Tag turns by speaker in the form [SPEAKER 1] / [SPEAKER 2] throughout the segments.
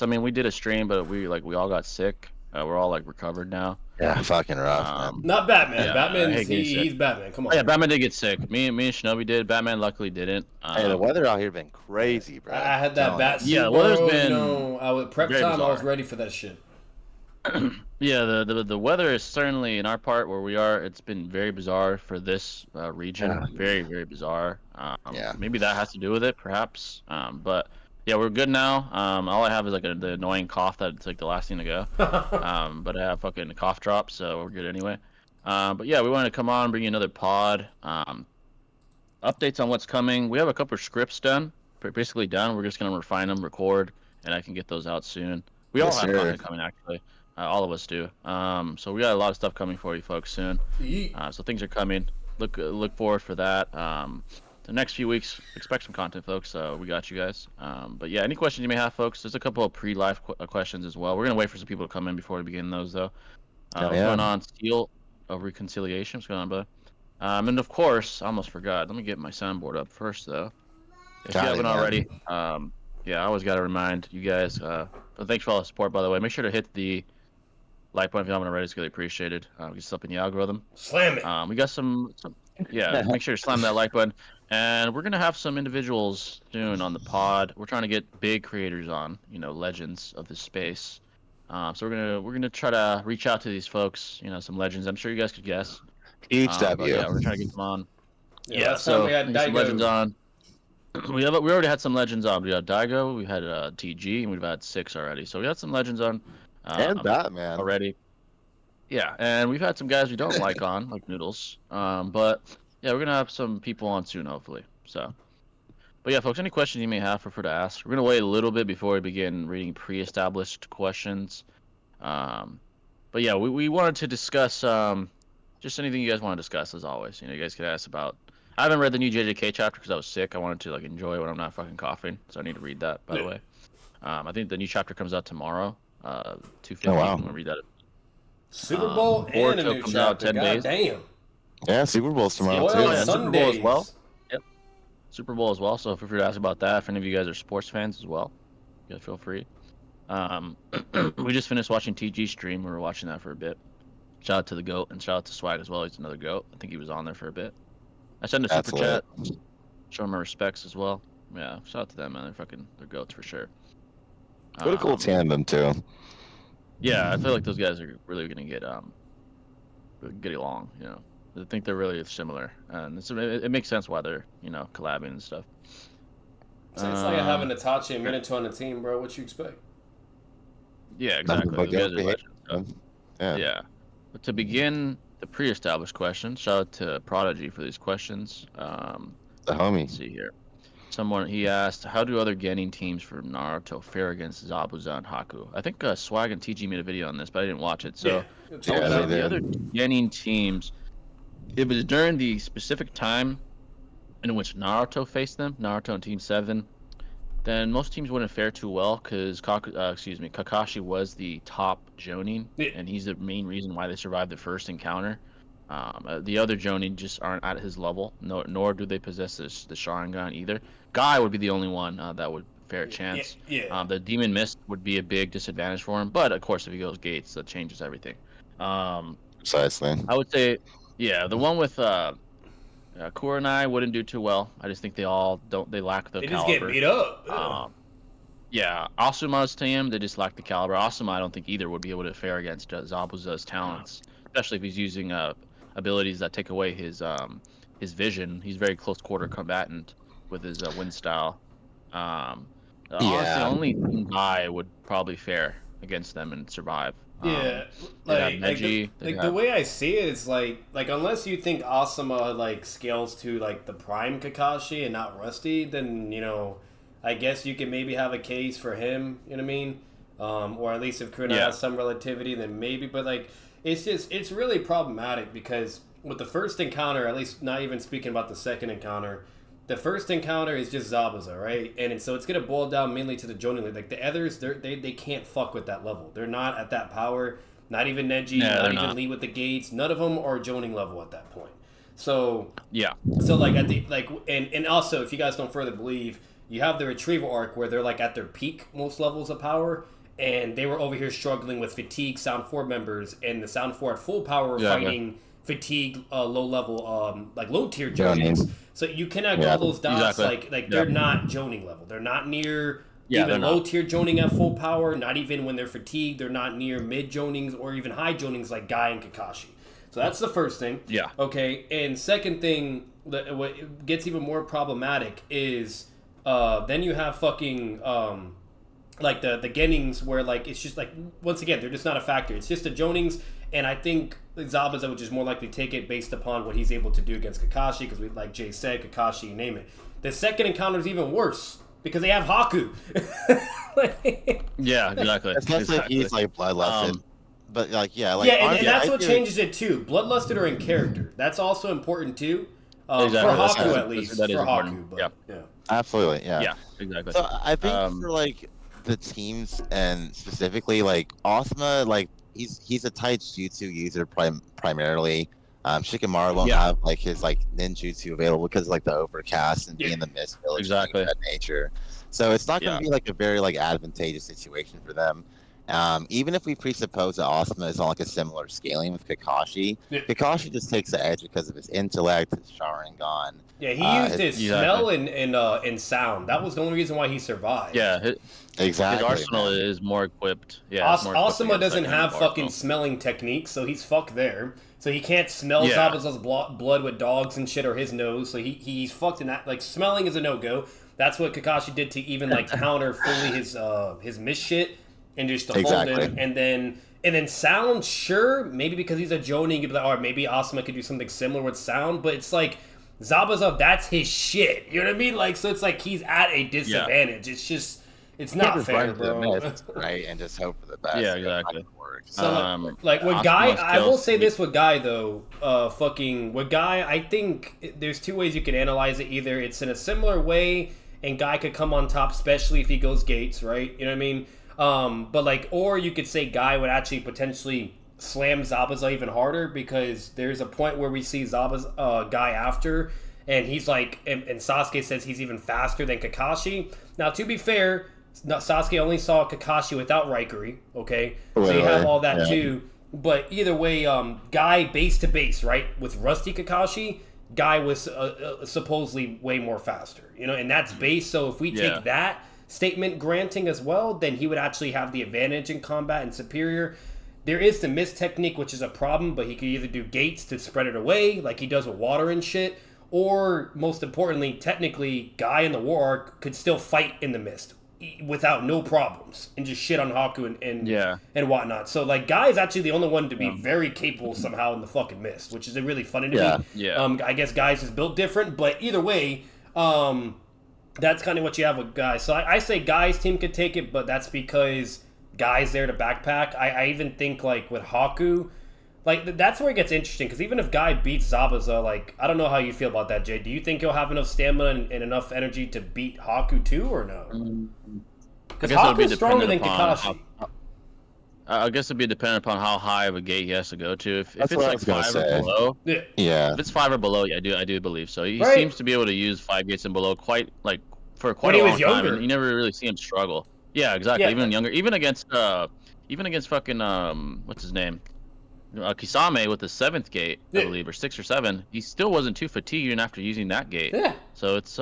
[SPEAKER 1] I mean, we did a stream, but we all got sick. We're all like recovered now.
[SPEAKER 2] Yeah, fucking rough, man.
[SPEAKER 3] Not Batman.
[SPEAKER 1] Yeah, I
[SPEAKER 3] Batman's
[SPEAKER 1] hate getting sick.
[SPEAKER 3] he's Batman. Come on.
[SPEAKER 1] Oh, yeah, Batman did get sick. Me and Shinobi did. Batman luckily didn't.
[SPEAKER 2] Hey, the weather out here been crazy, bro.
[SPEAKER 3] I had that bat suit,
[SPEAKER 1] Yeah, the
[SPEAKER 3] bro.
[SPEAKER 1] weather's
[SPEAKER 3] You
[SPEAKER 1] been
[SPEAKER 3] know, I was prep
[SPEAKER 1] very
[SPEAKER 3] time. I was
[SPEAKER 1] bizarre.
[SPEAKER 3] ready for that shit.
[SPEAKER 1] Yeah, the weather is certainly in our part where we are. It's been very bizarre for this region.
[SPEAKER 2] Yeah.
[SPEAKER 1] Very, very bizarre.
[SPEAKER 2] Yeah.
[SPEAKER 1] Maybe that has to do with it, perhaps. But yeah, we're good now. All I have is like the annoying cough that's like the last thing to go. But I have fucking cough drops, so we're good anyway. But yeah, we wanted to come on, bring you another pod. Updates on what's coming. We have a couple of scripts done, basically done. We're just gonna refine them, record, and I can get those out soon. We all have content coming actually. All of us do. So we got a lot of stuff coming for you folks soon. So things are coming. Look forward for that. The next few weeks, expect some content, folks. We got you guys. But yeah, any questions you may have, folks. There's a couple of pre-live questions as well. We're gonna wait for some people to come in before we begin those, though. What's going on? Steel of Reconciliation. What's going on, brother? And of course, I almost forgot. Let me get my soundboard up first, though. If you haven't already, yeah, I always got to remind you guys. Thanks for all the support, by the way. Make sure to hit the like button if you haven't already. It's really appreciated. Get stuff in the algorithm.
[SPEAKER 3] Slam it.
[SPEAKER 1] We got some yeah. Make sure to slam that like button. And we're gonna have some individuals soon on the pod. We're trying to get big creators on, legends of this space. So we're gonna try to reach out to these folks. Some legends. I'm sure you guys could guess.
[SPEAKER 2] HW.
[SPEAKER 1] Yeah, we're trying to get them on.
[SPEAKER 3] Yeah, so
[SPEAKER 1] we had some legends on. We already had some legends on. We had Daigo, we had TG, and we've had 6 already. So we had some legends on.
[SPEAKER 2] And Batman
[SPEAKER 1] already. Yeah, and we've had some guys we don't like on, like Noodles. But yeah, we're gonna have some people on soon, hopefully. So, but yeah, folks, any questions you may have, feel free to ask. We're gonna wait a little bit before we begin reading pre-established questions. But yeah, we wanted to discuss just anything you guys want to discuss, as always. You guys could ask about. I haven't read the new JJK chapter because I was sick. I wanted to enjoy it when I'm not fucking coughing, so I need to read that. By the way, I think the new chapter comes out tomorrow. 2:50.
[SPEAKER 2] Oh, wow.
[SPEAKER 1] I'm gonna read that.
[SPEAKER 3] Super Bowl and a new
[SPEAKER 1] comes
[SPEAKER 3] chapter.
[SPEAKER 1] out 10 days.
[SPEAKER 3] Damn.
[SPEAKER 2] Yeah, Super Bowl's tomorrow
[SPEAKER 3] Spoiled
[SPEAKER 2] too.
[SPEAKER 1] Yeah, Super Bowl
[SPEAKER 3] Sundays.
[SPEAKER 1] as well. Yep, Super Bowl as well. So feel free to ask about that. If any of you guys are sports fans as well, you guys feel free. We just finished watching TG stream. We were watching that for a bit. Shout out to the GOAT and shout out to Swag as well. He's another GOAT. I think he was on there for a bit. I sent a super chat. Show him my respects as well. Yeah, shout out to them, man. They're GOATs for sure.
[SPEAKER 2] What a cool tandem too.
[SPEAKER 1] Yeah, I feel like those guys are really gonna get along. I think they're really similar, and it makes sense why they're collabing and stuff.
[SPEAKER 3] So it's like having Itachi and Minato on the team, bro. What you expect?
[SPEAKER 1] Yeah, exactly. Those guys are legends. Yeah. But to begin the pre-established questions, shout out to Prodigy for these questions.
[SPEAKER 2] The homie.
[SPEAKER 1] Let's see here. He asked, how do other Genin teams from Naruto fare against Zabuza and Haku? I think Swag and TG made a video on this, but I didn't watch it. So the other Genin teams, it was during the specific time in which Naruto faced them, Naruto and Team 7, then most teams wouldn't fare too well because Kakashi was the top Jonin, and he's the main reason why they survived the first encounter. The other Jonin just aren't at his level, nor do they possess the Sharingan either. Guy would be the only one that would fare a chance. The Demon Mist would be a big disadvantage for him, but of course if he goes Gates, that changes everything.
[SPEAKER 2] Precisely.
[SPEAKER 1] I would say, yeah, the one with Kurenai wouldn't do too well. I just think they lack the caliber. They just get
[SPEAKER 3] beat up.
[SPEAKER 1] Yeah, Asuma's team, they just lack the caliber. Asuma, I don't think either would be able to fare against Zabuza's talents, especially if he's using abilities that take away his vision. He's very close quarter combatant with his wind style. Honestly, only Guy would probably fare against them and survive.
[SPEAKER 3] Yeah, the way I see it, it's like unless you think Asuma scales to the prime Kakashi and not Rusty, then I guess you can maybe have a case for him. You know what I mean? Or at least if Kurina has some relativity, then maybe. But it's really problematic because with the first encounter, at least not even speaking about the second encounter, the first encounter is just Zabuza, right? And so it's gonna boil down mainly to the Jonin League. The others, they can't fuck with that level. They're not at that power. Not even Neji, not even Lee with the Gates. None of them are Jonin level at that point. So
[SPEAKER 1] yeah.
[SPEAKER 3] So at the and also if you guys don't further believe, you have the retrieval arc where they're like at their peak most levels of power, and they were over here struggling with fatigue Sound 4 members, and the Sound 4 at full power were fighting fatigue low level like low tier Jonings. So you cannot go those dots like they're not Joning level. They're not near even low tier Joning at full power, not even when they're fatigued, they're not near mid Jonings or even high Jonings like Guy and Kakashi. So that's the first thing.
[SPEAKER 1] Yeah.
[SPEAKER 3] Okay, and second thing, what gets even more problematic is then you have fucking like the Genings where like it's just like once again they're just not a factor. It's just the Jonings, and I think Zabuza would just more likely take it based upon what he's able to do against Kakashi because we like Jay said, Kakashi, you name it. The second encounter is even worse because they have Haku.
[SPEAKER 1] Yeah, exactly.
[SPEAKER 2] Especially if he's like bloodlusted. But like
[SPEAKER 3] and that's what changes it too. Bloodlusted are in character. That's also important too. For Haku at least. For Haku, but yeah.
[SPEAKER 2] Absolutely, yeah.
[SPEAKER 1] Yeah, exactly.
[SPEAKER 2] So I think for like the teams and specifically like Asuma, like he's a taijutsu user primarily. Shikamaru won't have like his like ninjutsu available because of, like the overcast and being in the mist village of that nature. So it's not going to be like a very like advantageous situation for them. Even if we presuppose that Asuma is on like a similar scaling with Kakashi, Kakashi just takes the edge because of his intellect, his Sharingan.
[SPEAKER 3] Yeah, he used his smell and sound. That was the only reason why he survived.
[SPEAKER 1] Yeah,
[SPEAKER 2] exactly.
[SPEAKER 1] His arsenal is more equipped. Yeah,
[SPEAKER 3] Asuma doesn't have fucking smelling techniques, so he's fucked there. So he can't smell Zabuza's blood with dogs and shit or his nose. So he's fucked in that. Like smelling is a no go. That's what Kakashi did to even like counter fully his mist shit. And just to hold him, and then sound, sure, maybe because he's a Jonin, you'd be like, or maybe Asuma could do something similar with sound, but it's like Zabuza, that's his shit. You know what I mean? Like, so it's like he's at a disadvantage. It's just, it's not fair, bro.
[SPEAKER 2] Right, and just hope for the best.
[SPEAKER 1] Yeah, exactly.
[SPEAKER 3] So, like with Guy, I will say this with Guy though, with Guy, I think there's two ways you can analyze it. Either it's in a similar way, and Guy could come on top, especially if he goes gates, right? You know what I mean? But like, or you could say Guy would actually potentially slam Zabuza even harder because there's a point where we see Zabuza Guy after, and he's like, and Sasuke says he's even faster than Kakashi. Now, to be fair, Sasuke only saw Kakashi without Raikiri, okay? So you have all that too. But either way, Guy base to base, right? With Rusty Kakashi, Guy was supposedly way more faster, you know, and that's base. So if we take that statement granting as well, then he would actually have the advantage in combat and superior. There is the mist technique, which is a problem, but he could either do gates to spread it away, like he does with water and shit, or most importantly, technically, Guy in the War Arc could still fight in the mist without no problems and just shit on Haku and whatnot. So like Guy is actually the only one to be very capable somehow in the fucking mist, which is really funny to me. Yeah. I guess Guy's is built different, but either way, that's kind of what you have with Guy. So I say Guy's team could take it, but that's because Guy's there to backpack. I even think, like, with Haku, like, that's where it gets interesting, because even if Guy beats Zabuza, like, I don't know how you feel about that, Jay. Do you think he'll have enough stamina and enough energy to beat Haku, too, or no? Because Haku's stronger than Kakashi.
[SPEAKER 1] I guess it'd be dependent upon how high of a gate he has to go to. If it's like 5 or below, if it's 5 or below, I do believe so. He seems to be able to use 5 gates and below quite a long time. And you never really see him struggle. Yeah, exactly. Even younger, even against fucking what's his name, Kisame with the 7th gate, I believe, or 6 or 7. He still wasn't too fatigued even after using that gate. Yeah. So it's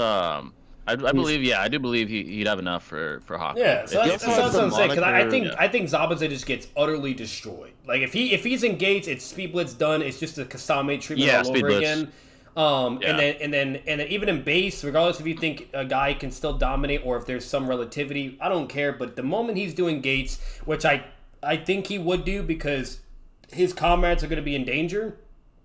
[SPEAKER 1] I do believe he'd have enough for Haku.
[SPEAKER 3] Yeah, so that's what I'm saying. Because I think Zabuza just gets utterly destroyed. Like if he's engaged, it's speed blitz done. It's just a Kasame treatment all over again. And then even in base, regardless if you think a guy can still dominate or if there's some relativity, I don't care. But the moment he's doing gates, which I think he would do because his comrades are going to be in danger.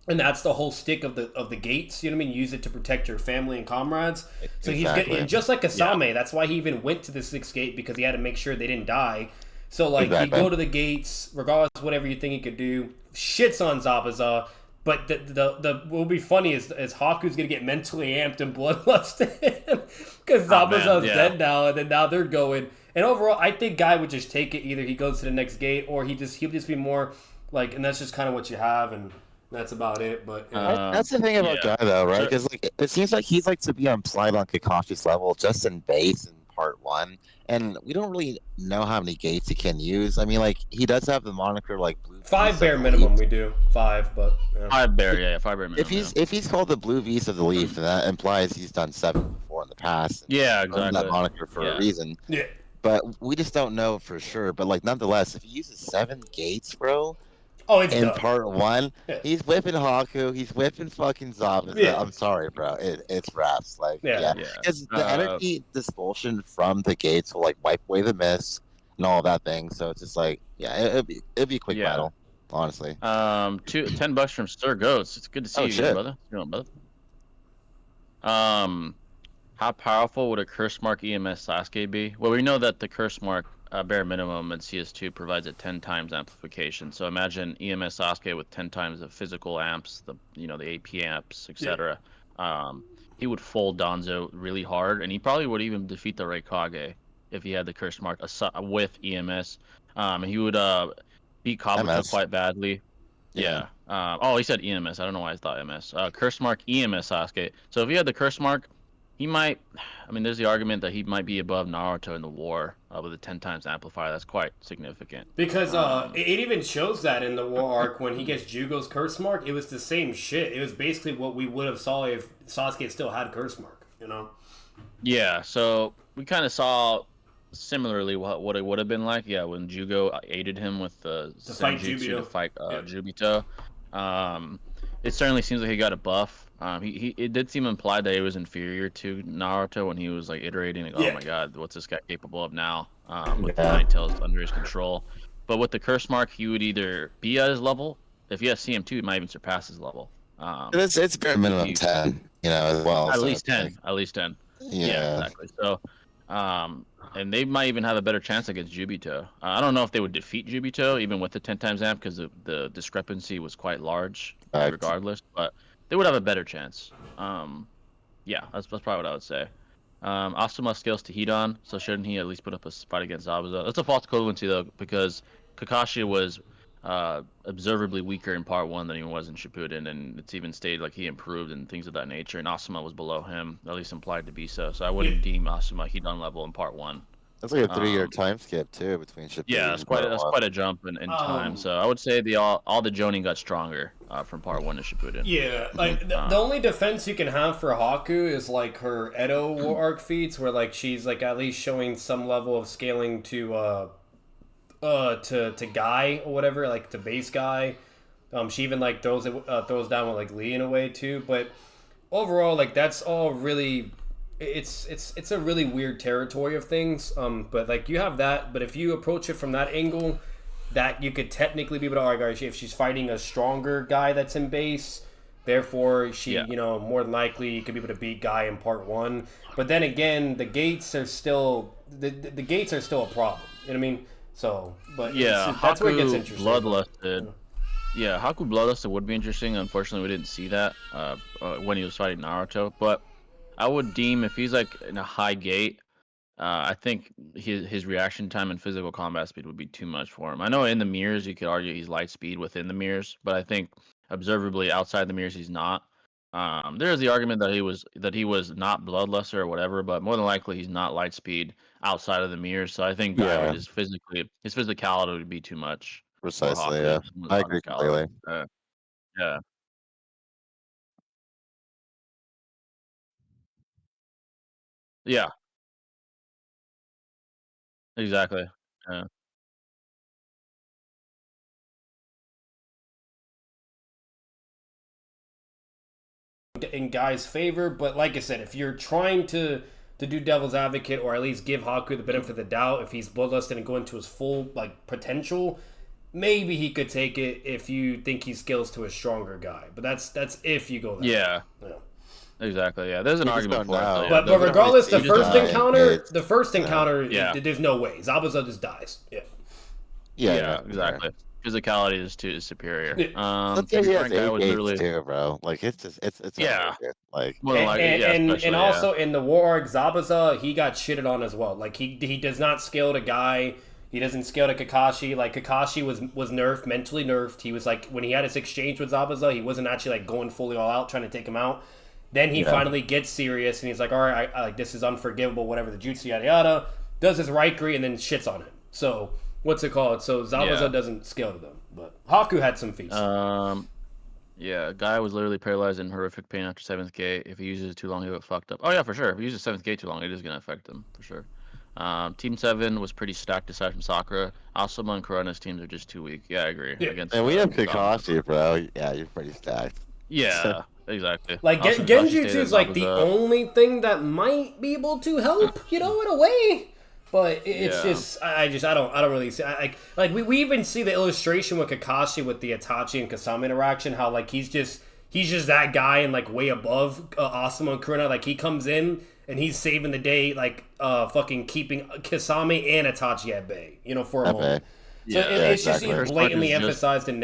[SPEAKER 3] And that's the whole stick of the gates, you know what I mean? Use it to protect your family and comrades. So he's getting, and just like Kasame, that's why he even went to the 6th gate, because he had to make sure they didn't die. So like he'd go to the gates, regardless of whatever you think he could do, shits on Zabuza. But the what will be funny is Haku's gonna get mentally amped and bloodlusted because Zabuza's dead now, and then now they're going. And overall, I think Guy would just take it. Either he goes to the next gate, or he'll just be more like, and that's just kind of what you have. And That's about it. But
[SPEAKER 2] that's the thing about Guy, though, right? Because like it seems like he's like to be implied on Kakashi's level just in base in part 1, and we don't really know how many gates he can use. I mean, like he does have the moniker like Blue
[SPEAKER 3] 5 bare minimum. We do 5, but
[SPEAKER 1] 5 bare, 5 bare minimum.
[SPEAKER 2] If he's called the Blue Beast of the Leaf, then that implies he's done 7 before in the past.
[SPEAKER 1] Yeah, exactly.
[SPEAKER 2] That moniker for a reason.
[SPEAKER 3] Yeah.
[SPEAKER 2] But we just don't know for sure. But like nonetheless, if he uses 7 gates, bro.
[SPEAKER 3] It's
[SPEAKER 2] in
[SPEAKER 3] done.
[SPEAKER 2] part 1, he's whipping Haku, he's whipping fucking Zabuza. Yeah. I'm sorry, bro. It's raps. Like, because the energy dispulsion from the gates will like wipe away the mist and all that thing. So it's just like, it'd be a quick battle, honestly.
[SPEAKER 1] $10 from Sir Ghost. It's good to see you, again, brother. How powerful would a curse mark EMS Sasuke be? Well, we know that the curse mark bare minimum in CS2 provides a 10 times amplification. So imagine EMS Sasuke with 10 times the physical amps, the AP amps, etc. He would fold Danzo really hard, and he probably would even defeat the Raikage if he had the curse mark with EMS. He would beat Kabuto quite badly. Yeah. He said EMS. I don't know why I thought MS. Curse mark EMS Sasuke. So if he had the curse mark, he might. I mean, there's the argument that he might be above Naruto in the war with a 10 times amplifier. That's quite significant.
[SPEAKER 3] Because it even shows that in the war arc when he gets Jugo's curse mark, it was the same shit. It was basically what we would have saw if Sasuke still had curse mark.
[SPEAKER 1] Yeah. So we kind of saw similarly what it would have been like. Yeah, when Jugo aided him with the Senjutsu to fight Jubito. It certainly seems like he got a buff. It did seem implied that he was inferior to Naruto when he was like iterating, like, oh my god, what's this guy capable of now? With the Nine Tails under his control. But with the curse mark, he would either be at his level. If he has CM2, he might even surpass his level.
[SPEAKER 2] It's bare minimum 10, as well.
[SPEAKER 1] At least 10. At least 10. Yeah, exactly. So, and they might even have a better chance against Jubito. I don't know if they would defeat Jubito even with the 10 times amp because the discrepancy was quite large, regardless. But they would have a better chance. That's probably what I would say. Asuma scales to Hidan, so shouldn't he at least put up a fight against Zabuza? That's a false equivalency though, because Kakashi was observably weaker in part 1 than he was in Shippuden, and it's even stated like he improved and things of that nature, and Asuma was below him, at least implied to be so. So I wouldn't deem Asuma Hidan level in part 1.
[SPEAKER 2] That's like a 3-year time skip too between Shippuden.
[SPEAKER 1] Yeah, that's quite a jump in time. So I would say all the Jonin got stronger from part 1 to Shippuden.
[SPEAKER 3] Yeah, like the only defense you can have for Haku is like her Edo war arc feats, where like she's like at least showing some level of scaling to Guy or whatever, like to base Guy. She even like throws down with like Lee in a way too. But overall, like that's all really. It's a really weird territory of things. But like you have that, but if you approach it from that angle, that you could technically be able to argue if she's fighting a stronger guy that's in base, therefore she more than likely could be able to beat Guy in part 1. But then again, the gates are still the gates are still a problem. You know what I mean? So, but that's where it gets interesting.
[SPEAKER 1] Bloodlusted. Yeah, Haku Bloodlusted would be interesting. Unfortunately, we didn't see that when he was fighting Naruto, but I would deem if he's like in a high gate, I think his reaction time and physical combat speed would be too much for him. I know in the mirrors you could argue he's light speed within the mirrors, but I think observably outside the mirrors he's not. There's the argument that he was not bloodlusted or whatever, but more than likely he's not light speed outside of the mirrors. So I think his physicality would be too much.
[SPEAKER 2] Precisely, yeah. I agree completely.
[SPEAKER 1] Yeah. Yeah. Exactly. Yeah.
[SPEAKER 3] In Guy's favor, but like I said, if you're trying to do devil's advocate or at least give Haku the benefit of the doubt, if he's bloodlusted and go into his full like potential, maybe he could take it if you think he scales to a stronger guy. But that's if you go there.
[SPEAKER 1] Yeah. Exactly. Yeah, there's an argument for it.
[SPEAKER 3] But regardless, the first encounter, there's no way Zabuza just dies.
[SPEAKER 2] Yeah,
[SPEAKER 1] exactly. Physicality is superior.
[SPEAKER 2] Let's say he has literally too, bro. Like it's like
[SPEAKER 3] and also in the war arc, Zabuza he got shitted on as well. Like he does not scale to Guy. He doesn't scale to Kakashi. Like Kakashi was nerfed, mentally nerfed. He was like when he had his exchange with Zabuza, he wasn't actually like going fully all out trying to take him out. Then he finally gets serious and he's like, all right, I like this is unforgivable, whatever the jutsu yada yada. Does his Raikiri and then shits on him. So what's it called? So Zabuza doesn't scale to them, but Haku had some feats.
[SPEAKER 1] Yeah, guy was literally paralyzed in horrific pain after 7th gate. If he uses it too long, he'll get fucked up. Oh yeah, for sure. If he uses 7th gate too long, it is gonna affect him for sure. Team 7 was pretty stacked aside from Sakura. Asuma and Corona's teams are just too weak. Yeah, I agree.
[SPEAKER 3] Yeah.
[SPEAKER 1] Against,
[SPEAKER 2] And we have Kakashi, bro. Yeah, you're pretty stacked.
[SPEAKER 1] Yeah, exactly.
[SPEAKER 3] Like Genjutsu is like the only thing that might be able to help, you know, in a way. But it's just I don't really see like we even see the illustration with Kakashi with the Itachi and Kasama interaction, how like he's just that guy and like way above Asuma and Kurina. Like he comes in and he's saving the day, like fucking keeping Kasami and Itachi at bay, you know, for a moment. So it's just blatantly emphasized in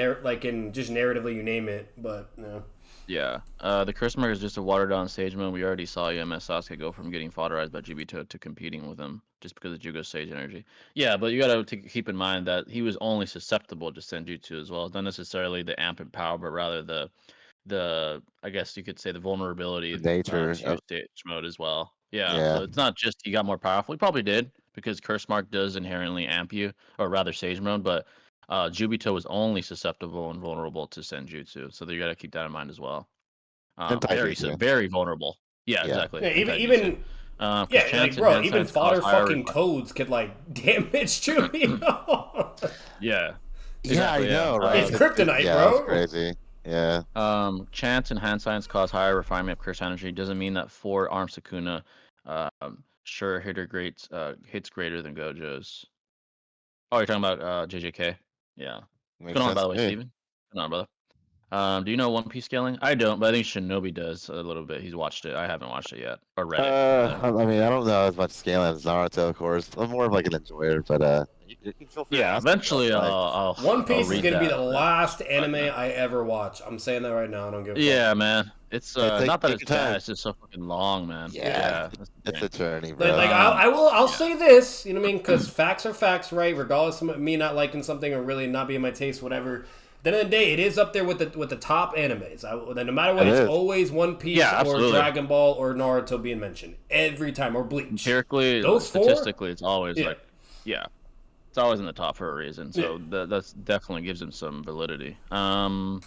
[SPEAKER 3] just narratively, you name it. But no.
[SPEAKER 1] Yeah, the Curse Mark is just a watered-down sage mode. We already saw EMS Sasuke go from getting fodderized by Jubito to competing with him just because of Jugo's sage energy. Yeah, but you gotta keep in mind that he was only susceptible to Senjutsu as well. It's not necessarily the amp and power, but rather the I guess you could say the vulnerability
[SPEAKER 2] nature
[SPEAKER 1] to stage mode as well. Yeah, so it's not just he got more powerful. He probably did because Curse Mark does inherently amp you, or rather sage mode, but Jubito was only susceptible and vulnerable to Senjutsu, so you got to keep that in mind as well. Very vulnerable. Yeah, exactly.
[SPEAKER 3] Yeah, even like bro, even fodder fucking toads could like damage Jubito.
[SPEAKER 1] Yeah.
[SPEAKER 2] Yeah, I know, right?
[SPEAKER 3] It's kryptonite,
[SPEAKER 2] bro. It's crazy. Yeah.
[SPEAKER 1] Chance and hand signs cause higher refinement of curse energy. Doesn't mean that 4-arm Sukuna hits greater than Gojo's. Oh, you're talking about JJK? Yeah. What's going on, by the way, Steven? What's on, brother? Do you know One Piece scaling? I don't, but I think Shinobi does a little bit. He's watched it. I haven't watched it yet, or read it.
[SPEAKER 2] I mean, I don't know as much scaling as Naruto, of course. I'm more of like an enjoyer, but you can feel free.
[SPEAKER 1] Yeah, eventually I'll
[SPEAKER 3] One Piece is gonna be the last anime I ever watch. I'm saying that right now. I don't give a fuck.
[SPEAKER 1] Yeah, man. It's not that it's bad. It's just so fucking long, man.
[SPEAKER 2] Yeah, it's a journey, bro.
[SPEAKER 3] Like I'll say this, you know what I mean? Because facts are facts, right? Regardless of me not liking something or really not being my taste, whatever. At the end of the day, it is up there with the top animes. No matter what, it's always One Piece or Dragon Ball or Naruto being mentioned every time, or Bleach.
[SPEAKER 1] Empirically, statistically, it's always it's always in the top for a reason. So that's definitely gives him some validity. Edo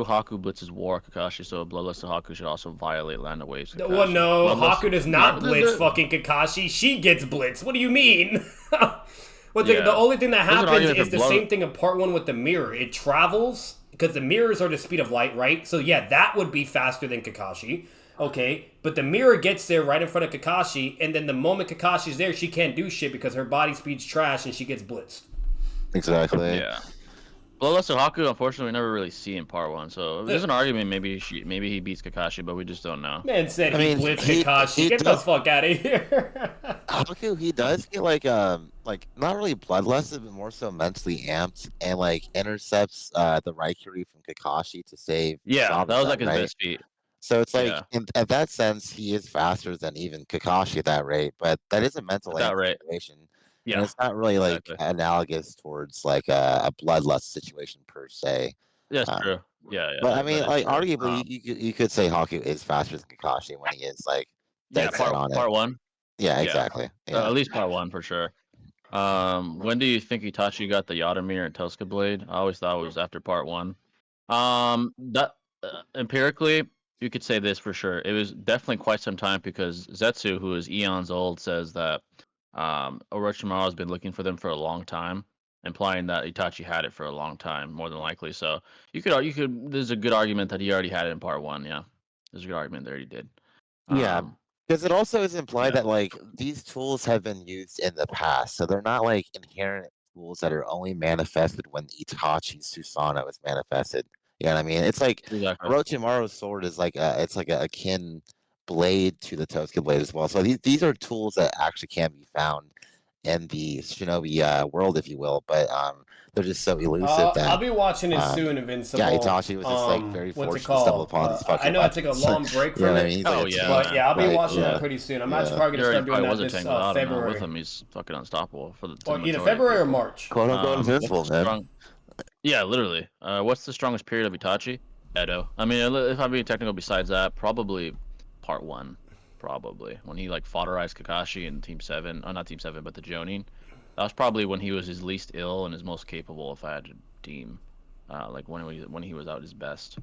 [SPEAKER 1] Haku blitzes War Kakashi, so a bloodless Haku should also violate Land of Waves.
[SPEAKER 3] Well, no, Haku does not blitz fucking Kakashi. She gets blitzed. What do you mean? The only thing that happens is the same thing in part 1 with the mirror. It travels because the mirrors are the speed of light, right? So yeah, that would be faster than Kakashi. Okay, but the mirror gets there right in front of Kakashi, and then the moment Kakashi's there, she can't do shit because her body speed's trash and she gets blitzed.
[SPEAKER 2] Exactly.
[SPEAKER 1] Yeah. Bloodlust Haku, unfortunately, we never really see in part 1. So there's an argument maybe he beats Kakashi, but we just don't know.
[SPEAKER 3] Man said he blitzed Kakashi. Get the fuck out of here.
[SPEAKER 2] Haku, he does get like not really bloodlusted, but more so mentally amped, and like intercepts the Raikiri from Kakashi to save.
[SPEAKER 1] Yeah, that was like his best feat.
[SPEAKER 2] So it's like, in that sense, he is faster than even Kakashi at that rate, but that is a mental situation. Yeah, and it's not really like analogous towards like a bloodlust situation per se.
[SPEAKER 1] That's true. Yeah.
[SPEAKER 2] But I mean, like arguably, you could say Haku is faster than Kakashi when he is like
[SPEAKER 1] part 1.
[SPEAKER 2] Yeah, exactly. Yeah.
[SPEAKER 1] At least part 1 for sure. When do you think Itachi got the Yadomir and Tosca blade? I always thought it was after part 1. That empirically, you could say this for sure. It was definitely quite some time because Zetsu, who is eons old, says that Orochimaru has been looking for them for a long time, implying that Itachi had it for a long time, more than likely. So you could. There's a good argument that he already had it in part 1. Yeah, there's a good argument there he did.
[SPEAKER 2] Yeah, because it also is implied that like these tools have been used in the past, so they're not like inherent tools that are only manifested when Itachi's Susanoo is manifested. You know what I mean? It's like Orochimaru's sword is like a akin blade to the Tosca blade as well. So these are tools that actually can be found in the Shinobi world, if you will. But they're just so elusive that
[SPEAKER 3] I'll be watching it soon, Invincible.
[SPEAKER 2] Yeah, Itachi was just like very
[SPEAKER 3] what's it
[SPEAKER 2] fortunate to stumble
[SPEAKER 3] called?
[SPEAKER 2] upon these fucking
[SPEAKER 3] I know I took a
[SPEAKER 2] weapons.
[SPEAKER 3] long break
[SPEAKER 2] You know
[SPEAKER 3] from
[SPEAKER 2] what I
[SPEAKER 3] it.
[SPEAKER 2] mean? He's
[SPEAKER 1] Oh,
[SPEAKER 2] like a
[SPEAKER 1] yeah,
[SPEAKER 2] tank,
[SPEAKER 3] But yeah, I'll be
[SPEAKER 2] right?
[SPEAKER 3] watching
[SPEAKER 2] Yeah.
[SPEAKER 3] that pretty soon. I'm
[SPEAKER 2] Yeah.
[SPEAKER 3] actually probably
[SPEAKER 1] He
[SPEAKER 3] gonna
[SPEAKER 1] already
[SPEAKER 3] start doing
[SPEAKER 1] probably
[SPEAKER 3] that
[SPEAKER 1] wasn't
[SPEAKER 3] this
[SPEAKER 1] tank without him. Now
[SPEAKER 3] February.
[SPEAKER 1] with him, he's fucking unstoppable for the
[SPEAKER 3] Or either
[SPEAKER 1] majority of
[SPEAKER 3] February or
[SPEAKER 1] people.
[SPEAKER 3] March.
[SPEAKER 2] Quote unquote invincible,
[SPEAKER 1] what's the
[SPEAKER 2] man.
[SPEAKER 1] strong- Yeah, literally. What's the strongest period of Itachi? Edo. I mean, if I'm being technical, besides that, probably part 1. Probably when he like fodderized Kakashi in Team 7. Oh, not Team 7, but the Jonin. That was probably when he was his least ill and his most capable, if I had to deem. Like when he was out his best.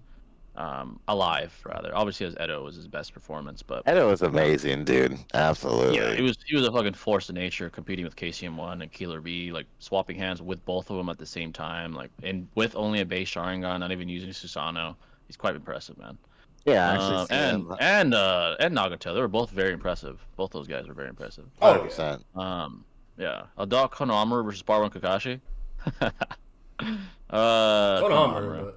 [SPEAKER 1] Alive rather. Obviously, as Edo was his best performance, but
[SPEAKER 2] Edo was amazing, dude. Absolutely.
[SPEAKER 1] yeah, he was a fucking force of nature, competing with KCM1 and Killer B, like swapping hands with both of them at the same time, like and with only a base Sharingan, not even using Susanoo. He's quite impressive, man.
[SPEAKER 2] Yeah, actually,
[SPEAKER 1] and Nagato, they were both very impressive. Both those guys were very impressive.
[SPEAKER 2] 100%.
[SPEAKER 1] Yeah, Adult Konohamaru versus Barwan Kakashi.
[SPEAKER 3] Konohamaru,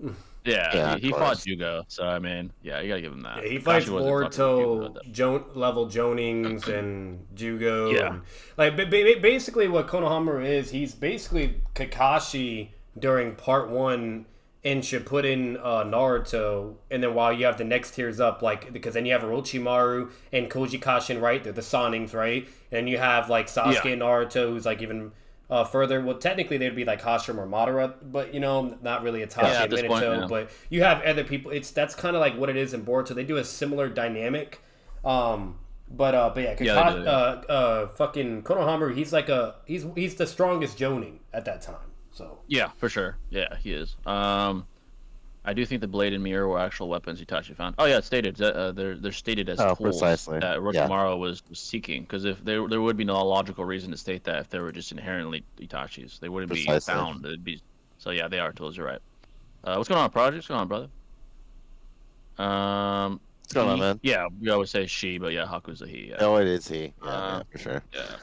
[SPEAKER 3] but
[SPEAKER 1] Yeah, he fought
[SPEAKER 2] course.
[SPEAKER 1] Jugo, so I mean, yeah, you gotta give him that.
[SPEAKER 3] yeah, he
[SPEAKER 1] Kakashi
[SPEAKER 3] fights
[SPEAKER 1] wasn't fucking
[SPEAKER 3] Boruto, level Jonings and Jugo.
[SPEAKER 1] Yeah.
[SPEAKER 3] And, like basically what Konohamaru is, he's basically Kakashi during part 1 in Shippuden Naruto, and then while you have the next tiers up, like because then you have Orochimaru and Koji Kashin, right? They're the Sonings, right? And you have like Sasuke and Naruto, who's like even further. Well, technically they'd be like Hashirama or Madara, but you know, not really Itachi and Minato.
[SPEAKER 1] Point, yeah.
[SPEAKER 3] But you have other people. That's kind of like what it is in Boruto. They do a similar dynamic. But yeah, fucking Konohamaru, he's like he's the strongest Jonin at that time. So
[SPEAKER 1] yeah, for sure. Yeah, he is. I do think the blade and mirror were actual weapons Itachi found. Oh yeah, it's stated. They're stated as tools
[SPEAKER 2] precisely.
[SPEAKER 1] that Orochimaru was seeking. Because if there would be no logical reason to state that if they were just inherently Itachi's, they wouldn't be found. It'd be so yeah, they are tools. You're right. What's going on, Project? What's going on, brother?
[SPEAKER 2] What's going on, man?
[SPEAKER 1] Yeah, we always say she, but yeah, Haku's a he. Yeah.
[SPEAKER 2] Oh, it is he. Yeah, for sure.
[SPEAKER 1] Yeah.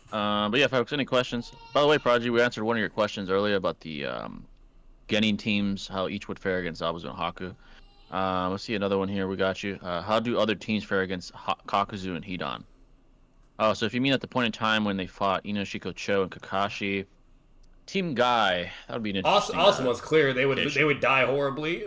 [SPEAKER 1] But yeah, folks, any questions? By the way, Prodigy, we answered one of your questions earlier about the Genin teams, how each would fare against Zabuza and Haku. Let's see another one here. We got you. How do other teams fare against Kakuzu and Hidan? Oh, so if you mean at the point in time when they fought Inoshiko Cho and Kakashi, Team Guy, that would be an interesting.
[SPEAKER 3] Asuma's clear. They would die horribly.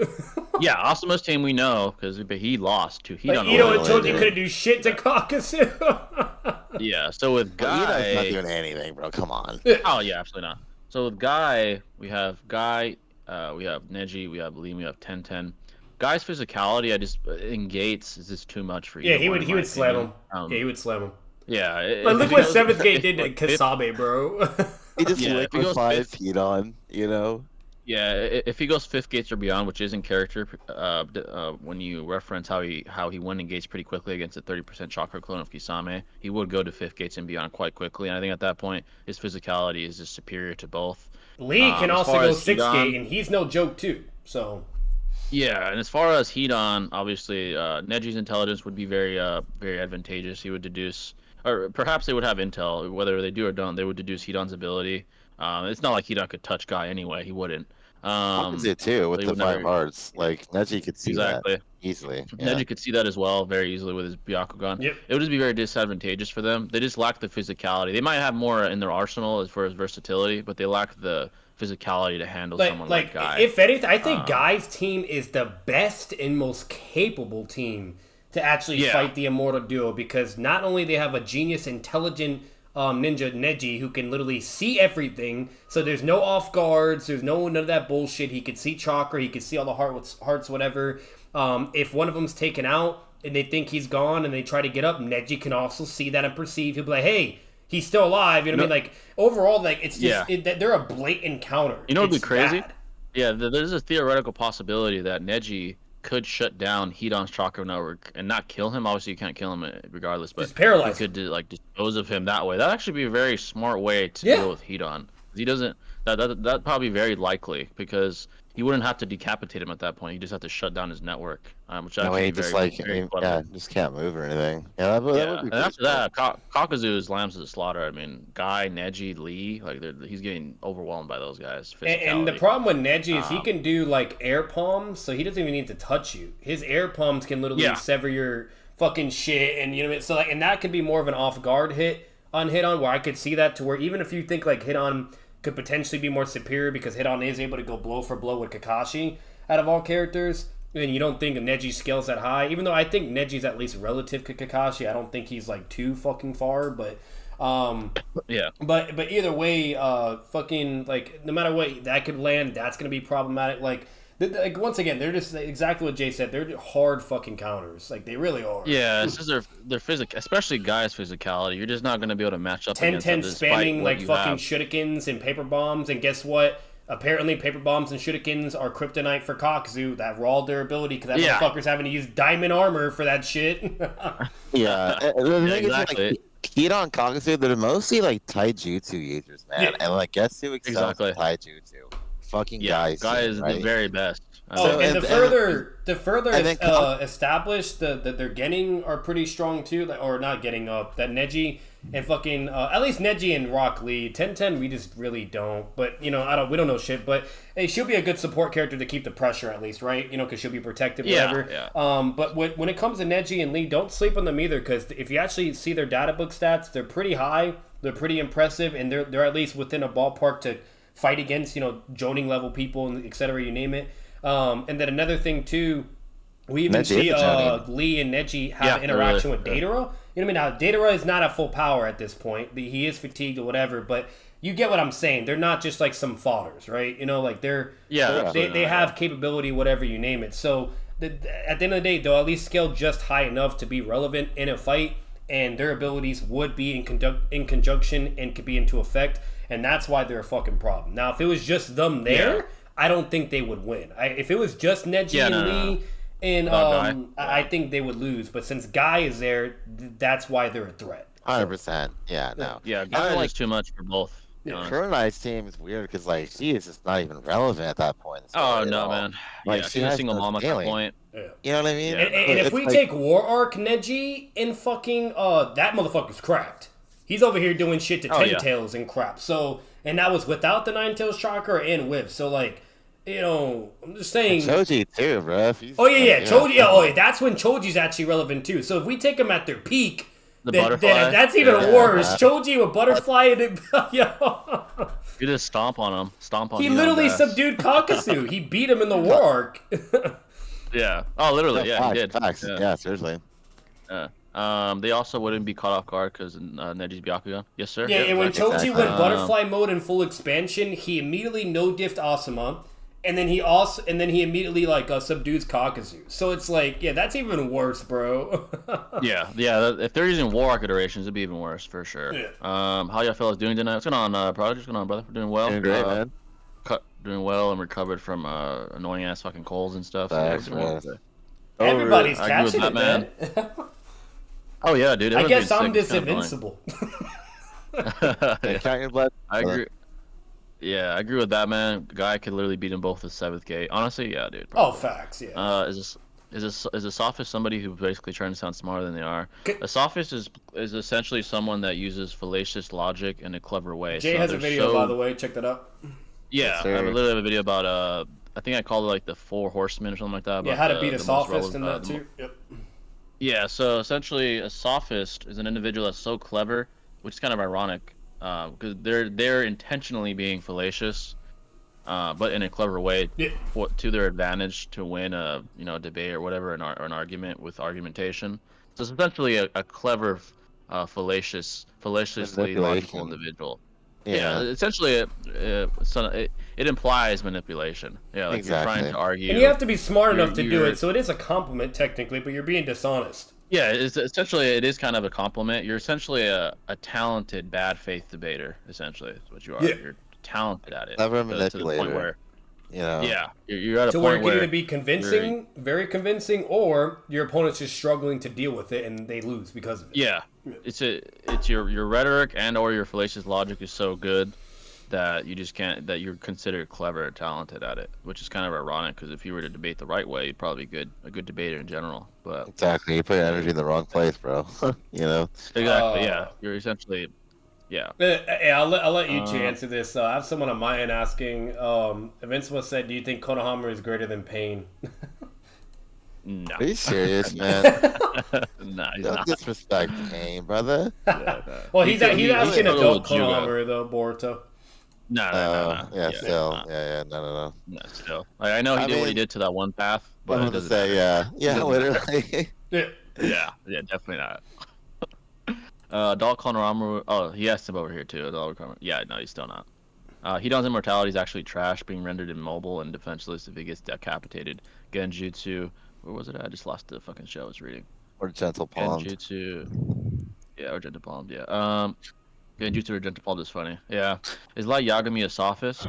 [SPEAKER 1] Yeah, Asuma's team we know because he lost to Hidan.
[SPEAKER 3] Like, Ito and Choji couldn't do shit to Kakuzu.
[SPEAKER 1] Yeah, so with Guy,
[SPEAKER 2] Ito's not doing anything, bro. Come on.
[SPEAKER 1] Oh yeah, absolutely not. So with Guy, we have we have Neji, we have Lee, we have Tenten. Guy's physicality, in Gates is just too much for you.
[SPEAKER 3] Yeah, he would slam him. Yeah, he would slam him.
[SPEAKER 1] Yeah.
[SPEAKER 3] But look what Seventh Gate did to Kasabe, bro.
[SPEAKER 2] He just liquefies Hidan, you know?
[SPEAKER 1] Yeah, if he goes 5th Gates or beyond, which is in character, when you reference how he won in Gates pretty quickly against a 30% chakra clone of Kisame, he would go to 5th Gates and beyond quite quickly. And I think at that point, his physicality is just superior to both.
[SPEAKER 3] Lee can also go 6th Gate, and he's no joke too. So.
[SPEAKER 1] Yeah, and as far as Hidan, obviously, Neji's intelligence would be very advantageous. He would deduce, or perhaps they would have intel, whether they do or don't, they would deduce Hidan's ability. It's not like Hidan could touch Guy anyway. He wouldn't.
[SPEAKER 2] Happens it too with the 5 hearts. Like Neji could see that easily. Yeah.
[SPEAKER 1] Neji could see that as well, very easily with his Byakugan.
[SPEAKER 3] Yep.
[SPEAKER 1] It would just be very disadvantageous for them. They just lack the physicality. They might have more in their arsenal as far as versatility, but they lack the physicality to handle someone like Guy.
[SPEAKER 3] If anything, I think Guy's team is the best and most capable team to actually fight the Immortal Duo, because not only they have a genius, intelligent ninja Neji who can literally see everything, so there's no off guards, there's none of that bullshit. He could see chakra, he could see all the hearts, whatever. If one of them's taken out and they think he's gone and they try to get up, Neji can also see that and perceive. He'll be like, hey, he's still alive. You know what I mean? Like, overall, like, it's just they're a blatant counter.
[SPEAKER 1] You know what'd be crazy?
[SPEAKER 3] Bad.
[SPEAKER 1] Yeah, there's a theoretical possibility that Neji could shut down Hidan's chakra network and not kill him. Obviously, you can't kill him regardless, but
[SPEAKER 3] just paralyze
[SPEAKER 1] you could dispose of him that way. That'd actually be a very smart way to deal with Hidan. He doesn't. That'd probably be very likely, because he wouldn't have to decapitate him at that point. He just have to shut down his network, which actually
[SPEAKER 2] just can't move or anything. Yeah, that would be
[SPEAKER 1] and after that, Kakuzu is lambs to the slaughter. I mean, Guy, Neji, Lee, he's getting overwhelmed by those guys.
[SPEAKER 3] And the problem with Neji is he can do like air palms, so he doesn't even need to touch you. His air palms can literally sever your fucking shit, and you know what I mean? So and that could be more of an off guard hit. on Hit-On, where I could see that to where even if you think like Hit-On could potentially be more superior because Hit-On is able to go blow for blow with Kakashi out of all characters, and you don't think Neji's scale's that high, even though I think Neji's at least relative to Kakashi. I don't think he's like too fucking far, but
[SPEAKER 1] yeah.
[SPEAKER 3] But either way, fucking like no matter what that could land, that's gonna be problematic. Like once again, they're just exactly what Jay said. They're hard fucking counters. Like they really are.
[SPEAKER 1] Yeah, it's just their physical, especially guys' physicality. You're just not gonna be able to match up
[SPEAKER 3] 10-10
[SPEAKER 1] against them
[SPEAKER 3] spamming like fucking
[SPEAKER 1] have.
[SPEAKER 3] shurikens and paper bombs, and guess what? Apparently, paper bombs and shurikens are kryptonite for Kakuzu. That raw durability, because that motherfucker's having to use diamond armor for that shit.
[SPEAKER 2] Yeah,
[SPEAKER 1] exactly.
[SPEAKER 2] Hit-On Kakuzu, they're mostly like taijutsu users, man.
[SPEAKER 3] Yeah.
[SPEAKER 2] And like guess who excels in taijutsu? Fucking
[SPEAKER 1] Guy is
[SPEAKER 2] right?
[SPEAKER 1] the very best.
[SPEAKER 3] And the further established that they're getting are pretty strong too, or not getting up. That Neji and fucking at least Neji and Rock Lee 10-10 we just really don't. But you know we don't know shit. But hey, she'll be a good support character to keep the pressure at least, right? You know, because she'll be protective, whatever.
[SPEAKER 1] Yeah.
[SPEAKER 3] But when it comes to Neji and Lee, don't sleep on them either, because if you actually see their data book stats, they're pretty high. They're pretty impressive, and they're at least within a ballpark to fight against, you know, Joning level people and et cetera, you name it. And then another thing too, we even see Lee and Neji have an interaction with Datara. You know what I mean? Now Datara is not at full power at this point. He is fatigued or whatever, but you get what I'm saying. They're not just like some fodders, right? You know, like they have capability, whatever you name it. So at the end of the day, they'll at least scale just high enough to be relevant in a fight, and their abilities would be in conjunction and could be into effect. And that's why they're a fucking problem. Now, if it was just them there, I don't think they would win. If it was just Neji and Lee, and I think they would lose. But since Guy is there, that's why they're a threat.
[SPEAKER 2] 100%. Yeah, no.
[SPEAKER 1] Yeah, Guy is too much for both.
[SPEAKER 2] Kurenai's team is weird because like she is just not even relevant at that point.
[SPEAKER 1] Oh no, man! Like she's a single mom at that point.
[SPEAKER 2] Yeah. You know what I mean?
[SPEAKER 3] And if we take War Arc Neji and fucking that motherfucker's cracked. He's over here doing shit to Ten Tails and crap. So, and that was without the Nine Tails chakra and whip. So, like, you know, I'm just saying.
[SPEAKER 2] Choji too, bro.
[SPEAKER 3] Choji. That's when Choji's actually relevant too. So if we take them at their peak, then that's even worse. Choji with butterfly and
[SPEAKER 1] you just stomp on him.
[SPEAKER 3] He literally subdued Kakuzu. He beat him in the War Arc.
[SPEAKER 1] Yeah. Oh, literally. Yeah, he did.
[SPEAKER 2] Facts. Yeah, seriously.
[SPEAKER 1] Yeah. They also wouldn't be caught off guard because Neji's Byakugan. Yes, sir.
[SPEAKER 3] Yeah, and when Choji went butterfly mode in full expansion, he immediately no-diffed Asuma, and then he immediately like subdues Kakuzu. So it's like, that's even worse, bro.
[SPEAKER 1] yeah. If they're using War Arc iterations, it'd be even worse for sure. Yeah. How y'all fellas doing tonight? What's going on, Prodigy? What's going on, brother? We're doing well.
[SPEAKER 2] Doing great, man.
[SPEAKER 1] Doing well and recovered from annoying ass fucking colds and stuff.
[SPEAKER 3] Everybody's catching it, man.
[SPEAKER 1] Oh yeah, dude.
[SPEAKER 3] I guess I'm just invincible.
[SPEAKER 2] Count your blood.
[SPEAKER 1] I agree. Yeah, I agree with that, man. The guy could literally beat him both with 7th gate. Honestly, yeah, dude.
[SPEAKER 3] Probably. Oh, facts. Yeah.
[SPEAKER 1] Is a sophist somebody who's basically trying to sound smarter than they are? A sophist is essentially someone that uses fallacious logic in a clever way.
[SPEAKER 3] Jay has a video, by the way. Check that out.
[SPEAKER 1] Yeah, I literally have a video about I think I called it like the 4 horsemen or something like that.
[SPEAKER 3] Yeah, how to beat a sophist in that too. Yep.
[SPEAKER 1] Yeah, so essentially a sophist is an individual that's so clever, which is kind of ironic, because they're intentionally being fallacious, but in a clever way, to their advantage to win a debate or whatever, or an argument with argumentation. So it's essentially a clever, fallaciously logical individual. Yeah, essentially it implies manipulation. Yeah, like you're trying to argue.
[SPEAKER 3] And you have to be smart enough to do it, so it is a compliment technically, but you're being dishonest.
[SPEAKER 1] Yeah, it is kind of a compliment. You're essentially a talented bad faith debater, essentially, is what you are. Yeah. You're talented at it.
[SPEAKER 2] Clever manipulator.
[SPEAKER 1] To the point where,
[SPEAKER 2] yeah,
[SPEAKER 1] you're at a point
[SPEAKER 3] where it can either be convincing, very convincing, or your opponent's just struggling to deal with it and they lose because of it.
[SPEAKER 1] Yeah, it's your rhetoric and or your fallacious logic is so good that you just can't, that you're considered clever or talented at it, which is kind of ironic because if you were to debate the right way, you'd probably be a good debater in general. But
[SPEAKER 2] exactly, you put your energy in the wrong place, bro.
[SPEAKER 1] Exactly. Yeah, you're essentially. Yeah.
[SPEAKER 3] Hey, I'll let you two answer this. I have someone on my end asking. Invincible said, "Do you think Konohama is greater than Pain?"
[SPEAKER 1] No.
[SPEAKER 2] Are you serious, man?
[SPEAKER 1] No, he's
[SPEAKER 2] Don't
[SPEAKER 1] not.
[SPEAKER 2] disrespect Pain, brother.
[SPEAKER 1] Yeah, no.
[SPEAKER 3] Well, he's asking adult
[SPEAKER 1] Jugo.
[SPEAKER 3] Konohamaru though, Boruto.
[SPEAKER 1] No.
[SPEAKER 2] Yeah, still.
[SPEAKER 1] No.
[SPEAKER 2] Yeah, no.
[SPEAKER 1] No, still. Like, I know he did what he did to that one path, but
[SPEAKER 2] I was
[SPEAKER 1] it
[SPEAKER 2] about to
[SPEAKER 1] doesn't
[SPEAKER 2] say,
[SPEAKER 1] matter.
[SPEAKER 2] yeah, literally.
[SPEAKER 3] Yeah.
[SPEAKER 1] Yeah, definitely not. Adult Konohamaru. Oh, he asked him over here too. Adult Konohamaru. Yeah, no, he's still not. Hidon's immortality is actually trash, being rendered immobile and defenseless if he gets decapitated. Genjutsu. Where was it at? I just lost the fucking show I was reading.
[SPEAKER 2] Or gentle palmed.
[SPEAKER 1] Genjutsu. Yeah, or gentle palmed. Yeah. Genjutsu or gentle palmed is funny. Yeah. Is Light Yagami a sophist?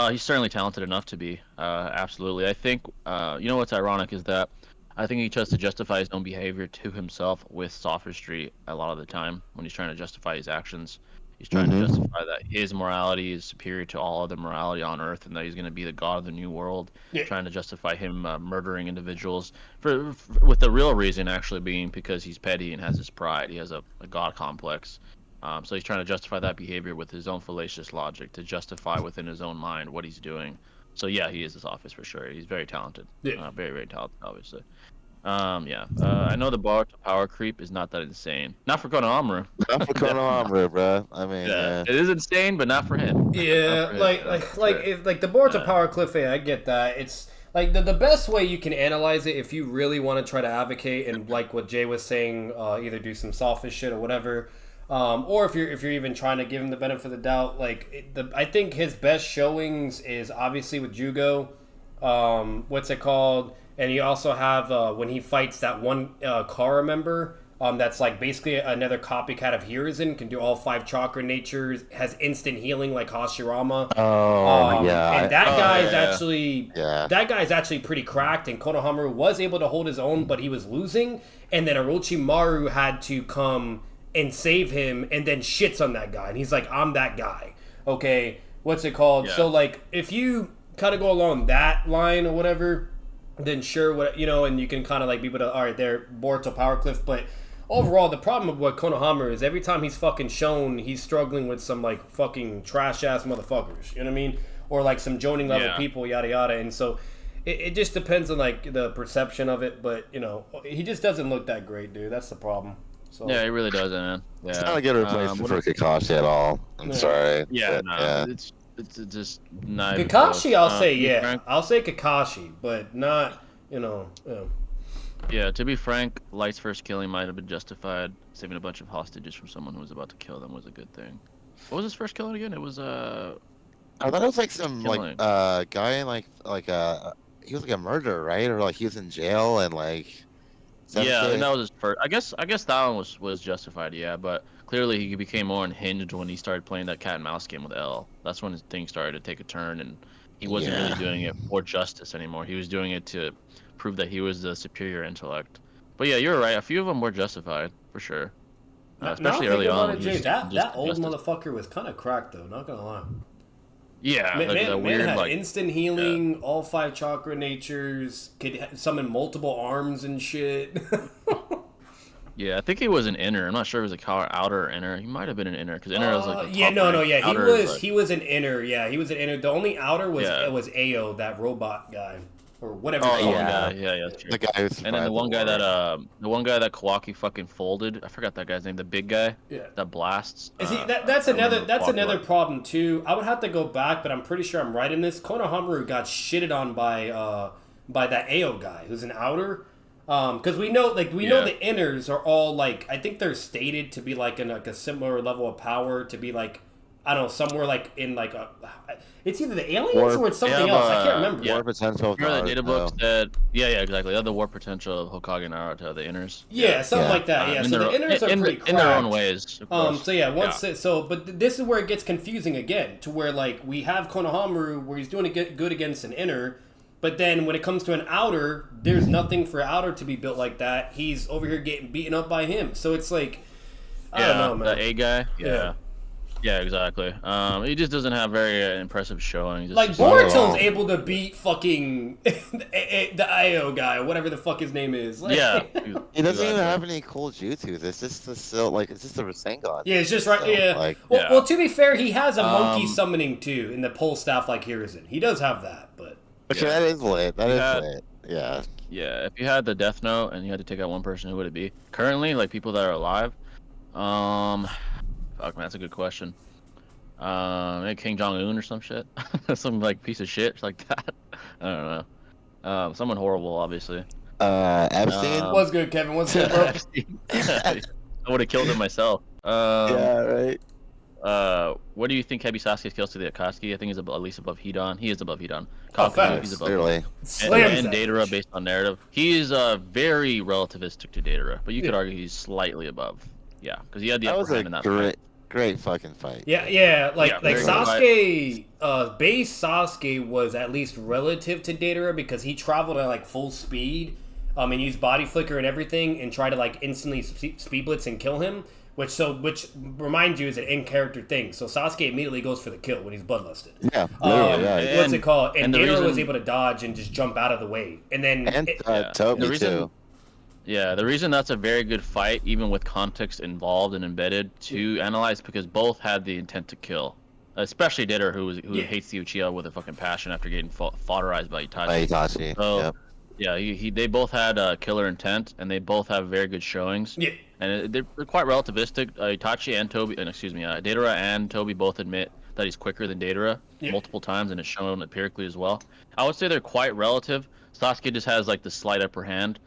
[SPEAKER 1] He's certainly talented enough to be. Absolutely. I think. You know what's ironic is that I think he tries to justify his own behavior to himself with sophistry a lot of the time when he's trying to justify his actions. He's trying to justify that his morality is superior to all other morality on Earth, and that he's going to be the god of the new world.
[SPEAKER 3] Yeah.
[SPEAKER 1] Trying to justify him murdering individuals with the real reason actually being because he's petty and has his pride. He has a god complex. So he's trying to justify that behavior with his own fallacious logic to justify within his own mind what he's doing. So yeah, he is a sophist for sure. He's very talented.
[SPEAKER 3] Yeah.
[SPEAKER 1] Very talented, obviously. I know the bar to power creep is not that insane. Not for Konohamaru.
[SPEAKER 2] Not for Konohamaru, bro. I mean,
[SPEAKER 1] it is insane, but not for him.
[SPEAKER 3] Yeah, like the Boruto power cliff. I get that. It's like the best way you can analyze it if you really want to try to advocate and like what Jay was saying, either do some selfish shit or whatever, or if you're even trying to give him the benefit of the doubt. I think his best showings is obviously with Jugo. What's it called? And you also have when he fights that one Kara member that's like basically another copycat of Hiruzen, can do all 5 chakra natures, has instant healing like Hashirama. And that guy's actually pretty cracked, and Konohamaru was able to hold his own, but he was losing, and then Orochimaru had to come and save him, and then shits on that guy, and he's like, I'm that guy. Okay, what's it called? So like if you kind of go along that line or whatever, then sure, and you can kind of like be able to, all right, there, Boruto power cliff. But overall, the problem with what Konohamaru is, every time he's fucking shown, he's struggling with some like fucking trash ass motherfuckers. You know what I mean? Or like some joning level people, yada yada. And so it just depends on like the perception of it. But he just doesn't look that great, dude. That's the problem. So
[SPEAKER 1] yeah, he really doesn't, man. Yeah.
[SPEAKER 2] It's not a good replacement for Kakashi at all. I'm sorry.
[SPEAKER 1] Yeah, it's just not.
[SPEAKER 3] Kakashi, I'll say frank, I'll say Kakashi, but not
[SPEAKER 1] Yeah, to be frank, Light's first killing might have been justified. Saving a bunch of hostages from someone who was about to kill them was a good thing. What was his first killing again? It was
[SPEAKER 2] I thought it was like some
[SPEAKER 1] killing.
[SPEAKER 2] guy like he was like a murderer, right? Or like he was in jail and like.
[SPEAKER 1] Yeah, and that was his first. I guess that one was justified. Yeah, but clearly he became more unhinged when he started playing that cat and mouse game with L. That's when his thing started to take a turn, and he wasn't really doing it for justice anymore. He was doing it to prove that he was the superior intellect. But yeah, you're right. A few of them were justified for sure, especially early on.
[SPEAKER 3] That old motherfucker was kind of cracked though. Not gonna lie.
[SPEAKER 1] Yeah,
[SPEAKER 3] man had instant healing, all 5 chakra natures, could summon multiple arms and shit.
[SPEAKER 1] Yeah, I think he was an inner. I'm not sure if it was outer or inner. He might have been an inner because inner was like.
[SPEAKER 3] He was an inner. Yeah, he was an inner. The only outer was Ao, that robot guy. Or whatever.
[SPEAKER 1] Yeah, true.
[SPEAKER 2] The guy who's
[SPEAKER 1] and then the one guy that Kawaki fucking folded. I forgot that guy's name. The big guy. Yeah. That blasts.
[SPEAKER 3] See, that's another problem too. I would have to go back, but I'm pretty sure I'm right in this. Konohamaru got shitted on by that Ao guy who's an outer. Because we know the inners are all like, I think they're stated to be like in like a similar level of power, to be like, I don't know, somewhere like in like a. It's either the aliens or it's something else. I can't remember.
[SPEAKER 2] War potential.
[SPEAKER 1] Remember the data book said, exactly. They have the war potential of Hokage and Naruto, the inners.
[SPEAKER 3] Yeah, something like that. Yeah, so the inners are pretty cracked.
[SPEAKER 1] In their own ways.
[SPEAKER 3] But this is where it gets confusing again, to where like we have Konohamaru where he's doing good against an inner, but then when it comes to an outer, there's nothing for outer to be built like that. He's over here getting beaten up by him. So it's like, I don't know, man.
[SPEAKER 1] The A guy. Yeah, exactly. He just doesn't have very impressive showing.
[SPEAKER 3] Like Boruto's able to beat fucking the Io guy, whatever the fuck his name is. Like,
[SPEAKER 2] he doesn't even have any cool jutsus. It's just the Rasengan.
[SPEAKER 3] Yeah, it's just right. So, yeah. Well, to be fair, he has a monkey summoning too in the pole staff like Hiruzen. He does have that, but
[SPEAKER 2] that is lit. That is lit. Yeah.
[SPEAKER 1] Yeah, if you had the Death Note and you had to take out one person, who would it be? Currently, like people that are alive. Fuck man, that's a good question. Maybe King Jong Un or some shit, some like piece of shit like that. I don't know. Someone horrible, obviously.
[SPEAKER 2] Epstein.
[SPEAKER 3] What's good, Kevin? What's good, bro?
[SPEAKER 1] I would have killed him myself.
[SPEAKER 2] Yeah, right.
[SPEAKER 1] What do you think Hebi Sasuke scales to the Akatsuki? I think he's at least above Hidan. He is above Hidan.
[SPEAKER 3] Oh,
[SPEAKER 1] Kakuzu, he's above
[SPEAKER 2] clearly.
[SPEAKER 1] and Datara based on narrative. He is very relativistic to Datara, but you could argue he's slightly above. Yeah, because he had the upper hand in that fight.
[SPEAKER 2] Great fucking fight.
[SPEAKER 3] Yeah, like Sasuke,
[SPEAKER 1] fight.
[SPEAKER 3] Base Sasuke was at least relative to Datara because he traveled at like full speed, and used body flicker and everything, and tried to like instantly speed blitz and kill him. Which reminds you is an in character thing. So Sasuke immediately goes for the kill when he's bloodlusted.
[SPEAKER 2] Yeah, literally. Yeah.
[SPEAKER 3] What's it called? And Datara was able to dodge and just jump out of the way, and then
[SPEAKER 2] Toby too.
[SPEAKER 1] Yeah, the reason that's a very good fight, even with context involved and embedded, to analyze because both had the intent to kill. Especially Datara, who hates the Uchiha with a fucking passion after getting fodderized by Itachi.
[SPEAKER 2] So,
[SPEAKER 1] yeah, they both had killer intent, and they both have very good showings.
[SPEAKER 3] Yeah.
[SPEAKER 1] And they're quite relativistic. Itachi and Datara and Toby both admit that he's quicker than Datara multiple times, and it's shown empirically as well. I would say they're quite relative. Sasuke just has like the slight upper hand.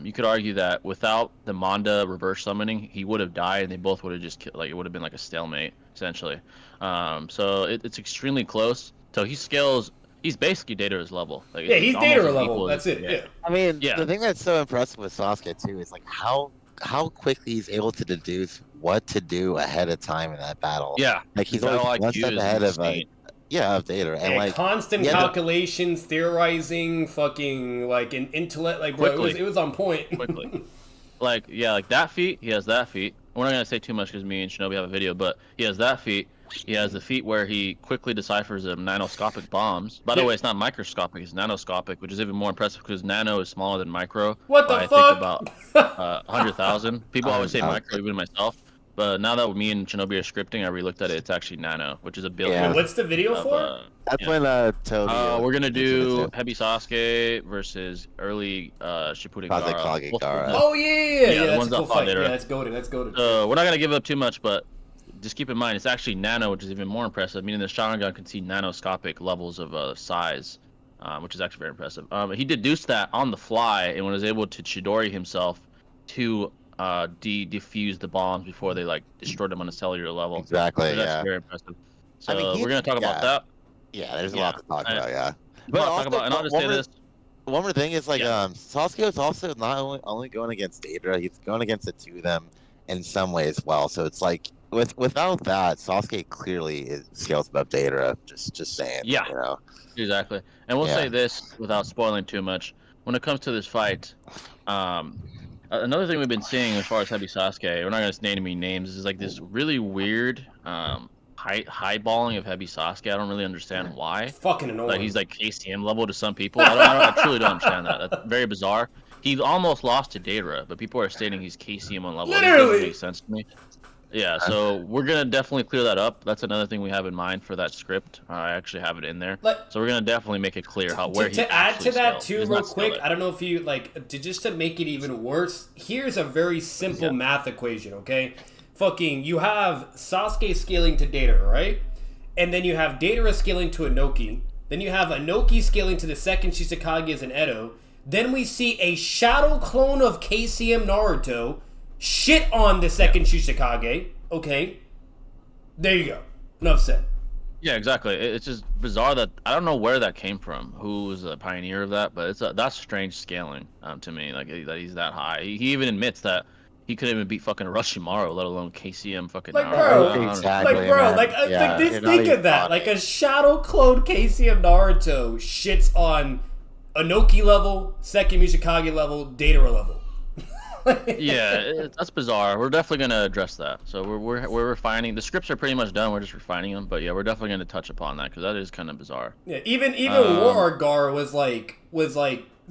[SPEAKER 1] You could argue that without the Manda reverse summoning, he would have died, and they both would have just killed, like it would have been like a stalemate essentially. So it's extremely close. So he scales. He's basically Datara's level. Like,
[SPEAKER 3] he's Datara level. That's it. Yeah.
[SPEAKER 2] I mean, the thing that's so impressive with Sasuke too is like how quickly he's able to deduce what to do ahead of time in that battle.
[SPEAKER 1] Yeah.
[SPEAKER 2] Like he's always one step ahead of Datara. And like
[SPEAKER 3] constant calculations, theorizing, fucking like an intellect. Like bro, it was on point.
[SPEAKER 1] Quickly. Like that feat. He has that feat. We're not gonna say too much because me and Shinobi have a video, but he has that feat. He has the feat where he quickly deciphers nanoscopic bombs. By the way, it's not microscopic; it's nanoscopic, which is even more impressive because nano is smaller than micro.
[SPEAKER 3] What the fuck?
[SPEAKER 1] I think about 100,000. People always say micro, even myself. But now that me and Shinobi are scripting, I re-looked at it. It's actually nano, which is a billion.
[SPEAKER 3] Yeah. What's the video for?
[SPEAKER 2] That's when Toby.
[SPEAKER 1] We're gonna do Hebi Sasuke versus early Shippuden Gaara.
[SPEAKER 3] Oh yeah,
[SPEAKER 1] the ones that fought later.
[SPEAKER 3] Yeah, let's go to.
[SPEAKER 1] We're not gonna give up too much, but just keep in mind it's actually nano, which is even more impressive. Meaning the Sharingan can see nanoscopic levels of size, which is actually very impressive. He deduced that on the fly and was able to Chidori himself to defuse the bombs before they like destroyed them on a cellular level.
[SPEAKER 2] Exactly.
[SPEAKER 1] So that's very impressive. So we're gonna talk about that.
[SPEAKER 2] Yeah, there's a lot to talk about. Yeah.
[SPEAKER 1] But I'll just say this.
[SPEAKER 2] One more thing is like Sasuke is also not only going against Datara, he's going against the two of them in some way as well. So it's like without that, Sasuke clearly scales above Datara. Just saying.
[SPEAKER 1] Yeah.
[SPEAKER 2] You know.
[SPEAKER 1] Exactly. And we'll say this without spoiling too much. When it comes to this fight, another thing we've been seeing as far as Hebi Sasuke, we're not going to name any names, is like this really weird highballing of Hebi Sasuke. I don't really understand why.
[SPEAKER 3] Fucking annoying.
[SPEAKER 1] Like he's like KCM level to some people. I truly don't understand that. That's very bizarre. He almost lost to Datara, but people are stating he's KCM on level.
[SPEAKER 3] Literally.
[SPEAKER 1] It doesn't make sense to me. Yeah, so we're gonna definitely clear that up. That's another thing we have in mind for that script. I actually have it in there, so we're gonna definitely make it clear where he.
[SPEAKER 3] To add to that too, real quick,
[SPEAKER 1] it.
[SPEAKER 3] I don't know if you like to make it even worse. Here's a very simple math equation. Okay, you have Sasuke scaling to Datara, right? And then you have Datara scaling to Inoki. Then you have Inoki scaling to the second Shichikage as an Edo. Then we see a shadow clone of KCM Naruto shit on the second Shichikage. Okay. There you go. Enough said.
[SPEAKER 1] Yeah, exactly. It's just bizarre that I don't know where that came from. Who was the pioneer of that? But that's strange scaling to me. Like that he's that high. He even admits that he couldn't even beat fucking Orochimaru, let alone KCM fucking.
[SPEAKER 3] Like bro,
[SPEAKER 2] exactly,
[SPEAKER 3] think of that. Like a shadow clone KCM Naruto shits on Inoki level, second Mishikage level, Datara level.
[SPEAKER 1] Yeah, that's bizarre. We're definitely gonna address that. So we're refining. The scripts are pretty much done. We're just refining them. But yeah, we're definitely gonna touch upon that because that is kind of bizarre.
[SPEAKER 3] Yeah, even War Gar was like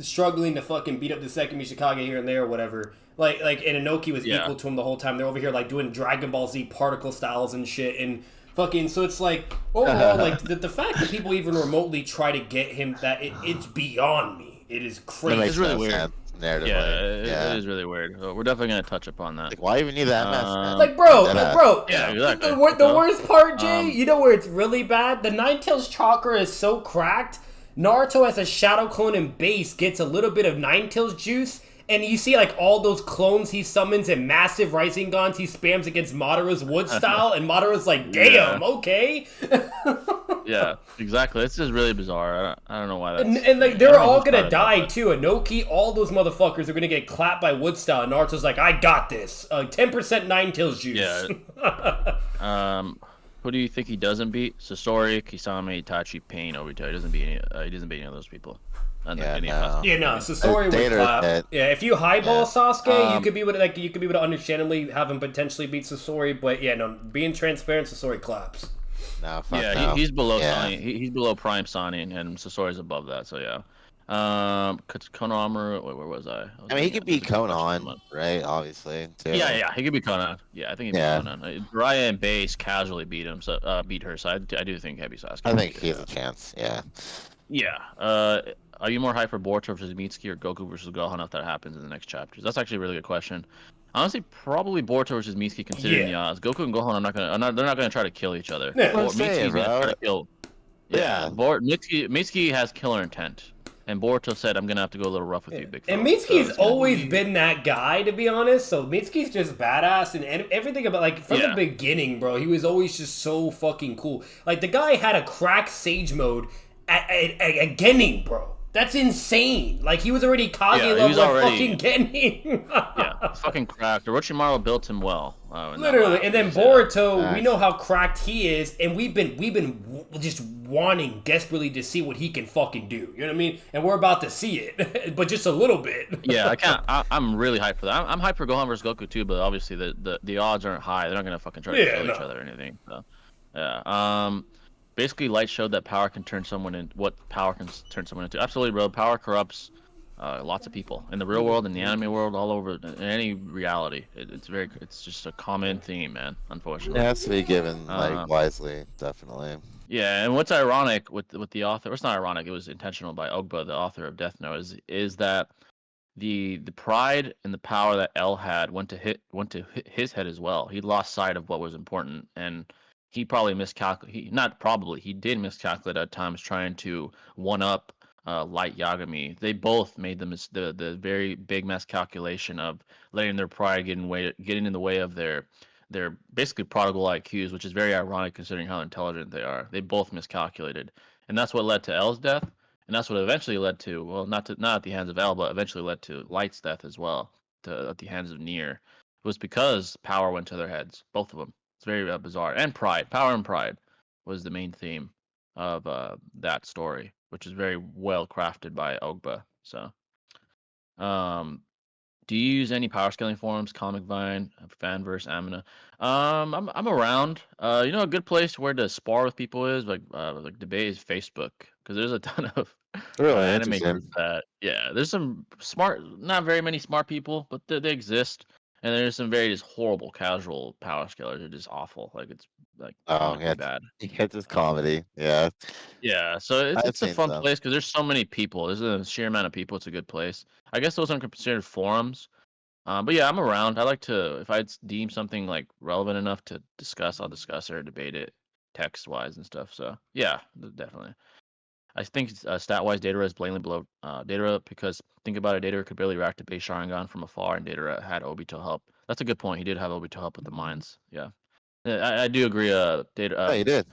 [SPEAKER 3] struggling to fucking beat up the second Mishikage here and there or whatever. Like and Inoki was equal to him the whole time. They're over here like doing Dragon Ball Z particle styles and shit and fucking. So it's like overall like the fact that people even remotely try to get him it's beyond me. It is crazy.
[SPEAKER 1] It's really weird.
[SPEAKER 2] Narratively.
[SPEAKER 1] Yeah, it is really weird. We're definitely gonna touch upon that.
[SPEAKER 2] Like, why even need that MS?
[SPEAKER 3] Like, bro,
[SPEAKER 1] yeah, exactly.
[SPEAKER 3] The worst part, Jay, you know where it's really bad? The Ninetales chakra is so cracked. Naruto as a shadow clone in base gets a little bit of Ninetales juice, and you see like all those clones he summons and massive Rising Gons he spams against Madara's wood style, and Madara's like, damn, okay.
[SPEAKER 1] Yeah, exactly. It's just really bizarre. I don't know why that's...
[SPEAKER 3] And like, they're all gonna die too. Anoki, all those motherfuckers are gonna get clapped by wood style, and Naruto's like, I got this. 10% Ninetales juice.
[SPEAKER 1] Yeah. Who do you think he doesn't beat? Sasori, Kisame, Itachi, Pain, Obito. He doesn't beat any of those people.
[SPEAKER 3] Sasori would clap. Yeah, if you highball Sasuke, you could be able to understandably have him potentially beat Sasori, but yeah, no, being transparent, Sasori claps.
[SPEAKER 2] No,
[SPEAKER 1] he's below Sani. He's below Prime Sani, and Sasori's above that. So yeah. Konohamaru. Where was I?
[SPEAKER 2] I mean, he could beat Konan, right? Obviously. Too.
[SPEAKER 1] Yeah, he could beat Konan. Yeah, I think he beat Konan. Jiraiya and Base casually beat him. So beat her. So I do think Heavy Sasuke.
[SPEAKER 2] I think he has a chance. Yeah.
[SPEAKER 1] Yeah. Are you more hyped for Boruto versus Mitsuki or Goku versus Gohan if that happens in the next chapters? That's actually a really good question. Honestly, probably Boruto versus Mitsuki, considering the odds. Goku and Gohan they're not gonna try to kill each other.
[SPEAKER 2] Yeah, Mitsuki's
[SPEAKER 1] gonna try to kill. Mitsuki has killer intent, and Boruto said, "I'm gonna have to go a little rough with you, big fella."
[SPEAKER 3] And Mitsuki's always been that guy, to be honest. So Mitsuki's just badass, and everything about like from the beginning, bro. He was always just so fucking cool. Like the guy had a crack Sage mode at Genin, bro. That's insane. Like, he was already Kage level at fucking Genin.
[SPEAKER 1] It's fucking cracked. Orochimaru built him well.
[SPEAKER 3] Literally. And then Boruto, we know how cracked he is, and we've been just wanting desperately to see what he can fucking do. You know what I mean? And we're about to see it, but just a little bit.
[SPEAKER 1] Yeah, I'm really hyped for that. I'm hyped for Gohan versus Goku too, but obviously the odds aren't high. They're not gonna fucking try to kill each other or anything. So, yeah. Basically, Light showed that power can turn someone in. What power can turn someone into? Absolutely, bro. Power corrupts lots of people in the real world, in the anime world, all over, in any reality. It's just a common theme, man. Unfortunately,
[SPEAKER 2] it has to be given wisely, definitely.
[SPEAKER 1] Yeah, and what's ironic with the author? It's not ironic. It was intentional by Ogba, the author of Death Note. Is that the pride and the power that L had went to his head as well. He lost sight of what was important, and he probably miscalculated. He did miscalculate at times, trying to one up Light Yagami. They both made the very big miscalculation of letting their pride getting in the way of their basically prodigal IQs, which is very ironic considering how intelligent they are. They both miscalculated, and that's what led to L's death, and that's what eventually led to, well, not at the hands of L, but eventually led to Light's death as well, at the hands of Nier. It was because power went to their heads, both of them. It's very bizarre. And pride. Power and pride was the main theme of that story, which is very well crafted by Ogba. So, do you use any power scaling forums, Comic Vine, Fanverse, Amina? I'm around. A good place where to spar with people is like debate is Facebook, because there's a ton of anime groups that there's some not very many smart people, but they exist. And there's some very just horrible casual power scalers. They're just awful. Like, it's like bad.
[SPEAKER 2] It's just comedy. Yeah.
[SPEAKER 1] Yeah. So it's a fun place because there's so many people. There's a sheer amount of people. It's a good place. I guess those aren't considered forums. But yeah, I'm around. I like to, if I deem something like relevant enough to discuss, I'll discuss it or debate it text wise and stuff. So yeah, definitely. I think stat-wise, Datara is blatantly below Datara because think about it, Datara could barely reactivate Sharingan from afar, and Datara had Obito help. That's a good point. He did have Obito help with the mines. Yeah, I do agree. Datara.
[SPEAKER 2] He did.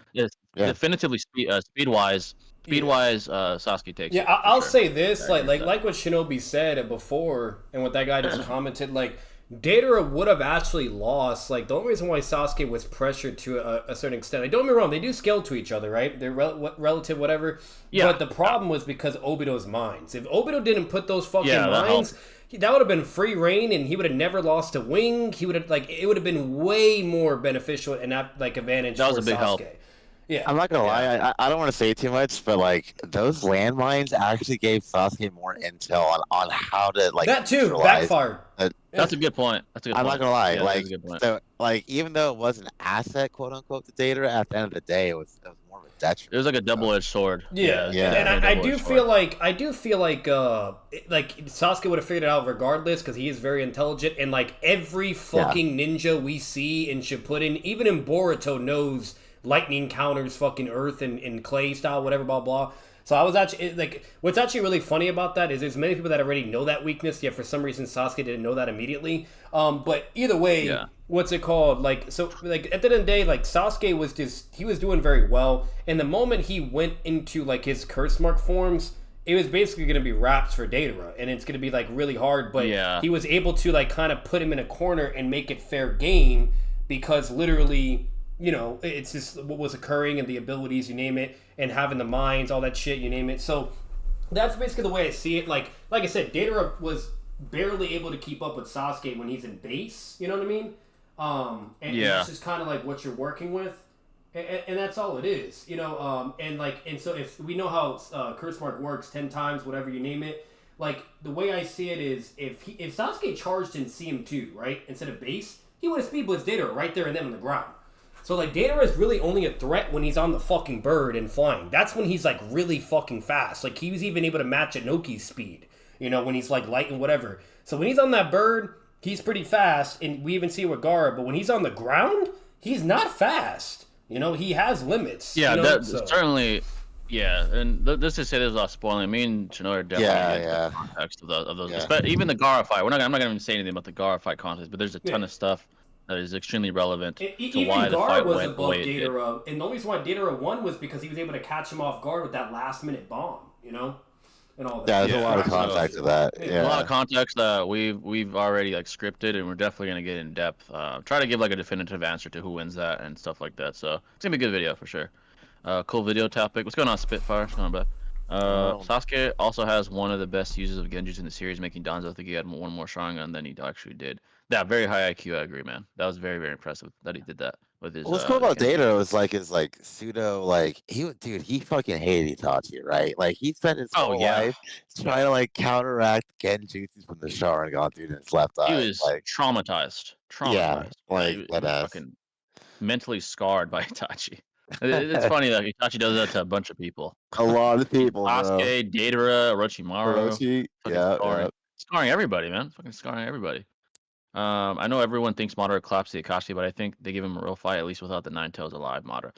[SPEAKER 1] Definitively speed-wise, Sasuke takes.
[SPEAKER 3] Yeah, I'll say this, like what Shinobi said before, and what that guy just commented, like. Datara would have actually lost. Like, the only reason why Sasuke was pressured to a certain extent, like, don't get me wrong, they do scale to each other, right? They're relative, whatever. Yeah. But the problem was because Obito's mines. If Obito didn't put those fucking mines, that would have been free reign, and he would have never lost a wing. He would have it would have been way more beneficial and advantage. That was a big Sasuke. Help. Yeah,
[SPEAKER 2] I'm not gonna lie. I don't want to say too much, but like those landmines actually gave Sasuke more intel on how to
[SPEAKER 3] that too backfired.
[SPEAKER 1] That's a good point.
[SPEAKER 2] I'm not gonna lie. So even though it was an asset, quote unquote, to Datara, at the end of the day, it was more of a That's
[SPEAKER 1] It was like a double-edged sword.
[SPEAKER 3] Yeah,
[SPEAKER 1] it's
[SPEAKER 3] and
[SPEAKER 1] definitely a
[SPEAKER 3] I do
[SPEAKER 1] double-edged
[SPEAKER 3] feel
[SPEAKER 1] sword.
[SPEAKER 3] like Sasuke would have figured it out regardless because he is very intelligent and like every fucking ninja we see in Shippuden, even in Boruto, knows lightning counters fucking earth and clay style, whatever, blah blah. So I was actually like, what's actually really funny about that is there's many people that already know that weakness, yet for some reason Sasuke didn't know that immediately. But either way,
[SPEAKER 1] Yeah.
[SPEAKER 3] what's it called? Like, so like at the end of the day, like Sasuke was just he was doing very well, and the moment he went into like his curse mark forms, it was basically going to be wraps for Datara, and it's going to be like really hard. But
[SPEAKER 1] Yeah.
[SPEAKER 3] he was able to like kind of put him in a corner and make it fair game because literally, you know, it's just what was occurring and the abilities, you name it, and having the minds, all that shit, you name it. So that's basically the way I see it. Like I said, Datara was barely able to keep up with Sasuke when he's in base. You know what I mean? And that's just kind of like what you're working with, and that's all it is. You know, and so if we know how curse mark works, 10 times, whatever you name it. Like the way I see it is, if Sasuke charged in CM2 right instead of base, he would have speed blitzed Datara right there and then on the ground. So like Datara is really only a threat when he's on the fucking bird and flying. That's when he's like really fucking fast. Like he was even able to match Inoki's speed. You know, when he's like light and whatever. So when he's on that bird, he's pretty fast, and we even see it with Gara. But when he's on the ground, he's not fast. You know, he has limits.
[SPEAKER 1] Yeah,
[SPEAKER 3] you know?
[SPEAKER 1] certainly. Yeah, and this to say this without spoiling. Me and Chinoy are definitely gonna get the context of those. Even the Gara fight. I'm not gonna even say anything about the Gara fight context, but there's a ton of stuff that is extremely relevant to why the fight went the way it did.
[SPEAKER 3] And the only reason why Datara won was because he was able to catch him off guard with that last minute bomb. You know. And all that.
[SPEAKER 2] Yeah, there's a lot of context to that. Yeah,
[SPEAKER 1] a lot of context that we've already like scripted, and we're definitely gonna get in depth. Try to give like a definitive answer to who wins that and stuff like that. So it's gonna be a good video for sure. Cool video topic. What's going on, Spitfire? What's going on, bud? Sasuke also has one of the best uses of Genjutsu in the series, making Danzo think he had one more Sharingan than he actually did. Yeah, very high IQ. I agree, man. That was very, very impressive that he did that with his.
[SPEAKER 2] What's cool about Data was like his like pseudo like he fucking hated Itachi, right? Like he spent his whole life trying to like counteract Genjutsu from the Sharingan dude in his left eye.
[SPEAKER 1] He was like traumatized.
[SPEAKER 2] Yeah, like
[SPEAKER 1] he was fucking mentally scarred by Itachi. It's funny that Itachi does that to a bunch of people.
[SPEAKER 2] A lot of people,
[SPEAKER 1] Sasuke, Datara, Orochimaru. Scarring everybody, man. Fucking scarring everybody. I know everyone thinks Madara collapsed the Akashi, but I think they give him a real fight, at least without the Nine Tails alive Madara.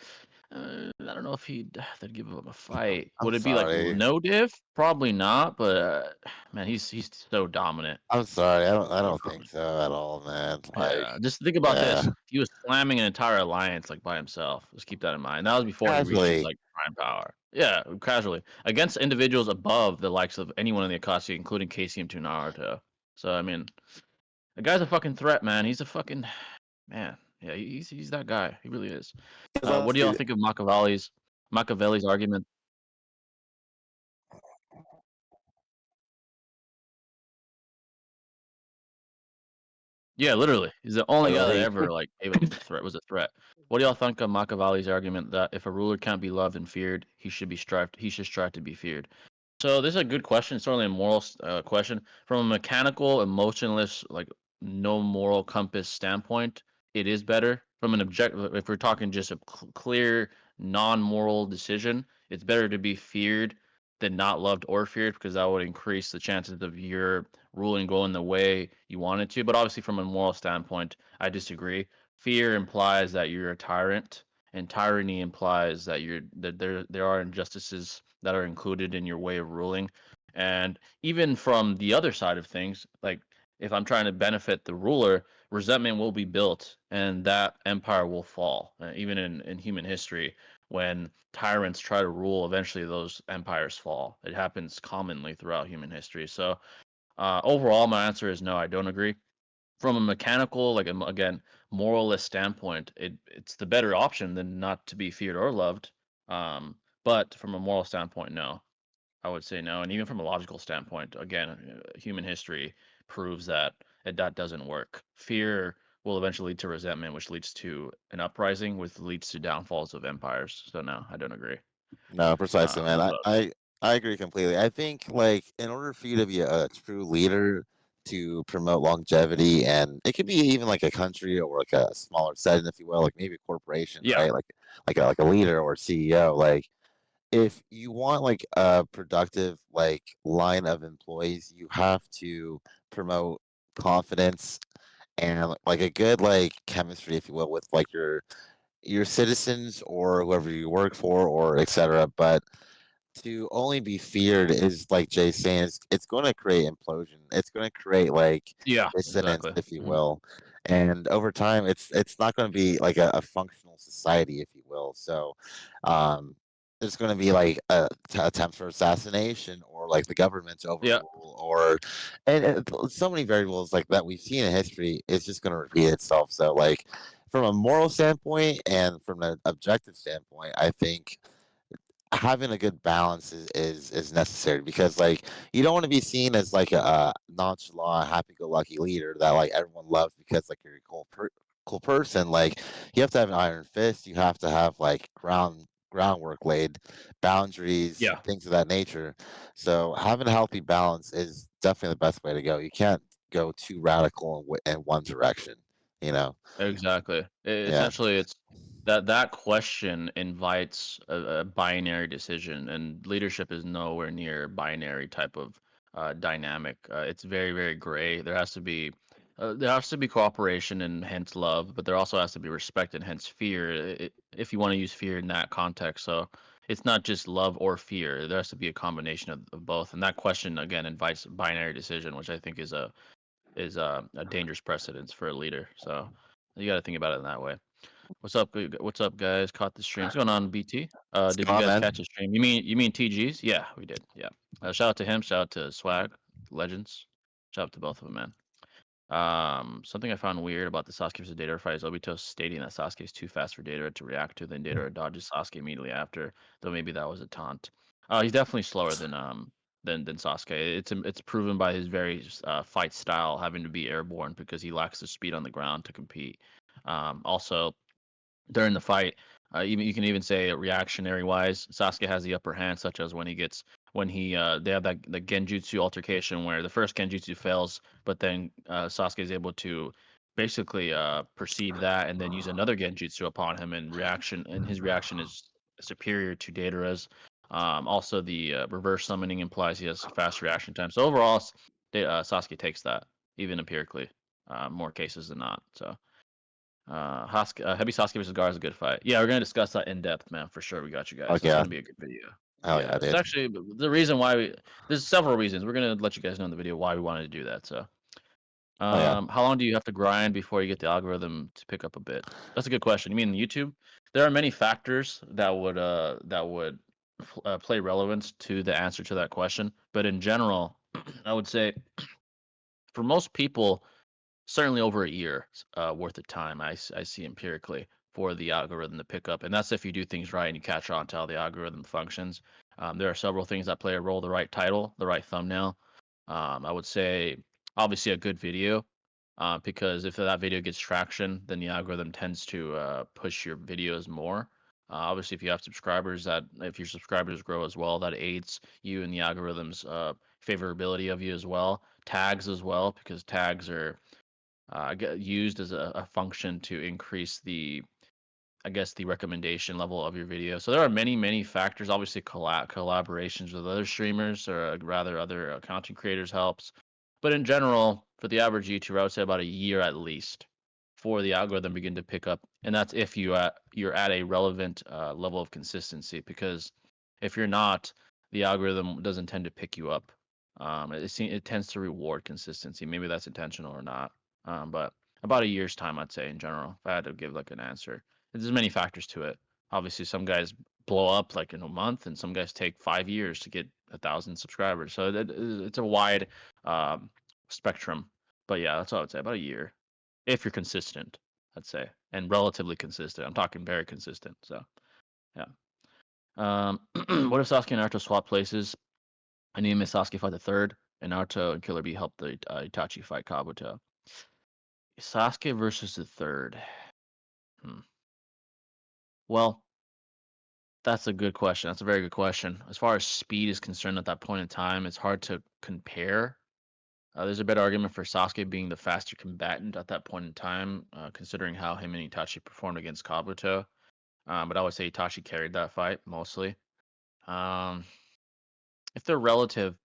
[SPEAKER 1] I don't know if they'd give him a fight. Would it be like no diff? Probably not, but man, he's so dominant.
[SPEAKER 2] I'm sorry, I don't think so at all, man. Like,
[SPEAKER 1] just think about this. He was slamming an entire alliance like by himself. Just keep that in mind. That was before he reached his like prime power. Yeah, casually against individuals above the likes of anyone in the Akashi, including KCM2 Naruto. So I mean, the guy's a fucking threat, man. He's a fucking man. Yeah, he's that guy. He really is. What do y'all think of Machiavelli's argument? Yeah, literally. He's the only guy that ever like even was a threat. What do y'all think of Machiavelli's argument that if a ruler can't be loved and feared, he should strive to be feared? So this is a good question. It's certainly a moral question. From a mechanical, emotionless, like no moral compass standpoint, it is better. From an objective, if we're talking just a clear, non-moral decision, it's better to be feared than not loved or feared because that would increase the chances of your ruling going the way you want it to. But obviously, from a moral standpoint, I disagree. Fear implies that you're a tyrant, and tyranny implies that there are injustices that are included in your way of ruling. And even from the other side of things, like if I'm trying to benefit the ruler, resentment will be built and that empire will fall. Even in human history, when tyrants try to rule, eventually those empires fall. It happens commonly throughout human history. So overall, my answer is no, I don't agree. From a mechanical, like again, moralist standpoint, it's the better option than not to be feared or loved. But from a moral standpoint, no, I would say no. And even from a logical standpoint, again, human history proves that that doesn't work. Fear will eventually lead to resentment, which leads to an uprising, which leads to downfalls of empires. So no, I don't agree.
[SPEAKER 2] No, precisely, man. I agree completely. I think like in order for you to be a true leader, to promote longevity, and it could be even like a country or like a smaller setting, if you will, like maybe a corporation,
[SPEAKER 1] Yeah.
[SPEAKER 2] right? Like a leader or CEO. Like if you want like a productive like line of employees, you have to promote confidence and like a good like chemistry, if you will, with like your citizens or whoever you work for or etc. But to only be feared is like Jay's saying, it's going to create implosion. It's going to create like
[SPEAKER 1] Yeah.
[SPEAKER 2] dissonance,
[SPEAKER 1] Exactly.
[SPEAKER 2] if you
[SPEAKER 1] Mhm.
[SPEAKER 2] will, and over time, it's not going to be like a functional society, if you will. So, um, there's going to be like attempts for assassination or like the government to
[SPEAKER 1] Yeah.
[SPEAKER 2] overrule or and so many variables like that we've seen in history. It's just going to repeat itself. So like from a moral standpoint and from an objective standpoint, I think having a good balance is necessary because like you don't want to be seen as like a nonchalant happy-go-lucky leader that like everyone loves because like you're a cool person. Like you have to have an iron fist, you have to have like groundwork laid, boundaries,
[SPEAKER 1] Yeah.
[SPEAKER 2] things of that nature. So having a healthy balance is definitely the best way to go. You can't go too radical in one direction, you know.
[SPEAKER 1] Exactly.
[SPEAKER 2] Yeah.
[SPEAKER 1] Essentially, it's that question invites a binary decision, and leadership is nowhere near binary type of dynamic. It's very, very gray. There has to be cooperation and hence love, but there also has to be respect and hence fear, if you want to use fear in that context. So it's not just love or fear. There has to be a combination of both. And that question again invites a binary decision, which I think is a dangerous precedence for a leader. So you got to think about it in that way. What's up? What's up, guys? Caught the stream. What's going on, BT?
[SPEAKER 2] What's
[SPEAKER 1] Did you
[SPEAKER 2] going on,
[SPEAKER 1] guys
[SPEAKER 2] man?
[SPEAKER 1] catch the stream? You mean TGs? Yeah, we did. Yeah. Shout out to him. Shout out to Swag Legends. Shout out to both of them, man. Something I found weird about the Sasuke versus Datara fight is Obito stating that Sasuke is too fast for Datara to react to, then Datara dodges Sasuke immediately after. Though maybe that was a taunt. He's definitely slower than Sasuke. It's proven by his very fight style having to be airborne because he lacks the speed on the ground to compete. Also, during the fight. Even you can even say reactionary wise, Sasuke has the upper hand, such as when they have that the genjutsu altercation where the first genjutsu fails, but then Sasuke is able to basically perceive that and then use another genjutsu upon him, and his reaction is superior to Datara's. Also, the reverse summoning implies he has fast reaction time. So overall, Sasuke takes that even empirically, more cases than not. So. Heavy Sasuke versus Gar is a good fight. Yeah, we're gonna discuss that in depth, man, for sure. We got you guys.
[SPEAKER 2] Fuck
[SPEAKER 1] That's
[SPEAKER 2] yeah.
[SPEAKER 1] gonna be a good video.
[SPEAKER 2] Hell
[SPEAKER 1] Yeah,
[SPEAKER 2] yeah,
[SPEAKER 1] it's
[SPEAKER 2] dude.
[SPEAKER 1] actually the reason why there's several reasons. We're gonna let you guys know in the video why we wanted to do that. So,
[SPEAKER 2] Oh yeah.
[SPEAKER 1] how long do you have to grind before you get the algorithm to pick up a bit? That's a good question. You mean YouTube? There are many factors that would play relevance to the answer to that question, but in general, I would say for most people certainly over a year worth of time I see empirically for the algorithm to pick up, and that's if you do things right and you catch on to how the algorithm functions. There are several things that play a role: the right title, the right thumbnail. I would say obviously a good video, because if that video gets traction, then the algorithm tends to push your videos more. Obviously, if your subscribers grow as well, that aids you in the algorithm's favorability of you as well. Tags as well, because tags are used as a function to increase the recommendation level of your video. So there are many, many factors. Obviously, collaborations with other streamers or rather other content creators helps. But in general, for the average YouTuber, I would say about a year at least for the algorithm begin to pick up, and that's if you're at a relevant level of consistency. Because if you're not, the algorithm doesn't tend to pick you up. It tends to reward consistency. Maybe that's intentional or not. But about a year's time, I'd say in general. If I had to give like an answer, there's many factors to it. Obviously, some guys blow up like in a month, and some guys take 5 years to get 1,000 subscribers. So it's a wide um, spectrum. But yeah, that's all I would say. About a year, if you're consistent, I'd say, and relatively consistent. I'm talking very consistent. So yeah. What if Sasuke and Naruto swap places? I need Miss Sasuke fight the third, and Naruto and Killer Bee help the Itachi fight Kabuto. Sasuke versus the third. Hmm. Well, that's a good question. That's a very good question. As far as speed is concerned at that point in time, it's hard to compare There's a better argument for Sasuke being the faster combatant at that point in time, considering how him and Itachi performed against Kabuto. But I would say Itachi carried that fight mostly. Um, if they're relative,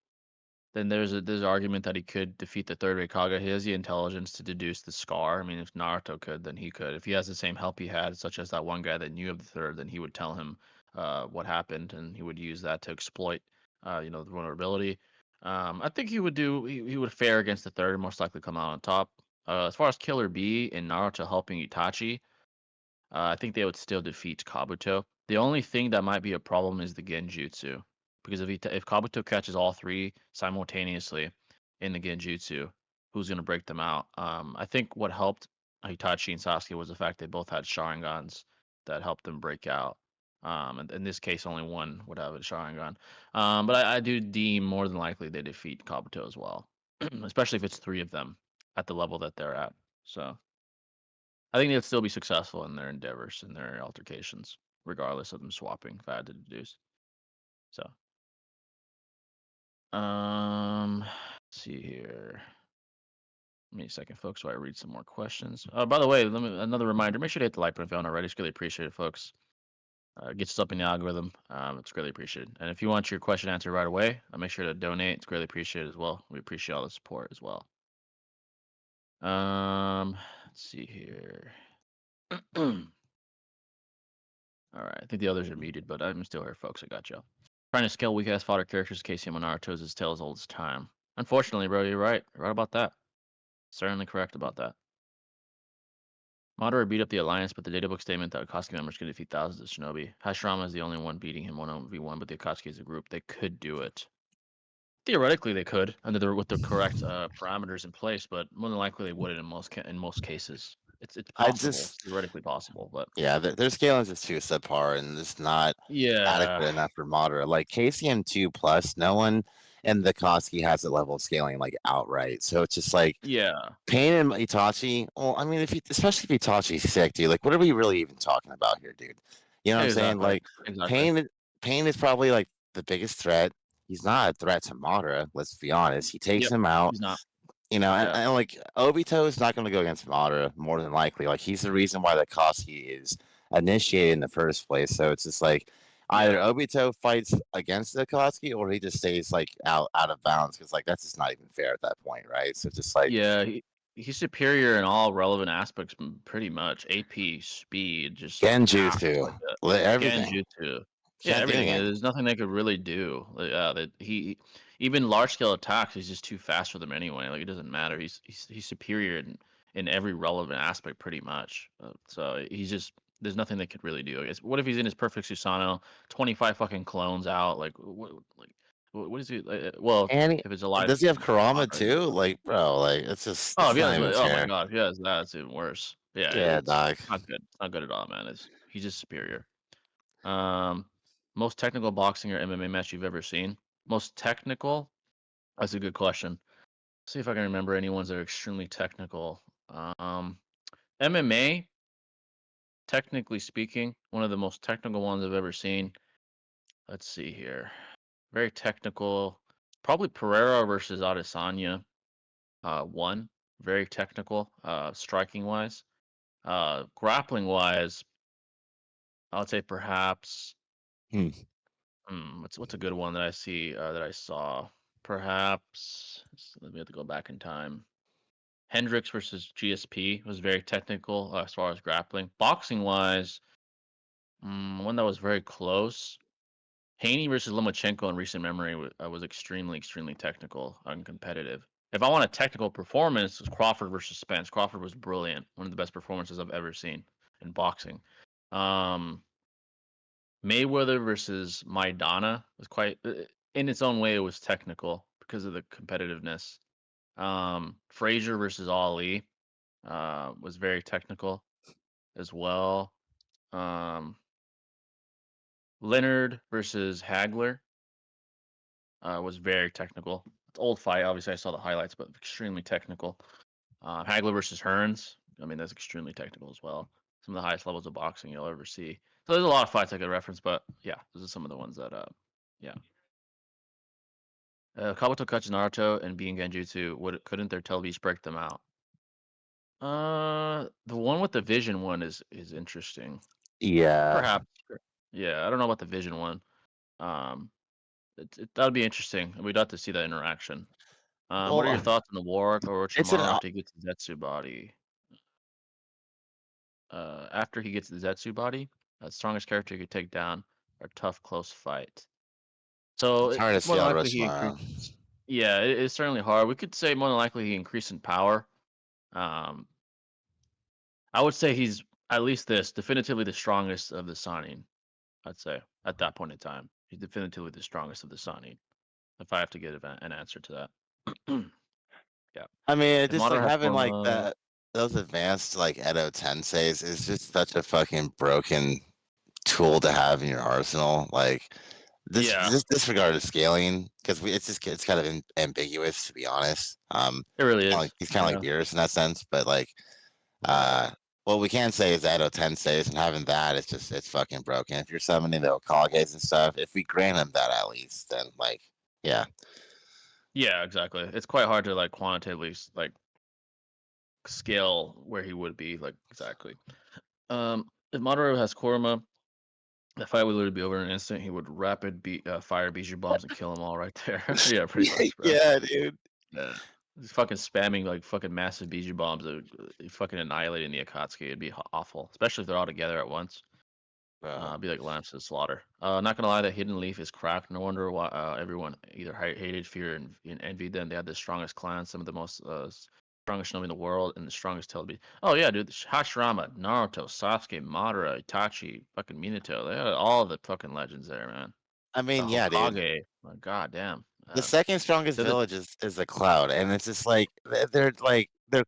[SPEAKER 1] then there's an argument that he could defeat the third Kage. He has the intelligence to deduce the scar. I mean, if Naruto could, then he could. If he has the same help he had, such as that one guy that knew of the third, then he would tell him what happened, and he would use that to exploit, the vulnerability. I think he would do. He would fare against the third, and most likely come out on top. As far as Killer B and Naruto helping Itachi, I think they would still defeat Kabuto. The only thing that might be a problem is the Genjutsu, because if Kabuto catches all three simultaneously in the Genjutsu, who's gonna break them out? I think what helped Itachi and Sasuke was the fact they both had Sharingans that helped them break out. And in this case, only one would have a Sharingan. But I do deem more than likely they defeat Kabuto as well, especially if it's three of them at the level that they're at. So. I think they'd still be successful in their endeavors and their altercations, regardless of them swapping if I had to deduce. So, let's see here. Give me a second, folks, while I read some more questions. By the way, another reminder: make sure to hit the like button if you haven't already. It's really appreciated, folks. It gets us up in the algorithm. It's greatly appreciated. And if you want your question answered right away, make sure to donate. It's greatly appreciated as well. We appreciate all the support as well. Let's see here. All right. I think the others are muted, but I'm still here, folks. I got you. Trying to scale weak ass fodder characters, Casey and Naruto's his tale as old as time. Unfortunately, bro, you're right. You're right about that. Certainly correct about that. Madara beat up the Alliance, but the databook statement that Akatsuki members could defeat thousands of shinobi. Hashirama is the only one beating him 1v1, but the Akatsuki as a group, they could do it. Theoretically, they could with the correct parameters in place, but more than likely they wouldn't in most cases. It's
[SPEAKER 2] I
[SPEAKER 1] possible.
[SPEAKER 2] just
[SPEAKER 1] It's theoretically possible, but
[SPEAKER 2] yeah, their scaling is too subpar and it's not
[SPEAKER 1] yeah,
[SPEAKER 2] adequate enough for Madara. Like KCM 2+, no one in the Koski has a level of scaling like outright. So it's just like
[SPEAKER 1] yeah,
[SPEAKER 2] Pain and Itachi. Well, I mean, especially if Itachi's sick, dude. Like, what are we really even talking about here, dude? You know what I'm saying?
[SPEAKER 1] exactly,
[SPEAKER 2] Like,
[SPEAKER 1] exactly.
[SPEAKER 2] Pain is probably like the biggest threat. He's not a threat to Madara. Let's be honest. He takes
[SPEAKER 1] Yep,
[SPEAKER 2] him out.
[SPEAKER 1] he's not.
[SPEAKER 2] You know,
[SPEAKER 1] Yeah.
[SPEAKER 2] and like Obito is not going to go against Madara more than likely. Like, he's the reason why the Koski is initiated in the first place. So it's just like either
[SPEAKER 1] Yeah.
[SPEAKER 2] Obito fights against the Koski or he just stays like out of bounds because like that's just not even fair at that point, right? So just like
[SPEAKER 1] Yeah, he's superior in all relevant aspects, pretty much. AP, speed, just attack,
[SPEAKER 2] Genjutsu,
[SPEAKER 1] like
[SPEAKER 2] everything.
[SPEAKER 1] Genjutsu. Yeah,
[SPEAKER 2] Can't do
[SPEAKER 1] everything.
[SPEAKER 2] anything.
[SPEAKER 1] There's nothing they could really do. That he even large scale attacks, he's just too fast for them anyway. Like it doesn't matter. He's superior in every relevant aspect, pretty much. So he's just there's nothing they could really do. I guess. What if he's in his perfect Susanoo, 25 fucking clones out? What is he? Well,
[SPEAKER 2] And
[SPEAKER 1] if it's alive.
[SPEAKER 2] does he have Kurama
[SPEAKER 1] Madara,
[SPEAKER 2] too? Like, bro, like
[SPEAKER 1] oh, if
[SPEAKER 2] it's
[SPEAKER 1] he
[SPEAKER 2] not
[SPEAKER 1] has,
[SPEAKER 2] even
[SPEAKER 1] oh my
[SPEAKER 2] fair.
[SPEAKER 1] god, if he has that, it's even worse. Yeah,
[SPEAKER 2] Yeah, dog.
[SPEAKER 1] it's not good. It's not good at all, man. He's just superior. Um, most technical boxing or MMA match you've ever seen? Most technical? That's a good question. See if I can remember any ones that are extremely technical. Um, MMA, technically speaking, one of the most technical ones I've ever seen. Let's see here. Very technical. Probably Pereira versus Adesanya. One. Very technical, striking wise. Grappling wise, I would say perhaps
[SPEAKER 2] Hmm.
[SPEAKER 1] what's a good one that I see that I saw? Perhaps let me have to go back in time. Hendricks versus GSP was very technical as far as grappling. Boxing wise, one that was very close. Haney versus Lomachenko in recent memory was extremely technical and competitive. If I want a technical performance, it's Crawford versus Spence. Crawford was brilliant, one of the best performances I've ever seen in boxing. Um, Mayweather versus Maidana was quite, in its own way, it was technical because of the competitiveness. Frazier versus Ali was very technical as well. Um, Leonard versus Hagler was very technical. It's old fight. Obviously, I saw the highlights, but extremely technical. Hagler versus Hearns. I mean, that's extremely technical as well. Some of the highest levels of boxing you'll ever see. So there's a lot of fights I could reference, but yeah, those are some of the ones that, yeah. Kabuto catches Naruto and being Genjutsu, couldn't their tail break them out? The one with the vision one is interesting.
[SPEAKER 2] Yeah.
[SPEAKER 1] Perhaps. Yeah, I don't know about the vision one. Um, that'd be interesting. We'd have to see that interaction. What are your
[SPEAKER 2] Well,
[SPEAKER 1] thoughts on the war or
[SPEAKER 2] it's an
[SPEAKER 1] Orochimaru after he gets the Zetsu body? After he gets the Zetsu body, the strongest character he could take down or tough close fight. So
[SPEAKER 2] it's hard to
[SPEAKER 1] it's more
[SPEAKER 2] see
[SPEAKER 1] than
[SPEAKER 2] on
[SPEAKER 1] likely he
[SPEAKER 2] Orochimaru.
[SPEAKER 1] increased. Yeah, it's certainly hard. We could say more than likely he increased in power. Um, I would say he's at least definitively the strongest of the Sanin. I'd say at that point in time, he's definitively the strongest of the Sanin. If I have to give an answer to that, yeah.
[SPEAKER 2] I mean, it
[SPEAKER 1] If
[SPEAKER 2] just
[SPEAKER 1] Madara
[SPEAKER 2] like
[SPEAKER 1] has
[SPEAKER 2] having like
[SPEAKER 1] Forma,
[SPEAKER 2] that those advanced like Edo Tenseis is just such a fucking broken tool to have in your arsenal. Like
[SPEAKER 1] yeah,
[SPEAKER 2] this disregarded scaling because it's kind of ambiguous to be honest.
[SPEAKER 1] it really
[SPEAKER 2] Kinda like,
[SPEAKER 1] is.
[SPEAKER 2] he's kind of like
[SPEAKER 1] Yeah,
[SPEAKER 2] Beerus in that sense, but like uh. What we can say is Edo Tenseis, and having that, it's fucking broken. If you're summoning the Okages and stuff, if we grant him that at least, then like, yeah,
[SPEAKER 1] yeah, exactly. It's quite hard to like quantitatively like scale where he would be like exactly. If Madara has Korma, the fight would literally be over in an instant. He would fire Bijou bombs and kill them all right there. Yeah, pretty much, bro.
[SPEAKER 2] yeah, dude.
[SPEAKER 1] Yeah. He's fucking spamming like fucking massive Bijou bombs, fucking annihilating the Akatsuki. It'd be awful, especially if they're all together at once.
[SPEAKER 2] Bro.
[SPEAKER 1] Be like lambs to the slaughter. Not gonna lie, that hidden leaf is cracked. No wonder why everyone either hated, feared, and envied them. They had the strongest clan, some of the most strongest shinobi in the world, and the strongest tail beast. Oh yeah, dude, Hashirama, Naruto, Sasuke, Madara, Itachi, fucking Minato. They had all the fucking legends there, man.
[SPEAKER 2] I
[SPEAKER 1] The
[SPEAKER 2] mean, yeah, dude.
[SPEAKER 1] Hokage, my god damn.
[SPEAKER 2] The second strongest
[SPEAKER 1] They're the
[SPEAKER 2] village is a cloud, and it's just like they're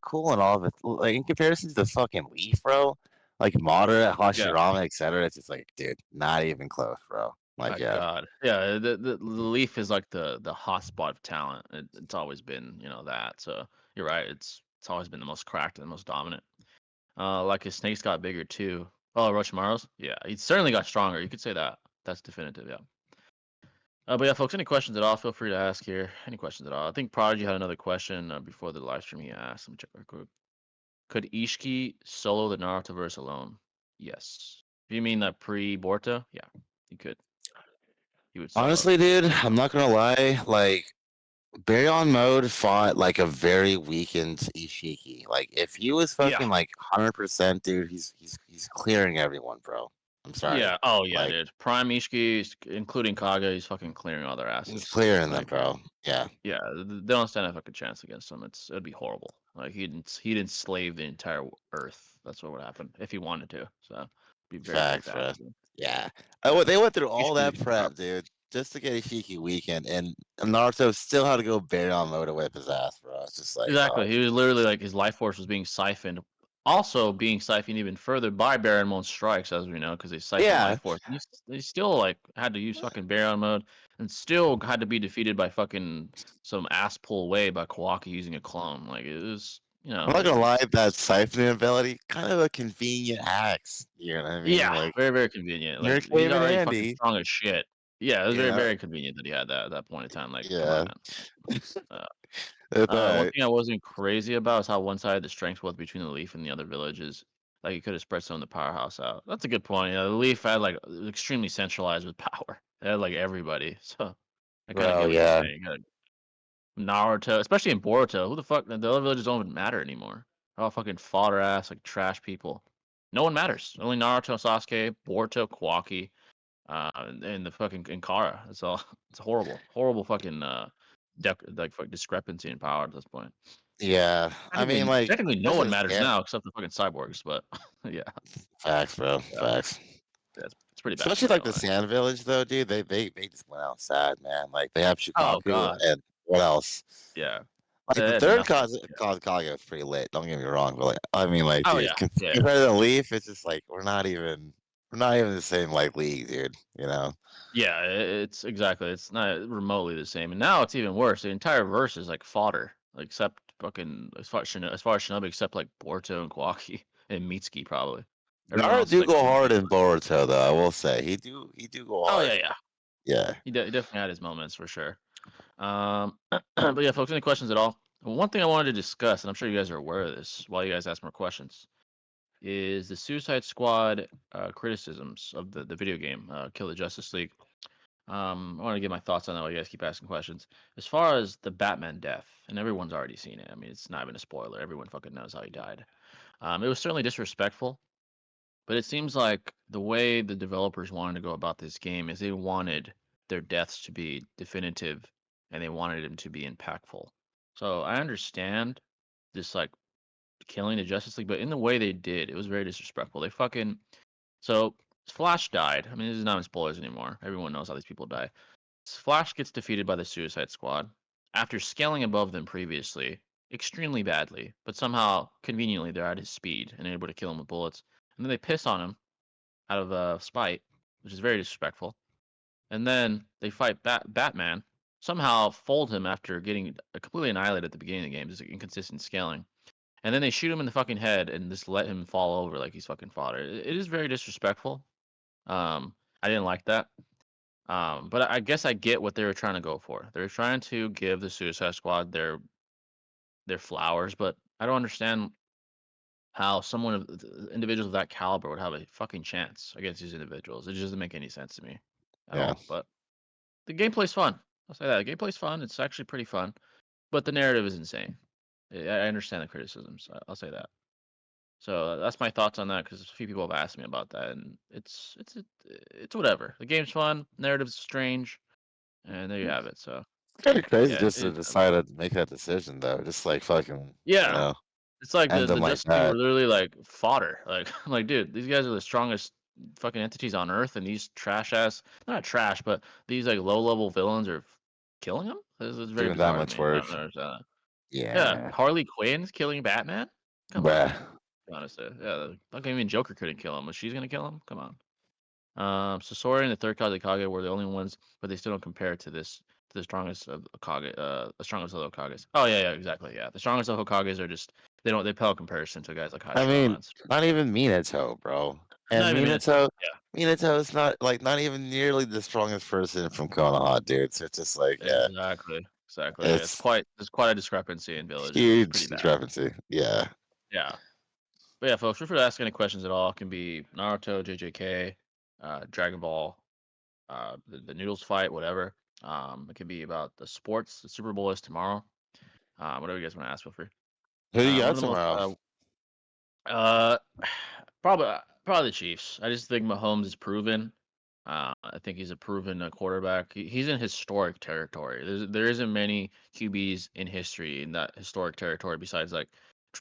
[SPEAKER 2] cool and all, but like in comparison to the fucking Leaf, bro, like Madara,
[SPEAKER 1] yeah.
[SPEAKER 2] Hashirama, etc. It's just like, dude, not even close, bro. Like,
[SPEAKER 1] My
[SPEAKER 2] yeah,
[SPEAKER 1] God, yeah. The Leaf is like the hotspot of talent. It's always been that. So you're right. It's always been the most cracked and the most dominant. Like his snakes got bigger too. Oh, Orochimaru's? Yeah, he certainly got stronger. You could say that. That's definitive. Yeah. But yeah, folks, any questions at all? Feel free to ask here. Any questions at all? I think Prodigy had another question before the live stream. He asked. Let me check real quick. Could Ishiki solo the Naruto verse alone? Yes. Do you mean that pre-Boruto? Yeah, he could. He would solo it.
[SPEAKER 2] honestly, dude, I'm not gonna lie. Like, Baryon mode fought like a very weakened Ishiki. Like, if he was
[SPEAKER 1] Yeah.
[SPEAKER 2] fucking like 100%, dude, he's clearing everyone, bro. I'm sorry.
[SPEAKER 1] Yeah. Oh yeah,
[SPEAKER 2] Like,
[SPEAKER 1] dude. Prime Ishiki, including Kaga, he's fucking clearing all their
[SPEAKER 2] he's
[SPEAKER 1] asses.
[SPEAKER 2] clearing them,
[SPEAKER 1] Like,
[SPEAKER 2] bro. Yeah,
[SPEAKER 1] yeah, they don't stand a fucking chance against him. It'd be horrible. Like he'd enslave the entire Earth. That's what would happen if he wanted to. So, it'd be very very
[SPEAKER 2] facts,
[SPEAKER 1] bad
[SPEAKER 2] bro.
[SPEAKER 1] for them.
[SPEAKER 2] Yeah. Oh, they went through all that
[SPEAKER 1] Ishiki,
[SPEAKER 2] prep, dude, just to get Ishiki weekend, and Naruto still had to go Baryon mode to whip his ass, bro. It's just like,
[SPEAKER 1] exactly.
[SPEAKER 2] oh,
[SPEAKER 1] He was literally like his life force was being siphoned. Also being siphoned even further by Baron Moan's strikes, as we know, because they siphoned
[SPEAKER 2] yeah,
[SPEAKER 1] life force. And they still like had to use fucking Baron mode, and still had to be defeated by fucking some ass pull away by Kawaki using a clone. Like it was,
[SPEAKER 2] I'm not
[SPEAKER 1] like
[SPEAKER 2] gonna lie, that siphoning ability, kind of a convenient hacks. You know what I mean?
[SPEAKER 1] yeah,
[SPEAKER 2] Like,
[SPEAKER 1] very very convenient. Like
[SPEAKER 2] you're
[SPEAKER 1] he's
[SPEAKER 2] caving
[SPEAKER 1] already fucking
[SPEAKER 2] Andy,
[SPEAKER 1] strong as shit. Yeah, it was
[SPEAKER 2] you
[SPEAKER 1] very
[SPEAKER 2] know?
[SPEAKER 1] very convenient that he had that at that point in time. Like, come on,
[SPEAKER 2] Yeah.
[SPEAKER 1] man. Uh,
[SPEAKER 2] It's
[SPEAKER 1] One
[SPEAKER 2] alright.
[SPEAKER 1] thing I wasn't crazy about is how one-sided the strength was between the Leaf and the other villages. Like, you could have spread some of the powerhouse out. That's a good point. The Leaf had like extremely centralized with power. They had like everybody. So I kind of
[SPEAKER 2] Bro,
[SPEAKER 1] get what you're
[SPEAKER 2] yeah.
[SPEAKER 1] saying. Naruto, especially in Boruto, who the fuck? The other villages don't even matter anymore. They're all fucking fodder ass like trash people. No one matters. Only Naruto, Sasuke, Boruto, Kawaki, and the fucking Kara. It's all. It's horrible. Horrible fucking discrepancy in power at this point.
[SPEAKER 2] Yeah. I mean, like,
[SPEAKER 1] Technically, no
[SPEAKER 2] especially
[SPEAKER 1] one
[SPEAKER 2] with
[SPEAKER 1] matters
[SPEAKER 2] Scan
[SPEAKER 1] now except the fucking cyborgs. But yeah,
[SPEAKER 2] facts, bro.
[SPEAKER 1] yeah,
[SPEAKER 2] Facts.
[SPEAKER 1] it's pretty bad.
[SPEAKER 2] Especially
[SPEAKER 1] Not
[SPEAKER 2] like
[SPEAKER 1] gonna
[SPEAKER 2] the
[SPEAKER 1] lie.
[SPEAKER 2] Sand Village though, dude. They just went out sad, man. Like they have
[SPEAKER 1] Oh
[SPEAKER 2] Shukaku
[SPEAKER 1] god,
[SPEAKER 2] and what else?
[SPEAKER 1] yeah,
[SPEAKER 2] Like
[SPEAKER 1] they
[SPEAKER 2] the
[SPEAKER 1] had
[SPEAKER 2] third
[SPEAKER 1] nothing. Yeah.
[SPEAKER 2] cause Kage was pretty lit. Don't get me wrong, but like I mean, like,
[SPEAKER 1] Oh
[SPEAKER 2] dude,
[SPEAKER 1] yeah, yeah,
[SPEAKER 2] compared to the Leaf, it's just like we're not even the same like league, dude. You know?
[SPEAKER 1] yeah. It's exactly. It's not remotely the same. And now it's even worse. The entire verse is like fodder, like, except fucking as far as Shinobi, except like Boruto and Kawaki and Mitsuki probably. Everyone
[SPEAKER 2] Naruto
[SPEAKER 1] else is
[SPEAKER 2] do
[SPEAKER 1] like
[SPEAKER 2] go
[SPEAKER 1] pretty
[SPEAKER 2] hard in
[SPEAKER 1] useless.
[SPEAKER 2] Boruto though. I will say he do go
[SPEAKER 1] Oh yeah,
[SPEAKER 2] hard.
[SPEAKER 1] yeah.
[SPEAKER 2] Yeah.
[SPEAKER 1] He definitely had his moments for sure. But yeah, folks, any questions at all? One thing I wanted to discuss, and I'm sure you guys are aware of this while you guys ask more questions, is the Suicide Squad criticisms of the video game, Kill the Justice League. I want to get my thoughts on that while you guys keep asking questions. As far as the Batman death, and everyone's already seen it. I mean, it's not even a spoiler. Everyone fucking knows how he died. It was certainly disrespectful, but it seems like the way the developers wanted to go about this game is they wanted their deaths to be definitive and they wanted them to be impactful. So I understand this like killing the Justice League, but in the way they did, it was very disrespectful. They fucking so Flash died. I mean, this is not in spoilers anymore. Everyone knows how these people die. Flash gets defeated by the Suicide Squad after scaling above them previously, extremely badly, but somehow conveniently they're at his speed and able to kill him with bullets. And then they piss on him out of spite, which is very disrespectful. And then they fight Batman, somehow fold him after getting completely annihilated at the beginning of the game. Just inconsistent scaling. And then they shoot him in the fucking head and just let him fall over like he's fucking fodder. It is very disrespectful. I didn't like that. But I guess I get what they were trying to go for. They were trying to give the Suicide Squad their flowers, but I don't understand how someone of individuals of that caliber would have a fucking chance against these individuals. It just doesn't make any sense to me at
[SPEAKER 2] Yeah.
[SPEAKER 1] all. But the gameplay's fun. I'll say that. The gameplay's fun. It's actually pretty fun, but the narrative is insane. I understand the criticisms. I'll say that. So that's my thoughts on that because a few people have asked me about that, and it's whatever. The game's fun, narrative's strange, and there you have it. So
[SPEAKER 2] It's kind of crazy
[SPEAKER 1] yeah,
[SPEAKER 2] just to decide to make that decision, though. Just like fucking, you
[SPEAKER 1] yeah.
[SPEAKER 2] know,
[SPEAKER 1] It's like
[SPEAKER 2] end them
[SPEAKER 1] the
[SPEAKER 2] like
[SPEAKER 1] Justice League were
[SPEAKER 2] that.
[SPEAKER 1] literally like fodder. Like I'm like, dude, these guys are the strongest fucking entities on Earth, and these trash ass, not trash, but these like low level villains are killing them. This is very
[SPEAKER 2] Doing that
[SPEAKER 1] bizarre to
[SPEAKER 2] much
[SPEAKER 1] me. I
[SPEAKER 2] work.
[SPEAKER 1] don't understand that. Yeah,
[SPEAKER 2] Yeah.
[SPEAKER 1] Harley Quinn's killing Batman. Come on,
[SPEAKER 2] Bruh.
[SPEAKER 1] be honest. Yeah, fucking even Joker couldn't kill him. Was she's gonna kill him? Come on. So Sora and the third Kage were the only ones, but they still don't compare to the strongest of Kage, the strongest of the Hokages. Oh yeah, exactly. Yeah, the strongest of Hokages are just they pale comparison to guys like
[SPEAKER 2] I
[SPEAKER 1] Hashirama.
[SPEAKER 2] mean, not even Minato, bro. And
[SPEAKER 1] Not even Minato. Yeah,
[SPEAKER 2] Minato is not even nearly the strongest person from Konoha, dude. So it's just like, yeah,
[SPEAKER 1] exactly. Yeah,
[SPEAKER 2] it's
[SPEAKER 1] there's quite a discrepancy in villages. It's
[SPEAKER 2] huge
[SPEAKER 1] pretty bad.
[SPEAKER 2] discrepancy. Yeah.
[SPEAKER 1] Yeah, but yeah, folks, feel free to ask any questions at all. It can be Naruto, JJK, Dragon Ball, the noodles fight, whatever. It could be about the sports. The Super Bowl is tomorrow. Whatever you guys want to ask, feel free.
[SPEAKER 2] Who do you
[SPEAKER 1] One
[SPEAKER 2] got
[SPEAKER 1] of the most
[SPEAKER 2] tomorrow?
[SPEAKER 1] uh, probably the Chiefs. I just think Mahomes is proven. I think he's a proven quarterback. He's in historic territory. There isn't many QBs in history in that historic territory besides like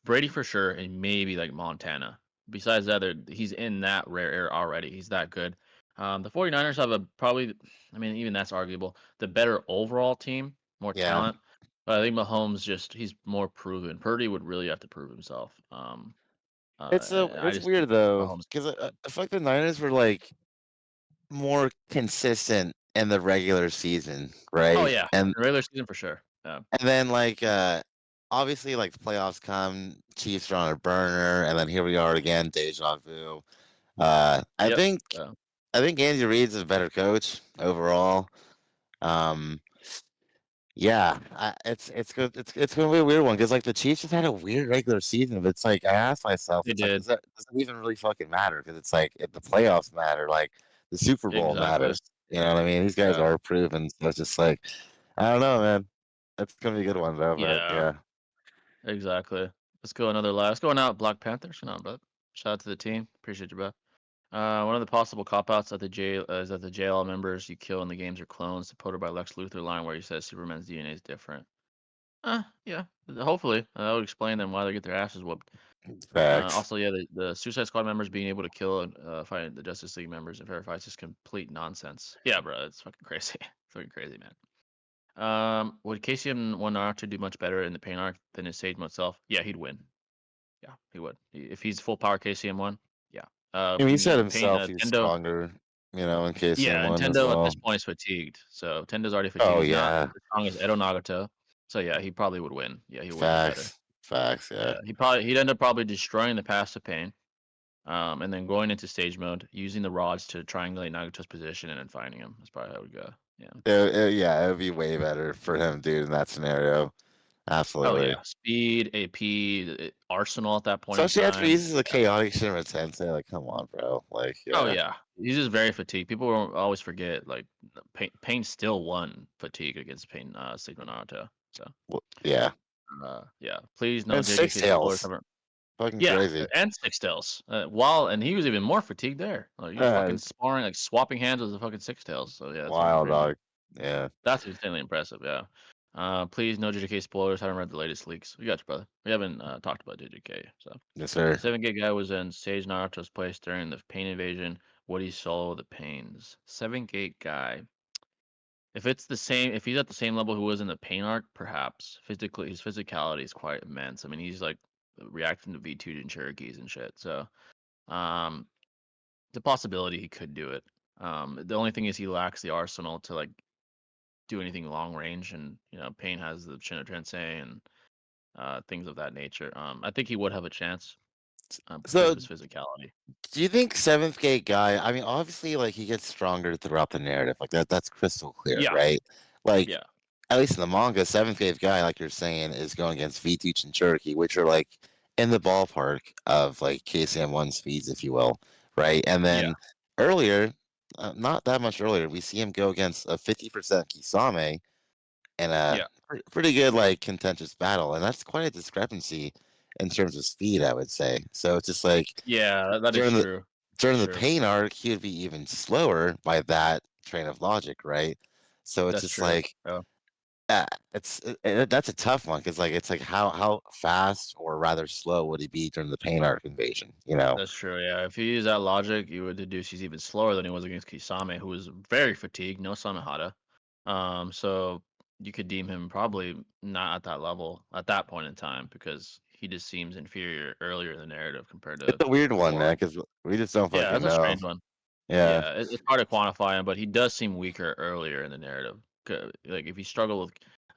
[SPEAKER 1] Brady for sure, and maybe like Montana. Besides that, he's in that rare air already. He's that good. The 49ers have I mean, even that's arguable, the better overall team, more
[SPEAKER 2] Yeah.
[SPEAKER 1] talent. But I think Mahomes he's more proven. Purdy would really have to prove himself. I
[SPEAKER 2] It's
[SPEAKER 1] just think
[SPEAKER 2] weird though,
[SPEAKER 1] Mahomes.
[SPEAKER 2] because I feel like the Niners were like more consistent in the regular season,
[SPEAKER 1] Oh
[SPEAKER 2] right?
[SPEAKER 1] yeah, regular season for sure. Yeah.
[SPEAKER 2] And then like obviously like the playoffs come, Chiefs are on a burner, and then here we are again, deja vu. Uh I
[SPEAKER 1] Yep.
[SPEAKER 2] think
[SPEAKER 1] Yeah.
[SPEAKER 2] I think Andy Reid's a better coach overall. Um yeah, it's good. It's gonna be a weird one because like the Chiefs just had a weird regular season. But it's like I asked myself,
[SPEAKER 1] They
[SPEAKER 2] it's like
[SPEAKER 1] did.
[SPEAKER 2] does that even really fucking matter? Because it's like if the playoffs matter, like the Super Bowl
[SPEAKER 1] Exactly.
[SPEAKER 2] matters. You know what I mean? These guys
[SPEAKER 1] Yeah.
[SPEAKER 2] are proven. So it's just like I don't know, man. It's gonna be a good one though. But
[SPEAKER 1] Yeah.
[SPEAKER 2] yeah,
[SPEAKER 1] Exactly. Let's go out Black Panthers. Come on, bro. Shout out to the team. Appreciate you, bro. One of the possible cop outs at the jail is that the JL members you kill in the games are clones, supported by Lex Luthor line where he says Superman's DNA is different. Yeah. Hopefully, that would explain them why they get their asses whooped.
[SPEAKER 2] facts.
[SPEAKER 1] Also, yeah, the Suicide Squad members being able to kill and fight the Justice League members and verify is just complete nonsense. Yeah, bro, it's fucking crazy. It's fucking crazy, man. Would KCM one Naruto do much better in the pain arc than his Sage Mode self? Yeah, he'd win. Yeah, he would. If he's full power KCM one, yeah.
[SPEAKER 2] I mean, he said
[SPEAKER 1] In pain,
[SPEAKER 2] himself he's
[SPEAKER 1] Tendo.
[SPEAKER 2] stronger. In KCM
[SPEAKER 1] Yeah, and
[SPEAKER 2] one as
[SPEAKER 1] Tendo at this
[SPEAKER 2] well.
[SPEAKER 1] point is fatigued. So Tendo's already fatigued.
[SPEAKER 2] Oh
[SPEAKER 1] He's not
[SPEAKER 2] yeah,
[SPEAKER 1] as strong as Edo Nagato. So yeah, he probably would win. Yeah, he would be better.
[SPEAKER 2] facts. Yeah.
[SPEAKER 1] Yeah, he'd end up probably destroying the passive pain. And then going into stage mode, using the rods to triangulate Nagato's position and then finding him. That's probably how it would go.
[SPEAKER 2] Yeah, it would be way better for him, dude, in that scenario.
[SPEAKER 1] Oh
[SPEAKER 2] Absolutely.
[SPEAKER 1] yeah, speed, AP, Arsenal at that point in
[SPEAKER 2] Especially after he
[SPEAKER 1] time.
[SPEAKER 2] uses a chaotic Shinra Tensei. Like, come on, bro. Like,
[SPEAKER 1] Oh
[SPEAKER 2] yeah.
[SPEAKER 1] yeah, he's just very fatigued. People will always forget like Pain still won fatigue against Pain Sigma Naruto. So
[SPEAKER 2] Well, yeah.
[SPEAKER 1] yeah, please no
[SPEAKER 2] And Six
[SPEAKER 1] JJK spoilers.
[SPEAKER 2] Tails. Fucking
[SPEAKER 1] Yeah,
[SPEAKER 2] crazy.
[SPEAKER 1] and Six Tails. And he was even more fatigued there. Like, he was fucking
[SPEAKER 2] That's
[SPEAKER 1] sparring, like swapping hands with the fucking Six Tails. So yeah, it's fucking
[SPEAKER 2] wild,
[SPEAKER 1] crazy.
[SPEAKER 2] dog. Yeah.
[SPEAKER 1] That's insanely impressive. Yeah. Please no JJK spoilers. Haven't read the latest leaks. We got you, brother. We haven't talked about JJK. So
[SPEAKER 2] Yes, sir.
[SPEAKER 1] 7 Gate guy was in Sage Naruto's place during the Pain invasion. Would he solo the Pains? 7 Gate guy. If it's the same, if he's at the same level who was in the Pain arc, perhaps. Physically, his physicality is quite immense. I mean, he's like reacting to V2 and Cherokees and shit. So, um, the possibility he could do it. The only thing is he lacks the arsenal to like do anything long range, and Pain has the Shinra Tensei and things of that nature. I think he would have a chance because
[SPEAKER 2] So,
[SPEAKER 1] of his physicality.
[SPEAKER 2] do you think Seventh Gate guy? I mean, obviously, like he gets stronger throughout the narrative. Like that's crystal clear,
[SPEAKER 1] Yeah,
[SPEAKER 2] right? Like
[SPEAKER 1] yeah,
[SPEAKER 2] at least in the manga, Seventh Gate guy, like you're saying, is going against V-Teach and Cherokee, which are like in the ballpark of like KCM1 speeds, if you will, right? And
[SPEAKER 1] yeah,
[SPEAKER 2] then earlier, not that much earlier, we see him go against a 50% Kisame in a
[SPEAKER 1] yeah,
[SPEAKER 2] pretty good like contentious battle, and that's quite a discrepancy in terms of speed, I would say. So it's just like
[SPEAKER 1] yeah. That is
[SPEAKER 2] during the
[SPEAKER 1] true.
[SPEAKER 2] during
[SPEAKER 1] That's
[SPEAKER 2] the
[SPEAKER 1] true.
[SPEAKER 2] pain arc, he would be even slower by that train of logic, right? So it's
[SPEAKER 1] That's
[SPEAKER 2] just
[SPEAKER 1] true.
[SPEAKER 2] like
[SPEAKER 1] Yeah,
[SPEAKER 2] uh, that's a tough one because like it's like how fast or rather slow would he be during the pain arc invasion? You know,
[SPEAKER 1] that's true. Yeah, if you use that logic, you would deduce he's even slower than he was against Kisame, who was very fatigued, no Samehada. So you could deem him probably not at that level at that point in time because he just seems inferior earlier in the narrative compared
[SPEAKER 2] it's
[SPEAKER 1] to
[SPEAKER 2] a weird one,
[SPEAKER 1] before.
[SPEAKER 2] man, because we just don't
[SPEAKER 1] Yeah,
[SPEAKER 2] fucking
[SPEAKER 1] that's a
[SPEAKER 2] know.
[SPEAKER 1] strange one.
[SPEAKER 2] Yeah,
[SPEAKER 1] Yeah, it's hard to quantify him, but he does seem weaker earlier in the narrative. Like if he struggled with,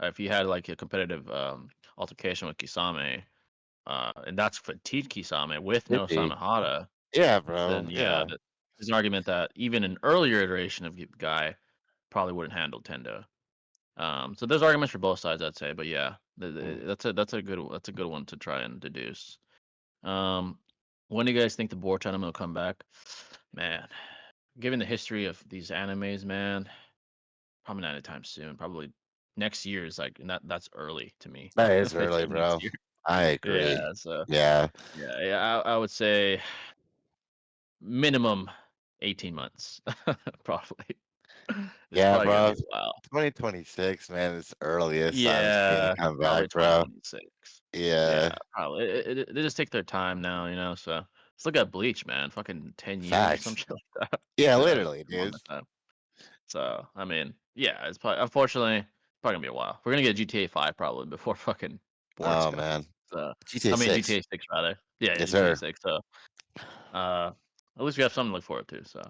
[SPEAKER 1] if he had like a competitive altercation with Kisame, and that's fatigued Kisame with
[SPEAKER 2] could
[SPEAKER 1] no
[SPEAKER 2] be.
[SPEAKER 1] Samehada,
[SPEAKER 2] Yeah, bro.
[SPEAKER 1] then yeah,
[SPEAKER 2] Yeah,
[SPEAKER 1] there's an argument that even an earlier iteration of Guy probably wouldn't handle Tendo. So there's arguments for both sides, I'd say, but yeah,
[SPEAKER 2] Mm.
[SPEAKER 1] that's a good one to try and deduce. Um, when do you guys think the board tournament will come back? Man, given the history of these animes, man, probably not anytime soon. Probably next year is like, and that's early to me.
[SPEAKER 2] that is
[SPEAKER 1] They
[SPEAKER 2] early,
[SPEAKER 1] said next
[SPEAKER 2] bro.
[SPEAKER 1] year.
[SPEAKER 2] I agree.
[SPEAKER 1] Yeah, so
[SPEAKER 2] Yeah,
[SPEAKER 1] I would say minimum 18 months, probably. It's
[SPEAKER 2] yeah,
[SPEAKER 1] probably gonna be
[SPEAKER 2] bro.
[SPEAKER 1] a while.
[SPEAKER 2] 2026, man, is earliest I'm seeing it
[SPEAKER 1] Yeah,
[SPEAKER 2] come
[SPEAKER 1] probably
[SPEAKER 2] back, bro.
[SPEAKER 1] 2026. Yeah,
[SPEAKER 2] Yeah,
[SPEAKER 1] probably. They just take their time now, so let's look at Bleach, man. Fucking 10 years or some
[SPEAKER 2] facts.
[SPEAKER 1] shit like that.
[SPEAKER 2] Yeah,
[SPEAKER 1] Yeah, it's
[SPEAKER 2] literally,
[SPEAKER 1] a long
[SPEAKER 2] dude.
[SPEAKER 1] time. So, I mean, yeah, it's probably unfortunately probably gonna be a while. We're gonna get GTA 5 probably before fucking boards
[SPEAKER 2] Oh
[SPEAKER 1] come.
[SPEAKER 2] man,
[SPEAKER 1] So,
[SPEAKER 2] GTA
[SPEAKER 1] I mean
[SPEAKER 2] 6.
[SPEAKER 1] GTA 6 rather. Yeah,
[SPEAKER 2] Yes,
[SPEAKER 1] GTA
[SPEAKER 2] sir.
[SPEAKER 1] 6. So, at least we have something to look forward to. So,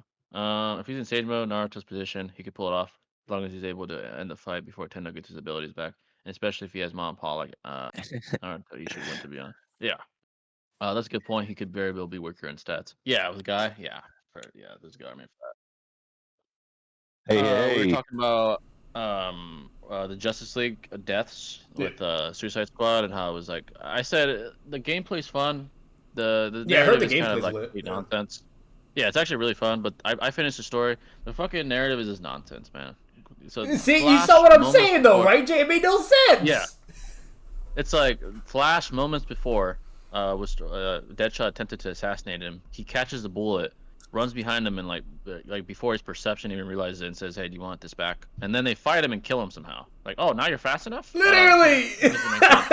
[SPEAKER 1] if he's in Sage mode, Naruto's position, he could pull it off as long as he's able to end the fight before Tendo gets his abilities back, and especially if he has Mom and Paul like Naruto, he should win to be honest. Yeah, that's a good point. He could very well be weaker in stats. Yeah, with Guy. Yeah, yeah, there's a guy. I mean,
[SPEAKER 2] Hey,
[SPEAKER 1] we were
[SPEAKER 2] hey.
[SPEAKER 1] talking about the Justice League deaths
[SPEAKER 3] Yeah,
[SPEAKER 1] with Suicide Squad and how it was like I said the gameplay's fun. The
[SPEAKER 3] yeah, I heard
[SPEAKER 1] narrative
[SPEAKER 3] the
[SPEAKER 1] is kind of
[SPEAKER 3] gameplay's
[SPEAKER 1] like
[SPEAKER 3] lit.
[SPEAKER 1] complete
[SPEAKER 3] Yeah.
[SPEAKER 1] nonsense. Yeah, it's actually really fun, but I finished the story. The fucking narrative is just nonsense, man. So
[SPEAKER 3] See, you saw
[SPEAKER 1] Flash
[SPEAKER 3] what I'm
[SPEAKER 1] moments
[SPEAKER 3] saying though,
[SPEAKER 1] before,
[SPEAKER 3] right, Jay? It made no
[SPEAKER 1] yeah,
[SPEAKER 3] sense.
[SPEAKER 1] it's like Flash moments before was Deadshot attempted to assassinate him. He catches the bullet, runs behind him, and like before his perception even realizes it, and says, "Hey, do you want this back?" And then they fight him and kill him somehow. Like, oh, now you're fast enough?
[SPEAKER 3] Literally.
[SPEAKER 1] That doesn't make sense.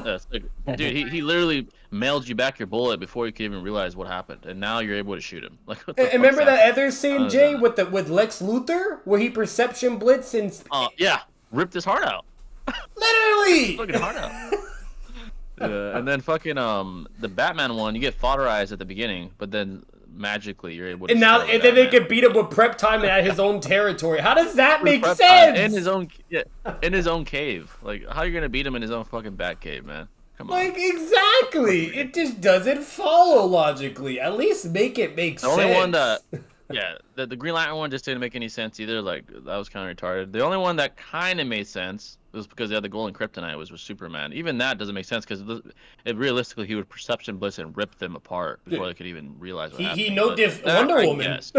[SPEAKER 1] It's like, dude, he literally mailed you back your bullet before you could even realize what happened, and now you're able to shoot him. Like, what the
[SPEAKER 3] And
[SPEAKER 1] fuck's
[SPEAKER 3] remember that
[SPEAKER 1] happening?
[SPEAKER 3] other
[SPEAKER 1] I
[SPEAKER 3] scene,
[SPEAKER 1] don't
[SPEAKER 3] Jay,
[SPEAKER 1] understand that.
[SPEAKER 3] with Lex Luthor, where he perception blitz and
[SPEAKER 1] Yeah, ripped his heart out.
[SPEAKER 3] literally.
[SPEAKER 1] Fucking heart out. Yeah, and then fucking the Batman one, you get fodderized at the beginning, but then magically you're able to scale the
[SPEAKER 3] And then they
[SPEAKER 1] Batman.
[SPEAKER 3] could beat him with prep time at his own territory. How does that
[SPEAKER 1] With
[SPEAKER 3] make
[SPEAKER 1] prep time in
[SPEAKER 3] sense?
[SPEAKER 1] his own in his own cave. Like, how you gonna beat him in his own fucking bat cave, man? Come on.
[SPEAKER 3] Like exactly, it just doesn't follow logically. At least make it make
[SPEAKER 1] The only one that
[SPEAKER 3] sense.
[SPEAKER 1] Yeah, the Green Lantern one just didn't make any sense either. Like that was kind of retarded. The only one that kind of made sense was because they had the golden kryptonite was Superman. Even that doesn't make sense because realistically he would perception blitz and rip them apart before they could even realize what
[SPEAKER 3] He
[SPEAKER 1] happened.
[SPEAKER 3] no
[SPEAKER 1] But
[SPEAKER 3] diff
[SPEAKER 1] that,
[SPEAKER 3] Wonder
[SPEAKER 1] I
[SPEAKER 3] Woman.
[SPEAKER 1] guess.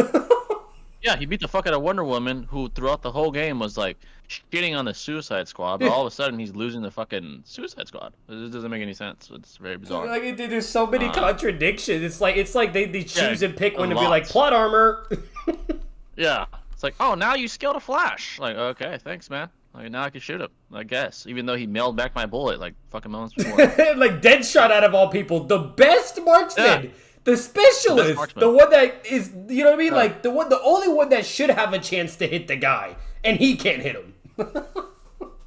[SPEAKER 1] Yeah, he beat the fuck out of Wonder Woman, who throughout the whole game was like shitting on the Suicide Squad, but all of a sudden he's losing the fucking Suicide Squad. It doesn't make any sense. It's very bizarre.
[SPEAKER 3] Like there's so many contradictions. It's like they choose and pick when to be like
[SPEAKER 1] lots.
[SPEAKER 3] plot armor.
[SPEAKER 1] Yeah, it's like, oh, now you scaled a Flash. Like, okay, thanks, man. Like now I can shoot him, I guess, even though he mailed back my bullet like fucking moments before.
[SPEAKER 3] Like Deadshot out of all people, the best marksman. Yeah. The specialist, the one that is, you know what I mean? Yeah. Like the only one that should have a chance to hit the guy, and he can't hit him.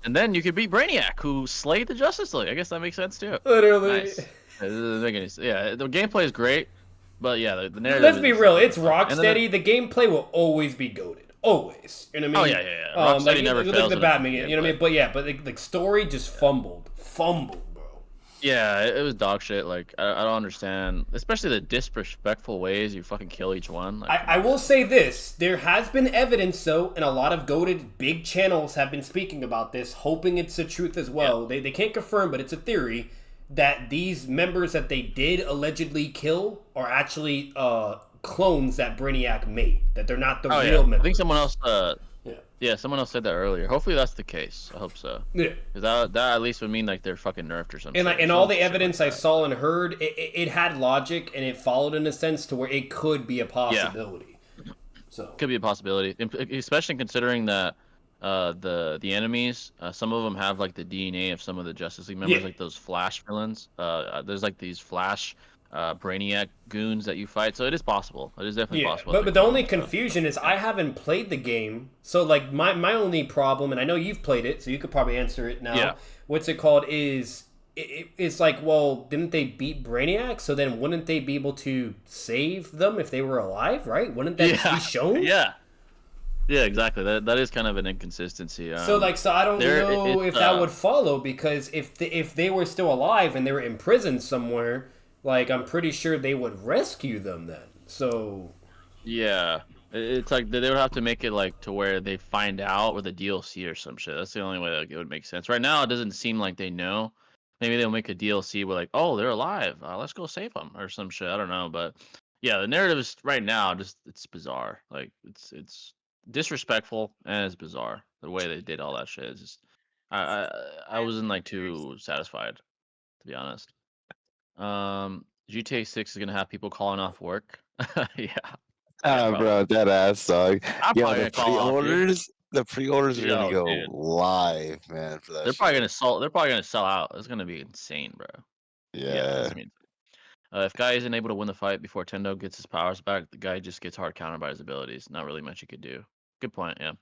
[SPEAKER 1] And then you could beat Brainiac, who slayed the Justice League. I guess that makes sense too.
[SPEAKER 3] Literally.
[SPEAKER 1] Nice. Yeah, the gameplay is great, but yeah, the narrative.
[SPEAKER 3] Let's be real, it's Rocksteady. The gameplay will always be goated. Always. You know what I mean?
[SPEAKER 1] Oh yeah. Rocksteady
[SPEAKER 3] like,
[SPEAKER 1] never fails.
[SPEAKER 3] Like the Batman, you know what I mean? But yeah, but the story just fumbled, bro.
[SPEAKER 1] Yeah, it was dog shit. Like I don't understand, especially the disrespectful ways you fucking kill each one. Like,
[SPEAKER 3] I will say this: there has been evidence, though, and a lot of goated big channels have been speaking about this, hoping it's the truth as well. Yeah. They can't confirm, but it's a theory that these members that they did allegedly kill are actually clones that Brainiac made. That they're not the real members.
[SPEAKER 1] I think someone else. Yeah, someone else said that earlier. Hopefully that's the case. I hope so.
[SPEAKER 3] Yeah.
[SPEAKER 1] Because that at least would mean like they're fucking nerfed or something.
[SPEAKER 3] And all the evidence I saw and heard, it had logic and it followed in a sense to where it could be a possibility. Yeah. So
[SPEAKER 1] could be a possibility, especially considering that the enemies, some of them have like the DNA of some of the Justice League members, like those Flash villains. There's like these Flash. Brainiac goons that you fight, so it is possible. It is definitely possible.
[SPEAKER 3] But the only confusion is I haven't played the game, so like my only problem, and I know you've played it, so you could probably answer it now. Yeah. What's it called? It's like, well, didn't they beat Brainiac? So then wouldn't they be able to save them if they were alive? Right? Wouldn't that be shown?
[SPEAKER 1] Yeah. Yeah, exactly. That is kind of an inconsistency.
[SPEAKER 3] So I don't know if that would follow, because if they were still alive and they were in prison somewhere. Like, I'm pretty sure they would rescue them then. So...
[SPEAKER 1] Yeah. It's like they would have to make it like to where they find out with a DLC or some shit. That's the only way that it would make sense. Right now, it doesn't seem like they know. Maybe they'll make a DLC where like, oh, they're alive. Let's go save them or some shit. I don't know. But yeah, the narrative is right now it's bizarre. Like it's disrespectful and it's bizarre. The way they did all that shit is just I wasn't like too satisfied, to be honest. GTA 6 is gonna have people calling off work. Yeah.
[SPEAKER 2] Bro, that ass dog.
[SPEAKER 1] Yeah,
[SPEAKER 2] the pre-orders are gonna go live, man. For that,
[SPEAKER 1] they're probably gonna sell out. It's gonna be insane, bro.
[SPEAKER 2] Yeah.
[SPEAKER 1] If guy isn't able to win the fight before Tendo gets his powers back, the guy just gets hard countered by his abilities. Not really much he could do. Good point. Yeah.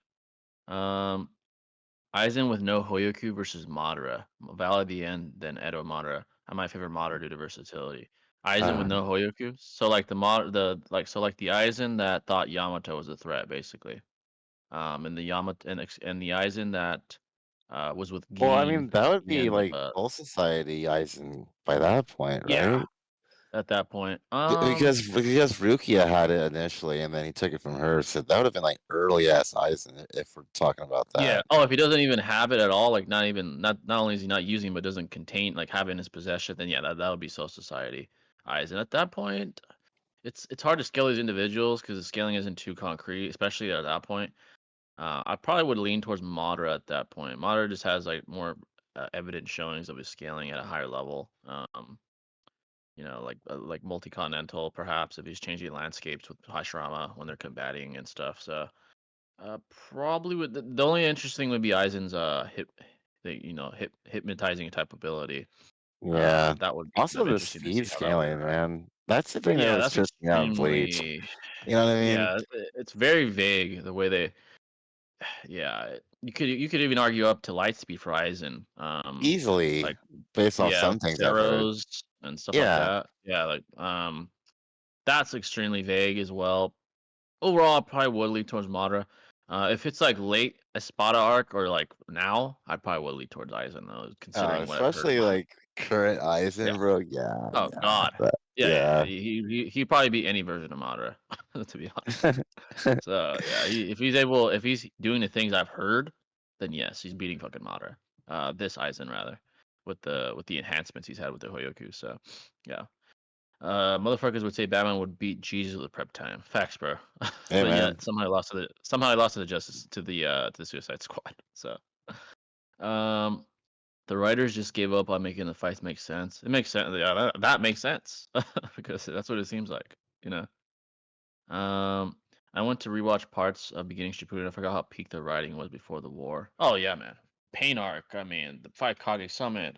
[SPEAKER 1] Aizen with no Hoyoku versus Madara. Valid the end, then Edo Madara. I might favor Madara due to versatility. Aizen with no Hoyoku. So like the Aizen that thought Yamato was a threat, basically. And the Aizen that was with Gin.
[SPEAKER 2] Well, I mean that would be like Soul Society Aizen by that point, right?
[SPEAKER 1] Yeah. At that point,
[SPEAKER 2] because Rukia had it initially, and then he took it from her, so that would have been like early ass Aizen if we're talking about that.
[SPEAKER 1] Yeah. Oh, if he doesn't even have it at all, like not only is he not using, but doesn't contain, like have it in his possession, then yeah, that would be Soul Society Aizen. At that point, it's hard to scale these individuals because the scaling isn't too concrete, especially at that point. I probably would lean towards Madara at that point. Madara just has like more evident showings of his scaling at a higher level. Like multi-continental, perhaps, if he's changing landscapes with Hashirama when they're combating and stuff. So, probably would. The only interesting would be Aizen's hypnotizing type ability.
[SPEAKER 2] Yeah,
[SPEAKER 1] that would be
[SPEAKER 2] also the speed scaling, man. That's the thing that was just Bleach. You know what I mean?
[SPEAKER 1] Yeah, it's very vague the way they. Yeah, you could even argue up to light speed for Aizen.
[SPEAKER 2] Easily,
[SPEAKER 1] like
[SPEAKER 2] based on some things
[SPEAKER 1] arrows and stuff like that. Yeah, like that's extremely vague as well. Overall, I probably would lean towards Madara. If it's like late Espada arc or like now, I probably would lean towards Aizen though, considering
[SPEAKER 2] especially like current Aizen, bro. Yeah.
[SPEAKER 1] Oh God. Yeah.
[SPEAKER 2] Yeah.
[SPEAKER 1] He'd probably be any version of Madara, to be honest. So yeah, if he's doing the things I've heard, then yes, he's beating fucking Madara. This Aizen rather, with the enhancements he's had with the Hoyoku. So yeah. Motherfuckers would say Batman would beat Jesus with prep time. Facts, bro.
[SPEAKER 2] Hey,
[SPEAKER 1] But
[SPEAKER 2] man.
[SPEAKER 1] yet somehow he lost to the Justice to the Suicide Squad. So um the writers just gave up on making the fights make sense. It makes sense. Yeah, that makes sense because that's what it seems like, you know. Um, I went to rewatch parts of Beginning Shippuden. I forgot how peak the writing was before the war. Oh yeah, man. Pain arc. I mean, the fight Kage Summit.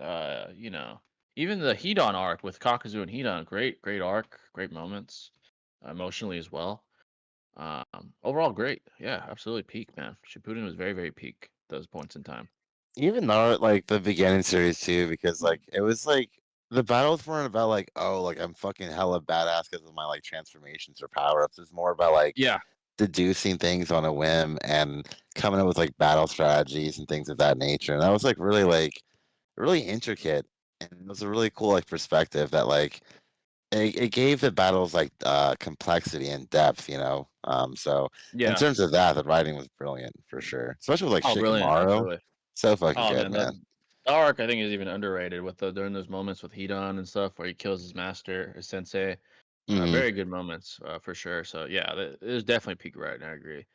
[SPEAKER 1] Even the Hedon arc with Kakuzu and Hedon. Great arc. Great moments. Emotionally as well. Overall great. Yeah, absolutely peak, man. Shippuden was very peak. Those points in time.
[SPEAKER 2] Even Naruto, like the beginning series too, because like it was like the battles weren't about like, oh, like I'm fucking hella badass because of my like transformations or power ups. It's more about like
[SPEAKER 1] Yeah,
[SPEAKER 2] deducing things on a whim and coming up with like battle strategies and things of that nature. And that was like really intricate, and it was a really cool like perspective that like it gave the battles like complexity and depth, you know. So in
[SPEAKER 1] yeah.
[SPEAKER 2] terms of that, the writing was brilliant for sure, especially with like
[SPEAKER 1] Oh, brilliant.
[SPEAKER 2] Shikamaru.
[SPEAKER 1] Absolutely.
[SPEAKER 2] So fucking
[SPEAKER 1] Oh
[SPEAKER 2] good,
[SPEAKER 1] man,
[SPEAKER 2] man.
[SPEAKER 1] the arc I think is even underrated with during those moments with Hedon and stuff where he kills his master, his sensei.
[SPEAKER 2] Hmm.
[SPEAKER 1] Very good moments for sure. So yeah, it was definitely peak writing. I agree.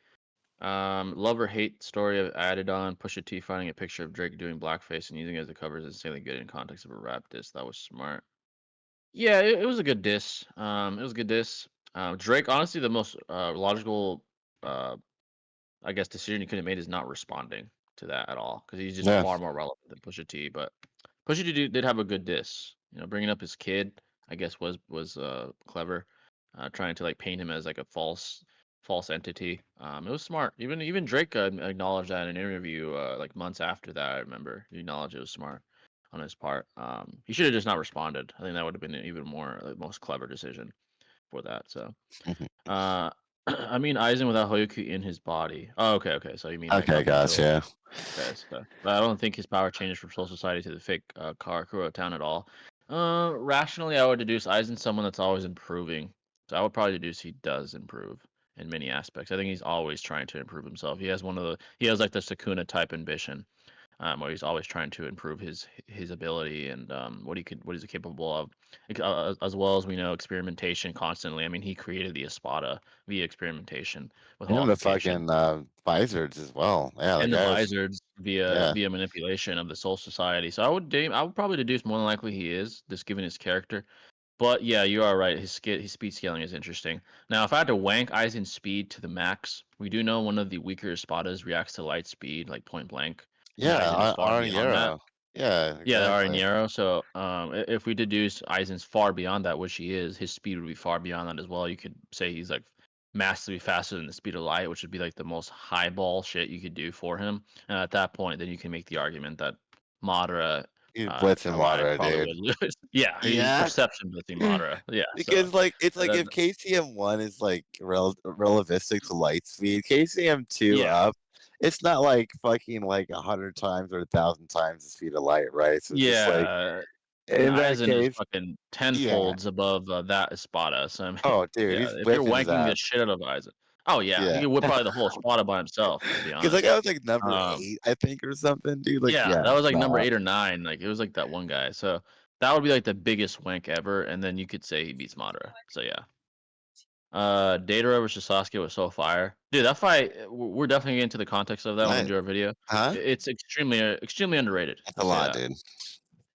[SPEAKER 1] Love or hate story of added on Pusha T finding a picture of Drake doing blackface and using it as a cover is insanely good in context of a rap diss. That was smart. Yeah, it was a good diss. It was a good diss. Drake, honestly, the most logical uh, I guess decision he could have made is not responding to that at all because he's just
[SPEAKER 2] Yeah.
[SPEAKER 1] far more relevant than Pusha T. But Pusha T did have a good diss. You know, bringing up his kid, I guess was clever. Trying to like paint him as like a false entity. It was smart. Even Drake acknowledged that in an interview like months after that. I remember he acknowledged it was smart on his part. He should have just not responded. I think that would have been an even more most clever decision for that. So. Uh, I mean Aizen without Hoyoku in his body. Oh, okay. So you mean like
[SPEAKER 2] Okay,
[SPEAKER 1] up until
[SPEAKER 2] gotcha.
[SPEAKER 1] okay, so but I don't think his power changes from Soul Society to the fake Karakura town at all. Rationally, I would deduce Aizen's someone that's always improving. So I would probably deduce he does improve in many aspects. I think he's always trying to improve himself. He has like the Sukuna type ambition where he's always trying to improve his ability and what he's capable of, as well as we know experimentation constantly. I mean, he created the Espada via experimentation with
[SPEAKER 2] And the
[SPEAKER 1] holification,
[SPEAKER 2] fucking visors as well. Yeah, the
[SPEAKER 1] and the
[SPEAKER 2] guy was.
[SPEAKER 1] Vizards via
[SPEAKER 2] Yeah.
[SPEAKER 1] manipulation of the Soul Society. So I would probably deduce more than likely he is, just given his character. But yeah, you are right. His speed scaling is interesting. Now, if I had to wank Aizen's speed to the max, we do know one of the weaker Espadas reacts to light speed, like point blank, and
[SPEAKER 2] Yeah,
[SPEAKER 1] Aizen is far
[SPEAKER 2] Aaron
[SPEAKER 1] beyond that.
[SPEAKER 2] Yarrow. Yeah,
[SPEAKER 1] Yeah, there are in
[SPEAKER 2] exactly.
[SPEAKER 1] Yarrow. So, if we deduce Aizen's far beyond that, which he is, his speed would be far beyond that as well. You could say he's like massively faster than the speed of light, which would be like the most highball shit you could do for him. And at that point, then you can make the argument that Madara
[SPEAKER 2] He's blitzing
[SPEAKER 1] alive
[SPEAKER 2] water,
[SPEAKER 1] probably
[SPEAKER 2] dude.
[SPEAKER 1] would lose. Yeah, he's
[SPEAKER 2] Yeah.
[SPEAKER 1] perception blitzing Madara. Yeah, so
[SPEAKER 2] Because like it's like
[SPEAKER 1] uh,
[SPEAKER 2] if KCM 1 is like relativistic to light speed, KCM 2
[SPEAKER 1] yeah,
[SPEAKER 2] up, it's not like fucking like 100 times or 1,000 times the speed of light, right? So it's just like
[SPEAKER 1] yeah. And
[SPEAKER 2] in that
[SPEAKER 1] Aizen is
[SPEAKER 2] case,
[SPEAKER 1] fucking
[SPEAKER 2] yeah.
[SPEAKER 1] tenfolds above that Espada. So I mean,
[SPEAKER 2] Oh, dude,
[SPEAKER 1] yeah,
[SPEAKER 2] he's
[SPEAKER 1] if you're
[SPEAKER 2] whipping his
[SPEAKER 1] wanking the
[SPEAKER 2] ass.
[SPEAKER 1] shit out of Aizen, oh yeah, he
[SPEAKER 2] Yeah.
[SPEAKER 1] could whip probably the whole Espada by himself. To be
[SPEAKER 2] Because like
[SPEAKER 1] honest,
[SPEAKER 2] I was like number
[SPEAKER 1] um,
[SPEAKER 2] 8, I think, or something, dude. Like,
[SPEAKER 1] yeah,
[SPEAKER 2] yeah,
[SPEAKER 1] that was like number
[SPEAKER 2] nah.
[SPEAKER 1] 8 or 9. Like it was like that one guy. So that would be like the biggest wank ever. And then you could say he beats Madara. So yeah. Datara versus Sasuke was so fire, dude. That fight, we're definitely getting into the context of that when we
[SPEAKER 2] What?
[SPEAKER 1] do our video.
[SPEAKER 2] Huh?
[SPEAKER 1] It's extremely underrated.
[SPEAKER 2] That's a
[SPEAKER 1] I'll say
[SPEAKER 2] lot,
[SPEAKER 1] that.
[SPEAKER 2] dude.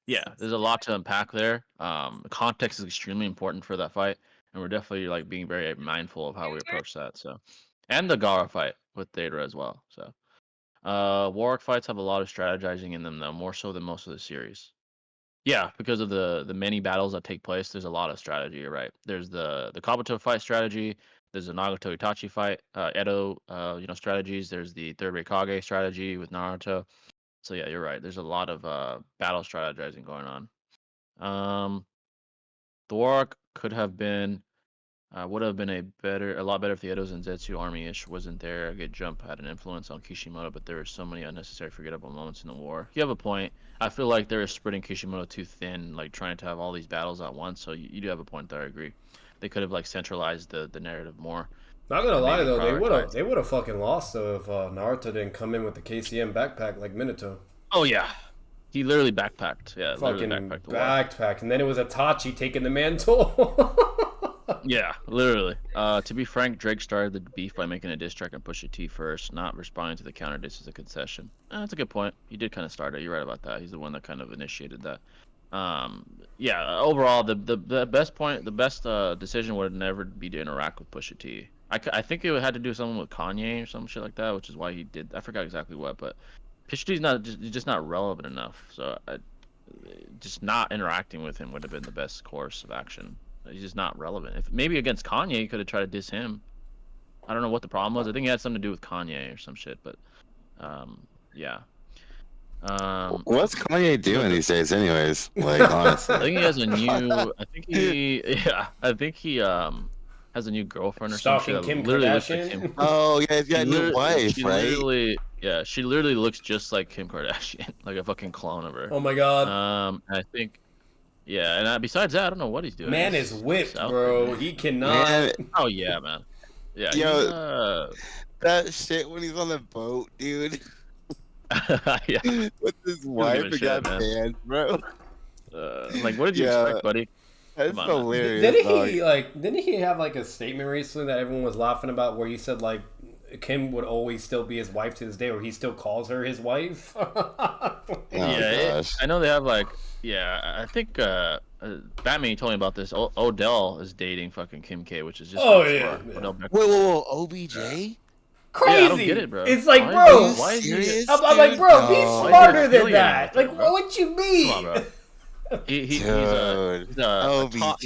[SPEAKER 1] Yeah, there's a lot to unpack there. The context is extremely important for that fight, and we're definitely like being very mindful of how we approach that. So, and the Gara fight with Datara as well. So, Warwick fights have a lot of strategizing in them, though, more so than most of the series. Yeah, because of the many battles that take place, there's a lot of strategy. You're right. There's the Kabuto fight strategy. There's the Nagato Itachi fight, Edo, strategies. There's the third Raikage strategy with Naruto. So yeah, you're right. There's a lot of battle strategizing going on. Um, the Warwick could have been Would have been a lot better if the Edo Zenzetsu army-ish wasn't there. A good jump had an influence on Kishimoto, but there were so many unnecessary, forgettable moments in the war. You have a point. I feel like they were spreading Kishimoto too thin, like trying to have all these battles at once. So you do have a point there. I agree. They could have like centralized the narrative more.
[SPEAKER 3] Not gonna lie though, they would have fucking lost though if Naruto didn't come in with the KCM backpack like Minato.
[SPEAKER 1] Oh yeah, he literally backpacked. Yeah,
[SPEAKER 3] fucking
[SPEAKER 1] literally
[SPEAKER 3] backpacked, and then it was Itachi taking the mantle.
[SPEAKER 1] Yeah, literally. To be frank, Drake started the beef by making a diss track and Pusha T first, not responding to the counter diss as a concession. That's a good point. He did kind of start it. You're right about that. He's the one that kind of initiated that. Yeah. Overall, the best decision would never be to interact with Pusha T. I think it had to do something with Kanye or some shit like that, which is why he did. I forgot exactly what, but Pusha T's just not relevant enough. So just not interacting with him would have been the best course of action. He's just not relevant. If maybe against Kanye, he could have tried to diss him. I don't know what the problem was. I think it had something to do with Kanye or some shit. But yeah.
[SPEAKER 2] What's Kanye doing these days, anyways? Like honestly,
[SPEAKER 1] I think he has a new. I think he has a new girlfriend or something.
[SPEAKER 3] Kim Kardashian.
[SPEAKER 2] Oh yeah, he's got a new wife, right?
[SPEAKER 1] She literally looks just like Kim Kardashian, like a fucking clone of her.
[SPEAKER 3] Oh my god.
[SPEAKER 1] I think. Yeah, and besides that, I don't know what he's doing.
[SPEAKER 3] Man is whipped, bro. He cannot.
[SPEAKER 2] Man.
[SPEAKER 1] Oh yeah, man. Yeah.
[SPEAKER 2] Yo, that shit when he's on the boat, dude.
[SPEAKER 1] Yeah.
[SPEAKER 2] With his wife and got banned, bro.
[SPEAKER 1] Like, what did you expect, buddy?
[SPEAKER 2] That's hilarious.
[SPEAKER 3] Didn't he have like a statement recently that everyone was laughing about, where he said like Kim would always still be his wife to this day, or he still calls her his wife?
[SPEAKER 1] I know they have like. Yeah, I think Batman told me about this. Odell is dating fucking Kim K, which is just.
[SPEAKER 2] Whoa, OBJ?
[SPEAKER 3] Crazy.
[SPEAKER 1] Yeah, I don't get it, bro.
[SPEAKER 3] It's like, bro,
[SPEAKER 2] why is he?
[SPEAKER 3] I'm like, bro, he's smarter than that. Like, what you mean?
[SPEAKER 1] Come on, bro. He's
[SPEAKER 2] OBJ.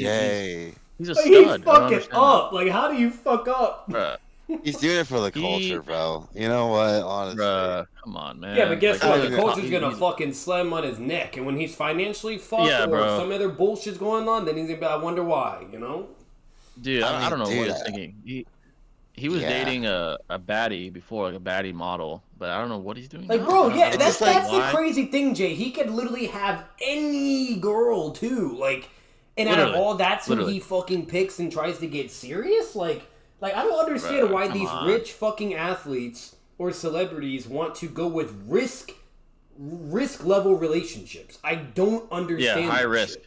[SPEAKER 1] He's a stud.
[SPEAKER 3] He's fucking up. Like, how do you fuck up?
[SPEAKER 1] Bruh.
[SPEAKER 2] He's doing it for the culture, bro. You know what? Honestly.
[SPEAKER 1] Bruh, come on, man.
[SPEAKER 3] Yeah, but guess what? The culture's gonna fucking slam on his neck, and when he's financially fucked or some other bullshit's going on, then he's gonna be, I wonder why, you know?
[SPEAKER 1] Dude, I don't know what he's thinking. He was dating a baddie before, like a baddie model, but I don't know what he's doing.
[SPEAKER 3] Like,
[SPEAKER 1] now.
[SPEAKER 3] bro, yeah, that's the
[SPEAKER 1] why?
[SPEAKER 3] crazy thing, Jay. He could literally have any girl too, like, and out of all, that's who he fucking picks and tries to get serious. Like I don't understand why these rich fucking athletes or celebrities want to go with risk level relationships. I don't understand.
[SPEAKER 1] Yeah, high risk.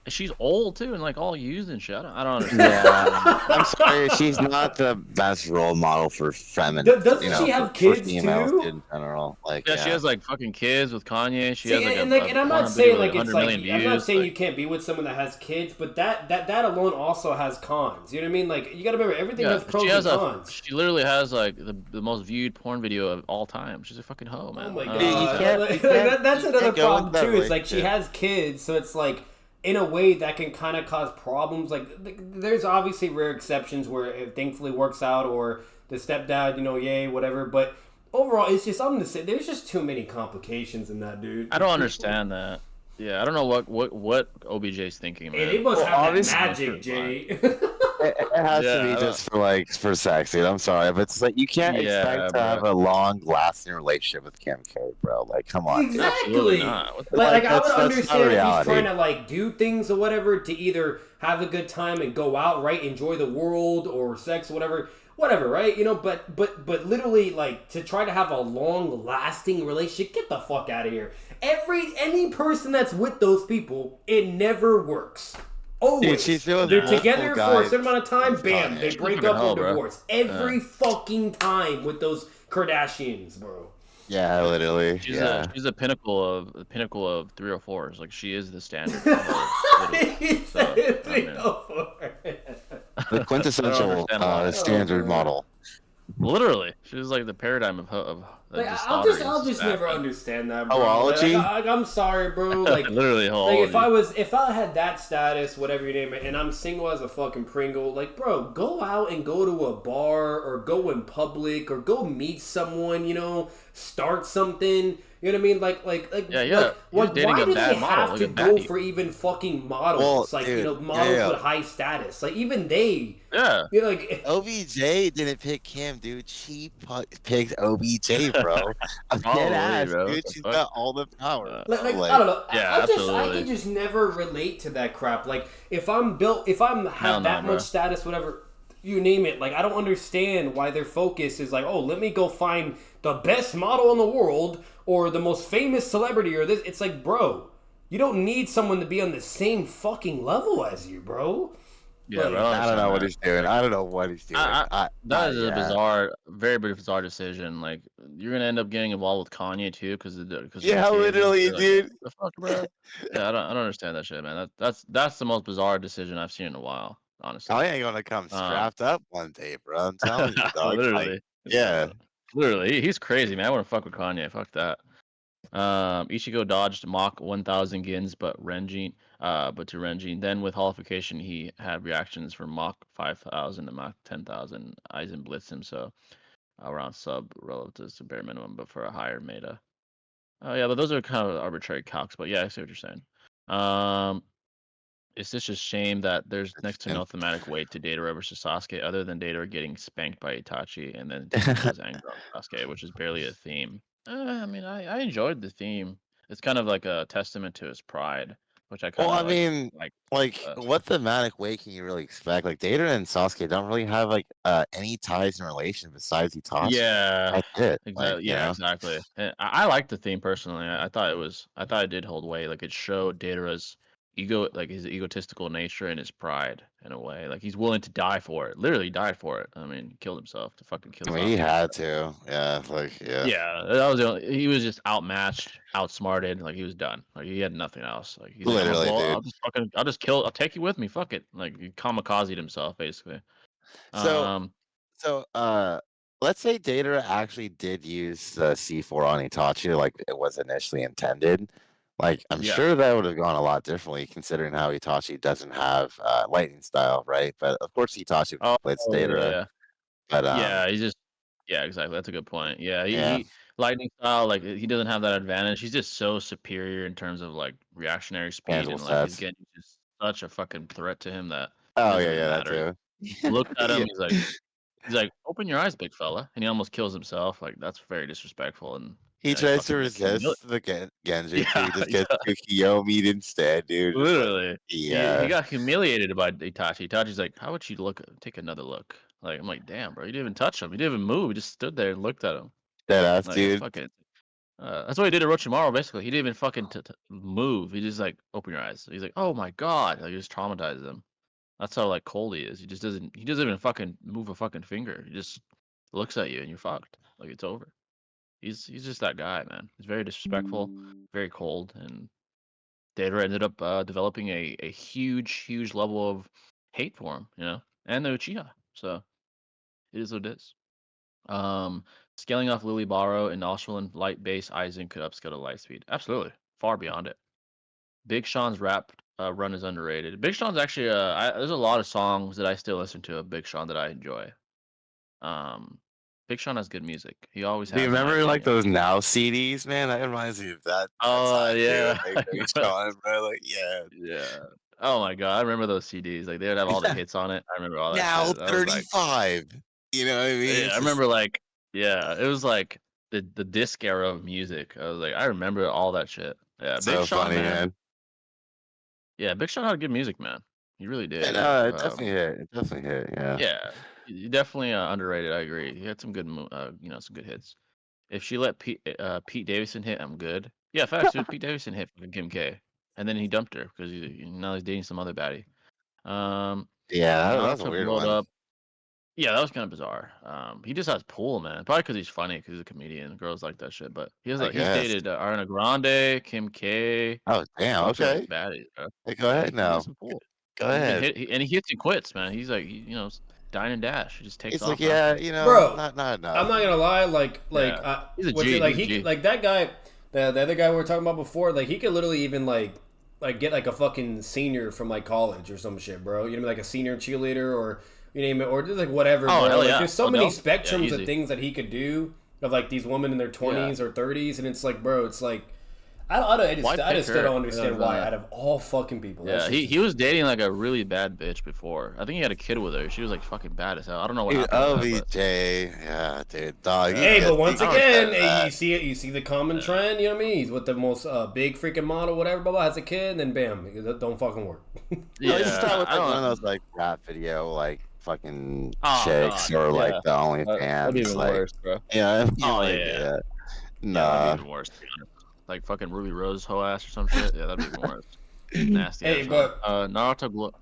[SPEAKER 1] She's old too, and like all used and shit. I don't understand.
[SPEAKER 2] Yeah, I'm sorry, she's not the best role model for feminine.
[SPEAKER 3] Doesn't she have kids too?
[SPEAKER 2] In general, like
[SPEAKER 1] she has like fucking kids with Kanye. She has
[SPEAKER 3] and I'm not saying like it's like I'm not saying you can't be with someone that has kids, but that alone also has cons. You know what I mean? Like you got to remember everything has pros and cons.
[SPEAKER 1] She literally has like the most viewed porn video of all time. She's a fucking hoe, man.
[SPEAKER 3] Oh my god, that's another problem too. It's like she has kids, so it's like, in a way that can kind of cause problems. Like, there's obviously rare exceptions where it thankfully works out, or the stepdad, yay, whatever. But overall, it's just something to say. There's just too many complications in that, dude.
[SPEAKER 1] I don't understand that. Yeah, I don't know what OBJ's thinking, man.
[SPEAKER 3] They must have that magic, Jay.
[SPEAKER 2] It has to be just for sex, dude. I'm sorry, but it's like you can't expect to have a long-lasting relationship with Kim K, bro. Like, come on.
[SPEAKER 3] Exactly. Like I would understand if he's trying to like do things or whatever to either have a good time and go out, right, enjoy the world, or sex, whatever, right? But literally, like, to try to have a long-lasting relationship, get the fuck out of here. Any person that's with those people, it never works. Always.
[SPEAKER 2] Dude,
[SPEAKER 3] they're together for a certain amount of time, bam, they break up or divorce. Every fucking time with those Kardashians, bro.
[SPEAKER 2] Yeah, literally.
[SPEAKER 1] She's a pinnacle of 304s. Like, she is the standard.
[SPEAKER 3] He said 304.
[SPEAKER 2] The quintessential standard model.
[SPEAKER 1] Literally, she's like the paradigm of
[SPEAKER 3] Like
[SPEAKER 1] daughter
[SPEAKER 3] I'll
[SPEAKER 1] gets
[SPEAKER 3] just
[SPEAKER 1] stabbed.
[SPEAKER 3] never understand that, bro.
[SPEAKER 2] Hoology?
[SPEAKER 3] I'm sorry, bro. Like
[SPEAKER 1] Literally
[SPEAKER 3] like
[SPEAKER 1] hoology.
[SPEAKER 3] if I had that status, whatever you name it, and I'm single as a fucking Pringle, like bro, go out and go to a bar or go in public or go meet someone, you know, start something. You know what I mean?
[SPEAKER 1] Yeah. He was dating
[SPEAKER 3] why
[SPEAKER 1] a
[SPEAKER 3] do they
[SPEAKER 1] bad model,
[SPEAKER 3] have
[SPEAKER 1] like
[SPEAKER 3] to
[SPEAKER 1] a
[SPEAKER 3] go
[SPEAKER 1] baddie.
[SPEAKER 3] for even fucking
[SPEAKER 2] Well,
[SPEAKER 3] models? Like, you
[SPEAKER 2] dude,
[SPEAKER 3] know, models
[SPEAKER 2] yeah.
[SPEAKER 3] with high status. Like even they,
[SPEAKER 1] Yeah.
[SPEAKER 3] you know, like
[SPEAKER 2] OBJ didn't pick him, dude. She picked OBJ, bro. I'm dead
[SPEAKER 1] Probably,
[SPEAKER 2] ass,
[SPEAKER 1] bro. What
[SPEAKER 2] dude.
[SPEAKER 1] the
[SPEAKER 2] She's
[SPEAKER 1] fuck?
[SPEAKER 2] got all the power, bro.
[SPEAKER 3] like I
[SPEAKER 2] Like,
[SPEAKER 3] don't know.
[SPEAKER 1] Yeah,
[SPEAKER 3] I can
[SPEAKER 1] absolutely.
[SPEAKER 3] just never relate to that crap. Like if I'm built, if I'm
[SPEAKER 1] Hell
[SPEAKER 3] have
[SPEAKER 1] no,
[SPEAKER 3] that
[SPEAKER 1] bro.
[SPEAKER 3] much status, whatever you name it. Like I don't understand why their focus is like, oh, let me go find the best model in the world or the most famous celebrity or this. It's like, bro, you don't need someone to be on the same fucking level as you, bro.
[SPEAKER 1] Yeah, bro. I
[SPEAKER 3] Like,
[SPEAKER 1] don't
[SPEAKER 2] I don't
[SPEAKER 1] understand
[SPEAKER 2] know what
[SPEAKER 1] that.
[SPEAKER 2] he's doing.
[SPEAKER 1] Like,
[SPEAKER 2] I don't know what he's doing.
[SPEAKER 1] that is a
[SPEAKER 2] Yeah.
[SPEAKER 1] bizarre, very bizarre decision. Like, you're gonna end up getting involved with Kanye too, because of your
[SPEAKER 2] Yeah,
[SPEAKER 1] kids and
[SPEAKER 2] literally,
[SPEAKER 1] shit. Like,
[SPEAKER 2] dude.
[SPEAKER 1] the fuck, bro? Yeah, I don't understand that shit, man. That's the most bizarre decision I've seen in a while, honestly.
[SPEAKER 2] Kanye gonna come
[SPEAKER 1] Um,
[SPEAKER 2] strapped up one day, bro. I'm telling you, dog. Like,
[SPEAKER 1] literally,
[SPEAKER 2] yeah.
[SPEAKER 1] literally, he's crazy, man. I wouldn't fuck with Kanye. Fuck that. Ichigo dodged Mach 1000 Gins, but to Renjin. Then with holification, he had reactions from Mach 5000 and Mach 10,000. Aizen blitzed him, so around sub relative to bare minimum, but for a higher meta. Oh yeah, but those are kind of arbitrary calcs. But yeah, I see what you're saying. Um, it's just a shame that there's next to
[SPEAKER 2] And
[SPEAKER 1] no thematic weight to Datara versus Sasuke, other than Datara getting spanked by Itachi and then taking out his anger on Sasuke, which is barely a theme. I mean, I enjoyed the theme. It's kind of like a testament to his pride, which I kind
[SPEAKER 2] well, I
[SPEAKER 1] of
[SPEAKER 2] mean,
[SPEAKER 1] like
[SPEAKER 2] like,
[SPEAKER 1] best.
[SPEAKER 2] what thematic way can you really expect? Like, Data and Sasuke don't really have like any ties in relation besides Itachi.
[SPEAKER 1] Yeah,
[SPEAKER 2] That's it. Like,
[SPEAKER 1] exactly.
[SPEAKER 2] you
[SPEAKER 1] Yeah,
[SPEAKER 2] know.
[SPEAKER 1] exactly. And I like the theme personally. I thought it did hold weight. Like it showed Datara's ego, like his egotistical nature and his pride in a way. Like he's willing to die for it. Literally died for it. I mean, killed himself to fucking kill
[SPEAKER 2] I mean, he
[SPEAKER 1] Sasuke.
[SPEAKER 2] had to. Yeah, like, yeah.
[SPEAKER 1] Yeah, that was the only, he was just outmatched, outsmarted. Like he was done. Like he had nothing else. Like he's like, I'm gonna
[SPEAKER 2] Literally,
[SPEAKER 1] blow.
[SPEAKER 2] dude.
[SPEAKER 1] I'll just kill. I'll take you with me. Fuck it. Like he kamikazed himself basically.
[SPEAKER 2] So,
[SPEAKER 1] Um,
[SPEAKER 2] so, let's say Data actually did use the C4 on Itachi like it was initially intended. Like, I'm
[SPEAKER 1] yeah.
[SPEAKER 2] sure that would have gone a lot differently considering how Itachi doesn't have lightning style, right? But of course, Itachi
[SPEAKER 1] Oh
[SPEAKER 2] blitz
[SPEAKER 1] yeah,
[SPEAKER 2] Data.
[SPEAKER 1] yeah.
[SPEAKER 2] But
[SPEAKER 1] Yeah, he's just yeah, exactly. That's a good point. Yeah,
[SPEAKER 2] yeah,
[SPEAKER 1] he lightning style, like he doesn't have that advantage. He's just so superior in terms of like reactionary speed,
[SPEAKER 2] tangible
[SPEAKER 1] and like he's
[SPEAKER 2] stats.
[SPEAKER 1] getting just such a fucking threat to him that it
[SPEAKER 2] Oh
[SPEAKER 1] doesn't
[SPEAKER 2] yeah,
[SPEAKER 1] even
[SPEAKER 2] yeah, that
[SPEAKER 1] matter.
[SPEAKER 2] too.
[SPEAKER 1] He looks at him,
[SPEAKER 2] Yeah.
[SPEAKER 1] he's like, open your eyes, big fella, and he almost kills himself. Like that's very disrespectful, and
[SPEAKER 2] He
[SPEAKER 1] he
[SPEAKER 2] tries to
[SPEAKER 1] fucking like humiliate.
[SPEAKER 2] resist the Genjutsu.
[SPEAKER 1] Yeah,
[SPEAKER 2] He just
[SPEAKER 1] he
[SPEAKER 2] gets Kukiyomi'd instead, dude. Just like,
[SPEAKER 1] literally. He
[SPEAKER 2] yeah,
[SPEAKER 1] got humiliated by Itachi. Itachi's like, how would you look? Take another look. Like I'm like, damn, bro, you didn't even touch him. He didn't even move. He just stood there and looked at him.
[SPEAKER 2] dead ass,
[SPEAKER 1] Like it's
[SPEAKER 2] dude.
[SPEAKER 1] fucking. That's what he did to Orochimaru. Basically, he didn't even fucking move. He just like open your eyes. He's like, oh my god, like he just traumatizes him. That's how like cold he is. He just doesn't. He doesn't even fucking move a fucking finger. He just looks at you and you're fucked. Like it's over. He's just that guy, man. He's very disrespectful, very cold, and Data ended up developing a huge level of hate for him. You know, and the Uchiha. So it is what it is. Um, Scaling off Lily Barrow and Nostril light base Aizen could upscale to light speed. Absolutely, far beyond it. Big Sean's rap run is underrated. Big Sean's actually there's a lot of songs that I still listen to of Big Sean that I enjoy. Um, Big Sean has good music. He always
[SPEAKER 2] Do you
[SPEAKER 1] has, in my
[SPEAKER 2] remember like
[SPEAKER 1] opinion.
[SPEAKER 2] those Now CDs, man? That reminds me of that
[SPEAKER 1] Oh
[SPEAKER 2] time, dude.
[SPEAKER 1] yeah,
[SPEAKER 2] Like Big Sean, bro. Like, yeah.
[SPEAKER 1] yeah. Oh my god, I remember those CDs. Like they would have all the hits on it. I remember all that
[SPEAKER 2] Now
[SPEAKER 1] shit. That was like
[SPEAKER 2] 35. You know what I mean?
[SPEAKER 1] yeah, I
[SPEAKER 2] It's just
[SPEAKER 1] remember like yeah, it was like the disc era of music. I was like, I remember all that shit. Yeah, Big
[SPEAKER 2] so
[SPEAKER 1] Sean,
[SPEAKER 2] funny,
[SPEAKER 1] man.
[SPEAKER 2] man.
[SPEAKER 1] Yeah, Big Sean had good music, man. He really
[SPEAKER 2] Yeah,
[SPEAKER 1] did.
[SPEAKER 2] no, it definitely hit. It definitely hit. Yeah.
[SPEAKER 1] Yeah, definitely underrated. I agree. He had some good, some good hits. If she let Pete Davidson hit, I'm good. Yeah, facts, dude. Pete Davidson hit for Kim K, and then he dumped her because now he's dating some other baddie. Um,
[SPEAKER 2] Yeah, that was a
[SPEAKER 1] Naruto
[SPEAKER 2] weird
[SPEAKER 1] blowed
[SPEAKER 2] one.
[SPEAKER 1] up. Yeah, that was kind of bizarre. He just has pull, man. Probably because he's funny, because he's a comedian. Girls like that shit. But
[SPEAKER 2] I
[SPEAKER 1] he's
[SPEAKER 2] guess.
[SPEAKER 1] dated Ariana Grande, Kim K,
[SPEAKER 2] Oh, damn.
[SPEAKER 1] bunch of
[SPEAKER 2] Okay.
[SPEAKER 1] baddies, bro.
[SPEAKER 2] Hey, go
[SPEAKER 1] Yeah,
[SPEAKER 2] ahead
[SPEAKER 1] he has
[SPEAKER 2] now.
[SPEAKER 1] some pull.
[SPEAKER 2] Go
[SPEAKER 1] He's been
[SPEAKER 2] ahead.
[SPEAKER 1] hit, and he hits and quits, man. He's like, dine and dash. He just takes
[SPEAKER 2] It's
[SPEAKER 1] off.
[SPEAKER 2] like, yeah, you know,
[SPEAKER 3] Bro,
[SPEAKER 2] not enough.
[SPEAKER 3] I'm not gonna lie,
[SPEAKER 1] He's a
[SPEAKER 3] what's
[SPEAKER 1] G.
[SPEAKER 3] it, like
[SPEAKER 1] He's a
[SPEAKER 3] he
[SPEAKER 1] G.
[SPEAKER 3] like that guy, the other guy we were talking about before, like he could literally even like get like a fucking senior from like college or some shit, bro. You know, like a senior cheerleader or you name it, or just like whatever,
[SPEAKER 1] Oh,
[SPEAKER 3] bro.
[SPEAKER 1] hell
[SPEAKER 3] Like
[SPEAKER 1] yeah.
[SPEAKER 3] there's so many
[SPEAKER 1] Odell?
[SPEAKER 3] spectrums
[SPEAKER 1] Yeah,
[SPEAKER 3] of
[SPEAKER 1] easy.
[SPEAKER 3] things that he could do of like these women in their 20s or 30s, and it's like, bro, it's like I just still don't understand why out of all fucking people.
[SPEAKER 1] Yeah, he was dating like a really bad bitch before. I think he had a kid with her. She was like fucking bad as hell. I don't know what
[SPEAKER 2] Dude,
[SPEAKER 1] happened. To
[SPEAKER 2] OBJ, yeah, dude, dog.
[SPEAKER 3] Hey, but once again,
[SPEAKER 2] that.
[SPEAKER 3] you see it. You see the common trend. You know what I mean? He's with the most big freaking model, whatever. Blah blah. Has a kid, and then bam, it don't fucking work.
[SPEAKER 2] Yeah,
[SPEAKER 1] Yeah,
[SPEAKER 2] start with
[SPEAKER 1] I
[SPEAKER 2] like
[SPEAKER 1] don't
[SPEAKER 2] one of those like rap video like fucking
[SPEAKER 1] Oh,
[SPEAKER 2] chicks
[SPEAKER 1] God,
[SPEAKER 2] or like
[SPEAKER 1] yeah.
[SPEAKER 2] the
[SPEAKER 1] That'd be
[SPEAKER 2] OnlyFans,
[SPEAKER 1] even
[SPEAKER 2] like
[SPEAKER 1] worse, bro.
[SPEAKER 2] yeah,
[SPEAKER 1] Oh,
[SPEAKER 2] like,
[SPEAKER 1] yeah.
[SPEAKER 2] yeah.
[SPEAKER 1] Yeah,
[SPEAKER 2] Nah,
[SPEAKER 1] that'd be even worse. Like fucking Ruby Rose hoe ass or some shit. Yeah, that'd be even worse. Nasty.
[SPEAKER 3] Hey,
[SPEAKER 1] ass
[SPEAKER 3] but-
[SPEAKER 1] one. Naruto glowed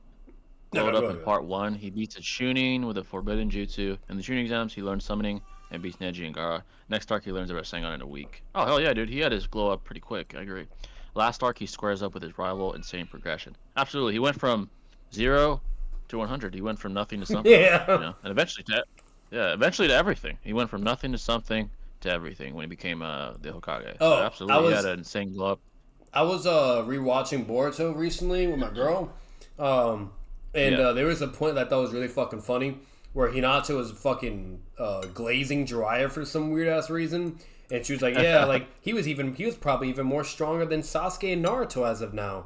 [SPEAKER 3] go
[SPEAKER 1] up in
[SPEAKER 3] ahead.
[SPEAKER 1] part 1. He beats a Chunin with a forbidden jutsu. In the Chunin exams, he learns summoning and beats Neji and Gaara. Next arc, he learns about Rasengan in a week. Oh hell yeah, dude. He had his glow up pretty quick. I agree. Last arc, he squares up with his rival. Insane progression. Absolutely, he went from 0 to 100. He went from nothing to something.
[SPEAKER 3] Yeah.
[SPEAKER 1] You know, and eventually to everything. He went from nothing to something to everything when he became the Hokage. So
[SPEAKER 3] Oh,
[SPEAKER 1] absolutely, he had an insane glow up.
[SPEAKER 3] I was rewatching Boruto recently with my girl, there was a point that I thought was really fucking funny where Hinata was fucking glazing Jiraiya for some weird ass reason, and she was like, "Yeah, like he was probably even more stronger than Sasuke and Naruto as of now."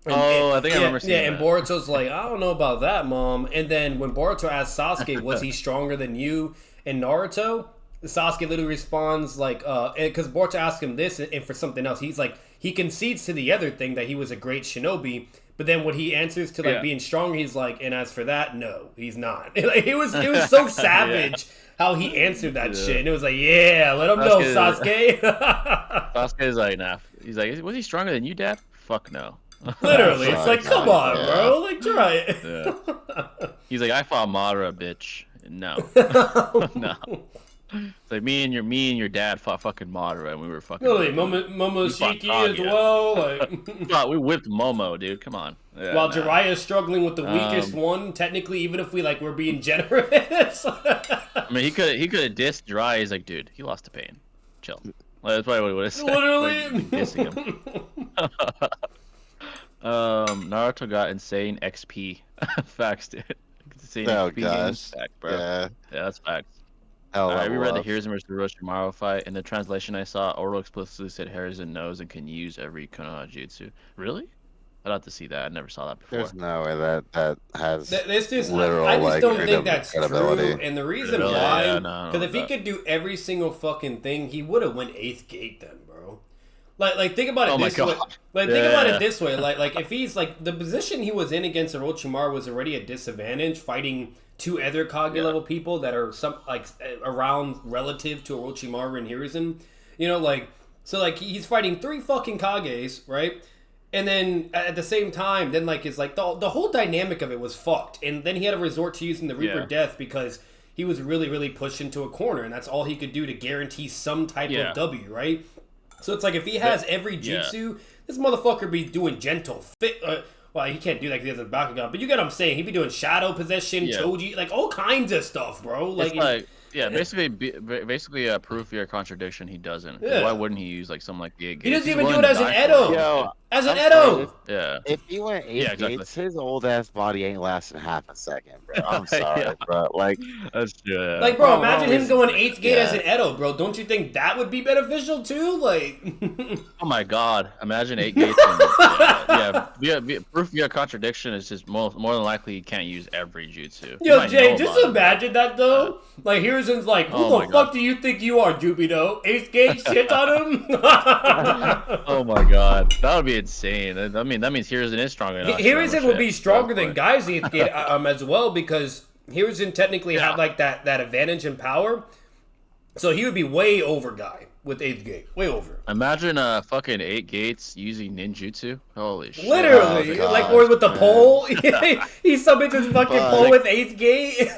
[SPEAKER 1] I think I remember seeing
[SPEAKER 3] and
[SPEAKER 1] that.
[SPEAKER 3] Boruto's like, "I don't know about that, mom." And then when Boruto asks Sasuke, "Was he stronger than you and Naruto?" Sasuke literally responds like, because Boruto asked him this and for something else. He's like, he concedes to the other thing that he was a great shinobi, but then when he answers to like being strong, he's like, and as for that, no, he's not. Like, it was so savage how he answered that shit, and it was like, yeah, let him know, Sasuke.
[SPEAKER 1] Sasuke's like, nah. He's like, was he stronger than you, Dad? Fuck no.
[SPEAKER 3] Literally, it's like, come on, bro, like try it.
[SPEAKER 1] Yeah. He's like, I fought Madara, bitch. No, no. It's like me and your dad fought fucking Madara, and we were fucking.
[SPEAKER 3] Literally, Momoshiki as
[SPEAKER 1] Kaguya.
[SPEAKER 3] well. Like,
[SPEAKER 1] God, we whipped Momo, dude. Come on. Yeah,
[SPEAKER 3] while Jiraiya is struggling with the weakest one, technically, even if we're being generous.
[SPEAKER 1] I mean, he could have dissed Jiraiya. He's like, dude, he lost to pain. Chill. Like, that's probably what he would have said.
[SPEAKER 3] Literally.
[SPEAKER 1] Like, dissing him. Naruto got insane XP. Facts, dude. Insane XP games. Fact, bro. Yeah, that's facts. I reread the Hiruzen versus Orochimaru fight. In the translation I saw, Oro explicitly said Hiruzen knows and can use every Konoha jutsu. Really? I'd have to see that. I never saw that before.
[SPEAKER 2] There's no way that has literal,
[SPEAKER 3] I just
[SPEAKER 2] like,
[SPEAKER 3] don't think that's
[SPEAKER 2] credibility.
[SPEAKER 3] true. And the reason
[SPEAKER 1] Really?
[SPEAKER 3] why,
[SPEAKER 1] Yeah,
[SPEAKER 3] because
[SPEAKER 1] no,
[SPEAKER 3] if he could do every single fucking thing, he would have went 8th gate then, bro. Like think about it this way. Like think about it this way. Like if he's like the position he was in against Orochimaru was already a disadvantage, fighting 2 other Kage level people that are some like around relative to Orochimaru and Hiruzen. You know, like so like he's fighting 3 fucking Kages, right? And then at the same time, then like it's like the whole dynamic of it was fucked. And then he had to resort to using the Reaper Death because he was really, really pushed into a corner, and that's all he could do to guarantee some type of W, right? So it's like if he has every jutsu, this motherfucker be doing gentle fit. Well, he can't do that because he has a Bakugan, but you get what I'm saying. He'd be doing shadow possession, choji, like all kinds of stuff, bro. Like,
[SPEAKER 1] basically a proof of your contradiction. He doesn't. Why wouldn't he use like something like the 8 gates?
[SPEAKER 3] He doesn't even do it as an Edo. As an Edo.
[SPEAKER 2] If he went 8 gates, his old ass body ain't lasting half a second, bro. I'm sorry, bro. Like
[SPEAKER 1] that's true.
[SPEAKER 3] Like, bro, imagine him going 8th gate as an Edo, bro. Don't you think that would be beneficial too? Like,
[SPEAKER 1] oh my god, imagine 8 gates. And, proof of your contradiction is just more than likely you can't use every jutsu.
[SPEAKER 3] Yo, Jay, just imagine that though. Like, Hiruzen's like, who the fuck do you think you are, Jubito? 8th gate shit on him.
[SPEAKER 1] Oh my god, that would be insane. I mean, that means Hiruzen is stronger.
[SPEAKER 3] Hiruzen would be stronger than Guy's 8th gate as well, because Hiruzen technically had like that advantage in power, so he would be way over Guy with 8th gate, way over.
[SPEAKER 1] Imagine fucking 8 gates using ninjutsu. Holy shit!
[SPEAKER 3] Literally, like or with the pole. He summons his fucking pole with 8th gate.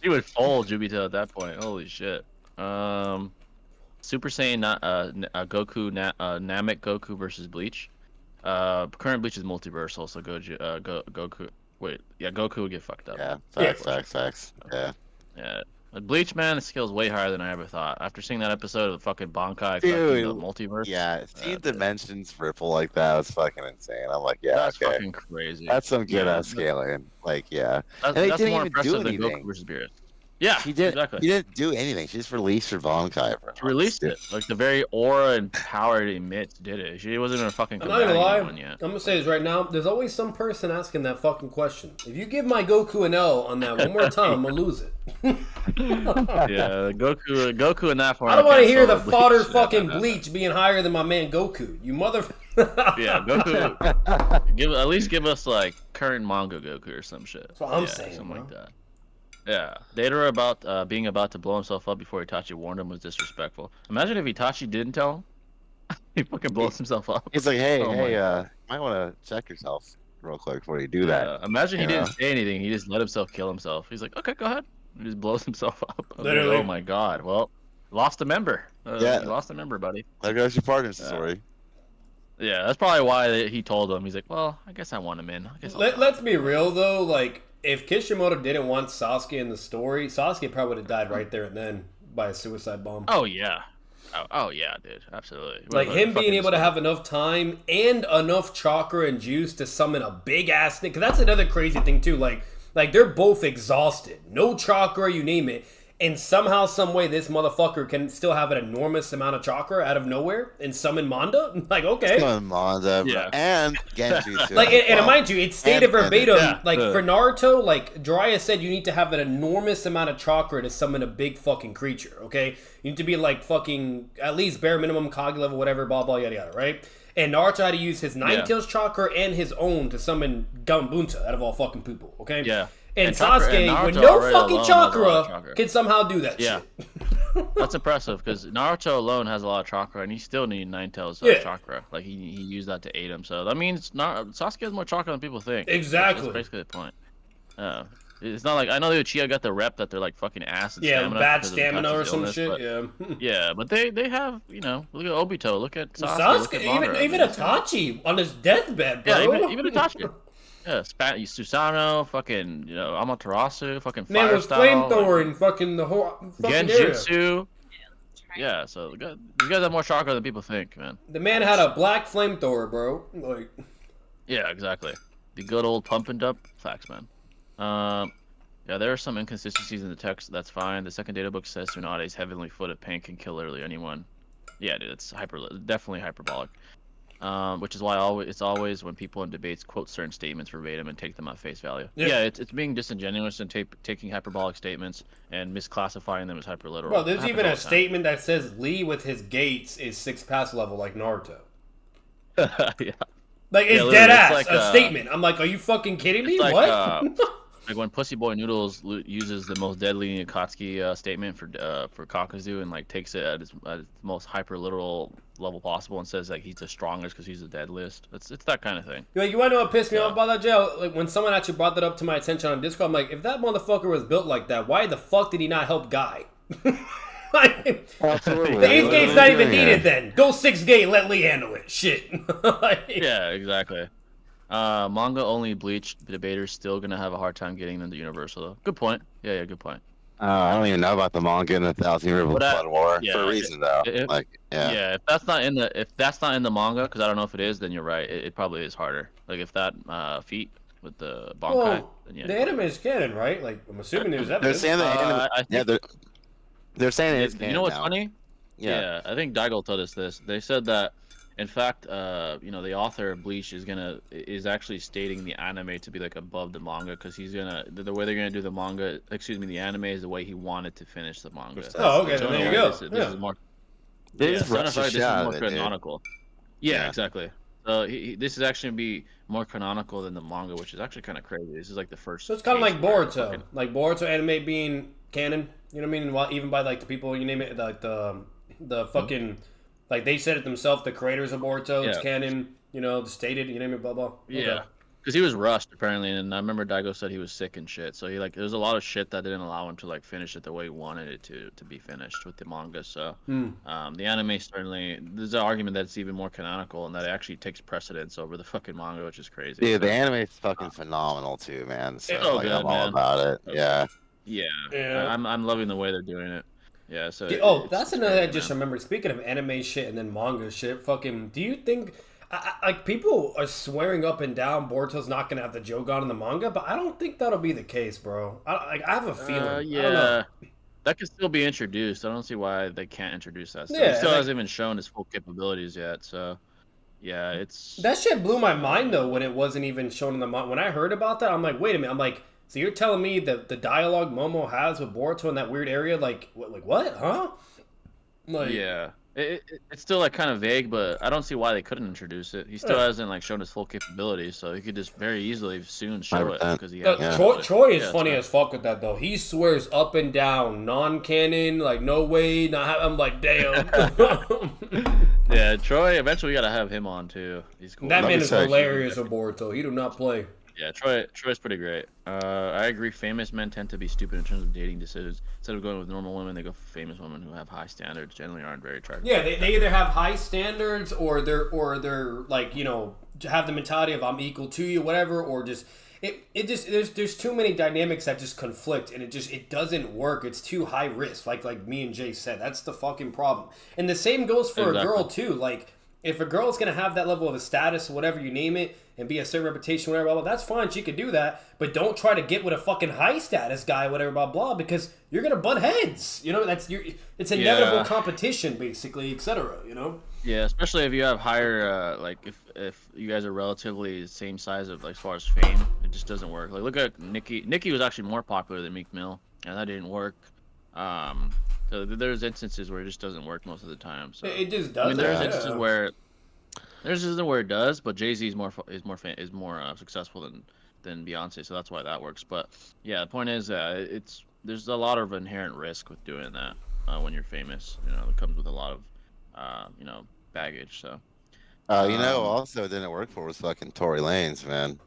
[SPEAKER 1] He would fold Jubito at that point. Holy shit. Super Saiyan Goku Namek Goku versus Bleach. Current Bleach is multiversal, so Goku Wait, yeah, Goku would get fucked up.
[SPEAKER 2] Yeah, facts. Yeah.
[SPEAKER 1] Yeah. But Bleach, man, his skill's way higher than I ever thought. After seeing that episode of fucking Bankai affecting the multiverse.
[SPEAKER 2] Yeah, seeing dimensions ripple like that was fucking insane. I'm like, yeah,
[SPEAKER 1] that's
[SPEAKER 2] okay.
[SPEAKER 1] fucking crazy.
[SPEAKER 2] That's some good ass scaling. Like, yeah.
[SPEAKER 1] That's more impressive than Goku versus Beerus. Yeah,
[SPEAKER 2] she did.
[SPEAKER 1] Exactly.
[SPEAKER 2] She didn't do anything. She just released her Bankai.
[SPEAKER 1] She released it. Like the very aura and power it emits did it. She wasn't even fucking.
[SPEAKER 3] I'm not gonna lie. I'm
[SPEAKER 1] yet.
[SPEAKER 3] gonna say this right now. There's always some person asking that fucking question. If you give my Goku an L on that one more time, I'm gonna lose it.
[SPEAKER 1] Yeah, Goku in that form.
[SPEAKER 3] I don't want to hear the fodder fucking Bleach being higher than my man Goku. You mother.
[SPEAKER 1] Yeah, Goku. At least give us like current manga Goku or some shit.
[SPEAKER 3] That's what I'm saying,
[SPEAKER 1] something
[SPEAKER 3] bro.
[SPEAKER 1] like that. Yeah, Datara about being about to blow himself up before Itachi warned him was disrespectful. Imagine if Itachi didn't tell him. He fucking blows himself up.
[SPEAKER 2] He's like, hey, might want to check yourself real quick before you do that.
[SPEAKER 1] Imagine he didn't say anything. He just let himself kill himself. He's like, okay, go ahead. He just blows himself up.
[SPEAKER 3] Literally.
[SPEAKER 1] Like, oh my god. Well, lost a member.
[SPEAKER 2] Yeah,
[SPEAKER 1] you lost a member, buddy.
[SPEAKER 2] There goes your partner's story.
[SPEAKER 1] Yeah, that's probably why he told him. He's like, well, I guess I want him in. I guess
[SPEAKER 3] Let's be real though. Like, if Kishimoto didn't want Sasuke in the story, Sasuke probably would have died right there and then by a suicide bomb.
[SPEAKER 1] Oh yeah. Oh yeah, dude. Absolutely.
[SPEAKER 3] Like him being able to have enough time and enough chakra and juice to summon a big ass thing. Because that's another crazy thing too. Like they're both exhausted, no chakra, you name it. And somehow, some way, this motherfucker can still have an enormous amount of chakra out of nowhere and summon Manda. Like, okay,
[SPEAKER 2] summon Manda, and Genji too.
[SPEAKER 3] Like, and mind you, it's stated verbatim. For Naruto, like Jiraiya said, you need to have an enormous amount of chakra to summon a big fucking creature. Okay, you need to be like fucking at least bare minimum Kage level, whatever, blah blah yada yada, right? And Naruto had to use his Nine Tails chakra and his own to summon Gambunta out of all fucking people. Okay,
[SPEAKER 1] yeah.
[SPEAKER 3] And Sasuke, with no fucking chakra, can somehow do that shit.
[SPEAKER 1] That's impressive, because Naruto alone has a lot of chakra, and he still needs Nine Tails chakra. Like, he used that to aid him. So that means Sasuke has more chakra than people think.
[SPEAKER 3] Exactly.
[SPEAKER 1] That's basically the point. It's not like, I know the Uchiha got the rep that they're like fucking ass and stamina.
[SPEAKER 3] Bad stamina or some shit,
[SPEAKER 1] yeah, but they have, look at Obito, look at Sasuke, look at
[SPEAKER 3] even Itachi on his deathbed, bro.
[SPEAKER 1] Yeah, even Itachi. Yeah, Susanoo, fucking, Amaterasu, fucking Fire
[SPEAKER 3] Man was flamethrower and fucking the whole fucking
[SPEAKER 1] Genjutsu. Yeah, so these guys have more chakra than people think, man.
[SPEAKER 3] The man had a black flamethrower, bro. Like,
[SPEAKER 1] yeah, exactly. The good old pump and dump. Facts, man. Yeah, there are some inconsistencies in the text. That's fine. The second data book says Tsunade's heavenly foot of pain can kill literally anyone. Yeah, dude, it's definitely hyperbolic. Which is why it's always when people in debates quote certain statements verbatim and take them at face value. Yeah, it's being disingenuous and taking hyperbolic statements and misclassifying them as hyperliteral.
[SPEAKER 3] Well, there's even a statement that says Lee with his gates is 6 pass level like Naruto.
[SPEAKER 1] Yeah.
[SPEAKER 3] Like, it's dead ass, like, a statement. I'm like, are you fucking kidding me?
[SPEAKER 1] Like,
[SPEAKER 3] what?
[SPEAKER 1] Like when Pussy Boy Noodles uses the most deadly Akatsuki statement for Kakazu and like takes it at its most hyper literal level possible and says like he's the strongest because he's the deadliest. It's that kind of thing.
[SPEAKER 3] You want to know what pissed me off about that, Joe? Like when someone actually brought that up to my attention on Discord, I'm like, if that motherfucker was built like that, why the fuck did he not help Guy?
[SPEAKER 2] Absolutely.
[SPEAKER 3] The 8th gate's not even needed then. Go 6th gate and let Lee handle it. Shit.
[SPEAKER 1] Yeah, exactly. Manga only Bleach debaters still gonna have a hard time getting them to Universal though. Good point. Yeah, good point.
[SPEAKER 2] I don't even know about the manga in the Thousand Year Blood War for a reason though.
[SPEAKER 1] If that's not in the manga, because I don't know if it is, then you're right. It probably is harder. Like if that feat with the Bankai.
[SPEAKER 3] Well, then the anime is canon, right? Like I'm assuming there's evidence.
[SPEAKER 2] They're saying the anime. They're saying it's canon.
[SPEAKER 1] You know what's
[SPEAKER 2] now.
[SPEAKER 1] funny? Yeah, I think Daigo told us this. They said that. In fact, the author of Bleach is actually stating the anime to be like above the manga because the way they're gonna do the anime is the way he wanted to finish the manga.
[SPEAKER 3] Oh, okay, there you go.
[SPEAKER 1] This is more. This is more canonical. Yeah, exactly. This is actually gonna be more canonical than the manga, which is actually kind of crazy. This is like the first.
[SPEAKER 3] So it's kind of like Boruto, like Boruto anime being canon. You know what I mean? Even by like the people you name it, like the fucking. Like, they said it themselves, the creators of Boruto, it's canon, stated, you name it, blah, blah. Okay.
[SPEAKER 1] Yeah. Because he was rushed apparently, and I remember Daigo said he was sick and shit. So he like there's a lot of shit that didn't allow him to like finish it the way he wanted it to be finished with the manga. So the anime certainly there's an argument that it's even more canonical and that it actually takes precedence over the fucking manga, which is crazy.
[SPEAKER 2] Dude,
[SPEAKER 1] so,
[SPEAKER 2] the anime is fucking phenomenal too, man. So
[SPEAKER 1] so
[SPEAKER 2] like,
[SPEAKER 1] good,
[SPEAKER 2] I'm all
[SPEAKER 1] man.
[SPEAKER 2] about it.
[SPEAKER 1] So
[SPEAKER 2] Yeah.
[SPEAKER 1] Yeah. I'm loving the way they're doing it. Yeah, so
[SPEAKER 3] that's another
[SPEAKER 1] crazy,
[SPEAKER 3] I just
[SPEAKER 1] man.
[SPEAKER 3] remembered. Speaking of anime shit and then manga shit, fucking, do you think like people are swearing up and down Boruto's not gonna have the Jogan in the manga, but I don't think that'll be the case, bro. I have a feeling.
[SPEAKER 1] Yeah,
[SPEAKER 3] I don't know.
[SPEAKER 1] that could still be introduced. I don't see why they can't introduce that stuff. He
[SPEAKER 3] Yeah,
[SPEAKER 1] still
[SPEAKER 3] like,
[SPEAKER 1] hasn't even shown his full capabilities yet. So yeah, it's
[SPEAKER 3] that shit blew my mind though when it wasn't even shown in the manga. When I heard about that, I'm like, wait a minute. I'm like, so you're telling me that the dialogue Momo has with Boruto in that weird area, like what, huh? Like,
[SPEAKER 1] yeah. It's still like kind of vague, but I don't see why they couldn't introduce it. He still hasn't like shown his full capabilities, so he could just very easily soon show it
[SPEAKER 2] 100%.
[SPEAKER 1] because he has.
[SPEAKER 3] Troy is funny as fuck with that though. He swears up and down, non-canon, like no way. I'm like, damn.
[SPEAKER 1] Yeah, Troy. Eventually, we gotta have him on too. He's cool.
[SPEAKER 3] That man is hilarious with Boruto. He do not play.
[SPEAKER 1] Yeah, Troy's pretty great. I agree. Famous men tend to be stupid in terms of dating decisions. Instead of going with normal women, they go for famous women who have high standards. Generally, aren't very attractive.
[SPEAKER 3] Yeah, they either have high standards or they're like have the mentality of I'm equal to you, whatever, or just it just there's too many dynamics that just conflict and it doesn't work. It's too high risk. Like me and Jay said, that's the fucking problem. And the same goes for a girl too. Like, if a girl's gonna have that level of a status, whatever you name it, and be a certain reputation, whatever, blah, blah, that's fine. She could do that, but don't try to get with a fucking high status guy, whatever, blah, blah, because you're gonna butt heads. It's inevitable competition, basically, etc.
[SPEAKER 1] Yeah, especially if you have higher, like if you guys are relatively the same size of like as far as fame, it just doesn't work. Like look at Nikki. Nikki was actually more popular than Meek Mill, and that didn't work. So there's instances where it just doesn't work most of the time. So
[SPEAKER 3] it just doesn't.
[SPEAKER 1] I mean, there's instances where it does, but Jay-Z is more successful than Beyonce, so that's why that works. But yeah, the point is, there's a lot of inherent risk with doing that when you're famous. It comes with a lot of baggage. So
[SPEAKER 2] also didn't work for was fucking Tory Lanez, man.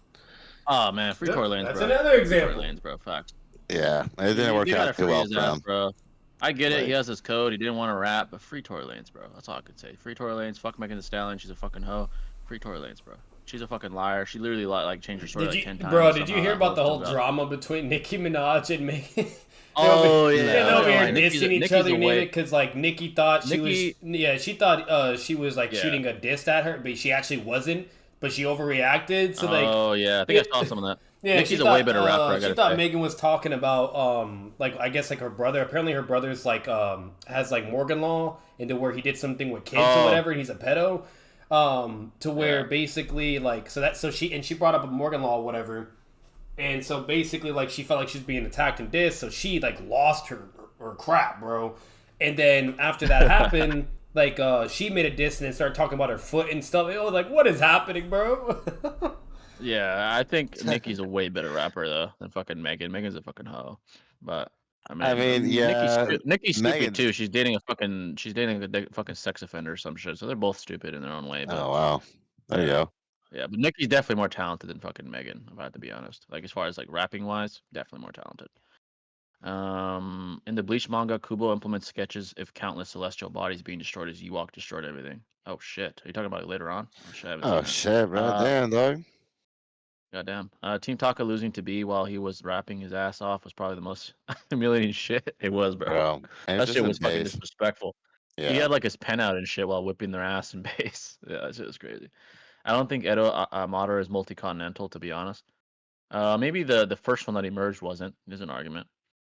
[SPEAKER 1] Oh man, free Tory Lanez,
[SPEAKER 3] that's
[SPEAKER 1] bro.
[SPEAKER 3] another example.
[SPEAKER 1] Tory Lanez, bro. Facts.
[SPEAKER 2] Yeah, it didn't work out too well for him,
[SPEAKER 1] bro. I get it. He has his code. He didn't want to rap, but free Tory Lanez, bro. That's all I could say. Free Tory Lanez. Fuck Megan Thee Stallion. She's a fucking hoe. Free Tory Lanez, bro. She's a fucking liar. She literally like changed her story 10 times.
[SPEAKER 3] Bro, did you hear about the whole drama between Nicki Minaj and Megan?
[SPEAKER 1] Oh yeah,
[SPEAKER 3] they're over here dissing each other, you name it, because like Nicki thought she thought she was like shooting a diss at her, but she actually wasn't. But she overreacted. So like,
[SPEAKER 1] oh yeah, I think I saw some of that.
[SPEAKER 3] Yeah,
[SPEAKER 1] Nicki's a way better rapper.
[SPEAKER 3] She thought Megan was talking about like I guess like her brother. Apparently her brother's like has like Morgan law into where he did something with kids or whatever, and he's a pedo. To where basically like so she brought up a Morgan law or whatever, and so basically like she felt like she was being attacked and dissed, so she like lost her crap, bro. And then after that happened, like she made a diss and then started talking about her foot and stuff. It was like, what is happening, bro?
[SPEAKER 1] Yeah, I think Nicki's a way better rapper though than fucking Megan. Megan's a fucking hoe, but I mean
[SPEAKER 2] yeah,
[SPEAKER 1] Nicki's stupid too. She's dating a fucking sex offender or some shit. So they're both stupid in their own way. But,
[SPEAKER 2] oh wow, there you go.
[SPEAKER 1] Yeah, but Nicki's definitely more talented than fucking Megan, if I have to be honest. Like as far as like rapping wise, definitely more talented. In the Bleach manga, Kubo implements sketches if countless celestial bodies being destroyed as Ewok destroyed everything. Oh shit, are you talking about it later on? Oh shit, I haven't seen that.
[SPEAKER 2] Shit, bro, damn dog.
[SPEAKER 1] Goddamn. Team Taka losing to B while he was rapping his ass off was probably the most humiliating shit. It was, bro. That shit was fucking disrespectful.
[SPEAKER 2] Yeah.
[SPEAKER 1] He had like his pen out and shit while whipping their ass in base. Yeah, that shit was crazy. I don't think Edo Amato is multi-continental, to be honest. Maybe the first one that emerged wasn't. There's an argument.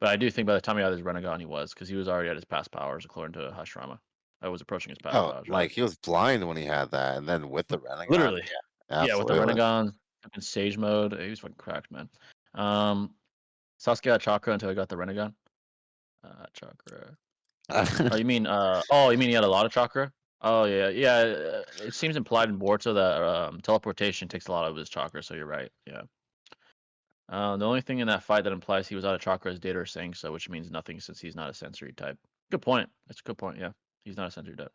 [SPEAKER 1] But I do think by the time he had his Renegon, he was, because he was already at his past powers, according to Hashirama. I was approaching his past powers.
[SPEAKER 2] Like he was blind when he had that, and then with the Renegon.
[SPEAKER 1] Literally.
[SPEAKER 2] Yeah,
[SPEAKER 1] with the Renegon. In Sage mode, he was fucking cracked, man. Sasuke had chakra until he got the Renegon. Chakra. Oh, you mean he had a lot of chakra? Oh yeah. It seems implied in Boruto that teleportation takes a lot of his chakra. So you're right. Yeah. The only thing in that fight that implies he was out of chakra is Data saying so, which means nothing since he's not a sensory type. Good point. That's a good point. Yeah, he's not a sensory type.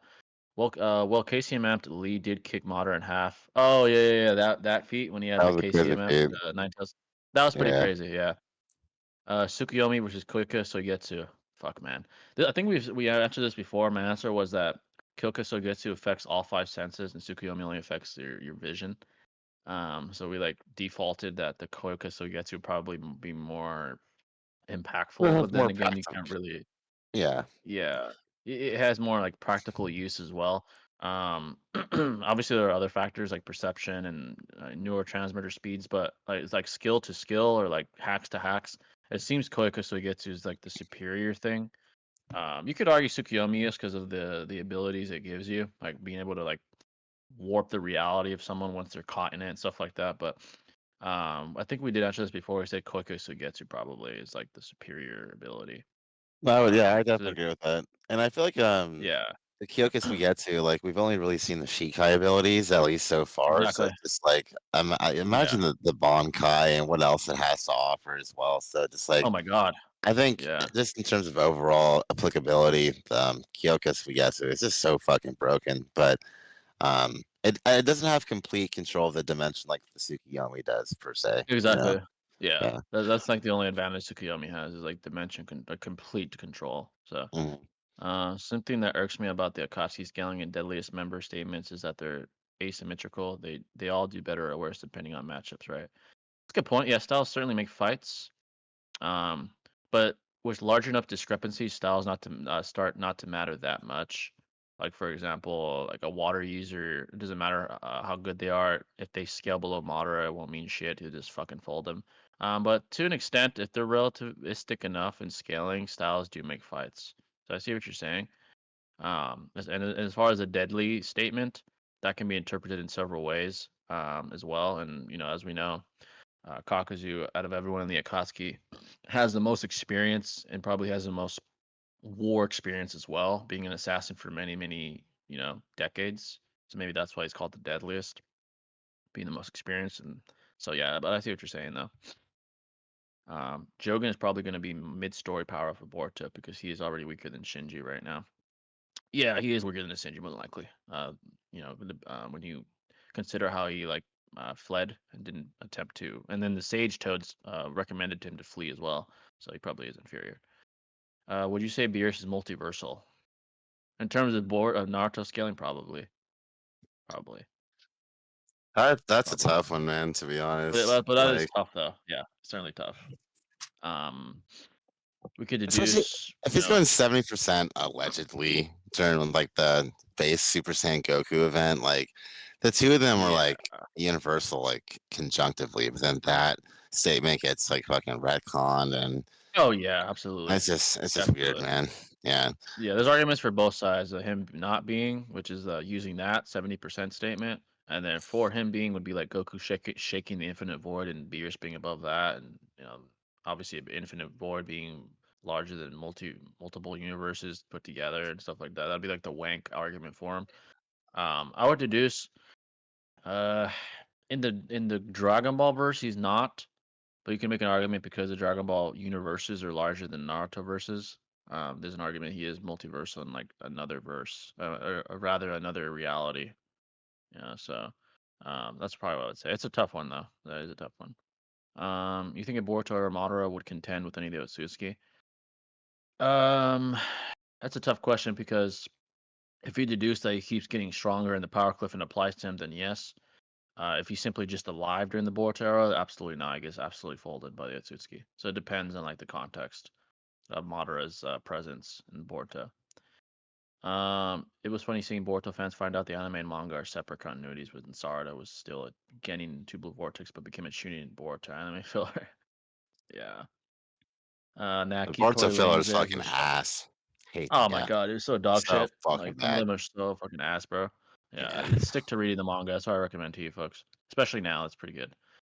[SPEAKER 1] Well, KCM Lee did kick Madara in half. Oh yeah. That feat when he had
[SPEAKER 2] That
[SPEAKER 1] the
[SPEAKER 2] was a crazy
[SPEAKER 1] KCM
[SPEAKER 2] feat.
[SPEAKER 1] nine tails. That was pretty
[SPEAKER 2] Yeah.
[SPEAKER 1] crazy. Yeah. Tsukuyomi versus Kyoka Sogetsu. Fuck man. I think we answered this before. My answer was that Kyoka Sogetsu affects all five senses, and Tsukuyomi only affects your vision. So we like defaulted that the Kyoka Sogetsu would probably be more impactful, but then
[SPEAKER 2] More
[SPEAKER 1] again, you
[SPEAKER 2] practical.
[SPEAKER 1] can't really.
[SPEAKER 2] Yeah.
[SPEAKER 1] Yeah, it has more like practical use as well. Obviously there are other factors like perception and neurotransmitter speeds, but like it's like skill to skill or like hacks to hacks. It seems Koika Suigetsu is like the superior thing. You could argue Tsukiyomi is because of the abilities it gives you, like being able to like warp the reality of someone once they're caught in it and stuff like that. But I think we did answer this before. We said Koika Suigetsu probably is like the superior ability.
[SPEAKER 2] Yeah, I
[SPEAKER 1] 'Cause
[SPEAKER 2] definitely agree with that. And I feel like
[SPEAKER 1] yeah,
[SPEAKER 2] the Kyokus we get to, like we've only really seen the Shikai abilities at least so far. So
[SPEAKER 1] exactly.
[SPEAKER 2] it's just like I imagine
[SPEAKER 1] Yeah.
[SPEAKER 2] the Bonkai and what else it has to offer as well. So just like
[SPEAKER 1] Oh my god.
[SPEAKER 2] I think
[SPEAKER 1] Yeah.
[SPEAKER 2] just in terms of overall applicability, Kyokus we get to it's just so fucking broken. But it doesn't have complete control of the dimension like the Tsukiyomi does per se. You know?
[SPEAKER 1] Exactly. Yeah.
[SPEAKER 2] Yeah.
[SPEAKER 1] That's like the only advantage Tsukuyomi has is like dimension complete control. So,
[SPEAKER 2] Mhm.
[SPEAKER 1] something that irks me about the Akatsuki scaling and deadliest member statements is that they're asymmetrical. They all do better or worse depending on matchups, right? That's a good point. Yeah, styles certainly make fights. Um, but with large enough discrepancies, styles not to start not to matter that much. Like for example, like a water user, it doesn't matter how good they are. If they scale below moderate, it won't mean shit. You just fucking fold them. But to an extent, if they're relativistic enough in scaling, styles do make fights. So I see what you're saying. And as far as a deadly statement, that can be interpreted in several ways as well. And as we know, Kakuzu, out of everyone in the Akatsuki, has the most experience and probably has the most war experience as well, being an assassin for many, many, decades. So maybe that's why he's called the deadliest, being the most experienced. And so, yeah, but I see what you're saying, though. Jogan is probably going to be mid-story power for Boruto because he is already weaker than Shinji right now. Yeah, he is weaker than Shinji, more than likely. When you consider how he like fled and didn't attempt to, and then the Sage Toads recommended him to flee as well, so he probably is inferior. Would you say Beerus is multiversal in terms of board of Naruto scaling? Probably,
[SPEAKER 2] That's a
[SPEAKER 1] probably.
[SPEAKER 2] tough one, man. To be
[SPEAKER 1] But
[SPEAKER 2] honest,
[SPEAKER 1] but that is
[SPEAKER 2] like
[SPEAKER 1] tough though. Yeah, certainly tough. Um, we could
[SPEAKER 2] especially
[SPEAKER 1] deduce,
[SPEAKER 2] if he's going 70% allegedly during like the base Super Saiyan Goku event, like the two of them were
[SPEAKER 1] yeah.
[SPEAKER 2] like universal, like conjunctively, but then that statement gets like fucking retconned, and
[SPEAKER 1] Oh yeah, absolutely,
[SPEAKER 2] it's just weird,
[SPEAKER 1] definitely.
[SPEAKER 2] man. Yeah.
[SPEAKER 1] Yeah, there's arguments for both sides. Him not being, which is using that 70% statement, and then for him being would be like Goku shaking the infinite void, and Beerus being above that, and obviously infinite void being larger than multiple universes put together and stuff like that. That'd be like the wank argument for him. I would deduce, uh, in the Dragon Ball verse, he's not. But you can make an argument because the Dragon Ball universes are larger than Naruto verses. There's an argument he is multiversal in like another verse, or rather another reality. Yeah, so that's probably what I would say. It's a tough one though. That is a tough one. You think Boruto or Madara would contend with any of the Otsutsuki? Um, that's a tough question because if you deduce that he keeps getting stronger in the power cliff and applies to him, then yes. If he's simply just alive during the Boruto era, absolutely not. I guess absolutely folded by the Otsutsuki. So it depends on like the context of Madara's presence in Boruto. It was funny seeing Boruto fans find out the anime and manga are separate continuities, with Sarada was still a Genin in Two Blue Vortex, but became a Chunin in Boruto anime filler. Yeah. Now
[SPEAKER 2] The
[SPEAKER 1] keep
[SPEAKER 2] Boruto
[SPEAKER 1] Tory
[SPEAKER 2] filler
[SPEAKER 1] Lane's
[SPEAKER 2] is
[SPEAKER 1] there.
[SPEAKER 2] fucking ass. Hate
[SPEAKER 1] Oh my
[SPEAKER 2] yeah.
[SPEAKER 1] god, it's so dog
[SPEAKER 2] So
[SPEAKER 1] shit.
[SPEAKER 2] fucking
[SPEAKER 1] Like some of
[SPEAKER 2] bad.
[SPEAKER 1] them are so fucking ass, bro. Yeah,
[SPEAKER 2] Yeah.
[SPEAKER 1] stick to reading the manga. That's what I recommend to you folks, especially now. It's pretty good.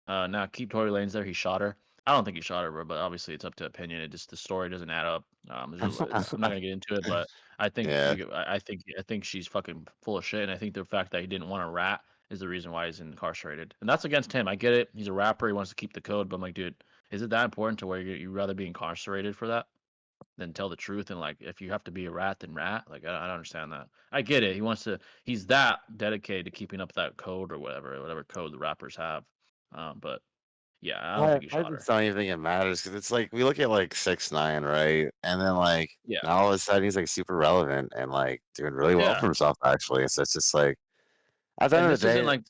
[SPEAKER 1] Now keep Tory Lane's there. He shot her. I don't think he shot her, bro, but obviously it's up to opinion. It just the story doesn't add up. I'm not gonna get into it, but I think
[SPEAKER 2] Yeah.
[SPEAKER 1] I think she's fucking full of shit, and I think the fact that he didn't want to rat is the reason why he's incarcerated, and that's against him. I get it. He's a rapper. He wants to keep the code, but I'm like, dude, is it that important to where you rather be incarcerated for that? then tell the truth. And like, if you have to be a rat, then rat. Like, I don't understand that. I get it. He's that dedicated to keeping up that code or whatever code the rappers have. But yeah, I don't think he
[SPEAKER 2] I
[SPEAKER 1] shot
[SPEAKER 2] just
[SPEAKER 1] her.
[SPEAKER 2] don't even think it matters because it's like we look at like 6ix9ine, right? And then like
[SPEAKER 1] Yeah.
[SPEAKER 2] now all of a sudden he's like super relevant and like doing really well for himself actually. So it's just like at the
[SPEAKER 1] And
[SPEAKER 2] end of
[SPEAKER 1] this
[SPEAKER 2] the
[SPEAKER 1] isn't
[SPEAKER 2] day,
[SPEAKER 1] like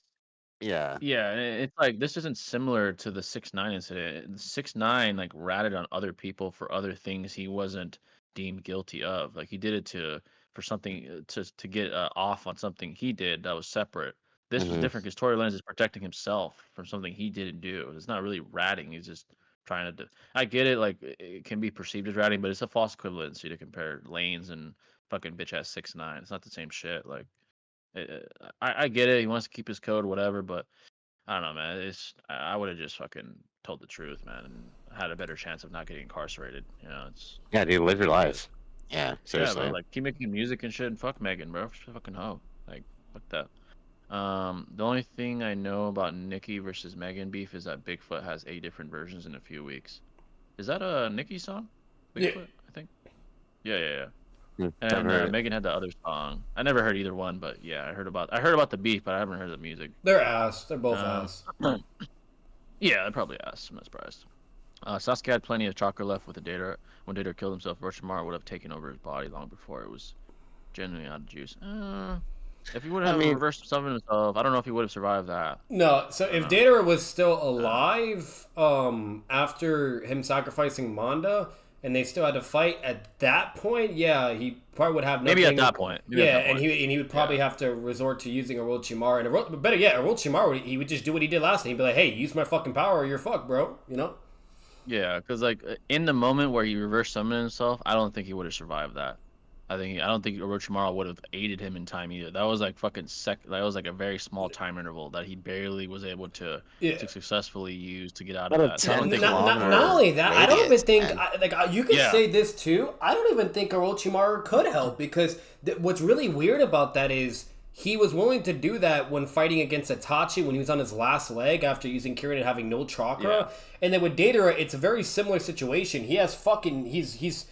[SPEAKER 2] yeah.
[SPEAKER 1] Yeah, and it's like this isn't similar to the 6ix9ine incident. 6ix9ine like ratted on other people for other things he wasn't deemed guilty of. Like he did it for something to get off on something he did that was separate. This was
[SPEAKER 2] Hmm.
[SPEAKER 1] different because Tory Lanez is protecting himself from something he didn't do. It's not really ratting. He's just trying to. I get it. Like it can be perceived as ratting, but it's a false equivalency to compare Lanes and fucking bitch ass 6ix9ine. It's not the same shit. Like I get it. He wants to keep his code, whatever, but. I don't know, man. I would have just fucking told the truth, man, and had a better chance of not getting incarcerated. You know, it's
[SPEAKER 2] Yeah, dude, live your
[SPEAKER 1] fucking shit.
[SPEAKER 2] life. Yeah,
[SPEAKER 1] Yeah, bro.
[SPEAKER 2] seriously.
[SPEAKER 1] Like keep making music and shit, and fuck Megan, bro. She's a fucking hoe. Like fuck that. The only thing I know about Nicki versus Megan beef is that Bigfoot has 8 different versions in a few weeks. Is that a Nicki song?
[SPEAKER 3] Yeah.
[SPEAKER 1] Bigfoot, I think. Yeah.
[SPEAKER 2] Never
[SPEAKER 1] And
[SPEAKER 2] heard it.
[SPEAKER 1] Megan had the other song. I never heard either one, but yeah, I heard about the beef, but I haven't heard the music.
[SPEAKER 3] They're ass. They're both ass.
[SPEAKER 1] Yeah, they probably asked. I'm not surprised. Sasuke had plenty of chakra left with the data. When Data killed himself, Orochimaru would have taken over his body long before it was genuinely out of juice. If he would
[SPEAKER 2] I
[SPEAKER 1] have
[SPEAKER 2] mean,
[SPEAKER 1] reversed some of himself, I don't know if he would have survived that.
[SPEAKER 3] No, so
[SPEAKER 1] I don't
[SPEAKER 3] if
[SPEAKER 1] know.
[SPEAKER 3] Data was still alive, after him sacrificing Manda, and they still had to fight at that point, yeah, he probably would have nothing.
[SPEAKER 1] Maybe at that point. Maybe
[SPEAKER 3] yeah,
[SPEAKER 1] at that
[SPEAKER 3] and
[SPEAKER 1] point.
[SPEAKER 3] he would probably have to resort to using Orochimaru, and but better yet, Orochimaru, he would just do what he did last time. He'd be like, "Hey, use my fucking power, or you're fucked, bro." You know?
[SPEAKER 1] Yeah, because like in the moment where he reversed summoned himself, I don't think he would have survived that. I don't think Orochimaru would have aided him in time either. That was like fucking That was like a very small time interval that he barely was able to
[SPEAKER 3] Yeah.
[SPEAKER 1] successfully use to get out
[SPEAKER 2] What
[SPEAKER 1] of
[SPEAKER 2] a
[SPEAKER 1] that. So I don't
[SPEAKER 2] 10
[SPEAKER 1] think.
[SPEAKER 3] Not only that, I don't even
[SPEAKER 2] radius,
[SPEAKER 3] think
[SPEAKER 2] man.
[SPEAKER 3] you could
[SPEAKER 1] Yeah.
[SPEAKER 3] say this too. I don't even think Orochimaru could help because what's really weird about that is he was willing to do that when fighting against Itachi when he was on his last leg after using Kirin and having no chakra.
[SPEAKER 1] Yeah.
[SPEAKER 3] And then with Deidara, it's a very similar situation. He has fucking he's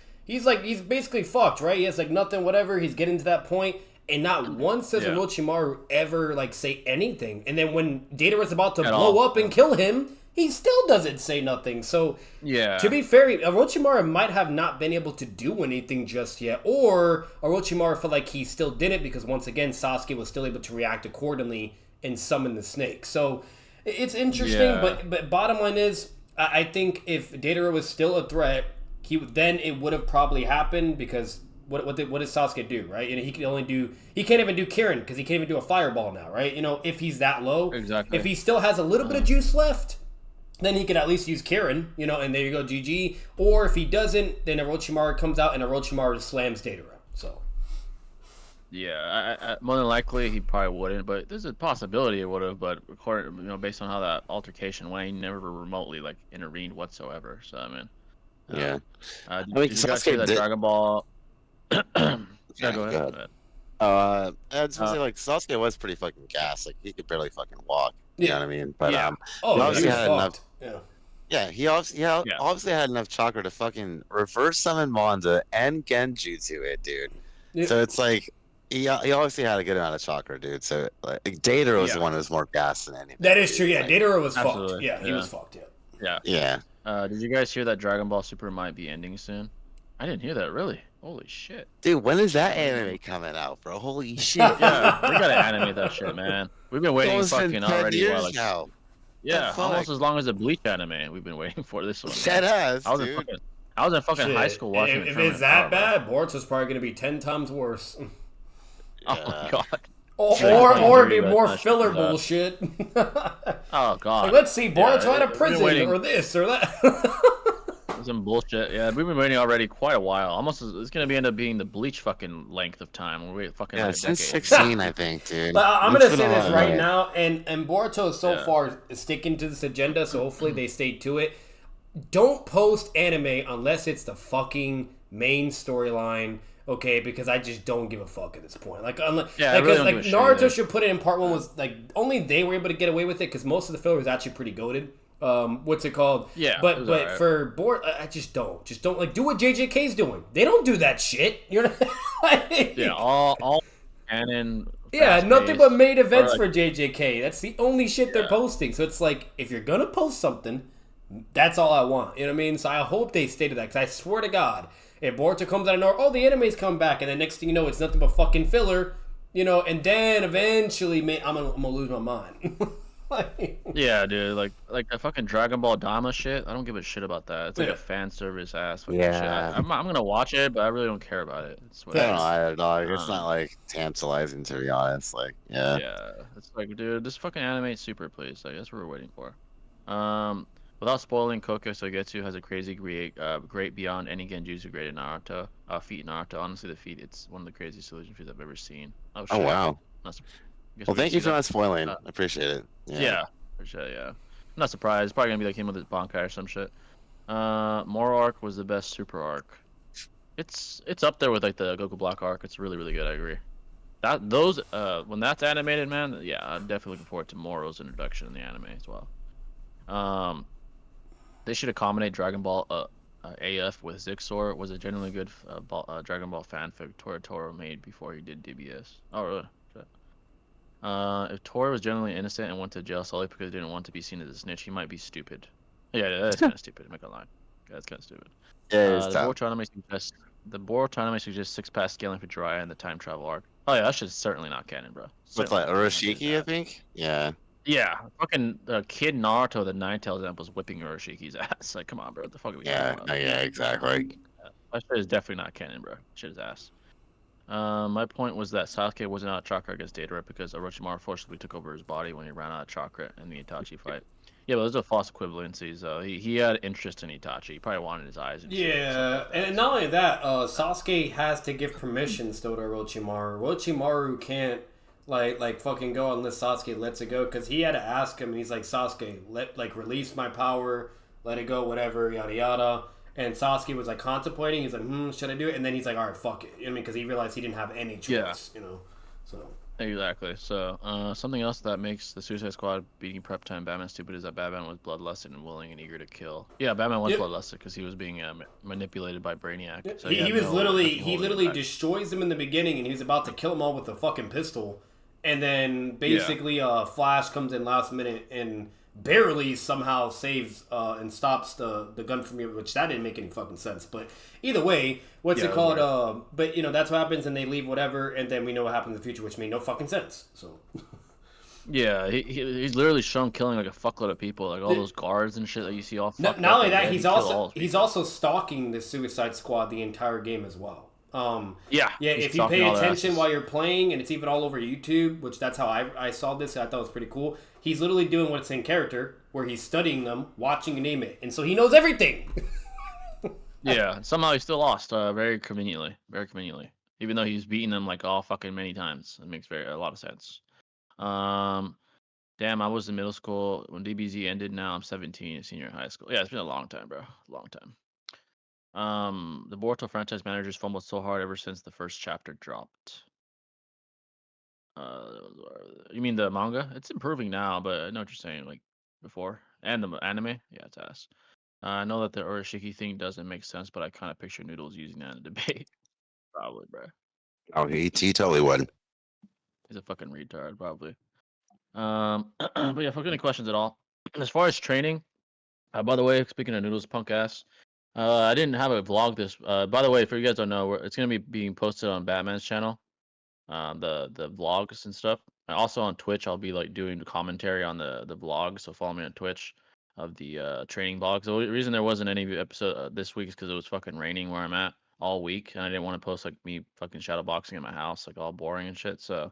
[SPEAKER 3] basically fucked, right? He has like nothing, whatever. He's getting to that point. And not once does
[SPEAKER 1] Yeah.
[SPEAKER 3] Orochimaru ever like say anything. And then when Data is about to
[SPEAKER 1] At
[SPEAKER 3] blow
[SPEAKER 1] all.
[SPEAKER 3] up and kill him, he still doesn't say nothing. So
[SPEAKER 1] Yeah.
[SPEAKER 3] to be fair, Orochimaru might have not been able to do anything just yet, or Orochimaru felt like he still did it because once again Sasuke was still able to react accordingly and summon the snake. So it's interesting,
[SPEAKER 1] Yeah.
[SPEAKER 3] but bottom line is, I think if Deidara was still a threat, then it would have probably happened because. What does Sasuke do, right? And he can't even do Kirin because he can't even do a fireball now, right? You know, if he's that low,
[SPEAKER 1] Exactly.
[SPEAKER 3] if he still has a little bit of juice left, then he could at least use Kirin, you know, and there you go, GG. Or if he doesn't, then Orochimaru comes out and Orochimaru slams Deidara. So
[SPEAKER 1] Yeah, I more than likely he probably wouldn't, but there's a possibility it would have. But based on how that altercation went, he never remotely like intervened whatsoever. So I mean,
[SPEAKER 2] Yeah.
[SPEAKER 1] did you guys see that Dragon Ball? Yeah, go ahead.
[SPEAKER 2] I just want to say, like, Sasuke was pretty fucking gassed. Like, he could barely fucking walk. You know what I mean? But,
[SPEAKER 1] Yeah.
[SPEAKER 2] he obviously
[SPEAKER 3] he was
[SPEAKER 2] had
[SPEAKER 3] fucked.
[SPEAKER 2] enough. Yeah, he obviously had enough chakra to fucking reverse summon Manda and Genjutsu it, dude.
[SPEAKER 3] Yeah.
[SPEAKER 2] So it's like, he obviously had a good amount of chakra, dude. So, like, Deidara was the one who was more gassed than anything.
[SPEAKER 3] That is true, yeah.
[SPEAKER 2] Like,
[SPEAKER 3] Deidara was fucked.
[SPEAKER 1] Absolutely.
[SPEAKER 3] Yeah, he was fucked, yeah.
[SPEAKER 1] Yeah. Did you guys hear that Dragon Ball Super might be ending soon? I didn't hear that, really. Holy shit.
[SPEAKER 2] Dude, when is that anime coming out, bro? Holy shit.
[SPEAKER 1] Yeah, they gotta animate that shit, man. We've been waiting fucking already.
[SPEAKER 2] Years now.
[SPEAKER 1] Yeah, almost as long as the Bleach anime we've been waiting for this one.
[SPEAKER 2] Dead ass,
[SPEAKER 1] I was in fucking
[SPEAKER 3] Shit.
[SPEAKER 1] high school watching
[SPEAKER 3] If it's that bad, Boruto's probably going to be 10 times worse.
[SPEAKER 1] Oh my god.
[SPEAKER 3] Or be more filler bullshit.
[SPEAKER 1] Oh god.
[SPEAKER 3] Like, let's see, Boruto out of
[SPEAKER 1] we've been
[SPEAKER 3] prison
[SPEAKER 1] waiting.
[SPEAKER 3] or this or that.
[SPEAKER 1] Some bullshit. Yeah, we've been waiting already quite a while. Almost, it's gonna end up being the Bleach fucking length of time. We're waiting fucking like a
[SPEAKER 2] since
[SPEAKER 1] decade.
[SPEAKER 2] 16, I think, dude.
[SPEAKER 3] But I'm
[SPEAKER 2] It's
[SPEAKER 3] gonna
[SPEAKER 2] been
[SPEAKER 3] say
[SPEAKER 2] a
[SPEAKER 3] this
[SPEAKER 2] lot,
[SPEAKER 3] right
[SPEAKER 2] man.
[SPEAKER 3] now, and Boruto is so far sticking to this agenda, so hopefully they stay to it. Don't post anime unless it's the fucking main storyline, okay? Because I just don't give a fuck at this point. Like,
[SPEAKER 1] I really don't
[SPEAKER 3] like
[SPEAKER 1] give a shit
[SPEAKER 3] Naruto
[SPEAKER 1] either.
[SPEAKER 3] should put it in part one was like only they were able to get away with it because most of the filler was actually pretty goated. What's it called?
[SPEAKER 1] Yeah, it
[SPEAKER 3] But
[SPEAKER 1] was
[SPEAKER 3] but
[SPEAKER 1] alright.
[SPEAKER 3] for board, I just don't like do what JJK's doing. They don't do that shit. You know, like,
[SPEAKER 1] Yeah, all canon,
[SPEAKER 3] yeah,
[SPEAKER 1] fast
[SPEAKER 3] nothing but
[SPEAKER 1] paced,
[SPEAKER 3] made
[SPEAKER 1] or
[SPEAKER 3] events
[SPEAKER 1] like
[SPEAKER 3] for JJK. That's the only shit they're
[SPEAKER 1] yeah,
[SPEAKER 3] posting. So it's like if you're gonna post something, that's all I want. You know what I mean? So I hope they stay to that because I swear to God, if Boruto comes out of nowhere, oh the anime's come back, and then next thing you know, it's nothing but fucking filler. You know, and then eventually, I'm gonna lose my mind. Like,
[SPEAKER 1] yeah, dude, like that fucking Dragon Ball Dama shit. I don't give a shit about that. It's like
[SPEAKER 3] yeah,
[SPEAKER 1] a fan service ass fucking shit.
[SPEAKER 2] Yeah.
[SPEAKER 1] I'm gonna watch it, but I really don't care about it. It's
[SPEAKER 2] I don't know.
[SPEAKER 1] whatever.
[SPEAKER 3] facts.
[SPEAKER 2] I dog. It's not
[SPEAKER 1] Um,
[SPEAKER 2] like tantalizing to be honest. Like, yeah.
[SPEAKER 1] yeah, it's like, dude, this fucking anime super, please. Like that's what we're waiting for. Um, without spoiling, Koko Sogetsu has a crazy great beyond any Genjutsu graded Naruto. Feat Naruto. Honestly, the feat it's one of the craziest illusion feats I've ever seen. Oh
[SPEAKER 2] Oh
[SPEAKER 1] shit.
[SPEAKER 2] wow.
[SPEAKER 1] Not sur- I guess
[SPEAKER 2] Well,
[SPEAKER 1] we get to
[SPEAKER 2] thank you
[SPEAKER 1] see
[SPEAKER 2] for
[SPEAKER 1] them.
[SPEAKER 2] not spoiling.
[SPEAKER 1] Uh,
[SPEAKER 2] I appreciate it. Yeah.
[SPEAKER 1] yeah, for sure. Yeah, I'm not surprised. It's probably gonna be like him with his Bankai or some shit. Moro arc was the best super arc. It's up there with like the Goku Black arc. It's really really good. I agree. That those when that's animated, man, yeah, I'm definitely looking forward to Moro's introduction in the anime as well. Um, they should accommodate Dragon Ball AF with Zixor. Was a genuinely good Dragon Ball fanfic Toro made before he did DBS. Oh really? Shit. If Tori was genuinely innocent and went to jail solely because he didn't want to be seen as a snitch, he might be stupid. Yeah, that's kind of stupid. I'm not gonna lie. Yeah, that's kind of stupid.
[SPEAKER 2] Yeah, it's
[SPEAKER 1] The
[SPEAKER 2] tough.
[SPEAKER 1] Boruto anime suggests 6-pass scaling for Jiraiya and the time travel arc. Oh yeah, that shit's certainly not canon, bro.
[SPEAKER 2] With
[SPEAKER 1] Certainly
[SPEAKER 2] like
[SPEAKER 1] not canon. That shit is
[SPEAKER 2] Urashiki, I
[SPEAKER 1] ass.
[SPEAKER 2] think. Yeah.
[SPEAKER 1] Yeah, fucking kid Naruto, the Nine-Tails Amp was whipping Urashiki's ass. Like, come on, bro. What the fuck are we talking
[SPEAKER 2] Yeah.
[SPEAKER 1] about?
[SPEAKER 2] No, yeah. Exactly.
[SPEAKER 1] That shit is definitely not canon, bro. Shit is ass. My point was that Sasuke wasn't out of chakra against Deidara because Orochimaru forcibly took over his body when he ran out of chakra in the Itachi fight. Yeah, but those are false equivalencies. He had interest in Itachi. He probably wanted his eyes and shit, stuff
[SPEAKER 3] Yeah,
[SPEAKER 1] like
[SPEAKER 3] and
[SPEAKER 1] that.
[SPEAKER 3] not
[SPEAKER 1] So.
[SPEAKER 3] only that, Sasuke has to give permission still to Orochimaru. Orochimaru can't like fucking go unless Sasuke lets it go because he had to ask him. And he's like, Sasuke, release my power, let it go, whatever, yada yada. And Sasuke was like contemplating. He's like, should I do it? And then he's like, all right, fuck it. You know what I mean? Because he realized he didn't have any
[SPEAKER 1] Yeah,
[SPEAKER 3] choice. You know, so
[SPEAKER 1] exactly. So, something else that makes the Suicide Squad beating prep time Batman stupid is that Batman was bloodlusted and willing and eager to kill. Yeah, Batman was
[SPEAKER 3] yep.
[SPEAKER 1] bloodlusted because he was being manipulated by Brainiac. So
[SPEAKER 3] He
[SPEAKER 1] had
[SPEAKER 3] was
[SPEAKER 1] no
[SPEAKER 3] literally
[SPEAKER 1] fucking
[SPEAKER 3] he
[SPEAKER 1] holding him
[SPEAKER 3] literally
[SPEAKER 1] back.
[SPEAKER 3] destroys them in the beginning, and he was about to kill them all with a fucking pistol, and then
[SPEAKER 1] Yeah.
[SPEAKER 3] basically Flash comes in last minute and barely somehow saves and stops the gun from you, which that didn't make any fucking sense. But either way, what's
[SPEAKER 1] Yeah,
[SPEAKER 3] it
[SPEAKER 1] it was
[SPEAKER 3] called?
[SPEAKER 1] weird.
[SPEAKER 3] But you know that's what happens, and they leave whatever, and then we know what happens in the future, which made no fucking sense. So.
[SPEAKER 1] Yeah, he's literally shown killing like a fuckload of people, like all those guards and shit that you see all
[SPEAKER 3] No,
[SPEAKER 1] fucked
[SPEAKER 3] not
[SPEAKER 1] up
[SPEAKER 3] only
[SPEAKER 1] and
[SPEAKER 3] that,
[SPEAKER 1] dead. He killed all those
[SPEAKER 3] he's
[SPEAKER 1] people.
[SPEAKER 3] also stalking the Suicide Squad the entire game as well.
[SPEAKER 1] Yeah,
[SPEAKER 3] Yeah,
[SPEAKER 1] he's
[SPEAKER 3] if you
[SPEAKER 1] stalking
[SPEAKER 3] pay
[SPEAKER 1] all their
[SPEAKER 3] attention
[SPEAKER 1] asses.
[SPEAKER 3] while you're playing, and it's even all over YouTube, which that's how I saw this. I thought it was pretty cool. He's literally doing what's in character, where he's studying them, watching and name it, and so he knows everything.
[SPEAKER 1] Yeah, somehow he still lost, very conveniently, even though he's beaten them like all fucking many times. It makes a lot of sense. Um, damn, I was in middle school when DBZ ended. Now I'm 17, senior in high school. Yeah, it's been a long time, bro, long time. The Boruto franchise managers fumbled so hard ever since the first chapter dropped. Uh, you mean the manga? It's improving now, but I know what you're saying. Like before, and the anime, yeah, it's ass. I know that the Urashiki thing doesn't make sense, but I kind of picture Noodles using that in a debate. Probably, bro.
[SPEAKER 2] Oh, he totally would.
[SPEAKER 1] He's a fucking retard, probably. But yeah, fuck any questions at all. As far as training, by the way, speaking of Noodles punk ass, I didn't have a vlog this. By the way, for you guys don't know, it's gonna be being posted on Batman's channel. The vlogs and stuff. And also on Twitch, I'll be like doing the commentary on the vlog. So follow me on Twitch of the training vlogs. The reason there wasn't any episode this week is because it was fucking raining where I'm at all week, and I didn't want to post like me fucking shadowboxing in my house, like all boring and shit. So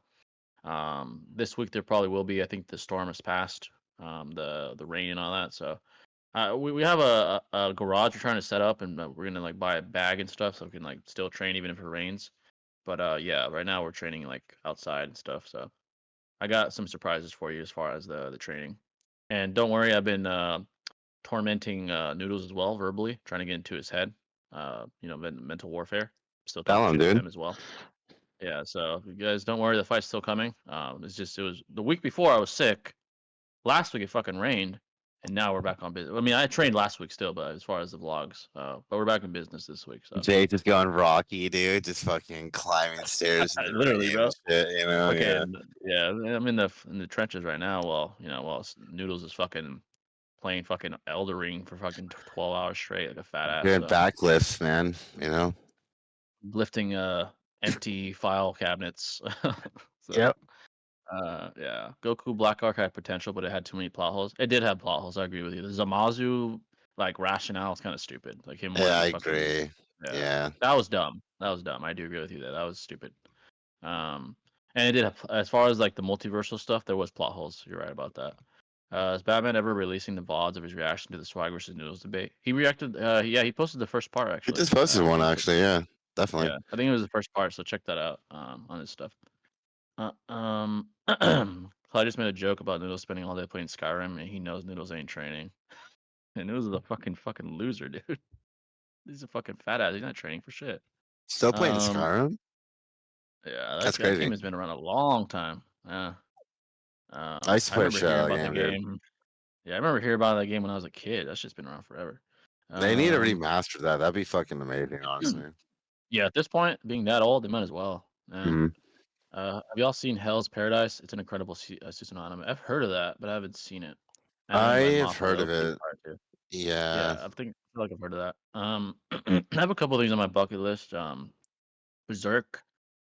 [SPEAKER 1] this week there probably will be. I think the storm has passed, the rain and all that. So we have a garage we're trying to set up, and we're gonna like buy a bag and stuff so we can like still train even if it rains. But yeah, right now we're training like outside and stuff. So I got some surprises for you as far as the training. And don't worry, I've been tormenting Noodles as well verbally, trying to get into his head. Mental warfare. Still
[SPEAKER 2] Tell
[SPEAKER 1] talking
[SPEAKER 2] him,
[SPEAKER 1] shit with
[SPEAKER 2] dude.
[SPEAKER 1] him as well. Yeah, so you guys don't worry, the fight's still coming. It was the week before I was sick. Last week it fucking rained. and now we're back on business. I mean, I trained last week still, but as far as the vlogs, but we're back in business this week. So
[SPEAKER 2] Jay just going Rocky, dude, just fucking climbing stairs in the
[SPEAKER 1] literally,
[SPEAKER 2] rain
[SPEAKER 1] bro.
[SPEAKER 2] and shit, you know? Yeah.
[SPEAKER 1] Fucking yeah, I'm in the trenches right now. Well, while Noodles is fucking playing fucking Elder Ring for fucking 12 hours straight like a fat ass.
[SPEAKER 2] Doing
[SPEAKER 1] So
[SPEAKER 2] backlifts, man. You know.
[SPEAKER 1] lifting empty file cabinets. So
[SPEAKER 2] Yep.
[SPEAKER 1] yeah, Goku Black Arc had potential, but it had too many plot holes. It did have plot holes. I agree with you. The Zamazu like rationale is kind of stupid. Like him
[SPEAKER 2] Yeah,
[SPEAKER 1] wanting
[SPEAKER 2] I
[SPEAKER 1] to fucking
[SPEAKER 2] agree.
[SPEAKER 1] yeah,
[SPEAKER 2] Yeah.
[SPEAKER 1] that was dumb. That was dumb. I do agree with you that was stupid. And it did have, as far as like the multiversal stuff, there was plot holes. You're right about that. Is Batman ever releasing the VODs of his reaction to the Swag versus Noodles debate? He reacted. Yeah, he posted the first part
[SPEAKER 2] He
[SPEAKER 1] actually.
[SPEAKER 2] just posted
[SPEAKER 1] I
[SPEAKER 2] one
[SPEAKER 1] think
[SPEAKER 2] actually. Yeah, definitely.
[SPEAKER 1] yeah, I think it was the first part. So check that out on his stuff. Clyde just made a joke about Noodles spending all day playing Skyrim, and he knows Noodles ain't training. And Noodles is a fucking loser, dude. He's a fucking fat ass. He's not training for shit.
[SPEAKER 2] Still playing
[SPEAKER 1] Um,
[SPEAKER 2] Skyrim?
[SPEAKER 1] yeah,
[SPEAKER 2] That's
[SPEAKER 1] that game
[SPEAKER 2] crazy.
[SPEAKER 1] has been around a long time. Yeah.
[SPEAKER 2] I used to
[SPEAKER 1] I
[SPEAKER 2] play a
[SPEAKER 1] remember
[SPEAKER 2] shit
[SPEAKER 1] hearing
[SPEAKER 2] out of
[SPEAKER 1] about
[SPEAKER 2] that
[SPEAKER 1] the
[SPEAKER 2] game, dude.
[SPEAKER 1] game. Yeah, I remember hearing about that game when I was a kid. That's just been around forever.
[SPEAKER 2] They need to
[SPEAKER 1] Um,
[SPEAKER 2] remaster that. That'd be fucking amazing, honestly.
[SPEAKER 1] yeah, at this point, being that old, they might as well. Yeah.
[SPEAKER 2] Mhm.
[SPEAKER 1] Have y'all seen Hell's Paradise? It's an incredible season anime. I've heard of that, but I haven't seen it. Anime by
[SPEAKER 2] I've
[SPEAKER 1] Mappa,
[SPEAKER 2] heard
[SPEAKER 1] that
[SPEAKER 2] of
[SPEAKER 1] looks pretty
[SPEAKER 2] it.
[SPEAKER 1] fire too.
[SPEAKER 2] Yeah.
[SPEAKER 1] Yeah, I feel like I've heard of that. I have a couple of things on my bucket list. Berserk,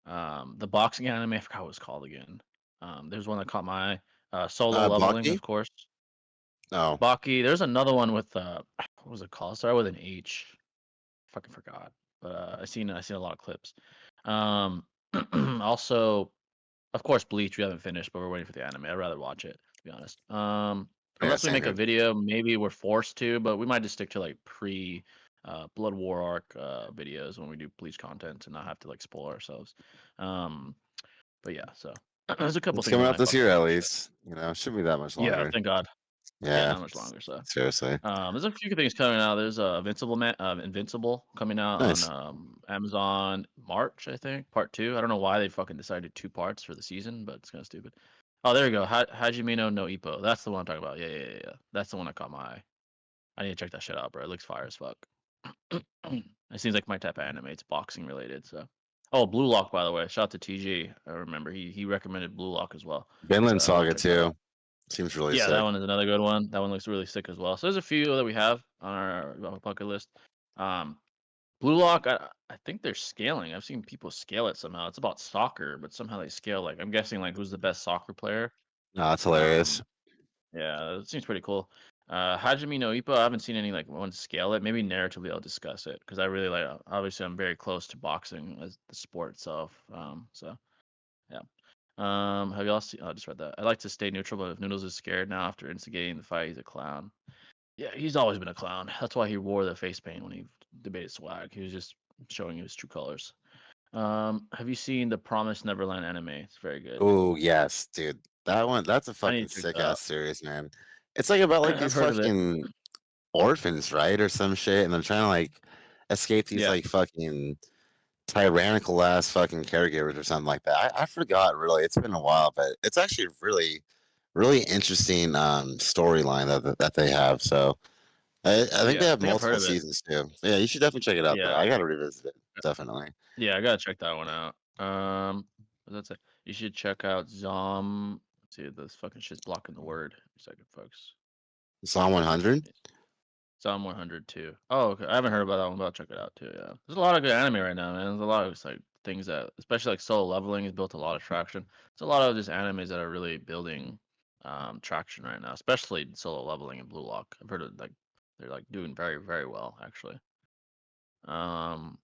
[SPEAKER 1] the boxing anime. I forgot what it's called again. There's one that caught my eye. Solo Leveling,
[SPEAKER 2] Baki?
[SPEAKER 1] of course.
[SPEAKER 2] Oh,
[SPEAKER 1] Baki. There's another one with what was it called? Started with an H. Fucking forgot. But I seen a lot of clips. Um, also, of course, Bleach. We haven't finished, but we're waiting for the anime. I'd rather watch it, to be honest.
[SPEAKER 2] yeah,
[SPEAKER 1] Unless we
[SPEAKER 2] same
[SPEAKER 1] make a
[SPEAKER 2] here.
[SPEAKER 1] video, maybe we're forced to, but we might just stick to like pre Blood War arc videos when we do Bleach content and not have to like spoil ourselves. Um, but yeah, so there's a couple
[SPEAKER 2] It's
[SPEAKER 1] things
[SPEAKER 2] coming
[SPEAKER 1] on
[SPEAKER 2] out
[SPEAKER 1] my
[SPEAKER 2] this year
[SPEAKER 1] bucket
[SPEAKER 2] at
[SPEAKER 1] list.
[SPEAKER 2] least. You know, shouldn't be that much
[SPEAKER 1] Yeah,
[SPEAKER 2] longer.
[SPEAKER 1] thank God. Yeah,
[SPEAKER 2] Yeah,
[SPEAKER 1] not much longer. So
[SPEAKER 2] seriously.
[SPEAKER 1] there's a few things coming out. There's Invincible coming out on
[SPEAKER 2] Nice.
[SPEAKER 1] Amazon March, I think, part 2. I don't know why they fucking decided 2 parts for the season, but it's kind of stupid. Oh, there you go. Hajime no Ippo. That's the one I'm talking about. Yeah. That's the one that caught my eye. I need to check that shit out, bro. It looks fire as fuck. It seems like my type of anime. It's boxing related, so. Oh, Blue Lock, by the way. Shout out to TG. I remember he recommended Blue Lock as well. So
[SPEAKER 2] Vinland
[SPEAKER 1] I want
[SPEAKER 2] Saga
[SPEAKER 1] to check that out.
[SPEAKER 2] too. Seems really
[SPEAKER 1] Yeah, that
[SPEAKER 2] sick.
[SPEAKER 1] one is another good one. That one looks really sick as well. So there's a few that we have on our bucket list. Um, Blue Lock, I think they're scaling. I've seen people scale it somehow. It's about soccer, but somehow they scale. Like I'm guessing, like who's the best soccer player?
[SPEAKER 2] No, that's hilarious.
[SPEAKER 1] Um, yeah, it seems pretty cool. Hajime no Ippo, I haven't seen any like one scale it. Maybe narratively I'll discuss it because I really like. Obviously, I'm very close to boxing as the sport itself. So yeah. Have y'all seen? Oh, I just read that. I like to stay neutral, but if Noodles is scared now after instigating the fight, he's a clown. Yeah, he's always been a clown. That's why he wore the face paint when he debated Swag. He was just showing his true colors. Have you seen the Promised Neverland anime? It's very good.
[SPEAKER 2] Oh yes, dude. That one, that's a
[SPEAKER 1] I
[SPEAKER 2] fucking
[SPEAKER 1] need to check
[SPEAKER 2] sick
[SPEAKER 1] that out.
[SPEAKER 2] ass series, man. It's like about like
[SPEAKER 1] I've
[SPEAKER 2] these
[SPEAKER 1] heard of it.
[SPEAKER 2] fucking orphans, right? Or some shit, and they're trying to like escape these
[SPEAKER 1] Yeah,
[SPEAKER 2] like fucking tyrannical ass fucking caregivers or something like that. I forgot really. It's been a while, but it's actually really, really interesting storyline that they have. So I think they
[SPEAKER 1] yeah, I
[SPEAKER 2] have
[SPEAKER 1] think I've heard
[SPEAKER 2] multiple
[SPEAKER 1] of it.
[SPEAKER 2] seasons too. Yeah, you should definitely check it out though.
[SPEAKER 1] Yeah,
[SPEAKER 2] I gotta revisit it. Definitely.
[SPEAKER 1] yeah, I gotta check that one out. What does that say? You should check out Zom. Let's see, this fucking shit's blocking the word. A second, folks.
[SPEAKER 2] Psalm 100.
[SPEAKER 1] Psalm 100 too. Oh, okay. I haven't heard about that one, but I'll check it out too. Yeah, there's a lot of good anime right now, man. There's a lot of like things that, especially like Solo Leveling, has built a lot of traction. There's a lot of just animes that are really building traction right now, especially Solo Leveling and Blue Lock. I've heard of like they're like doing very very well actually. Um,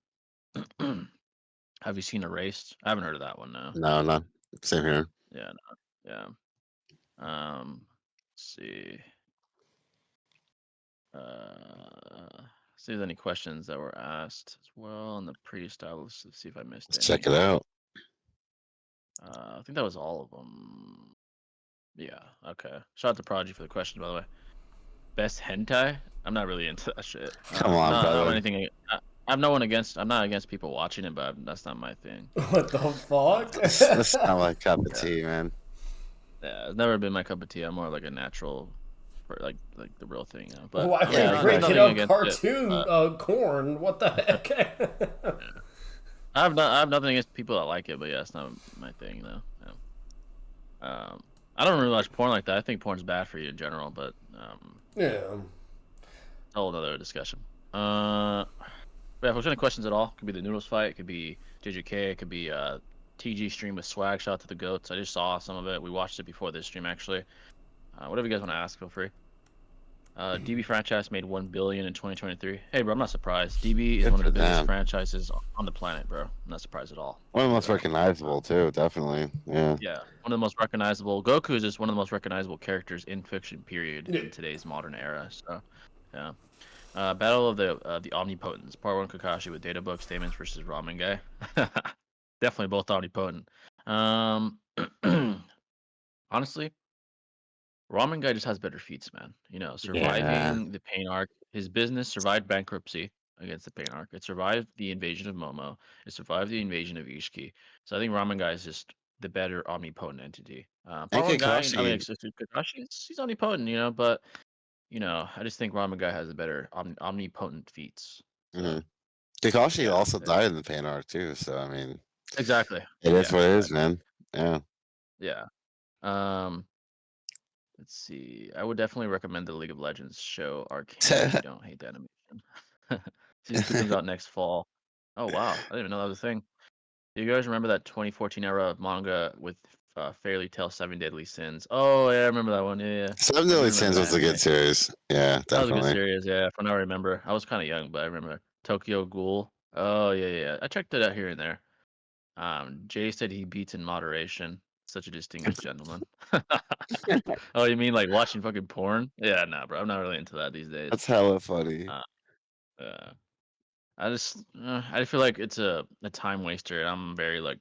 [SPEAKER 1] have you seen Erased? I haven't heard of that one. No.
[SPEAKER 2] No, no, same here.
[SPEAKER 1] Yeah. No. Yeah. Let's see. See if there's any questions that were asked as well in the pre-style. Let's see if I missed
[SPEAKER 2] Let's check
[SPEAKER 1] any.
[SPEAKER 2] it out.
[SPEAKER 1] I think that was all of them. Yeah. Okay. Shout out to Prodigy for the question, by the way. Best hentai? I'm not really into that shit.
[SPEAKER 2] Come on,
[SPEAKER 1] Not
[SPEAKER 2] brother.
[SPEAKER 1] anything. I'm no one against. I'm not against people watching it, but that's not my thing.
[SPEAKER 3] What the fuck?
[SPEAKER 2] That's not my cup of
[SPEAKER 1] Yeah.
[SPEAKER 2] tea, man.
[SPEAKER 1] Yeah, it's never been my cup of tea. I'm more like a natural like the real thing, you know. But
[SPEAKER 3] Why
[SPEAKER 1] I
[SPEAKER 3] are
[SPEAKER 1] mean,
[SPEAKER 3] we
[SPEAKER 2] Yeah,
[SPEAKER 1] there's
[SPEAKER 3] breaking
[SPEAKER 1] nothing
[SPEAKER 3] up
[SPEAKER 1] against it.
[SPEAKER 3] cartoon corn? What the heck?
[SPEAKER 1] Yeah. I have nothing against people that like it, but yeah, it's not my thing though. Yeah. I don't really watch porn like that. I think porn's bad for you in general, but
[SPEAKER 3] Yeah.
[SPEAKER 1] a whole other discussion. Yeah, if there's any questions at all, it could be the noodles fight, it could be JJK, it could be TG stream with swag. Shout out to the goats. I just saw some of it. We watched it before this stream actually. Whatever you guys want to ask, feel free. DB franchise made 1 billion in 2023. Hey, bro, I'm not surprised. DB is
[SPEAKER 2] good
[SPEAKER 1] one of
[SPEAKER 2] for
[SPEAKER 1] the biggest
[SPEAKER 2] them.
[SPEAKER 1] franchises on the planet, bro. I'm not surprised at all.
[SPEAKER 2] One of the
[SPEAKER 1] I'll
[SPEAKER 2] most
[SPEAKER 1] tell you
[SPEAKER 2] recognizable too, definitely. Yeah.
[SPEAKER 1] yeah, one of the most recognizable. Goku is just one of the most recognizable characters in fiction, period,
[SPEAKER 3] Yeah.
[SPEAKER 1] in today's modern era. So, yeah. Battle of the Omnipotents, Part 1 Kakashi with data book statements versus Ramen Guy. Definitely both omnipotent. Um, honestly, Ramen Guy just has better feats, man. You know,
[SPEAKER 2] Yeah.
[SPEAKER 1] surviving the pain arc. His business survived bankruptcy against the pain arc. It survived the invasion of Momo. It survived the invasion of Ishiki. So I think Ramen Guy is just the better omnipotent entity.
[SPEAKER 2] And
[SPEAKER 1] Part 1 guy, I mean,
[SPEAKER 2] Kakashi.
[SPEAKER 1] Kakashi, he's omnipotent, you know, but you know, I just think Ramen Guy has a better omnipotent feats. So
[SPEAKER 2] hmm Kakashi
[SPEAKER 1] yeah,
[SPEAKER 2] also died in the pain arc too, so I mean,
[SPEAKER 1] exactly.
[SPEAKER 2] it is
[SPEAKER 1] Yeah,
[SPEAKER 2] what it is,
[SPEAKER 1] exactly.
[SPEAKER 2] man. Yeah.
[SPEAKER 1] Yeah. Um, let's see. I would definitely recommend the League of Legends show Arcane if you don't hate the animation. Season 2 comes out next fall. Oh wow, I didn't even know that was a thing. Do you guys remember that 2014 era of manga with Fairy Tail 7 Deadly Sins? Oh yeah, I remember that one. Yeah, yeah.
[SPEAKER 2] Seven
[SPEAKER 1] I do
[SPEAKER 2] Deadly
[SPEAKER 1] remember
[SPEAKER 2] Sins
[SPEAKER 1] that
[SPEAKER 2] was a
[SPEAKER 1] anime.
[SPEAKER 2] good series. Yeah,
[SPEAKER 1] That was a good
[SPEAKER 2] definitely.
[SPEAKER 1] series, yeah. From what I remember, I was kind of young, but I remember Tokyo Ghoul. Oh yeah, yeah. I checked it out here and there. Jay said he beats in moderation. Such a distinguished gentleman. Oh, you mean like watching fucking porn? Yeah, nah, bro. I'm not really into that these days.
[SPEAKER 2] That's hella funny.
[SPEAKER 1] Uh, I just feel like it's a time waster. I'm very like,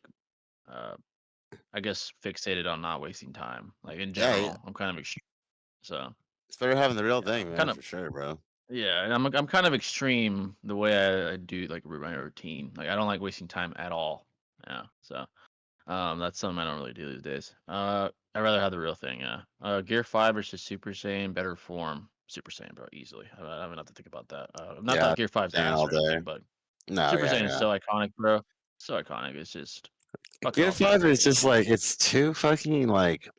[SPEAKER 1] uh, I guess fixated on not wasting time. Like in
[SPEAKER 2] Yeah, yeah.
[SPEAKER 1] general, I'm kind of so
[SPEAKER 2] It's better having the real
[SPEAKER 1] yeah,
[SPEAKER 2] thing,
[SPEAKER 1] I'm
[SPEAKER 2] man,
[SPEAKER 1] kind of
[SPEAKER 2] for sure, bro.
[SPEAKER 1] yeah, and I'm kind of extreme the way I do like my routine. Like I don't like wasting time at all. Yeah, so that's something I don't really do these days. I'd rather have the real thing. Yeah. Gear 5 versus Super Saiyan, better form. Super Saiyan, bro, easily. I don't have to think about that. Not
[SPEAKER 2] Yeah,
[SPEAKER 1] that Gear 5's
[SPEAKER 2] saying
[SPEAKER 1] ass
[SPEAKER 2] all
[SPEAKER 1] or
[SPEAKER 2] day.
[SPEAKER 1] anything, but
[SPEAKER 2] No,
[SPEAKER 1] Super
[SPEAKER 2] yeah,
[SPEAKER 1] Saiyan is
[SPEAKER 2] yeah.
[SPEAKER 1] so iconic, bro. So iconic. It's just fucking
[SPEAKER 2] Gear
[SPEAKER 1] ultimate,
[SPEAKER 2] 5
[SPEAKER 1] man.
[SPEAKER 2] is
[SPEAKER 1] You know.
[SPEAKER 2] just like it's too fucking like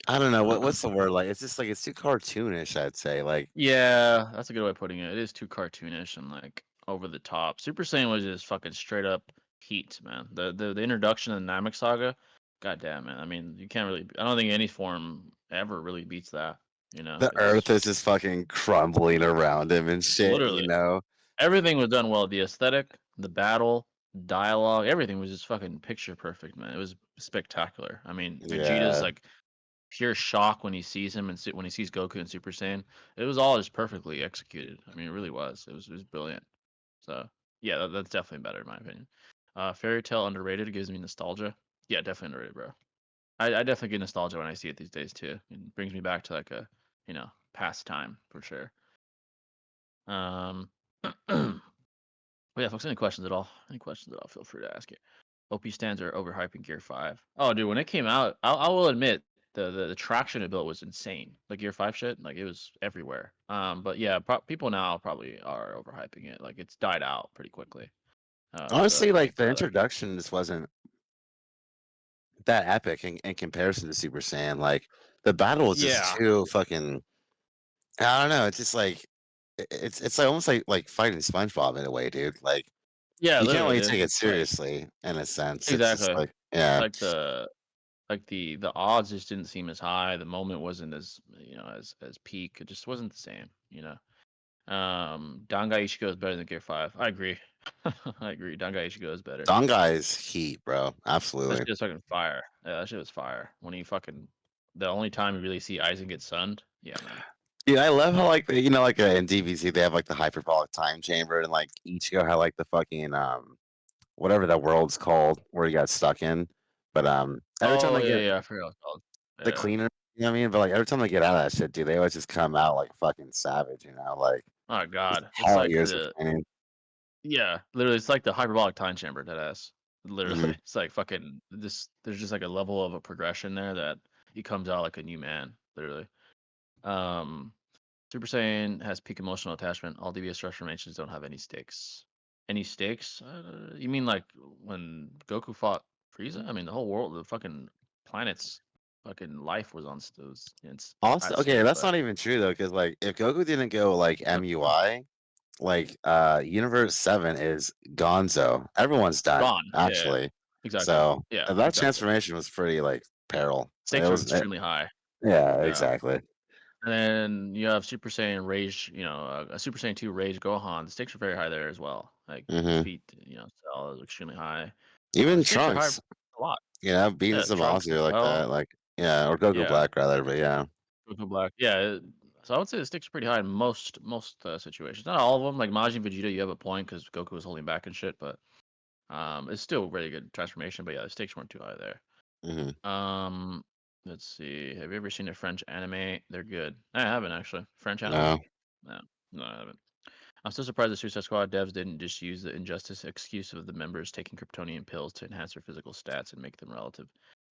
[SPEAKER 2] I don't know what's the word like. It's just like it's too cartoonish. I'd say like
[SPEAKER 1] Yeah, that's a good way of putting it. It is too cartoonish and like over the top. Super Saiyan was just fucking straight up heat, man. The introduction of the Namek Saga, goddamn, man. I mean, you can't really. I don't think any form ever really beats that. You know,
[SPEAKER 2] the
[SPEAKER 1] it's
[SPEAKER 2] Earth is just fucking crumbling around him and shit. You
[SPEAKER 1] literally
[SPEAKER 2] know.
[SPEAKER 1] everything was done well. The aesthetic, the battle, dialogue, everything was just fucking picture perfect, man. It was spectacular. I mean, Vegeta's
[SPEAKER 2] Yeah.
[SPEAKER 1] like pure shock when he sees him and when he sees Goku and Super Saiyan. It was all just perfectly executed. I mean, it really was. It was brilliant. So yeah, that's definitely better in my opinion. Fairy Tail underrated. It gives me nostalgia. Yeah, definitely underrated, bro. I definitely get nostalgia when I see it these days too. It brings me back to like a past time for sure. Um, but yeah, folks, any questions at all? Any questions at all? Feel free to ask it. OP stands are overhyping Gear 5. Oh, dude, when it came out, I will admit the traction it built was insane. Like Gear 5 shit, like it was everywhere. But yeah, people now probably are overhyping it. Like it's died out pretty quickly.
[SPEAKER 2] Honestly, like the
[SPEAKER 1] But
[SPEAKER 2] introduction just wasn't that epic in comparison to Super Saiyan. Like the battle was just
[SPEAKER 1] yeah,
[SPEAKER 2] too fucking. I don't know. It's just like it's like almost like fighting SpongeBob in a way, dude. Like
[SPEAKER 1] yeah,
[SPEAKER 2] you can't
[SPEAKER 1] literally,
[SPEAKER 2] really
[SPEAKER 1] dude.
[SPEAKER 2] take it
[SPEAKER 1] It's like
[SPEAKER 2] seriously in a sense. It's just
[SPEAKER 1] exactly
[SPEAKER 2] like yeah,
[SPEAKER 1] like the odds just didn't seem as high. The moment wasn't as as peak. It just wasn't the same. Dangai Ichigo is better than Gear 5. I agree. I agree. Dangai Ichigo is better.
[SPEAKER 2] Don Guy's heat, bro.
[SPEAKER 1] That
[SPEAKER 2] Absolutely.
[SPEAKER 1] shit was fucking fire. Yeah, that shit was fire. When he fucking the only time you really see Aizen get sunned. Yeah, man.
[SPEAKER 2] Dude, I love how like like in DBZ they have like the hyperbolic time chamber and like Ichigo had like the fucking whatever that world's called where he got stuck in. But every time
[SPEAKER 1] Oh
[SPEAKER 2] they
[SPEAKER 1] yeah,
[SPEAKER 2] get
[SPEAKER 1] yeah, I forgot what it's called.
[SPEAKER 2] the
[SPEAKER 1] Yeah.
[SPEAKER 2] cleaner, you know what I mean? But like every time they get out of that shit, dude, they always just come out like fucking savage, like
[SPEAKER 1] Oh
[SPEAKER 2] just
[SPEAKER 1] god. It's
[SPEAKER 2] hell
[SPEAKER 1] like
[SPEAKER 2] years of
[SPEAKER 1] the
[SPEAKER 2] training.
[SPEAKER 1] yeah, literally it's like the hyperbolic time chamber, that ass.
[SPEAKER 2] hmm
[SPEAKER 1] Literally. It's like fucking this there's just like a level of a progression there that he comes out like a new man, literally. Super Saiyan has peak emotional attachment. All DBS transformations don't have any stakes. Any stakes? You mean like when Goku fought Frieza? I mean, the whole world, the fucking planet's fucking life was on it's
[SPEAKER 2] Also,
[SPEAKER 1] at
[SPEAKER 2] okay,
[SPEAKER 1] stake,
[SPEAKER 2] that's
[SPEAKER 1] but
[SPEAKER 2] not even true though, because like if Goku didn't go like MUI, like Universe 7 is Gonzo. Everyone's done,
[SPEAKER 1] gone. Yeah,
[SPEAKER 2] actually.
[SPEAKER 1] exactly.
[SPEAKER 2] So
[SPEAKER 1] Yeah,
[SPEAKER 2] that
[SPEAKER 1] exactly.
[SPEAKER 2] transformation was pretty like peril. It
[SPEAKER 1] Stakes were
[SPEAKER 2] was
[SPEAKER 1] extremely high.
[SPEAKER 2] yeah,
[SPEAKER 1] Yeah.
[SPEAKER 2] exactly.
[SPEAKER 1] And then you have Super Saiyan Rage, a Super Saiyan 2 Rage Gohan. The stakes are very high there as well. Like
[SPEAKER 2] Hmm.
[SPEAKER 1] defeat, Cell is extremely high.
[SPEAKER 2] Even
[SPEAKER 1] Stakes are high
[SPEAKER 2] Trunks,
[SPEAKER 1] a lot.
[SPEAKER 2] beating
[SPEAKER 1] Yeah,
[SPEAKER 2] some
[SPEAKER 1] Trunks as
[SPEAKER 2] Aussie like
[SPEAKER 1] well.
[SPEAKER 2] that, like yeah, or Goku
[SPEAKER 1] Yeah,
[SPEAKER 2] Black rather, but yeah.
[SPEAKER 1] Goku Black. Yeah, so I would say the stakes are pretty high in most situations. Not all of them. Like Majin Vegeta, you have a point because Goku was holding back and shit, but it's still really good transformation. But yeah, the stakes weren't too high there.
[SPEAKER 2] Hmm.
[SPEAKER 1] Um, let's see. Have you ever seen a French anime? They're good. I haven't actually. French anime?
[SPEAKER 2] No.
[SPEAKER 1] No, no, I haven't. I'm still surprised the Suicide Squad devs didn't just use the injustice excuse of the members taking Kryptonian pills to enhance their physical stats and make them relative.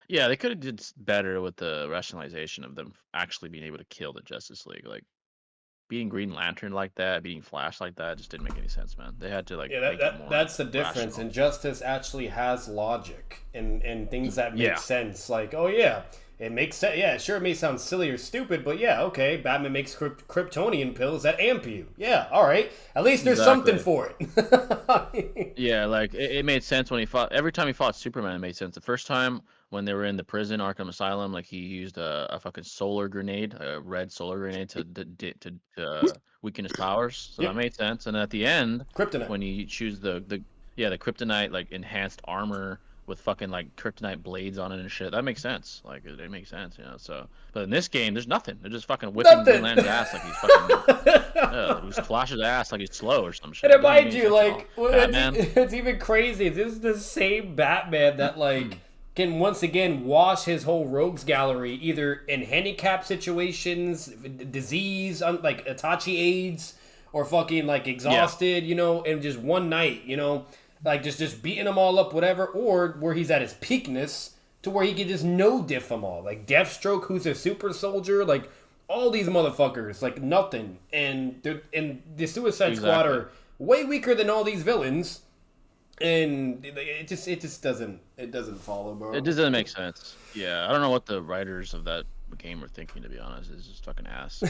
[SPEAKER 1] Yeah, they could have did better with the rationalization of them actually being able to kill the Justice League. Like beating Green Lantern like that, beating Flash like that, just didn't make any sense, man. They had to like
[SPEAKER 3] Yeah,
[SPEAKER 1] make it more
[SPEAKER 3] that's the difference.
[SPEAKER 1] rational.
[SPEAKER 3] Injustice actually has logic and things that make
[SPEAKER 1] Yeah,
[SPEAKER 3] sense. Like, oh yeah, it makes sense. Yeah, sure, it may sound silly or stupid, but yeah, okay. Batman makes Kryptonian pills that amp you. Yeah, all right. At least there's something
[SPEAKER 1] exactly.
[SPEAKER 3] for it.
[SPEAKER 1] Yeah, like it made sense when he fought. Every time he fought Superman, it made sense. The first time when they were in the prison, Arkham Asylum, like he used a fucking solar grenade, a red solar grenade to weaken his powers. So that
[SPEAKER 3] Yep,
[SPEAKER 1] made sense. And at the end,
[SPEAKER 3] kryptonite.
[SPEAKER 1] when you choose the kryptonite like enhanced armor with fucking like kryptonite blades on it and shit, that makes sense. Like it makes sense, So, but in this game, there's nothing. They're just fucking whipping Green
[SPEAKER 3] Nothing.
[SPEAKER 1] Lantern's ass like he's fucking. Yeah, he flashes ass like he's slow or some shit.
[SPEAKER 3] And
[SPEAKER 1] It doesn't make
[SPEAKER 3] mind
[SPEAKER 1] any
[SPEAKER 3] you,
[SPEAKER 1] sense at all.
[SPEAKER 3] like,
[SPEAKER 1] Batman.
[SPEAKER 3] it's even crazy. This is the same Batman that, like, can once again wash his whole rogues gallery either in handicap situations, disease, like Itachi AIDS, or fucking, like,
[SPEAKER 1] Yeah,
[SPEAKER 3] exhausted, in just one night, like, just beating them all up, whatever, or where he's at his peakness to where he can just no diff them all. Like, Deathstroke, who's a super soldier, like, all these motherfuckers, like nothing, and the Suicide Squad
[SPEAKER 1] exactly.
[SPEAKER 3] are way weaker than all these villains, and it just doesn't follow,
[SPEAKER 1] It
[SPEAKER 3] bro.
[SPEAKER 1] just doesn't make sense. Yeah, I don't know what the writers of that game were thinking. To be honest, it's just fucking ass.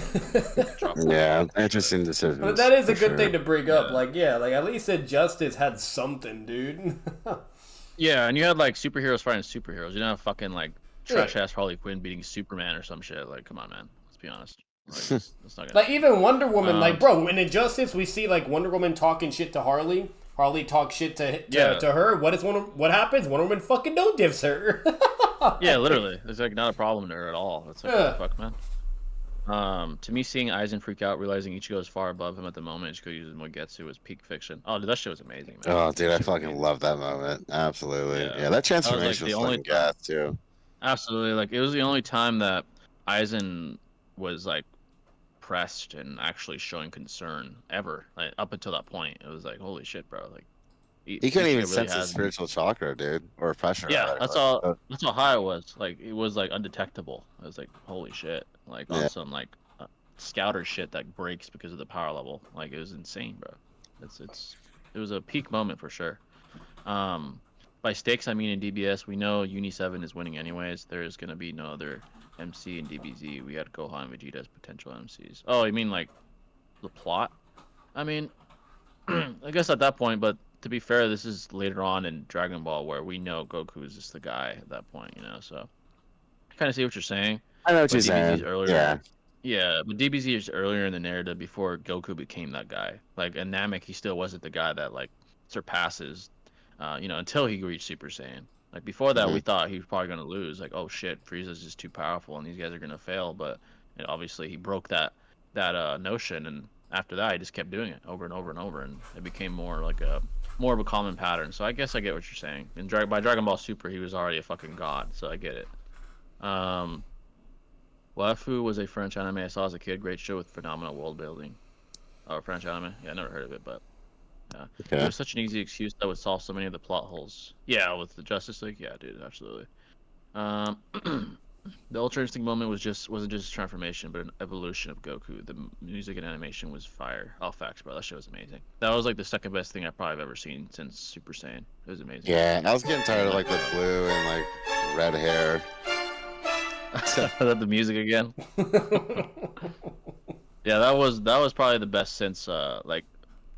[SPEAKER 1] Drop the
[SPEAKER 2] Yeah,
[SPEAKER 1] ball. But
[SPEAKER 2] interesting
[SPEAKER 3] But
[SPEAKER 2] decisions
[SPEAKER 3] that is
[SPEAKER 2] for
[SPEAKER 3] a good thing
[SPEAKER 2] sure.
[SPEAKER 3] to bring up.
[SPEAKER 1] yeah,
[SPEAKER 3] Like, yeah, like at least Injustice had something, dude.
[SPEAKER 1] yeah, and you had like superheroes fighting superheroes. You didn't have fucking like
[SPEAKER 3] Yeah.
[SPEAKER 1] trash ass Harley Quinn beating Superman or some shit. Like, come on, man. Let's be honest. Like, that's not gonna
[SPEAKER 3] Like
[SPEAKER 1] happen.
[SPEAKER 3] even Wonder Woman, like
[SPEAKER 1] Um,
[SPEAKER 3] bro, in Injustice we see like Wonder Woman talking shit to Harley. Harley talks shit to
[SPEAKER 1] yeah,
[SPEAKER 3] to her. What happens? Wonder Woman fucking no diffs her.
[SPEAKER 1] yeah, literally, it's like not a problem there at all. It's like, what the
[SPEAKER 3] Yeah.
[SPEAKER 1] fuck, man. To me, seeing Aizen freak out, realizing Ichigo is far above him at the moment, Ichigo uses Mogetsu was peak fiction. Oh, dude, that shit was amazing, man.
[SPEAKER 2] Oh, dude,
[SPEAKER 1] That
[SPEAKER 2] I
[SPEAKER 1] shit was
[SPEAKER 2] fucking
[SPEAKER 1] amazing.
[SPEAKER 2] love that moment. Absolutely.
[SPEAKER 1] Yeah,
[SPEAKER 2] Yeah, that
[SPEAKER 1] that was like
[SPEAKER 2] transformation
[SPEAKER 1] the
[SPEAKER 2] was
[SPEAKER 1] only
[SPEAKER 2] fucking
[SPEAKER 1] time.
[SPEAKER 2] gas too.
[SPEAKER 1] Absolutely, like it was the only time that Aizen was like pressed and actually showing concern ever. Like up until that point, it was like, holy shit, bro. Like
[SPEAKER 2] He couldn't even
[SPEAKER 1] Ichigo really
[SPEAKER 2] sense his
[SPEAKER 1] has.
[SPEAKER 2] spiritual chakra, dude, or pressure
[SPEAKER 1] Yeah,
[SPEAKER 2] rather.
[SPEAKER 1] that's
[SPEAKER 2] Like,
[SPEAKER 1] all. That's how high it was. Like it was like undetectable. It was like holy shit. Like on
[SPEAKER 2] yeah.
[SPEAKER 1] some like scouter shit that breaks because of the power level. Like it was insane, bro. It was a peak moment for sure. Um, by stakes, I mean in DBS, we know Uni 7 is winning anyways. There is gonna be no other MC in DBZ. We got Gohan and Vegeta as potential MCs. Oh, you mean like the plot? I mean, I guess at that point, but to be fair, this is later on in Dragon Ball where we know Goku is just the guy at that point, So I kind of see what you're saying,
[SPEAKER 2] I know what you're
[SPEAKER 1] but DBZ's
[SPEAKER 2] saying.
[SPEAKER 1] earlier.
[SPEAKER 2] Yeah.
[SPEAKER 1] Yeah, but DBZ is earlier in the narrative before Goku became that guy. Like in Namek, he still wasn't the guy that like surpasses, until he reached Super Saiyan. Like before that, we
[SPEAKER 2] Hmm.
[SPEAKER 1] thought he was probably gonna lose. Like, oh shit, Frieza's just too powerful, and these guys are gonna fail. But obviously, he broke that notion, and after that, he just kept doing it over and over and over, and it became more of a common pattern. So I guess I get what you're saying. By Dragon Ball Super, he was already a fucking god, so I get it. Um, Wafu was a French anime I saw as a kid. Great show with phenomenal world building. Oh, French anime? Yeah, I never heard of it, but yeah. It
[SPEAKER 2] Okay.
[SPEAKER 1] was such an easy excuse that would solve so many of the plot holes. Yeah, with the Justice League? Yeah, dude, absolutely. Um, The Ultra Instinct moment wasn't just a transformation, but an evolution of Goku. The music and animation was fire. All facts, bro. That shit was amazing. That was like the second best thing I probably have ever seen since Super Saiyan. It was amazing.
[SPEAKER 2] Yeah, I was getting tired
[SPEAKER 1] And
[SPEAKER 2] of
[SPEAKER 1] like
[SPEAKER 2] like the blue and like red hair.
[SPEAKER 1] the music again. Yeah, that was probably the best since like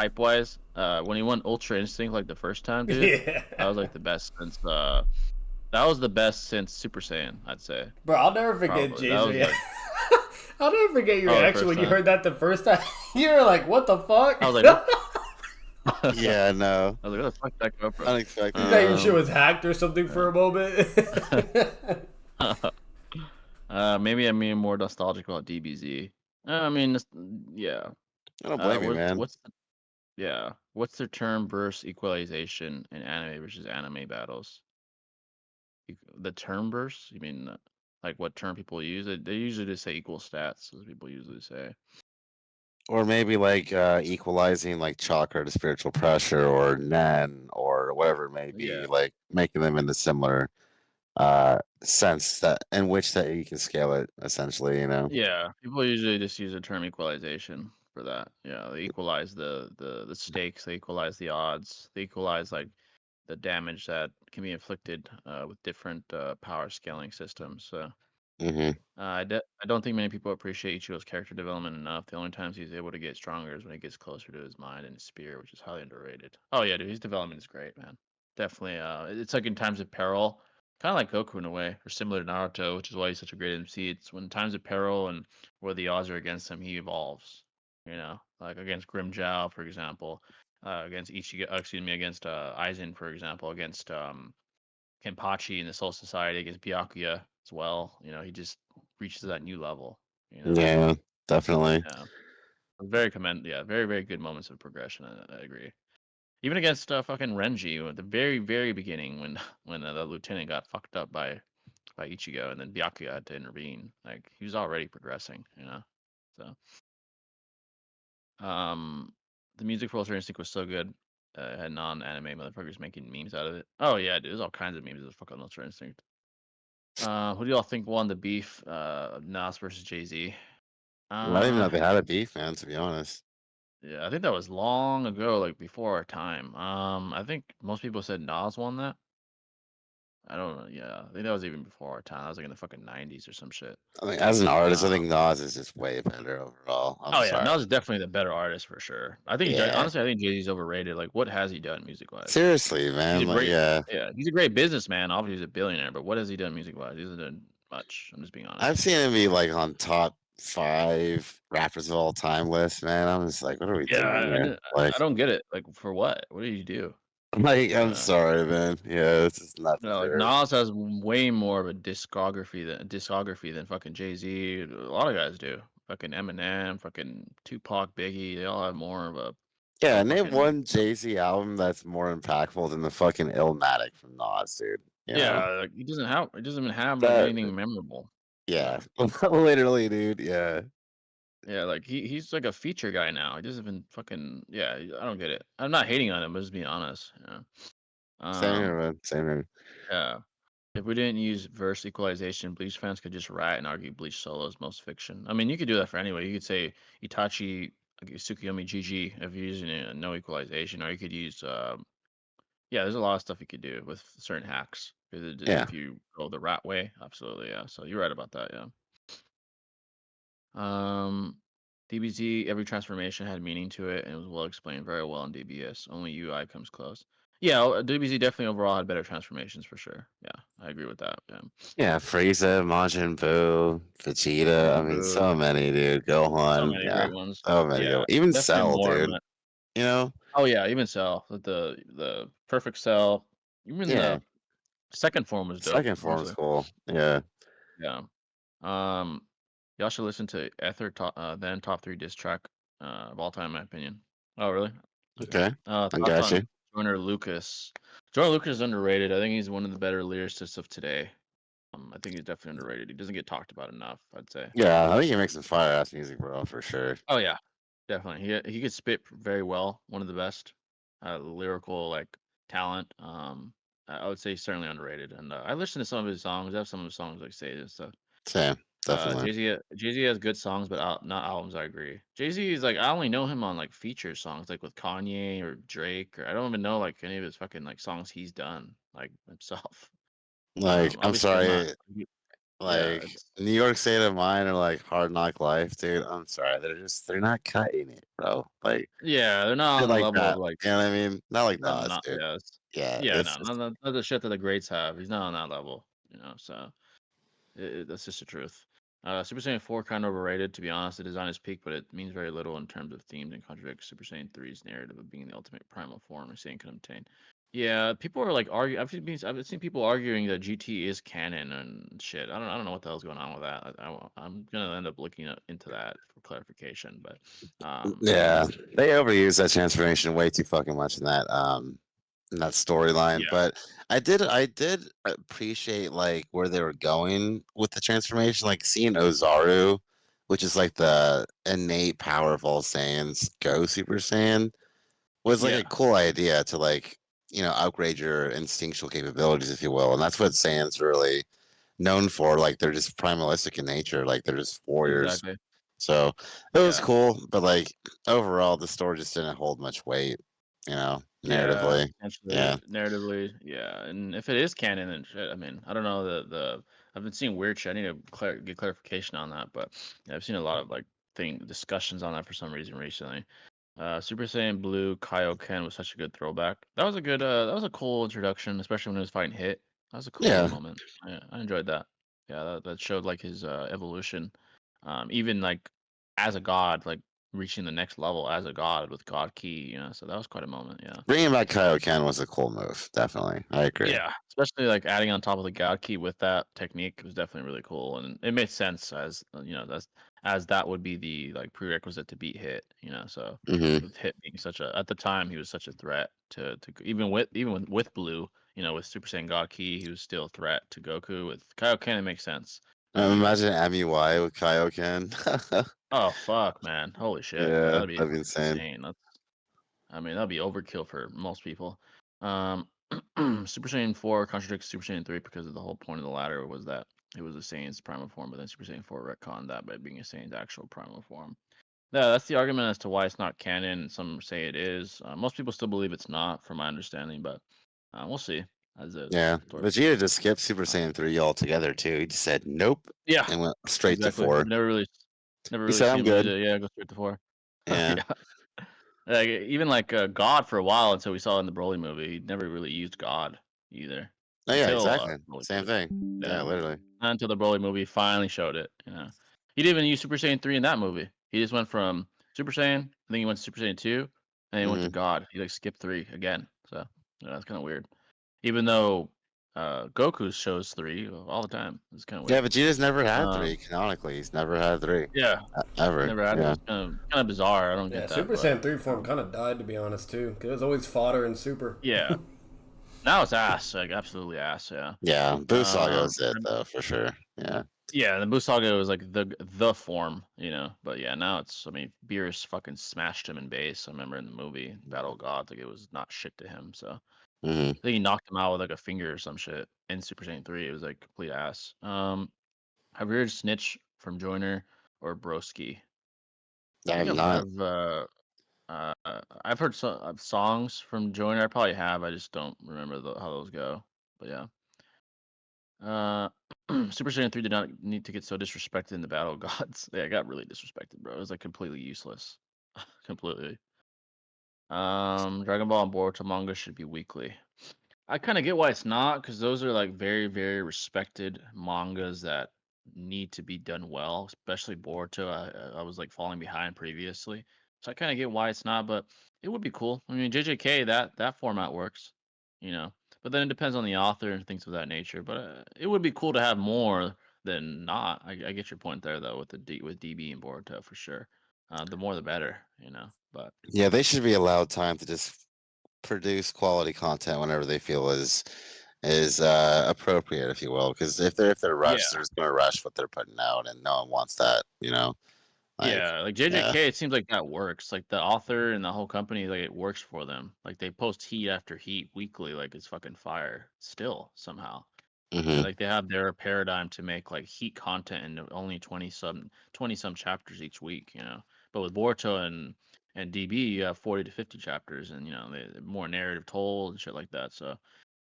[SPEAKER 1] hype wise. When he won Ultra Instinct like the first time, dude.
[SPEAKER 3] Yeah.
[SPEAKER 1] That was like the best since that was the best since Super Saiyan, I'd say.
[SPEAKER 3] Bro, I'll never forget
[SPEAKER 1] Probably. That
[SPEAKER 3] Jay's
[SPEAKER 1] was
[SPEAKER 3] reaction.
[SPEAKER 1] like
[SPEAKER 3] I'll never forget your
[SPEAKER 1] oh the
[SPEAKER 3] reaction
[SPEAKER 1] first
[SPEAKER 3] when you
[SPEAKER 1] time.
[SPEAKER 3] heard that the first time. You were like, "What the fuck?"
[SPEAKER 1] I was like, what?
[SPEAKER 2] Yeah, no.
[SPEAKER 1] I was like, what the fuck did that go from?
[SPEAKER 2] Unexpected.
[SPEAKER 3] You thought your shit was hacked or something for a moment.
[SPEAKER 1] Maybe I'm being more nostalgic about DBZ. I mean, yeah.
[SPEAKER 2] I don't blame you, man.
[SPEAKER 1] What's the term burst equalization in anime versus anime battles? The term burst? You mean like what term people use? They usually just say equal stats, as people usually say.
[SPEAKER 2] Or maybe like equalizing like chakra to spiritual pressure or nen or whatever it may
[SPEAKER 1] Yeah.
[SPEAKER 2] be, like making them into similar sense that in which that you can scale it essentially, you know.
[SPEAKER 1] Yeah, people usually just use the term equalization for that. Yeah, they equalize the stakes, they equalize the odds, they equalize like the damage that can be inflicted with different power scaling systems. So
[SPEAKER 2] Hmm.
[SPEAKER 1] I don't think many people appreciate Ichigo's character development enough. The only times he's able to get stronger is when he gets closer to his mind and his spirit, which is highly underrated. Oh yeah, dude, his development is great, man. Definitely. It's like in times of peril, kind of like Goku in a way, or similar to Naruto, which is why he's such a great MC. It's when times of peril and where the odds are against him, he evolves. You know, like against Grimjow, for example, against Ichigo, against Aizen, for example, against Kenpachi in the Soul Society, against Byakuya as well. You know, he just reaches that new level. You know,
[SPEAKER 2] Yeah, definitely.
[SPEAKER 1] yeah, yeah, very very good moments of progression. I agree. Even against fucking Renji at the very very beginning when when the lieutenant got fucked up by Ichigo and then Byakuya had to intervene. Like he was already progressing. You know, so the music for Ultra Instinct was so good. It had non-anime motherfuckers making memes out of it. Oh yeah, dude, there's all kinds of memes of fucking Ultra Instinct. Who do y'all think won the beef? Nas versus Jay Z.
[SPEAKER 2] I didn't even
[SPEAKER 1] Uh,
[SPEAKER 2] know they had a beef, man, to be honest.
[SPEAKER 1] yeah, I think that was long ago, like before our time. I think most people said Nas won that. I don't know. Yeah, I think that was even before our time. That was like in the fucking '90s or some shit.
[SPEAKER 2] I mean, as an artist, I
[SPEAKER 1] Uh,
[SPEAKER 2] think Nas is just way better overall. I'm
[SPEAKER 1] oh yeah,
[SPEAKER 2] sorry.
[SPEAKER 1] Nas is definitely the better artist for sure. I think
[SPEAKER 2] Yeah,
[SPEAKER 1] honestly, I think Jay Z's overrated. Like, what has he done music wise?
[SPEAKER 2] seriously,
[SPEAKER 1] He's a
[SPEAKER 2] man. Like,
[SPEAKER 1] great,
[SPEAKER 2] yeah,
[SPEAKER 1] yeah, he's a great businessman. Obviously, he's a billionaire, but what has he done music wise? He hasn't done much. I'm just being
[SPEAKER 2] I've
[SPEAKER 1] honest.
[SPEAKER 2] seen him be like on top 5 rappers of all time list, man. I'm just like, what are we
[SPEAKER 1] Yeah,
[SPEAKER 2] doing here?
[SPEAKER 1] I don't get it. Like, for what? What did he do?
[SPEAKER 2] I'm sorry, man. Yeah, it's just not
[SPEAKER 1] No, like
[SPEAKER 2] deserved.
[SPEAKER 1] Nas has way more of a discography than fucking Jay Z. A lot of guys do. Fucking Eminem, fucking Tupac, Biggie. They all have more of
[SPEAKER 2] Yeah,
[SPEAKER 1] a
[SPEAKER 2] name
[SPEAKER 1] fucking
[SPEAKER 2] one Jay-Z album that's more impactful than the fucking Illmatic from Nas, dude. You know?
[SPEAKER 1] yeah. Like, he doesn't even have like
[SPEAKER 2] That
[SPEAKER 1] anything memorable.
[SPEAKER 2] yeah.
[SPEAKER 1] So
[SPEAKER 2] Literally, dude. Yeah.
[SPEAKER 1] yeah, like he's like a feature guy now. He doesn't even fucking yeah. I don't get it. I'm not hating on him, but just being honest. You know?
[SPEAKER 2] Same here, man. Same here.
[SPEAKER 1] Yeah. If we didn't use verse equalization, Bleach fans could just riot and argue Bleach solo is most fiction. I mean, you could do that for anyway. You could say Itachi, Tsukuyomi, GG if you're using no equalization, or you could use, yeah, there's a lot of stuff you could do with certain hacks.
[SPEAKER 2] Yeah.
[SPEAKER 1] If you go the rat way, absolutely, yeah. So you're right about that, yeah. Um, DBZ, every transformation had meaning to it and it was well explained very well in DBS. Only UI comes close. Yeah, DBZ definitely overall had better transformations for sure. Yeah, I agree with that. Yeah.
[SPEAKER 2] Yeah, Frieza, Majin Buu, Vegeta. I
[SPEAKER 1] Majin
[SPEAKER 2] mean,
[SPEAKER 1] Buu.
[SPEAKER 2] so many, dude.
[SPEAKER 1] So
[SPEAKER 2] Gohan.
[SPEAKER 1] many
[SPEAKER 2] Yeah.
[SPEAKER 1] great ones.
[SPEAKER 2] So many.
[SPEAKER 1] Yeah,
[SPEAKER 2] Even
[SPEAKER 1] definitely
[SPEAKER 2] Cell,
[SPEAKER 1] more,
[SPEAKER 2] dude.
[SPEAKER 1] but
[SPEAKER 2] You know?
[SPEAKER 1] oh yeah, even Cell, the perfect Cell, even
[SPEAKER 2] Yeah.
[SPEAKER 1] the second form was dope,
[SPEAKER 2] Second form is
[SPEAKER 1] honestly.
[SPEAKER 2] cool. Yeah.
[SPEAKER 1] Yeah. Um, y'all should listen to Ether top then top three diss track of all time, in my opinion. Oh really?
[SPEAKER 2] Okay. I
[SPEAKER 1] Thoughts
[SPEAKER 2] got you.
[SPEAKER 1] on Joyner Lucas. Joyner Lucas is underrated. I think he's one of the better lyricists of today. I think he's definitely underrated. He doesn't get talked about enough, I'd say.
[SPEAKER 2] Yeah, I think he makes some fire ass music, bro, for sure.
[SPEAKER 1] Oh yeah, definitely. He could spit very well. One of the best lyrical like talent. I would say certainly underrated. And I listen to some of his songs. I have some of his songs like Say and stuff.
[SPEAKER 2] Same, definitely.
[SPEAKER 1] Jay-Z has good songs, but not albums. I agree. Jay-Z is like I only know him on like feature songs, like with Kanye or Drake, or I don't even know like any of his fucking like songs he's done like himself.
[SPEAKER 2] Like, I'm
[SPEAKER 1] Obviously, I'm not.
[SPEAKER 2] sorry,
[SPEAKER 1] Yeah,
[SPEAKER 2] like
[SPEAKER 1] it's
[SPEAKER 2] New York State of Mind or like Hard Knock Life, dude. I'm sorry, they're not cutting it, bro. Like
[SPEAKER 1] yeah, they're not
[SPEAKER 2] shit
[SPEAKER 1] on the
[SPEAKER 2] like
[SPEAKER 1] level of
[SPEAKER 2] that.
[SPEAKER 1] like
[SPEAKER 2] You know what I mean? Not like
[SPEAKER 1] not
[SPEAKER 2] Nas,
[SPEAKER 1] not
[SPEAKER 2] dude.
[SPEAKER 1] yeah,
[SPEAKER 2] Yeah,
[SPEAKER 1] yeah,
[SPEAKER 2] it's
[SPEAKER 1] no,
[SPEAKER 2] just
[SPEAKER 1] not the shit that the greats have. He's not on that level, So. That's just the truth. Super Saiyan 4 kind of overrated, to be honest. It is on its peak, but it means very little in terms of themes and contradicts Super Saiyan 3's narrative of being the ultimate primal form a Saiyan can obtain. Yeah, people are like arguing. I've seen people arguing that GT is canon and shit. I don't know what the hell's going on with that. I'm gonna end up looking into that for clarification. But
[SPEAKER 2] yeah. They overuse that transformation way too fucking much in that storyline.
[SPEAKER 1] yeah,
[SPEAKER 2] But I did appreciate like where they were going with the transformation, like seeing Ozaru, which is like the innate power of all Saiyans, go Super Saiyan, was like a
[SPEAKER 1] yeah,
[SPEAKER 2] cool idea to like upgrade your instinctual capabilities, if you will, and that's what Saiyans are really known for. Like they're just primalistic in nature, like they're just warriors.
[SPEAKER 1] exactly.
[SPEAKER 2] So it was
[SPEAKER 1] Yeah.
[SPEAKER 2] cool, but like overall, the story just didn't hold much weight,
[SPEAKER 1] Yeah,
[SPEAKER 2] narratively.
[SPEAKER 1] potentially,
[SPEAKER 2] Yeah,
[SPEAKER 1] narratively, yeah. And if it is canon and shit, I mean, I don't know the I've been seeing weird shit. I need to get clarification on that, but yeah, I've seen a lot of like discussions on that for some reason recently. Super Saiyan Blue Kaioken was such a good throwback. That was a cool introduction, especially when he was fighting Hit. That was a cool
[SPEAKER 2] yeah.
[SPEAKER 1] moment. I enjoyed that. Yeah, that showed like his evolution. Even like as a god, like reaching the next level as a god with God Key, So that was quite a moment, yeah.
[SPEAKER 2] Bringing back Kaioken was a cool move. Definitely, I agree.
[SPEAKER 1] Yeah, especially like adding on top of the God Key with that technique was definitely really cool, and it made sense as as that would be the like prerequisite to beat Hit, So
[SPEAKER 2] Hmm.
[SPEAKER 1] with Hit being such a at the time he was such a threat to even with Blue, with Super Saiyan God Key, he was still a threat to Goku. With Kaioken, it makes sense.
[SPEAKER 2] Imagine MUI with Kaioken.
[SPEAKER 1] Oh fuck, man, holy shit, yeah,
[SPEAKER 2] Yeah,
[SPEAKER 1] that'd be
[SPEAKER 2] that'd be
[SPEAKER 1] fucking
[SPEAKER 2] insane.
[SPEAKER 1] insane. I mean, that'd be overkill for most people. Um, Super Saiyan 4 contradicts Super Saiyan 3 because of the whole point of the ladder was that it was a Saiyan's primal form, but then Super Saiyan 4 retconned that by being a Saiyan's actual primal form. Yeah, that's the argument as to why it's not canon. Some say it is. Most people still believe it's not, from my understanding, but we'll see as the
[SPEAKER 2] Yeah,
[SPEAKER 1] story
[SPEAKER 2] Vegeta
[SPEAKER 1] progresses.
[SPEAKER 2] just skipped Super Saiyan 3 altogether too. He just said nope
[SPEAKER 1] Yeah,
[SPEAKER 2] and went straight to
[SPEAKER 1] exactly.
[SPEAKER 2] 4.
[SPEAKER 1] Never really
[SPEAKER 2] He said,
[SPEAKER 1] seen
[SPEAKER 2] "I'm
[SPEAKER 1] him need
[SPEAKER 2] good."
[SPEAKER 1] to, yeah, go straight to 4.
[SPEAKER 2] Yeah.
[SPEAKER 1] Yeah. Like even like God for a while until we saw in the Broly movie, he never really used God either
[SPEAKER 2] Oh yeah,
[SPEAKER 1] until
[SPEAKER 2] exactly.
[SPEAKER 1] Broly
[SPEAKER 2] Same
[SPEAKER 1] movie.
[SPEAKER 2] thing.
[SPEAKER 1] Yeah,
[SPEAKER 2] Yeah, literally.
[SPEAKER 1] not until the Broly movie finally showed it. He didn't even use Super Saiyan 3 in that movie. He just went from Super Saiyan, and then he went to Super Saiyan 2, and he went to
[SPEAKER 2] Hmm.
[SPEAKER 1] God. He like skipped 3 again. So that's kind of weird. Even though Goku shows 3 all the time, it's kind of
[SPEAKER 2] Yeah,
[SPEAKER 1] weird.
[SPEAKER 2] Vegeta's never had
[SPEAKER 1] Um,
[SPEAKER 2] 3 canonically. He's never had 3
[SPEAKER 1] yeah,
[SPEAKER 2] ever.
[SPEAKER 1] never had it.
[SPEAKER 2] Yeah.
[SPEAKER 1] It's kind of bizarre. I don't
[SPEAKER 3] Yeah,
[SPEAKER 1] get that,
[SPEAKER 3] Super
[SPEAKER 1] but
[SPEAKER 3] Saiyan 3 form kind of died, to be honest, too. Because it was always fodder in Super.
[SPEAKER 1] yeah. Now it's ass, like absolutely ass, yeah.
[SPEAKER 2] Yeah, Boo Saga
[SPEAKER 1] Um,
[SPEAKER 2] was it though, for sure. Yeah.
[SPEAKER 1] yeah, the Buu Saga was like the form, But yeah, now I mean, Beerus fucking smashed him in base. I remember in the movie Battle of God, like it was not shit to him. So I
[SPEAKER 2] Hmm.
[SPEAKER 1] think he knocked him out with like a finger or some shit in Super Saiyan 3. It was like complete ass. Have you heard Snitch from Joiner or Broski?
[SPEAKER 2] I
[SPEAKER 1] I think
[SPEAKER 2] have not.
[SPEAKER 1] uh, I've heard some songs from Joiner. I probably have. I just don't remember how those go. But yeah. Uh, Super Saiyan 3 did not need to get so disrespected in the Battle of Gods. Yeah, it got really disrespected, bro. It was like completely useless. Completely. Dragon Ball and Boruto manga should be weekly. I kind of get why it's not, because those are like very, very respected mangas that need to be done well, especially Boruto. I was like falling behind previously, so I kind of get why it's not, but it would be cool. I mean, JJK that format works, you know. But then it depends on the author and things of that nature. But it would be cool to have more than not. I get your point there though with with DB and Boruto for sure. The more the better, But
[SPEAKER 2] Yeah, they should be allowed time to just produce quality content whenever they feel is appropriate, if you will. Because if they're rushed,
[SPEAKER 1] yeah,
[SPEAKER 2] they're just gonna rush what they're putting out, and no one wants that.
[SPEAKER 1] Like JJK, it seems like that works. Like the author and the whole company, like it works for them. Like they post heat after heat weekly, like it's fucking fire still somehow. And like they have their paradigm to make like heat content in only 20 some chapters each week, you know. But with Boruto and DB, you have 40 to 50 chapters, and you know they're more narrative told and shit like that. So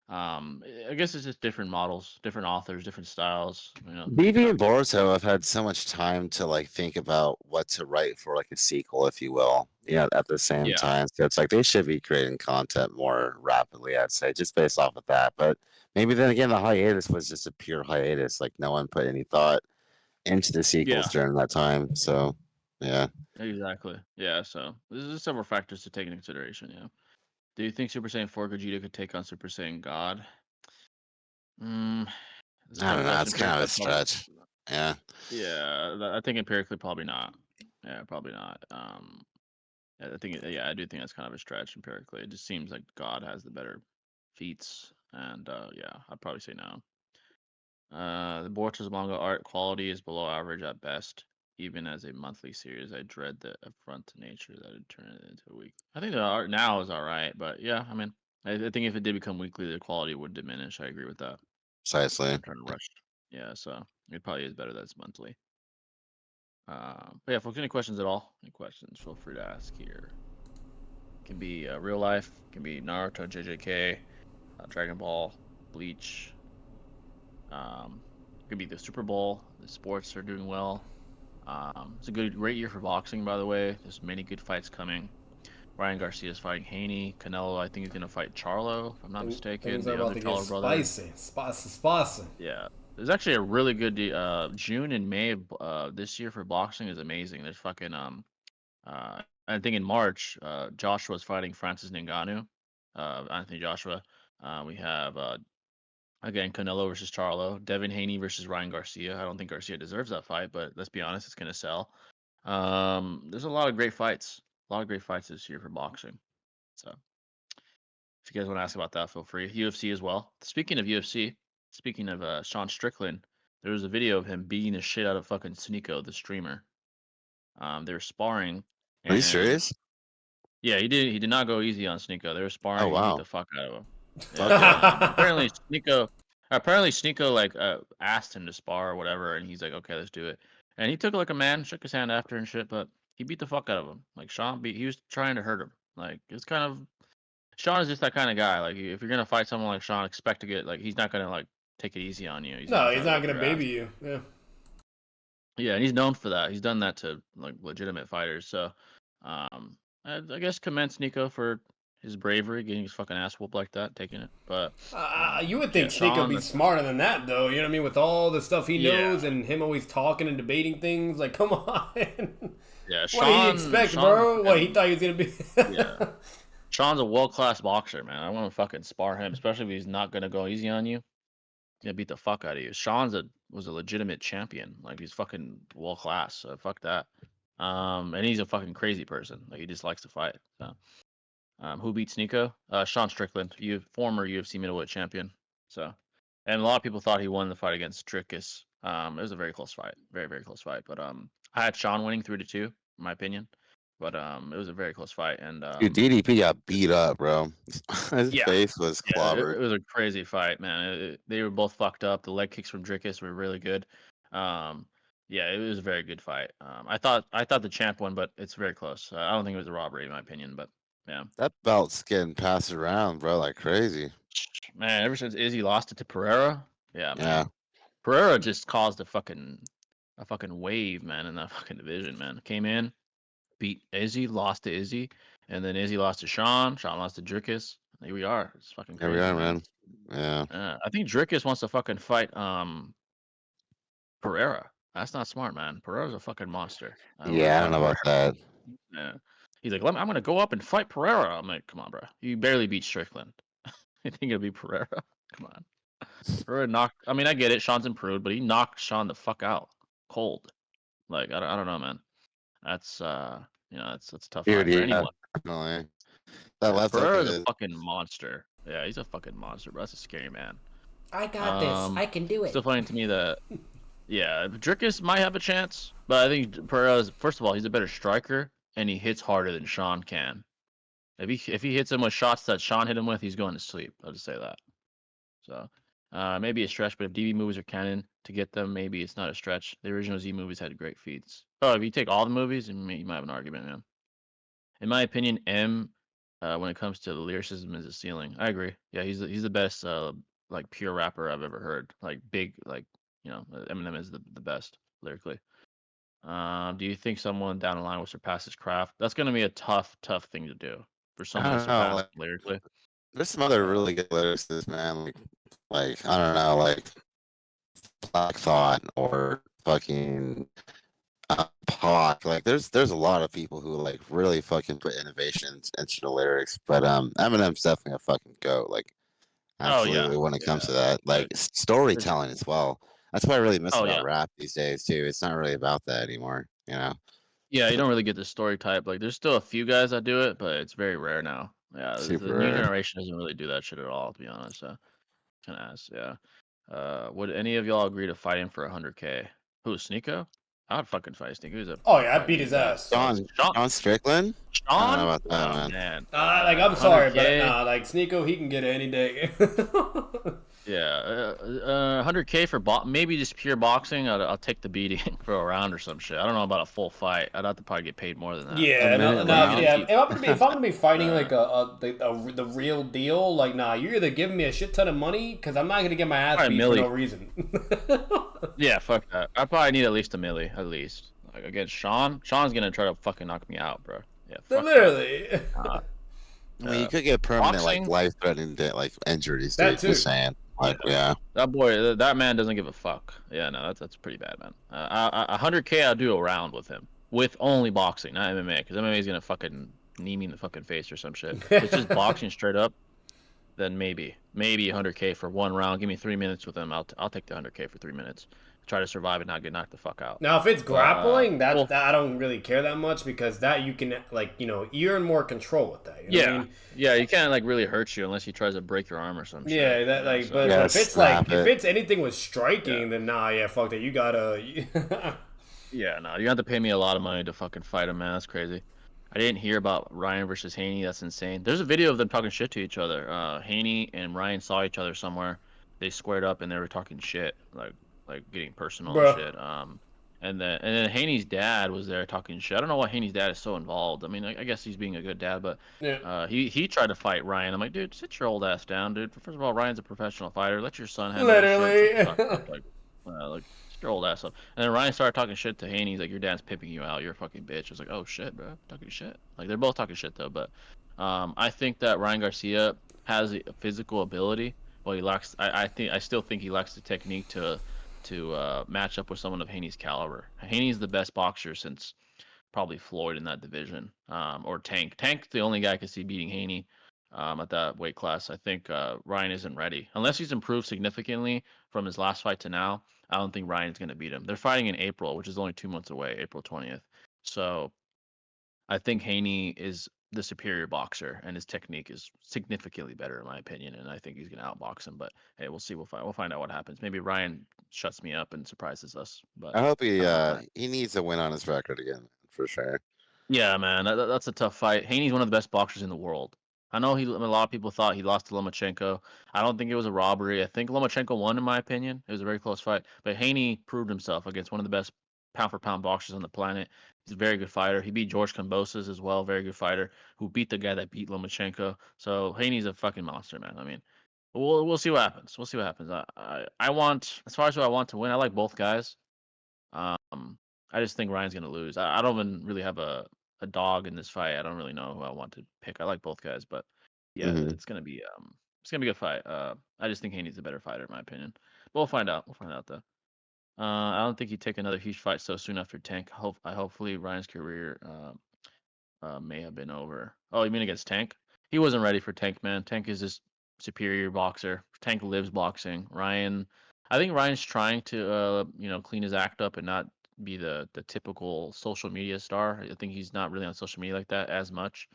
[SPEAKER 1] I guess it's just different models, different authors, different styles. You know,
[SPEAKER 4] BB and Boruto have had so much time to like think about what to write for like a sequel, if you will. At the same time. So it's like they should be creating content more rapidly, I'd say, just based off of that. But maybe then again, the hiatus was just a pure hiatus. Like no one put any thought into the sequels during that time. So yeah.
[SPEAKER 1] Exactly. Yeah. So there's several factors to take into consideration. Yeah. Do you think Super Saiyan 4 Gogeta could take on Super Saiyan God? It's a
[SPEAKER 4] I
[SPEAKER 1] tough
[SPEAKER 4] don't know.
[SPEAKER 1] question.
[SPEAKER 4] It's kind of a
[SPEAKER 1] Empirically,
[SPEAKER 4] stretch. Yeah.
[SPEAKER 1] Yeah, I think empirically probably not. Yeah, probably not. I do think that's kind of a stretch empirically. It just seems like God has the better feats, and yeah, I'd probably say no. The Boruto's manga art quality is below average at best. Even as a monthly series, I dread the upfront nature that would turn it into a week. I think the art now is all right, but yeah, I mean, I think if it did become weekly, the quality would diminish. I agree with that.
[SPEAKER 4] Precisely.
[SPEAKER 1] I'm trying to rush. Yeah, so it probably is better that it's monthly. But yeah, folks, any questions at all? Any questions? Feel free to ask here. It can be real life, it can be Naruto, JJK, Dragon Ball, Bleach. It could be the Super Bowl. The sports are doing well. It's a great year for boxing, by the way. There's many good fights coming. Ryan Garcia is fighting Haney. Canelo, I think, he's going to fight Charlo, if I'm not mistaken.
[SPEAKER 3] Things are
[SPEAKER 1] The
[SPEAKER 3] about
[SPEAKER 1] other
[SPEAKER 3] to get
[SPEAKER 1] Charlo brother.
[SPEAKER 3] spicy.
[SPEAKER 1] Yeah. There's actually a really good June and May of this year for boxing is amazing. There's fucking I think in March, Joshua's fighting Francis Ngannou, Anthony Joshua. We have again Canelo versus Charlo, Devin Haney versus Ryan Garcia. I don't think Garcia deserves that fight, but let's be honest, it's gonna sell. There's a lot of great fights, this year for boxing. So if you guys want to ask about that, feel free. UFC as well. Speaking of UFC, speaking of Sean Strickland, there was a video of him beating the shit out of fucking Sneeko, the streamer. They were sparring.
[SPEAKER 4] Are you
[SPEAKER 1] And
[SPEAKER 4] serious?
[SPEAKER 1] yeah, he did not go easy on Sneeko. They were sparring.
[SPEAKER 4] Oh,
[SPEAKER 1] He beat
[SPEAKER 4] wow.
[SPEAKER 1] the fuck out of him.
[SPEAKER 4] Fuck
[SPEAKER 1] Yeah. Apparently Sneeko like asked him to spar or whatever, and he's like, okay, let's do it. And he took it like a man, shook his hand after and shit, but he beat the fuck out of him. Like he was trying to hurt him. Like it's kind of Sean is just that kind of guy. Like if you're gonna fight someone like Sean, expect to get like he's not gonna like take it easy on you. He's
[SPEAKER 3] No,
[SPEAKER 1] gonna
[SPEAKER 3] he's
[SPEAKER 1] try to
[SPEAKER 3] not
[SPEAKER 1] whip
[SPEAKER 3] gonna
[SPEAKER 1] your ass.
[SPEAKER 3] baby you. Yeah.
[SPEAKER 1] Yeah, and he's known for that. He's done that to like legitimate fighters. So, I guess commend Nico for his bravery, getting his fucking ass whooped like that, taking it. But
[SPEAKER 3] You would
[SPEAKER 1] yeah,
[SPEAKER 3] think Sneeko would be
[SPEAKER 1] Sean,
[SPEAKER 3] smarter than that, though. You know what I mean? With all the stuff he knows
[SPEAKER 1] yeah,
[SPEAKER 3] and him always talking and debating things, like, come on.
[SPEAKER 1] yeah,
[SPEAKER 3] What did he expect, bro? What, he thought he was gonna be?
[SPEAKER 1] Yeah, Sean's a world class boxer, man. I want to fucking spar him, especially if he's not gonna go easy on you. He's gonna beat the fuck out of you. Was a legitimate champion. Like he's fucking world class. So fuck that. And he's a fucking crazy person. Like he just likes to fight. So. Who beats Nico? Sean Strickland, former UFC middleweight champion. So, and a lot of people thought he won the fight against Dricus. It was a very close fight, very very close fight. But I had Sean winning 3-2, in my opinion. But it was a very close fight, and
[SPEAKER 4] Dude, DDP got beat up, bro. His
[SPEAKER 1] yeah,
[SPEAKER 4] face was clobbered.
[SPEAKER 1] it was a crazy fight, man. They were both fucked up. The leg kicks from Dricus were really good. Yeah, it was a very good fight. I thought the champ won, but it's very close. I don't think it was a robbery, in my opinion. But yeah.
[SPEAKER 4] That belt's getting passed around, bro, like crazy.
[SPEAKER 1] Man, ever since Izzy lost it to Pereira, yeah, man.
[SPEAKER 4] Yeah.
[SPEAKER 1] Pereira just caused a fucking wave, man, in that fucking division, man. Came in, beat Izzy, lost to Izzy, and then Izzy lost to Sean. Sean lost to Dricus. Here we are. It's fucking
[SPEAKER 4] Here
[SPEAKER 1] crazy,
[SPEAKER 4] we are,
[SPEAKER 1] man.
[SPEAKER 4] Yeah.
[SPEAKER 1] I think Dricus wants to fucking fight Pereira. That's not smart, man. Pereira's a fucking monster. I want to
[SPEAKER 4] Yeah, I don't
[SPEAKER 1] fight
[SPEAKER 4] know about that.
[SPEAKER 1] Yeah. He's like, I'm gonna go up and fight Pereira. I'm like, come on, bro. You barely beat Strickland. You think it'll be Pereira? Come on. Pereira knocked. I mean, I get it. Sean's improved, but he knocked Sean the fuck out, cold. Like I don't know, man. That's that's a tough
[SPEAKER 4] Dude,
[SPEAKER 1] fight for
[SPEAKER 4] yeah,
[SPEAKER 1] anyone.
[SPEAKER 4] definitely. That left hook
[SPEAKER 1] Pereira's
[SPEAKER 4] is...
[SPEAKER 1] a fucking monster. Yeah, he's a fucking monster, bro. That's a scary man.
[SPEAKER 3] I got this. I can do it.
[SPEAKER 1] Still funny to me that Yeah, Drickus might have a chance, but I think Perez. First of all, he's a better striker, and he hits harder than Sean can. If he hits him with shots that Sean hit him with, he's going to sleep. I'll just say that. So, maybe a stretch, but if DB movies are canon to get them, maybe it's not a stretch. The original Z movies had great feats. Oh, if you take all the movies, you might have an argument, man. In my opinion, M, when it comes to the lyricism, is a ceiling. I agree. Yeah, he's the best like pure rapper I've ever heard. Like big, like Eminem is the best lyrically. Do you think someone down the line will surpass his craft? That's gonna be a tough thing to do for
[SPEAKER 4] I
[SPEAKER 1] someone to
[SPEAKER 4] don't know.
[SPEAKER 1] surpass
[SPEAKER 4] Like,
[SPEAKER 1] lyrically.
[SPEAKER 4] there's some other
[SPEAKER 1] Yeah.
[SPEAKER 4] really good lyricists, man. Like I don't know, like Black Thought or fucking Pac. Like there's a lot of people who like really fucking put innovations into the lyrics. But Eminem's definitely a fucking goat. Like
[SPEAKER 1] Oh yeah.
[SPEAKER 4] absolutely when it comes
[SPEAKER 1] Yeah.
[SPEAKER 4] to that, like
[SPEAKER 1] There's,
[SPEAKER 4] storytelling as well. That's what I really miss
[SPEAKER 1] oh
[SPEAKER 4] about
[SPEAKER 1] yeah.
[SPEAKER 4] rap these days too. It's not really about that anymore, you know.
[SPEAKER 1] Yeah, you don't really get the story type. Like, there's still a few guys that do it, but it's very rare now. Yeah, the
[SPEAKER 4] Super
[SPEAKER 1] new
[SPEAKER 4] rare.
[SPEAKER 1] generation doesn't really do that shit at all, to be honest. So, kind of ass. Yeah. Would any of y'all agree to fighting for 100K? Who, Sneeko? I'd fucking fight Sneeko. He's a
[SPEAKER 3] Oh yeah, I
[SPEAKER 1] fight
[SPEAKER 3] beat
[SPEAKER 1] me
[SPEAKER 3] his
[SPEAKER 1] bad.
[SPEAKER 3] ass.
[SPEAKER 1] Sean?
[SPEAKER 4] John Strickland. I don't know
[SPEAKER 1] Sean?
[SPEAKER 4] about that,
[SPEAKER 1] Oh
[SPEAKER 4] man.
[SPEAKER 1] man.
[SPEAKER 3] Like I'm sorry, but
[SPEAKER 1] 100K.
[SPEAKER 3] nah, like Sneeko, he can get it any day.
[SPEAKER 1] Yeah, 100K for maybe just pure boxing. I'll take the beating for a round or some shit. I don't know about a full fight. I'd have to probably get paid more than that.
[SPEAKER 4] A
[SPEAKER 3] Yeah, no,
[SPEAKER 4] minute
[SPEAKER 3] no,
[SPEAKER 4] round.
[SPEAKER 3] yeah. If I'm gonna be fighting
[SPEAKER 1] Uh,
[SPEAKER 3] like the real deal, like nah, you're either giving me a shit ton of money because I'm not gonna get my ass
[SPEAKER 1] Probably
[SPEAKER 3] beat for no
[SPEAKER 1] milli.
[SPEAKER 3] reason.
[SPEAKER 1] Yeah, fuck that. I probably need at least a milli, at least. Like against Sean. Sean's gonna try to fucking knock me out, bro. Yeah, fuck that.
[SPEAKER 3] Literally,
[SPEAKER 4] I mean, you could get permanent, like
[SPEAKER 1] Boxing.
[SPEAKER 4] life-threatening, like injuries,
[SPEAKER 3] that
[SPEAKER 4] dude. Just
[SPEAKER 3] too.
[SPEAKER 4] saying.
[SPEAKER 3] Yeah.
[SPEAKER 4] Like, yeah.
[SPEAKER 1] That boy, that man doesn't give a fuck. Yeah, no, that's pretty bad, man. 100K, I'll do a round with him, with only boxing, not MMA, because MMA is gonna fucking knee me in the fucking face or some shit. If it's just boxing straight up, then maybe 100K for one round. Give me 3 minutes with him. I'll take the 100K for 3 minutes. Try to survive and not get knocked the fuck out.
[SPEAKER 3] Now, if it's
[SPEAKER 1] But
[SPEAKER 3] grappling,
[SPEAKER 1] well,
[SPEAKER 3] that I don't really care that much because that you can like you're in more control with that. You know what I mean?
[SPEAKER 1] yeah, you can't like really hurt you unless he tries to break your arm or some shit.
[SPEAKER 3] Yeah, that like,
[SPEAKER 1] So.
[SPEAKER 3] but
[SPEAKER 4] Yeah,
[SPEAKER 3] if it's like
[SPEAKER 4] snap
[SPEAKER 3] if
[SPEAKER 4] it.
[SPEAKER 3] it's anything with striking, then nah, yeah, fuck that. You gotta.
[SPEAKER 1] Yeah, no, you have to pay me a lot of money to fucking fight him, man. That's crazy. I didn't hear about Ryan versus Haney. That's insane. There's a video of them talking shit to each other. Haney and Ryan saw each other somewhere. They squared up and they were talking shit, like getting personal and
[SPEAKER 3] Bruh.
[SPEAKER 1] shit. And then Haney's dad was there talking shit. I don't know why Haney's dad is so involved. I mean, I guess he's being a good dad, but
[SPEAKER 3] Yeah.
[SPEAKER 1] he tried to fight Ryan. I'm like, dude, sit your old ass down, dude. First of all, Ryan's a professional fighter. Let your son handle his shit. Shut the fuck
[SPEAKER 3] Literally.
[SPEAKER 1] up. Like sit your old ass up. And then Ryan started talking shit to Haney. He's like, your dad's pimping you out. You're a fucking bitch. I was like, oh shit, bro. Talking shit. Like they're both talking shit though, but I think that Ryan Garcia has a physical ability. Well, he lacks. I still think he lacks the technique to match up with someone of Haney's caliber. Haney's the best boxer since probably Floyd in that division, or Tank. Tank's the only guy I could see beating Haney at that weight class. I think Ryan isn't ready unless he's improved significantly from his last fight to now. I don't think Ryan's going to beat him. They're fighting in April, which is only 2 months away, April 20th. So I think Haney is the superior boxer, and his technique is significantly better, in my opinion. And I think he's going to outbox him. But hey, we'll see. We'll find out what happens. Maybe Ryan shuts me up and surprises us. But
[SPEAKER 4] I hope
[SPEAKER 1] it's not my plan.
[SPEAKER 4] he needs a win on his record again, for sure.
[SPEAKER 1] Yeah, man, that's a tough fight. Haney's one of the best boxers in the world. I know a lot of people thought he lost to Lomachenko. I don't think it was a robbery. I think Lomachenko won, in my opinion. It was a very close fight. But Haney proved himself against one of the best pound for pound boxers on the planet. He's a very good fighter. He beat George Kambosos as well, very good fighter, who beat the guy that beat Lomachenko. So Haney's a fucking monster, man. I mean, we'll see what happens. We'll see what happens. I want, as far as who I want to win, I like both guys. Um, I just think Ryan's gonna lose. I don't even really have a dog in this fight. I don't really know who I want to pick. I like both guys, but yeah,
[SPEAKER 4] Hmm.
[SPEAKER 1] it's gonna be a good fight. I just think Haney's a better fighter in my opinion. But we'll find out. We'll find out though. I don't think he'd take another huge fight so soon after Tank. Hopefully Ryan's career may have been over. Oh, you mean against Tank? He wasn't ready for Tank, man. Tank is just superior boxer. Tank lives boxing. I think Ryan's trying to, clean his act up and not be the typical social media star. I think he's not really on social media like that as much.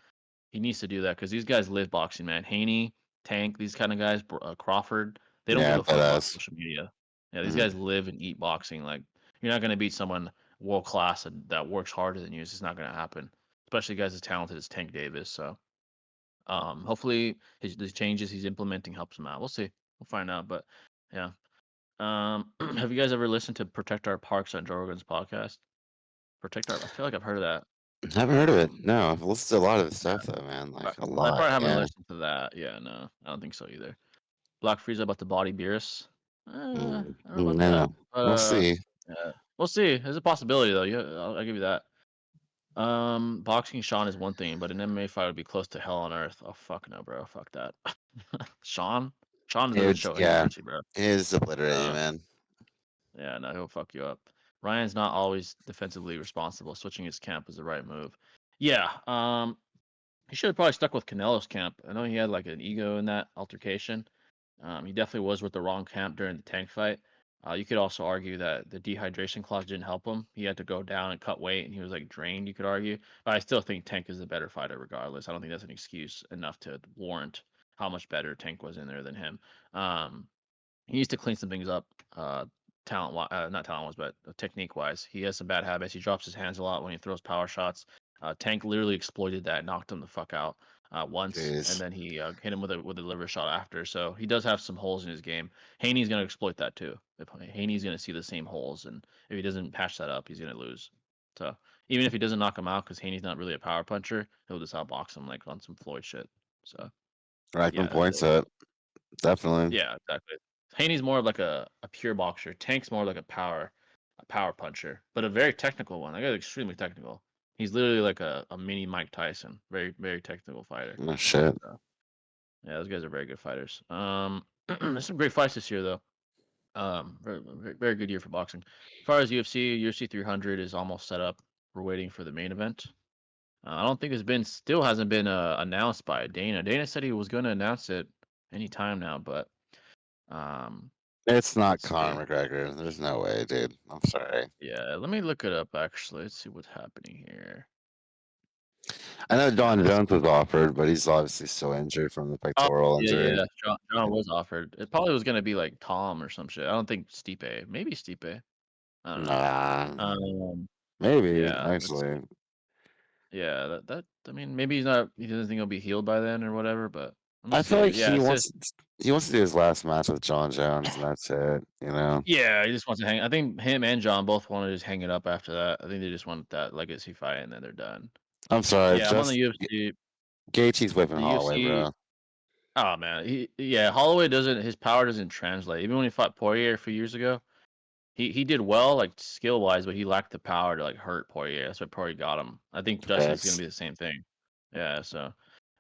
[SPEAKER 1] He needs to do that because these guys live boxing, man. Haney, Tank, these kind of guys, Crawford, they don't give
[SPEAKER 4] Yeah,
[SPEAKER 1] a
[SPEAKER 4] but
[SPEAKER 1] fuck about social media. Yeah, these guys live and eat boxing. Like, you're not gonna beat someone world class that works harder than you. It's just not gonna happen. Especially guys as talented as Tank Davis. So, hopefully the changes he's implementing helps him out. We'll see. We'll find out. But yeah. Have you guys ever listened to Protect Our Parks on Joe Rogan's podcast? Protect Our. I feel like I've heard of that.
[SPEAKER 4] Haven't heard of it. No, I've listened to a lot of the
[SPEAKER 1] Yeah.
[SPEAKER 4] stuff though, man. Like a
[SPEAKER 1] I
[SPEAKER 4] lot.
[SPEAKER 1] probably haven't
[SPEAKER 4] Yeah.
[SPEAKER 1] listened to that. Yeah, no, I don't think so either. Black Frieza about the body Beerus. I don't know about that.
[SPEAKER 4] No,
[SPEAKER 1] But
[SPEAKER 4] we'll see.
[SPEAKER 1] yeah, we'll see. There's a possibility though. Yeah, I'll give you that. Boxing Sean is one thing, but an MMA fight would be close to hell on earth. Oh fuck no, bro. Fuck that. Sean. Sean doesn't
[SPEAKER 4] It's
[SPEAKER 1] show any
[SPEAKER 4] yeah,
[SPEAKER 1] mercy, bro.
[SPEAKER 4] it is obliterate you,
[SPEAKER 1] Uh,
[SPEAKER 4] man.
[SPEAKER 1] yeah, no, he'll fuck you up. Ryan's not always defensively responsible. Switching his camp is the right move. Yeah. He should have probably stuck with Canelo's camp. I know he had like an ego in that altercation. He definitely was with the wrong camp during the tank fight. You could also argue that the dehydration clause didn't help him. He had to go down and cut weight, and he was like drained. You could argue, but I still think Tank is the better fighter, regardless. I don't think that's an excuse enough to warrant how much better Tank was in there than him. Um, he needs to clean some things up, not talent wise, but technique wise. He has some bad habits. He drops his hands a lot when he throws power shots. Tank literally exploited that, knocked him the fuck out once, and
[SPEAKER 4] Jeez.
[SPEAKER 1] then he hit him with a liver shot after. So he does have some holes in his game. Haney's gonna exploit that too. Haney's gonna see the same holes, and if he doesn't patch that up, he's gonna lose. So even if he doesn't knock him out, because Haney's not really a power puncher, he'll just outbox him like on some Floyd shit. So
[SPEAKER 4] Rackman
[SPEAKER 1] yeah,
[SPEAKER 4] points up. Definitely.
[SPEAKER 1] yeah, exactly. Haney's more of like a pure boxer. Tank's more like a power puncher, but a very technical one. That guy's extremely technical. He's literally like a mini Mike Tyson. Very, very technical fighter.
[SPEAKER 4] Oh shit.
[SPEAKER 1] So, yeah, those guys are very good fighters. There's some great fights this year though. Very, very, very good year for boxing. As far as UFC 300 is almost set up. We're waiting for the main event. I don't think still hasn't been announced by Dana. Dana said he was going to announce it anytime now, but um,
[SPEAKER 4] It's not
[SPEAKER 1] let's see.
[SPEAKER 4] Conor McGregor. There's no way, dude. I'm sorry.
[SPEAKER 1] Yeah, let me look it up actually. Let's see what's happening here.
[SPEAKER 4] I know Don
[SPEAKER 1] Let's
[SPEAKER 4] Jones was offered, but he's obviously still injured from the
[SPEAKER 1] Oh,
[SPEAKER 4] pectoral
[SPEAKER 1] yeah,
[SPEAKER 4] injury.
[SPEAKER 1] yeah. John was offered. It probably was gonna be like Tom or some shit. I don't think Stipe. Maybe Stipe. I don't know.
[SPEAKER 4] Nah,
[SPEAKER 1] Um,
[SPEAKER 4] maybe
[SPEAKER 1] yeah,
[SPEAKER 4] actually.
[SPEAKER 1] yeah. I mean, maybe he doesn't think he'll be healed by then or whatever. But let me
[SPEAKER 4] I
[SPEAKER 1] see
[SPEAKER 4] feel
[SPEAKER 1] here.
[SPEAKER 4] like
[SPEAKER 1] Yeah, it says
[SPEAKER 4] he wants to do his last match with John Jones, and that's it. You know.
[SPEAKER 1] yeah. He just wants to hang. I think him and John both want to just hang it up after that. I think they just want that legacy fight and then they're done.
[SPEAKER 4] I'm sorry,
[SPEAKER 1] Yeah, I'm on the
[SPEAKER 4] just
[SPEAKER 1] UFC.
[SPEAKER 4] Gaethje's whipping
[SPEAKER 1] The
[SPEAKER 4] Holloway,
[SPEAKER 1] UFC.
[SPEAKER 4] bro.
[SPEAKER 1] Oh man, yeah. Holloway doesn't. His power doesn't translate. Even when he fought Poirier a few years ago. He did well, like skill wise, but he lacked the power to like hurt Poirier. That's what Poirier got him. I think Dusty's gonna
[SPEAKER 4] Facts.
[SPEAKER 1] be the same thing. Yeah, so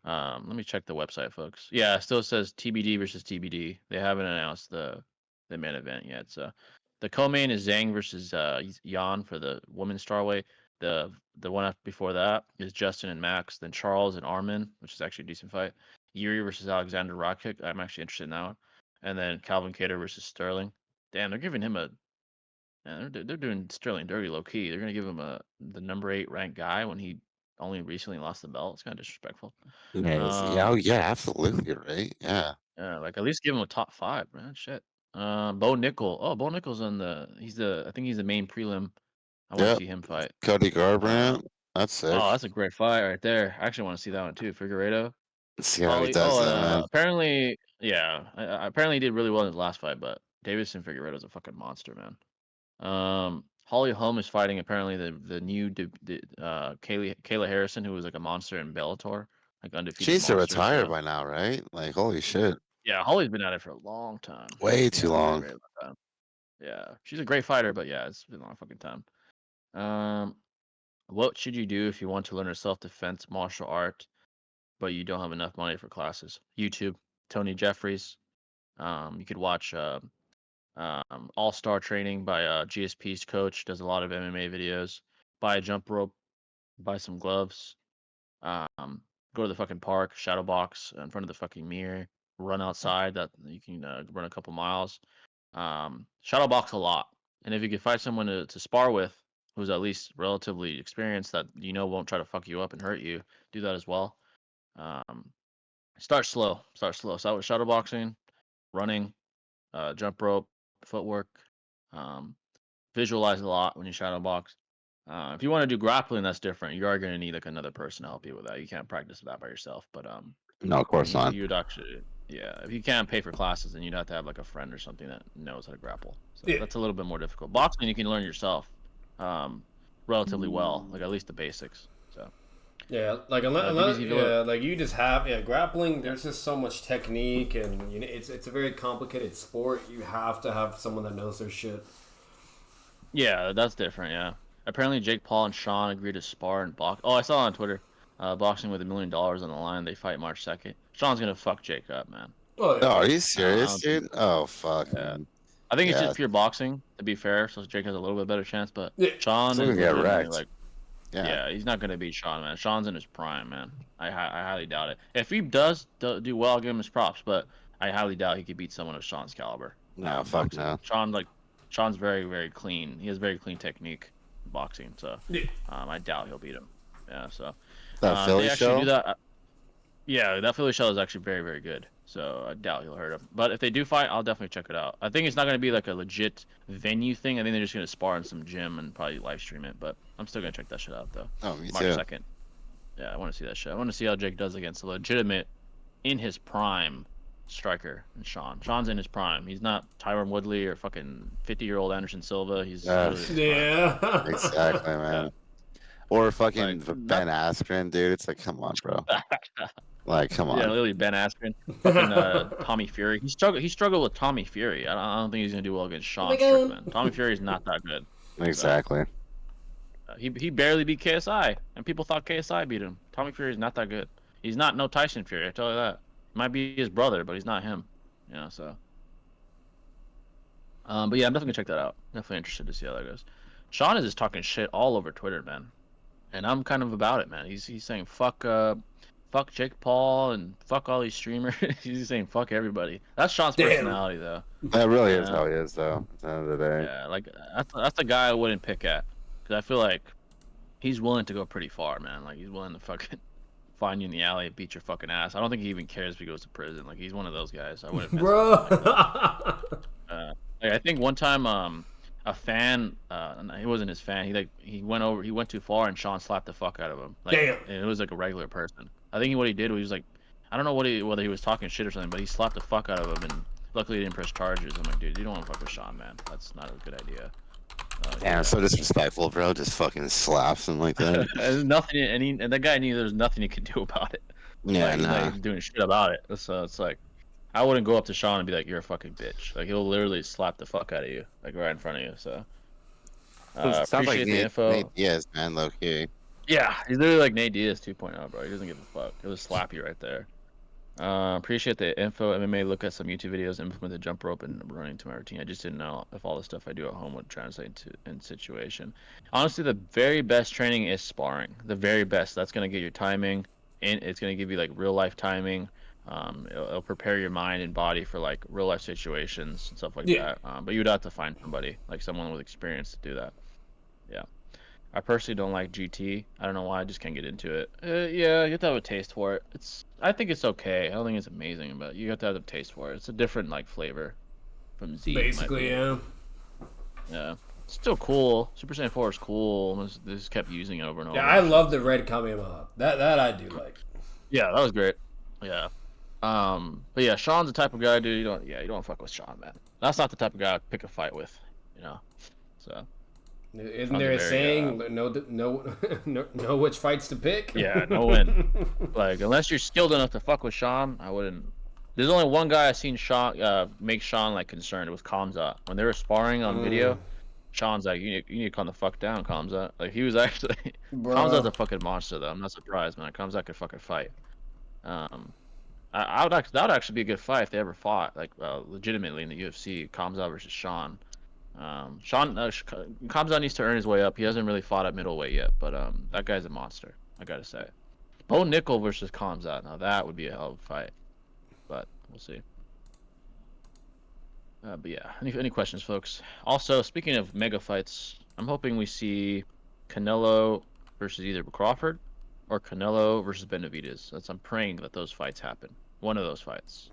[SPEAKER 1] let me check the website, folks. Yeah, it still says TBD versus TBD. They haven't announced the main event yet. So the co-main is Zhang versus Yan for the women's strawweight. The one before that is Justin and Max. Then Charles and Armin, which is actually a decent fight. Yuri versus Alexander Rakic. I'm actually interested in that one. And then Calvin Kattar versus Sterling. Damn, they're giving him a yeah, they're doing Sterling dirty low key. They're gonna give him the number 8 ranked guy when he only recently lost the belt. It's kind of disrespectful.
[SPEAKER 4] Yeah, oh,
[SPEAKER 1] Um,
[SPEAKER 4] yeah, absolutely right. Yeah.
[SPEAKER 1] yeah, like at least give him a top 5, man. Shit. Bo Nickel. Oh, Bo Nickel's on I think he's the main prelim. I want to
[SPEAKER 4] Yep.
[SPEAKER 1] see him fight.
[SPEAKER 4] Cody
[SPEAKER 1] Um,
[SPEAKER 4] Garbrandt. That's sick.
[SPEAKER 1] oh, that's a great fight right there. I actually want to see that one too. Figueredo.
[SPEAKER 4] Let's see how he
[SPEAKER 1] Holly.
[SPEAKER 4] does
[SPEAKER 1] Oh,
[SPEAKER 4] that, man.
[SPEAKER 1] apparently, yeah. Apparently he did really well in his last fight, but Davison Figueredo's a fucking monster, man. Holly Holm is fighting apparently the new Kayla Harrison, who was like a monster in Bellator, like
[SPEAKER 4] She
[SPEAKER 1] undefeated
[SPEAKER 4] needs to
[SPEAKER 1] monster.
[SPEAKER 4] retire
[SPEAKER 1] So
[SPEAKER 4] by now, right? Like, holy shit.
[SPEAKER 1] yeah, Holly's been at it for a long time.
[SPEAKER 4] Way too
[SPEAKER 1] Yeah, very
[SPEAKER 4] long.
[SPEAKER 1] very long time. Yeah, she's a great fighter, but yeah, it's been a long fucking time. Um, what should you do if you want to learn a self defense martial art, but you don't have enough money for classes? YouTube, Tony Jeffries. You could watch All Star Training by GSP's coach. Does a lot of MMA videos. Buy a jump rope. Buy some gloves. Go to the fucking park. Shadow box in front of the fucking mirror. Run outside. That you can run a couple miles. Shadow box a lot. And if you can find someone to spar with who's at least relatively experienced that you know won't try to fuck you up and hurt you, do that as well. Um, start slow. Start slow. Start with shadow boxing, running, jump rope, footwork. Um, visualize a lot when you shadow box. If you want to do grappling, that's different. You are going to need like another person to help you with that. You can't practice that by yourself. But
[SPEAKER 4] No, of course not.
[SPEAKER 1] you'd actually, yeah. If you can't pay for classes, then you'd have to have like a friend or something that knows how to grapple. So that's a little bit more difficult. Boxing, you can learn yourself, relatively well, like at least the basics. So.
[SPEAKER 3] Yeah, like unless like you just have grappling. There's just so much technique, and it's a very complicated sport. You have to have someone that knows their shit.
[SPEAKER 1] Yeah, that's different. Yeah, apparently Jake Paul and Sean agreed to spar and box. Oh, I saw on Twitter, boxing with $1 million on the line. They fight March 2nd. Sean's gonna fuck Jake up, man.
[SPEAKER 3] Oh,
[SPEAKER 4] yeah. Are you serious, dude? Oh fuck.
[SPEAKER 1] Yeah. I think it's just pure boxing, to be fair. So Jake has a little bit better chance, but Sean is legitimately like. Yeah, he's not gonna beat Sean, man. Sean's in his prime, man. I highly doubt it. If he does do well, I'll give him his props, but I highly doubt he could beat someone of Sean's caliber.
[SPEAKER 4] No, fuck no.
[SPEAKER 1] Sean's very, very clean. He has very clean technique in boxing, so I doubt he'll beat him. Yeah, so
[SPEAKER 4] that Philly show.
[SPEAKER 1] Do that. Yeah, that Philly show is actually very, very good. So I doubt he'll hurt him. But if they do fight, I'll definitely check it out. I think it's not going to be like a legit venue thing. I think they're just going to spar in some gym and probably live stream it. But I'm still going to check that shit out, though.
[SPEAKER 4] Oh, me
[SPEAKER 1] March
[SPEAKER 4] too.
[SPEAKER 1] 2nd. Yeah, I want to see that shit. I want to see how Jake does against a legitimate, in his prime, striker and Sean. Sean's in his prime. He's not Tyron Woodley or fucking 50-year-old Anderson Silva. He's
[SPEAKER 4] exactly, man. Yeah. Or fucking Ben Askren, dude. It's like, come on, bro. Like, come on.
[SPEAKER 1] Yeah, literally Ben Askren. Fucking Tommy Fury. He struggled with Tommy Fury. I don't think he's gonna do well against Sean Strickland. Tommy Fury's not that good.
[SPEAKER 4] Exactly.
[SPEAKER 1] So, he barely beat KSI, and people thought KSI beat him. Tommy Fury's not that good. He's not no Tyson Fury. I tell you that. Might be his brother, but he's not him. You know, so. But yeah, I'm definitely gonna check that out. Definitely interested to see how that goes. Sean is just talking shit all over Twitter, man, and I'm kind of about it, man. He's saying fuck Jake Paul and fuck all these streamers. He's saying fuck everybody. That's Sean's personality, though.
[SPEAKER 4] That really is how he is, though. At the end of the day.
[SPEAKER 1] Yeah, like that's the guy I wouldn't pick at, because I feel like he's willing to go pretty far, man. Like he's willing to fucking find you in the alley and beat your fucking ass. I don't think he even cares if he goes to prison. Like he's one of those guys. I wouldn't.
[SPEAKER 3] Bro.
[SPEAKER 1] Like I think one time, a fan, he wasn't his fan. He went too far and Sean slapped the fuck out of him. Like,
[SPEAKER 3] damn.
[SPEAKER 1] And it was like a regular person. I think what he did was he was like, I don't know whether he was talking shit or something, but he slapped the fuck out of him, and luckily he didn't press charges. I'm like, dude, you don't want to fuck with Sean, man. That's not a good idea.
[SPEAKER 4] Damn, so disrespectful, bro. Just fucking slaps him like that.
[SPEAKER 1] There's nothing, and that guy knew there's nothing he could do about it.
[SPEAKER 4] Yeah,
[SPEAKER 1] like, he's not doing shit about it. So it's like, I wouldn't go up to Sean and be like, you're a fucking bitch. Like he'll literally slap the fuck out of you, like right in front of you. So
[SPEAKER 4] sounds
[SPEAKER 1] appreciate
[SPEAKER 4] like
[SPEAKER 1] the info.
[SPEAKER 4] Nate Diaz, man, low key.
[SPEAKER 1] Yeah, he's literally like Nate Diaz 2.0, bro. He doesn't give a fuck. He'll just slap you right there. Appreciate the info. MMA, look at some YouTube videos, implement the jump rope, and run into my routine. I just didn't know if all the stuff I do at home would translate to in situation. Honestly, the very best training is sparring. The very best. That's gonna get your timing, and it's gonna give you like real life timing. It'll prepare your mind and body for like real life situations and stuff like that. But you'd have to find somebody, like someone with experience, to do that. Yeah. I personally don't like GT. I don't know why. I just can't get into it. Yeah, you have to have a taste for it. I think it's okay. I don't think it's amazing, but you have to have a taste for it. It's a different like flavor from Z.
[SPEAKER 3] Basically, yeah.
[SPEAKER 1] Yeah. It's still cool. Super Saiyan 4 is cool. They just kept using it over and over.
[SPEAKER 3] Yeah, I love the red Kamehameha. That I do like.
[SPEAKER 1] Yeah, that was great. Yeah. But yeah, Sean's the type of guy, dude. You don't fuck with Sean, man. That's not the type of guy I'd pick a fight with, you know. So.
[SPEAKER 3] Isn't there a saying, know which fights to pick?
[SPEAKER 1] Yeah, no win. Like, unless you're skilled enough to fuck with Sean, I wouldn't. There's only one guy I've seen Sean make Sean like concerned. It was Kamza. When they were sparring on video, Sean's like, you need to calm the fuck down, Kamza. Like, he was actually Kamza's a fucking monster, though. I'm not surprised, man. Kamza could fucking fight. That would actually be a good fight if they ever fought, like legitimately in the UFC. Kamza versus Sean. Kamza needs to earn his way up. He hasn't really fought at middleweight yet, but that guy's a monster. I gotta say. Bo Nickel versus Kamza. Now that would be a hell of a fight, but we'll see. But yeah, any questions, folks? Also, speaking of mega fights, I'm hoping we see Canelo versus either Crawford or Canelo versus Benavidez. I'm praying that those fights happen. One of those fights.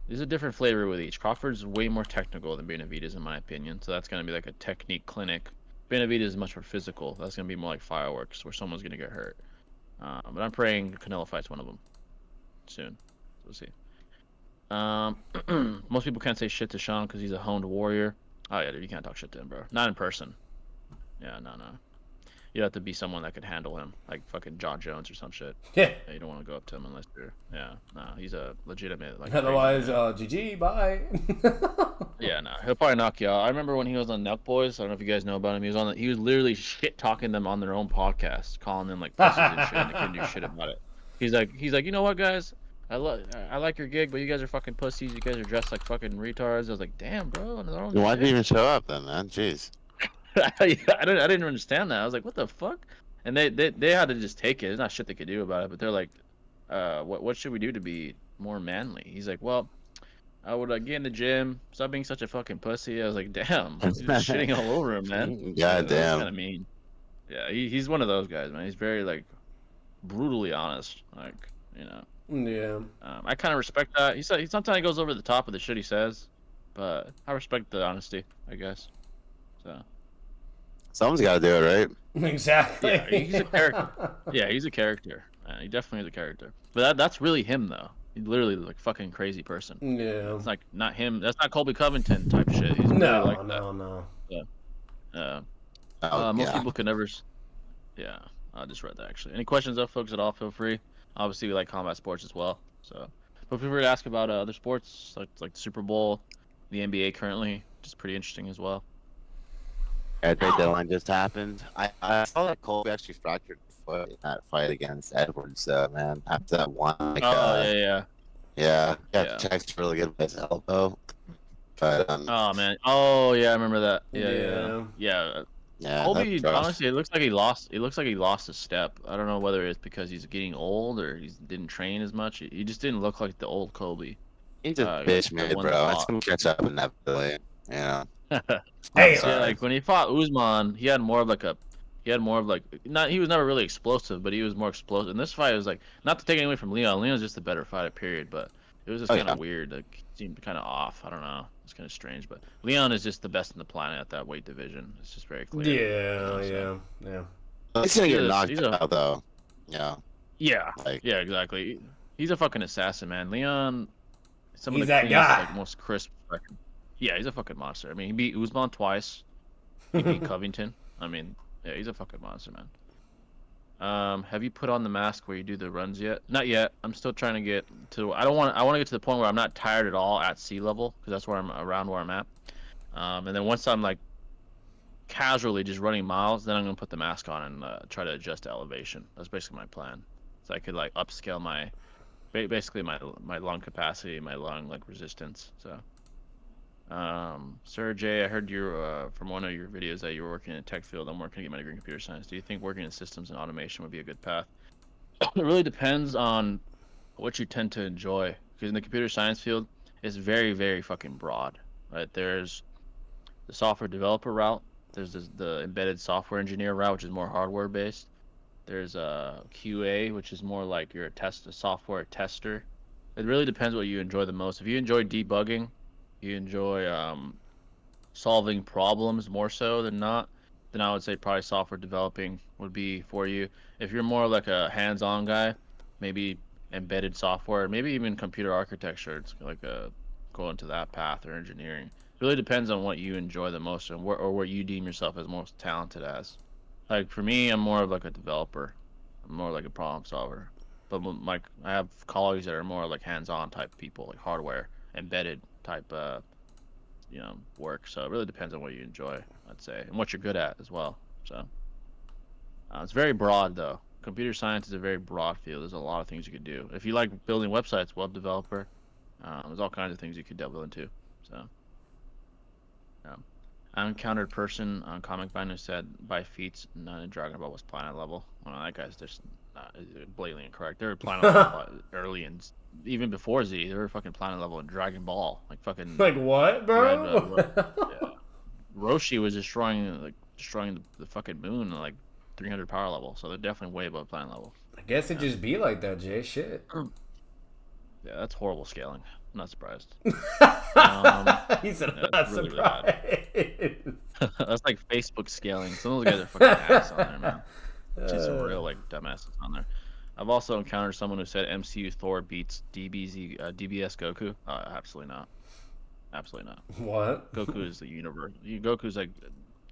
[SPEAKER 1] There's a different flavor with each. Crawford's way more technical than Benavides, in my opinion. So that's gonna be like a technique clinic. Benavides is much more physical. That's gonna be more like fireworks, where someone's gonna get hurt. But I'm praying Canelo fights one of them soon. We'll see. Most people can't say shit to Sean because he's a honed warrior. Oh yeah, dude, you can't talk shit to him, bro. Not in person. Yeah, no. You have to be someone that could handle him, like fucking John Jones or some shit.
[SPEAKER 3] Yeah.
[SPEAKER 1] You don't want to go up to him unless you're. Yeah, no, he's a legitimate like.
[SPEAKER 3] Otherwise, GG, bye.
[SPEAKER 1] Yeah, no, he'll probably knock you out. I remember when he was on Nelk Boys. I don't know if you guys know about him. He was literally shit talking them on their own podcast, calling them like pussies and shit, and they couldn't do shit about it. He's like, you know what, guys? I like your gig, but you guys are fucking pussies. You guys are dressed like fucking retards. I was like, damn, bro.
[SPEAKER 4] Why did you even show up then, man? Jeez.
[SPEAKER 1] I didn't understand that. I was like, what the fuck? And they had to just take it. There's not shit they could do about it. But they're like, what should we do to be more manly? He's like, well, I would get in the gym, stop being such a fucking pussy. I was like, damn, he's just shitting all over him, man.
[SPEAKER 4] God damn.
[SPEAKER 1] Kind of mean. Yeah, he's one of those guys, man. He's very like brutally honest, like you know.
[SPEAKER 3] Yeah.
[SPEAKER 1] I kind of respect that. He sometimes goes over the top of the shit he says, but I respect the honesty, I guess. So.
[SPEAKER 4] Someone's got to do it, right?
[SPEAKER 3] Exactly.
[SPEAKER 1] Yeah, he's a character. Yeah, he's a character. He definitely is a character. But that's really him, though. He's literally like fucking crazy person.
[SPEAKER 3] Yeah.
[SPEAKER 1] It's like not him. That's not Colby Covington type shit. He's
[SPEAKER 3] no,
[SPEAKER 1] really like
[SPEAKER 3] no.
[SPEAKER 1] Yeah.
[SPEAKER 3] Oh,
[SPEAKER 1] Most people could never. Yeah, I just read that actually. Any questions, though, folks? At all? Feel free. Obviously, we like combat sports as well. So, but feel free to ask about other sports like the Super Bowl, the NBA currently, which is pretty interesting as well.
[SPEAKER 4] Yeah, trade deadline just happened. I saw that Colby actually fractured his foot in that fight against Edwards, man. After that one, like, yeah, checked really good with his elbow. But
[SPEAKER 1] oh man, oh yeah, I remember that. Yeah. Colby, honestly, it looks like he lost. It looks like he lost a step. I don't know whether it's because he's getting old or he didn't train as much. He just didn't look like the old Colby.
[SPEAKER 4] He's a bitch made, bro. It's gonna catch up inevitably, you know.
[SPEAKER 3] Hey,
[SPEAKER 1] yeah, like when he fought Usman, he had more of like not. He was never really explosive, but he was more explosive. In this fight, it was like not to take anything away from Leon. Leon's just a better fighter, period. But it was just kind of weird. Like he seemed kind of off. I don't know. It's kind of strange. But Leon is just the best in the planet at that weight division. It's just very clear.
[SPEAKER 3] Yeah.
[SPEAKER 4] He's gonna get knocked out though. Yeah.
[SPEAKER 1] Yeah. Yeah. Exactly. He's a fucking assassin, man. Leon.
[SPEAKER 3] He's that guy.
[SPEAKER 1] Like, most crisp. Yeah, he's a fucking monster. I mean, he beat Usman twice. He beat Covington. I mean, yeah, he's a fucking monster, man. Have you put on the mask where you do the runs yet? Not yet. I'm still trying to get to. I want to get to the point where I'm not tired at all at sea level, because that's where I'm around where I'm at. And then once I'm like casually just running miles, then I'm gonna put the mask on and try to adjust to elevation. That's basically my plan. So I could like upscale my basically my lung capacity, my lung like resistance. So. Sir Jay, I heard you from one of your videos that you were working in a tech field. I'm working to get my degree in computer science. Do you think working in systems and automation would be a good path? It really depends on what you tend to enjoy. Because in the computer science field, it's very, very fucking broad. Right? There's the software developer route. There's the embedded software engineer route, which is more hardware based. There's a QA, which is more like you're a software tester. It really depends what you enjoy the most. If you enjoy debugging, you enjoy solving problems more so than not, then I would say probably software developing would be for you. If you're more like a hands-on guy, maybe embedded software, maybe even computer architecture. It's like go into that path or engineering. It really depends on what you enjoy the most and or what you deem yourself as most talented as. Like for me, I'm more of like a developer. I'm more like a problem solver. But like I have colleagues that are more like hands-on type people, like hardware, embedded type work. So it really depends on what you enjoy, I'd say, and what you're good at as well. So it's very broad though. Computer science is a very broad field. There's a lot of things you could do. If you like building websites, web developer, there's all kinds of things you could delve into. So I encountered a person on Comic Vine who said by feats none in Dragon Ball was planet level. Well, that guy's just blatantly incorrect. They were planet level early and even before Z. They were fucking planet level in Dragon Ball. Like fucking.
[SPEAKER 3] Like what, bro?
[SPEAKER 1] Yeah. Roshi was destroying the fucking moon at like 300 power level. So they're definitely way above planet level.
[SPEAKER 3] I guess it just be like that, Jay. Shit.
[SPEAKER 1] Yeah, that's horrible scaling. I'm not surprised.
[SPEAKER 3] He said,
[SPEAKER 1] Yeah,
[SPEAKER 3] I'm not
[SPEAKER 1] really,
[SPEAKER 3] surprised.
[SPEAKER 1] really That's like Facebook scaling. Some of those guys are fucking hacks on there, man. See some real like dumbasses on there. I've also encountered someone who said MCU Thor beats DBS Goku. Absolutely not. Absolutely not.
[SPEAKER 3] What?
[SPEAKER 1] Goku is the universe. Goku's like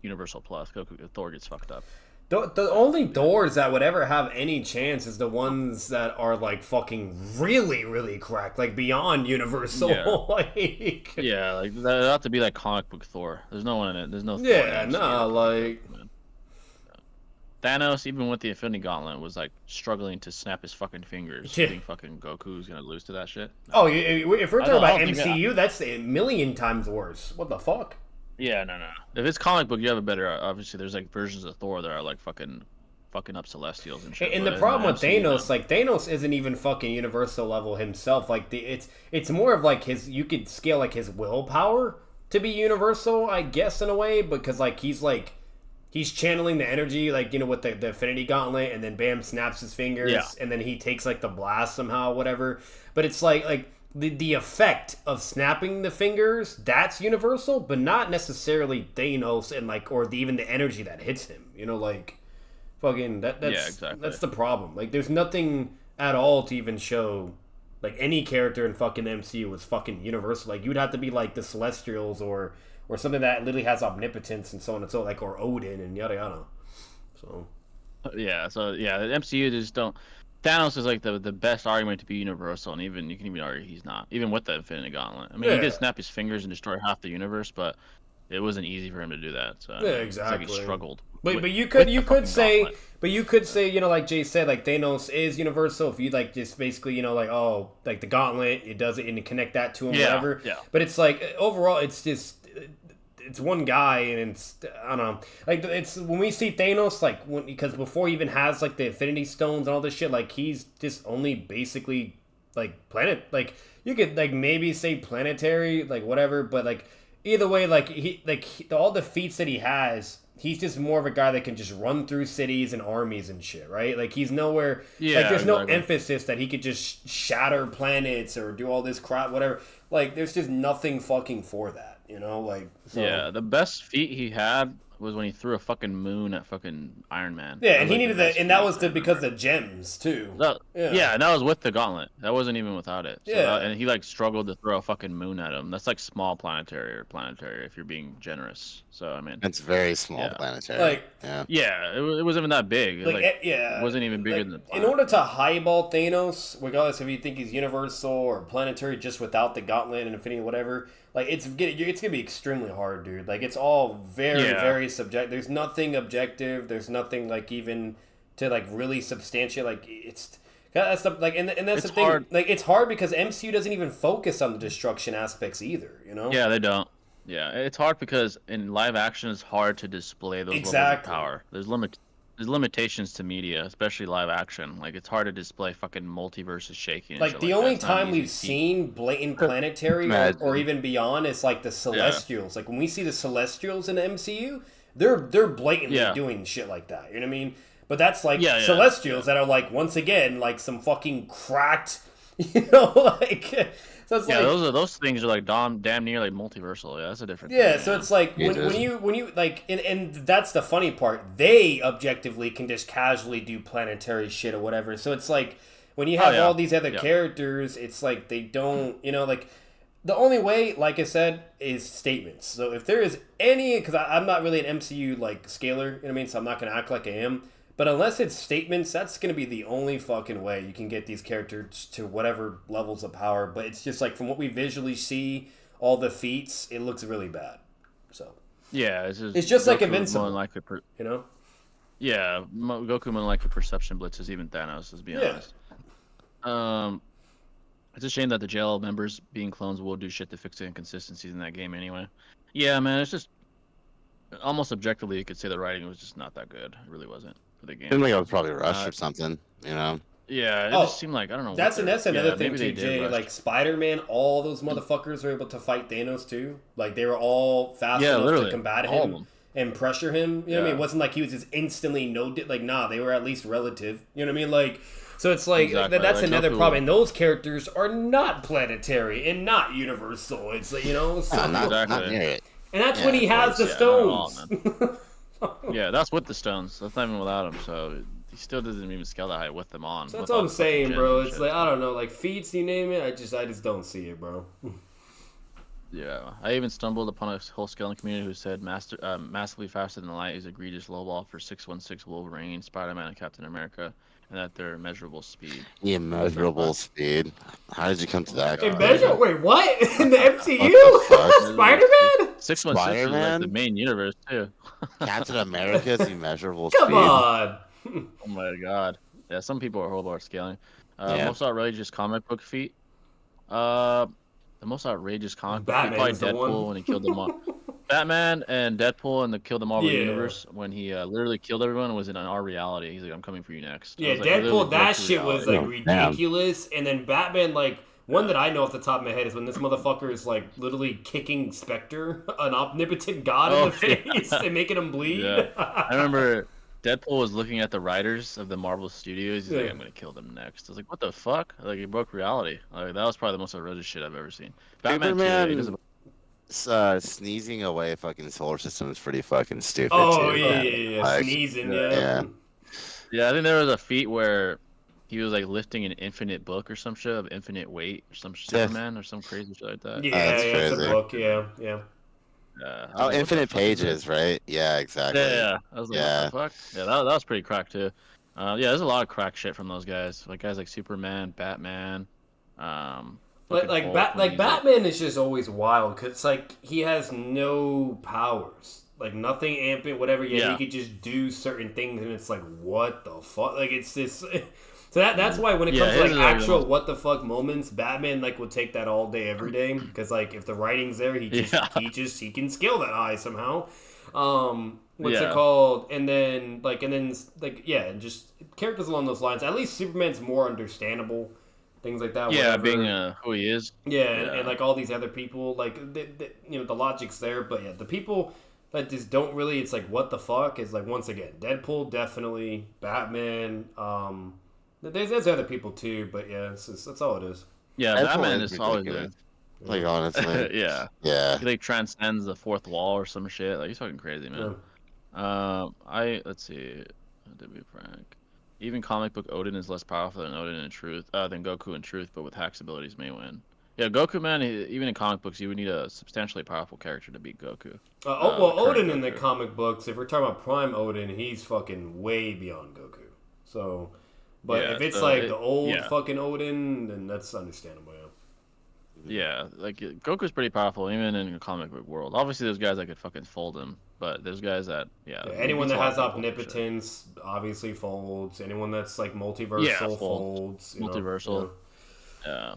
[SPEAKER 1] Universal Plus. Thor gets fucked up.
[SPEAKER 3] The only doors that would ever have any chance is the ones that are like fucking really, really cracked, like beyond Universal.
[SPEAKER 1] Yeah.
[SPEAKER 3] Like,
[SPEAKER 1] yeah, like that have to be like comic book Thor. There's no one in it. There's no. Thor
[SPEAKER 3] yeah,
[SPEAKER 1] in
[SPEAKER 3] nah, like.
[SPEAKER 1] Thanos, even with the Infinity Gauntlet, was like struggling to snap his fucking fingers.
[SPEAKER 3] Yeah.
[SPEAKER 1] You think fucking Goku's gonna lose to that shit? No.
[SPEAKER 3] Oh, if we're talking about
[SPEAKER 1] don't think
[SPEAKER 3] MCU, that's a million times worse. What the fuck?
[SPEAKER 1] Yeah, no. If it's comic book, you have a better. Obviously, there's like versions of Thor that are like fucking up Celestials and shit.
[SPEAKER 3] And the problem with Thanos, like Thanos isn't even fucking Universal level himself. Like it's more of like his. You could scale like his willpower to be Universal, I guess, in a way, because like he's channeling the energy, like, you know, with the Infinity Gauntlet, and then bam, snaps his fingers, and then he takes like the blast somehow, whatever. But it's like the effect of snapping the fingers, that's universal, but not necessarily Thanos and like, or even the energy that hits him. You know, like fucking that's
[SPEAKER 1] exactly.
[SPEAKER 3] That's the problem. Like, there's nothing at all to even show like any character in fucking MCU was fucking universal. Like, you would have to be like the Celestials or something that literally has omnipotence and so on and so, like, or Odin and yada yada. So
[SPEAKER 1] the MCU just don't. Thanos is like the best argument to be universal, and even you can even argue he's not, even with the Infinity Gauntlet. I mean, he did snap his fingers and destroy half the universe, but it wasn't easy for him to do that. So
[SPEAKER 3] yeah, exactly.
[SPEAKER 1] It's like he struggled.
[SPEAKER 3] But you could say, you know, like Jay said, like Thanos is universal if you like just basically, you know, like, oh, like the Gauntlet, it does it and connect that to him, whatever.
[SPEAKER 1] Yeah.
[SPEAKER 3] But it's like overall, it's just. It's one guy, and it's, I don't know, like, it's when we see Thanos, like, because before he even has like the Infinity Stones and all this shit, like, he's just only basically like planet, like, you could like maybe say planetary, like whatever, but like either way, like all the feats that he has, he's just more of a guy that can just run through cities and armies and shit, right? Like, he's nowhere, like, there's no emphasis that he could just shatter planets or do all this crap, whatever. Like, there's just nothing fucking for that, you know? Like, so.
[SPEAKER 1] Yeah, the best feat he had was when he threw a fucking moon at fucking Iron Man.
[SPEAKER 3] Yeah, and he needed that, and that was because of the gems too.
[SPEAKER 1] Yeah, and that was with the gauntlet. That wasn't even without it. So
[SPEAKER 3] yeah,
[SPEAKER 1] and he like struggled to throw a fucking moon at him. That's like small planetary if you're being generous. So I mean,
[SPEAKER 4] it's very small planetary.
[SPEAKER 3] Like,
[SPEAKER 1] yeah, it wasn't even that big. It wasn't even bigger than.
[SPEAKER 3] In order to highball Thanos, regardless if you think he's universal or planetary, just without the gauntlet and infinity, whatever. Like, it's gonna be extremely hard, dude. Like, it's all very subjective. There's nothing objective. There's nothing like even to like really substantiate. Like, it's that's the, like, and that's the thing.
[SPEAKER 1] Hard.
[SPEAKER 3] Like, it's hard because MCU doesn't even focus on the destruction aspects either. You know?
[SPEAKER 1] Yeah, they don't. Yeah, it's hard because in live action, it's hard to display those levels of power. There's limitations to media, especially live action. Like, it's hard to display fucking multiverses shaking.
[SPEAKER 3] Like, the only time we've seen blatant planetary or even beyond is like the Celestials. Like, when we see the Celestials in the MCU, they're blatantly doing shit like that. You know what I mean? But that's like Celestials that are like, once again, like some fucking cracked, you know, like. So it's like,
[SPEAKER 1] those things are like damn near like multiversal. Yeah, that's a different
[SPEAKER 3] thing.
[SPEAKER 1] Yeah,
[SPEAKER 3] so it's like when you like, and that's the funny part. They objectively can just casually do planetary shit or whatever. So it's like when you have all these other characters, it's like they don't, you know, like the only way, like I said, is statements. So if there is any, because I'm not really an MCU like scaler, you know what I mean? So I'm not gonna act like I am. But unless it's statements, that's going to be the only fucking way you can get these characters to whatever levels of power. But it's just like, from what we visually see, all the feats, it looks really bad. So
[SPEAKER 1] yeah,
[SPEAKER 3] it's just like Invincible, you know?
[SPEAKER 1] Yeah, Goku more like a perception blitzes, even Thanos, let's be honest. It's a shame that the jail members being clones will do shit to fix the inconsistencies in that game anyway. Yeah, man, it's just almost objectively you could say the writing was just not that good. It really wasn't. The game.
[SPEAKER 4] Seemed like it was probably rushed or something, you know.
[SPEAKER 1] Yeah, it just seemed like, I don't know.
[SPEAKER 3] That's another thing too, Jay. Like, Spider-Man, all those motherfuckers were able to fight Thanos too. Like, they were all fast enough to combat him and pressure him. You know what I mean? It wasn't like he was just instantly they were at least relative. You know what I mean? Like, So it's like
[SPEAKER 1] Exactly.
[SPEAKER 3] that's
[SPEAKER 1] Like,
[SPEAKER 3] another
[SPEAKER 1] Goku-
[SPEAKER 3] problem. And those characters are not planetary and not universal. It's like, you know, so,
[SPEAKER 4] not
[SPEAKER 1] Exactly.
[SPEAKER 4] near it.
[SPEAKER 3] and that's
[SPEAKER 4] Yeah,
[SPEAKER 3] when he
[SPEAKER 4] of
[SPEAKER 3] has the
[SPEAKER 1] course. Yeah, not at all,
[SPEAKER 3] stones.
[SPEAKER 1] Yeah, that's with the stones. That's not even without them. So he still doesn't even scale that high with them on.
[SPEAKER 3] So that's
[SPEAKER 1] with
[SPEAKER 3] what
[SPEAKER 1] all
[SPEAKER 3] I'm
[SPEAKER 1] the fucking
[SPEAKER 3] saying,
[SPEAKER 1] gems
[SPEAKER 3] bro.
[SPEAKER 1] and
[SPEAKER 3] It's
[SPEAKER 1] shit.
[SPEAKER 3] like, I don't know, like feats, you name it. I just don't see it, bro.
[SPEAKER 1] Yeah, I even stumbled upon a whole scaling community who said massively faster than light is egregious lowball for 616 Wolverine, Spider-Man, and Captain America, and that they're measurable speed.
[SPEAKER 4] Immeasurable speed. How did you come to that?
[SPEAKER 1] God.
[SPEAKER 3] Immeasurable? Wait, what? In the
[SPEAKER 4] What
[SPEAKER 3] MCU?
[SPEAKER 4] the fuck?
[SPEAKER 3] Spider-Man?
[SPEAKER 1] 616 is like
[SPEAKER 4] Spider-Man?
[SPEAKER 1] the main universe too.
[SPEAKER 4] Captain America's immeasurable
[SPEAKER 3] Come
[SPEAKER 4] speed.
[SPEAKER 3] on.
[SPEAKER 1] Oh my god. Yeah, some people are horrible at scaling.
[SPEAKER 4] Yeah.
[SPEAKER 1] Most outrageous comic book feat. The most outrageous comic book feat, probably
[SPEAKER 3] Batman's the
[SPEAKER 1] Deadpool
[SPEAKER 3] one.
[SPEAKER 1] when he killed them all. Batman and Deadpool and the Kill the Marvel
[SPEAKER 3] Yeah.
[SPEAKER 1] Universe when he literally killed everyone was in our reality. He's like, I'm coming for you next.
[SPEAKER 3] Yeah,
[SPEAKER 1] I was like, he literally
[SPEAKER 3] Deadpool, that
[SPEAKER 1] broke through
[SPEAKER 3] shit was
[SPEAKER 1] reality.
[SPEAKER 3] like
[SPEAKER 4] Damn.
[SPEAKER 3] ridiculous. And then Batman, like, one that I know off the top of my head is when this motherfucker is like literally kicking Spectre, an omnipotent god, in
[SPEAKER 1] Oh,
[SPEAKER 3] the face
[SPEAKER 1] yeah.
[SPEAKER 3] and making him bleed.
[SPEAKER 1] Yeah. I remember Deadpool was looking at the writers of the Marvel Studios. He's like,
[SPEAKER 3] Yeah.
[SPEAKER 1] I'm gonna kill them next. I was like, what the fuck? Like, he broke reality. Like, that was probably the most outrageous shit I've ever seen. Batman too, he
[SPEAKER 4] Superman sneezing away fucking solar system is pretty fucking stupid
[SPEAKER 3] Oh,
[SPEAKER 4] too.
[SPEAKER 3] yeah.
[SPEAKER 4] Like,
[SPEAKER 3] Sneezing,
[SPEAKER 4] yeah.
[SPEAKER 1] Yeah, I think there was a feat where he was like lifting an infinite book or some shit of infinite weight or some Superman or some crazy shit like that.
[SPEAKER 3] Yeah,
[SPEAKER 4] That's
[SPEAKER 3] it's a
[SPEAKER 4] crazy.
[SPEAKER 3] book, yeah.
[SPEAKER 1] Yeah. I was
[SPEAKER 4] Oh,
[SPEAKER 1] like, what the
[SPEAKER 4] infinite
[SPEAKER 1] fuck is this?
[SPEAKER 4] pages, right? Yeah, exactly.
[SPEAKER 1] Yeah. I was like,
[SPEAKER 4] Yeah.
[SPEAKER 1] what the fuck? Yeah, that was pretty crack too. Yeah, there's a lot of crack shit from those guys. Like guys like Superman, Batman, fucking Hulk when he's,
[SPEAKER 3] Batman is just always wild because it's like he has no powers, like nothing amping, whatever. Yet
[SPEAKER 1] Yeah.
[SPEAKER 3] he could just do certain things, and it's like, what the fuck? Like it's this. So that's why when it
[SPEAKER 1] Yeah,
[SPEAKER 3] comes to
[SPEAKER 1] his
[SPEAKER 3] like
[SPEAKER 1] is like the
[SPEAKER 3] actual
[SPEAKER 1] most-
[SPEAKER 3] what the fuck moments, Batman like would take that all day every day because like if the writing's there, he can scale that high somehow. What's it
[SPEAKER 1] Yeah.
[SPEAKER 3] called? And then yeah, and just characters along those lines. At least Superman's more understandable. Things like that.
[SPEAKER 1] Yeah,
[SPEAKER 3] whatever.
[SPEAKER 1] being who he is.
[SPEAKER 3] Yeah,
[SPEAKER 1] Yeah.
[SPEAKER 3] and like all these other people, like you know, the logic's there, but yeah, the people that just don't really. It's like what the fuck is like once again, Deadpool definitely, Batman. There's other people too, but yeah, that's all it is.
[SPEAKER 1] Yeah,
[SPEAKER 4] Deadpool
[SPEAKER 1] Batman
[SPEAKER 4] is
[SPEAKER 1] is always
[SPEAKER 4] ridiculous.
[SPEAKER 1] good.
[SPEAKER 4] Like honestly.
[SPEAKER 1] Yeah.
[SPEAKER 4] Yeah.
[SPEAKER 1] He like transcends the fourth wall or some shit. Like he's fucking crazy, man. Let's see. To be frank, even comic book Odin is less powerful than Odin in truth, than Goku in truth, but with Hacks abilities may win. Yeah, Goku, man. Even in comic books, you would need a substantially powerful character to beat Goku.
[SPEAKER 3] Well,
[SPEAKER 1] current
[SPEAKER 3] Odin in the
[SPEAKER 1] Goku.
[SPEAKER 3] comic books, if we're talking about Prime Odin, he's fucking way beyond Goku. So, but
[SPEAKER 1] Yeah,
[SPEAKER 3] if it's
[SPEAKER 1] so
[SPEAKER 3] like the old
[SPEAKER 1] yeah.
[SPEAKER 3] fucking Odin, then that's understandable.
[SPEAKER 1] Yeah, like Goku's pretty powerful even in the comic book world. Obviously, there's guys that could fucking fold him, but there's guys that
[SPEAKER 3] Anyone
[SPEAKER 1] beats
[SPEAKER 3] that
[SPEAKER 1] a lot
[SPEAKER 3] has
[SPEAKER 1] of people, for sure.
[SPEAKER 3] omnipotence obviously folds. Anyone that's like multiversal
[SPEAKER 1] Yeah,
[SPEAKER 3] folds. You know,
[SPEAKER 1] Multiversal. Yeah.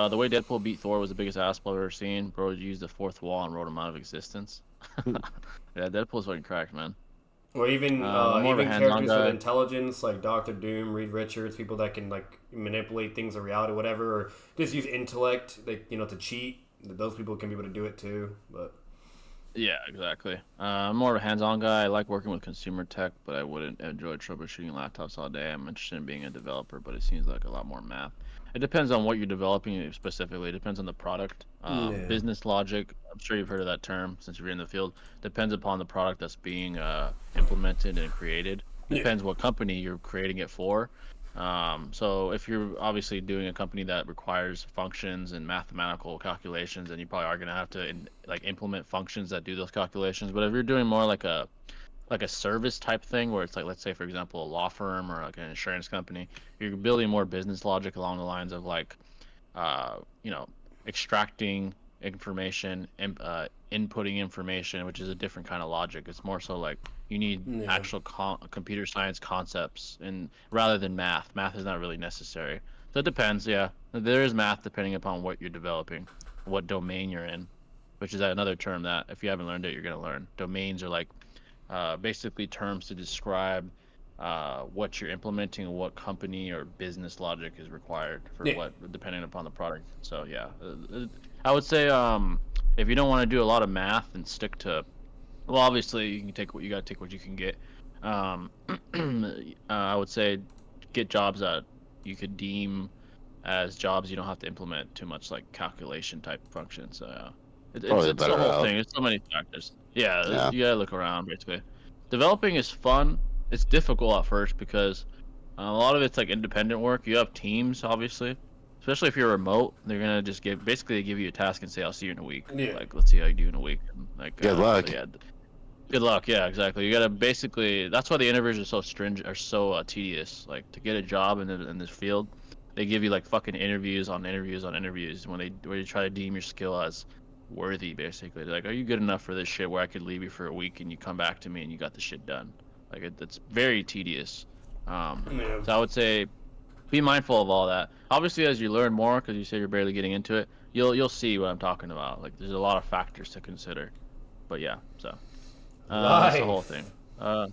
[SPEAKER 1] The way Deadpool beat Thor was the biggest ass blow I've ever seen. Bro used the fourth wall and wrote him out of existence. Yeah, Deadpool's fucking cracked, man.
[SPEAKER 3] Or even
[SPEAKER 1] more of a
[SPEAKER 3] even
[SPEAKER 1] hands-on
[SPEAKER 3] characters
[SPEAKER 1] guy.
[SPEAKER 3] with intelligence like Doctor Doom, Reed Richards, people that can like manipulate things of reality, whatever, or just use intellect, like to cheat. Those people can be able to do it too. But
[SPEAKER 1] Yeah, exactly. I'm more of a hands-on guy. I like working with consumer tech, but I wouldn't enjoy troubleshooting laptops all day. I'm interested in being a developer, but it seems like a lot more math. It depends on what you're developing specifically. It depends on the product. Business logic, I'm sure you've heard of that term since you're in the field. Depends upon the product that's being implemented and created. Depends what company you're creating it for. So if you're obviously doing a company that requires functions and mathematical calculations, then you probably are going to have to implement functions that do those calculations. But if you're doing more like a service type thing where it's like, let's say for example a law firm or like an insurance company, you're building more business logic along the lines of like extracting information and inputting information, which is a different kind of logic. It's more so like you need actual computer science concepts and rather than math is not really necessary. So it depends. Yeah, there is math depending upon what you're developing, what domain you're in, which is another term that if you haven't learned it you're going to learn. Domains are like basically terms to describe what you're implementing and what company or business logic is required for what, depending upon the product. So yeah, I would say if you don't want to do a lot of math and stick to, well, obviously you can take what you got to take what you can get. I would say get jobs that you could deem as jobs you don't have to implement too much like calculation type functions. So
[SPEAKER 4] Probably
[SPEAKER 1] it's the
[SPEAKER 4] better
[SPEAKER 1] whole
[SPEAKER 4] out.
[SPEAKER 1] thing. It's so many factors. Yeah,
[SPEAKER 4] Yeah.
[SPEAKER 1] you gotta look around basically. Developing is fun. It's difficult at first because a lot of it's like independent work. You have teams, obviously. Especially if you're remote, they're gonna just basically give you a task and say, "I'll see you in a week."
[SPEAKER 3] Yeah.
[SPEAKER 1] Like, let's see how you do in a week. And, like,
[SPEAKER 4] Good luck.
[SPEAKER 1] so yeah, good luck. Yeah, exactly. You gotta basically. That's why the interviews are so stringent, are so tedious. Like to get a job in this field, they give you like fucking interviews on interviews on interviews when you try to deem your skill as worthy. Basically, they're like, are you good enough for this shit where I could leave you for a week and you come back to me and you got the shit done? Like it's very tedious.
[SPEAKER 3] Yeah.
[SPEAKER 1] So I would say be mindful of all that. Obviously, as you learn more, because you say you're barely getting into it, you'll see what I'm talking about. Like there's a lot of factors to consider. But yeah, so. That's the whole thing.
[SPEAKER 3] Life.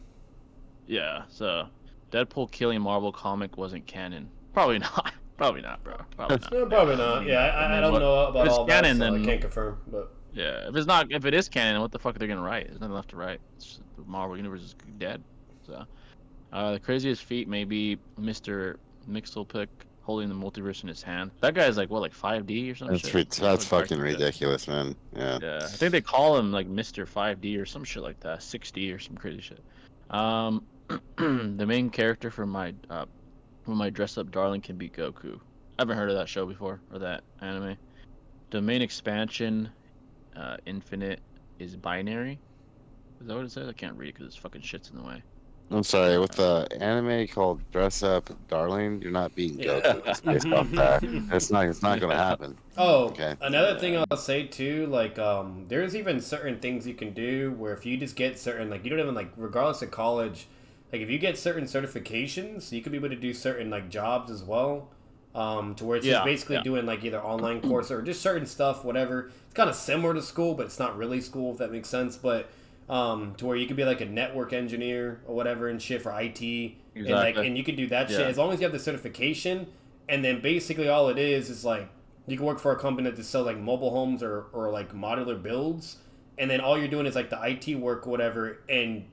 [SPEAKER 1] Yeah. So, Deadpool killing Marvel comic wasn't canon. Probably not. Probably not, bro. Probably not.
[SPEAKER 3] No, probably
[SPEAKER 1] Yeah, I
[SPEAKER 3] not.
[SPEAKER 1] mean,
[SPEAKER 3] Yeah, I don't
[SPEAKER 1] what?
[SPEAKER 3] know
[SPEAKER 1] If
[SPEAKER 3] about
[SPEAKER 1] it's
[SPEAKER 3] all
[SPEAKER 1] canon,
[SPEAKER 3] that, so I
[SPEAKER 1] then
[SPEAKER 3] can't confirm. But
[SPEAKER 1] yeah. If it's not, if it is canon, what the fuck are they gonna write? There's nothing left to write. The Marvel universe is dead. So, the craziest feat may be Mr. Mixelpick holding the multiverse in his hand. That guy's like what, like 5D or some shit.
[SPEAKER 4] That's
[SPEAKER 1] What
[SPEAKER 4] fucking
[SPEAKER 1] character is that?
[SPEAKER 4] ridiculous, man. Yeah.
[SPEAKER 1] Yeah, I think they call him like Mr. 5D or some shit like that, 6D or some crazy shit. Um, the main character from my dress up darling can be Goku. I haven't heard of that show before or that anime. The main expansion, Infinite, is binary. Is that what it says? I can't read it because it's fucking shit's in the way.
[SPEAKER 4] I'm sorry, with the anime called Dress Up Darling, you're not beating
[SPEAKER 3] yeah.
[SPEAKER 4] Goku. It's based off that. It's not gonna happen.
[SPEAKER 3] Oh,
[SPEAKER 4] Okay.
[SPEAKER 3] another thing I'll say too, like there's even certain things you can do where if you just get certain, like you don't even like, regardless of college, like if you get certain certifications, you could be able to do certain like jobs as well. To where it's just basically doing like either online course or just certain stuff, whatever. It's kind of similar to school, but it's not really school, if that makes sense. But to where you could be like a network engineer or whatever and shit for IT, and you could do that shit as long as you have the certification. And then basically all it is like you can work for a company that sells like mobile homes or like modular builds, and then all you're doing is like the IT work or whatever. And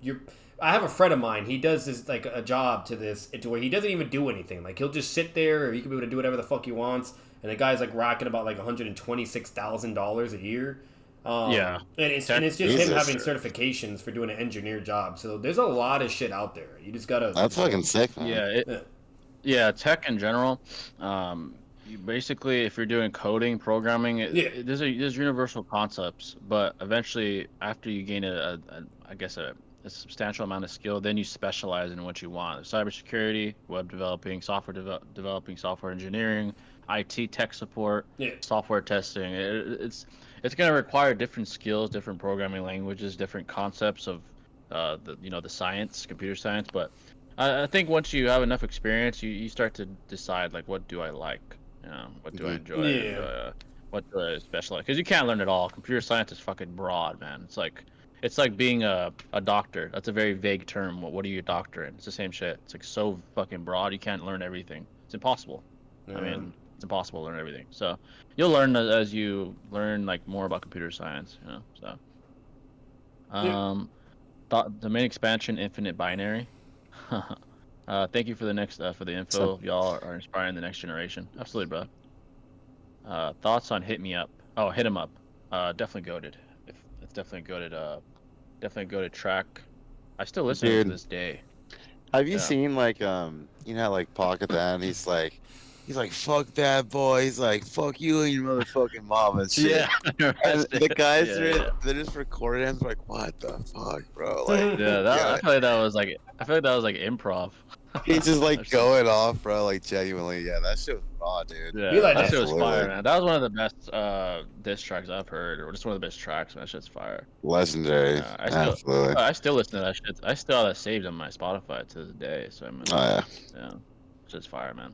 [SPEAKER 3] I have a friend of mine. He does this like a job to this to where he doesn't even do anything. Like he'll just sit there, or he can be able to do whatever the fuck he wants. And the guy's like racking about like $126,000 a year. And it's just him having certifications for doing an engineer job. So there's a lot of shit out there. You just gotta.
[SPEAKER 4] That's fucking sick, man.
[SPEAKER 1] Yeah, tech in general. You basically, if you're doing coding, programming, there's universal concepts. But eventually, after you gain a substantial amount of skill, then you specialize in what you want: cybersecurity, web developing, software developing, software engineering, IT tech support, software testing. It's going to require different skills, different programming languages, different concepts of the science, computer science. But I think once you have enough experience, you start to decide like, what do I like? What do I enjoy? What do I specialize? Because you can't learn it all. Computer science is fucking broad, man. It's like being a doctor. That's a very vague term. What are you a doctor in? It's the same shit. It's like so fucking broad. You can't learn everything. It's impossible. I mean, it's impossible to learn everything. So you'll learn as you learn like more about computer science. The main expansion, Infinite Binary. Thank you for the info. Y'all are inspiring the next generation. Absolutely, bro. Thoughts on Hit Me Up? Oh, Hit 'Em Up. Definitely goated. It's definitely goated. Definitely goated track. I still listen to this day.
[SPEAKER 4] Have you seen like like Pac at the end? He's like, fuck that boy. He's like, fuck you and your motherfucking mom and shit.
[SPEAKER 1] Yeah.
[SPEAKER 4] And the guys they're just recording him like, what the fuck, bro? Like,
[SPEAKER 1] I feel like that was like improv.
[SPEAKER 4] He's just like going off, bro. Like genuinely, that shit was raw, dude.
[SPEAKER 1] Yeah, that shit was fire, man. That was one of the best diss tracks I've heard, or just one of the best tracks, man. That shit's fire.
[SPEAKER 4] Legendary. Absolutely.
[SPEAKER 1] I still listen to that shit. I still have that saved on my Spotify to this day. So shit's fire, man.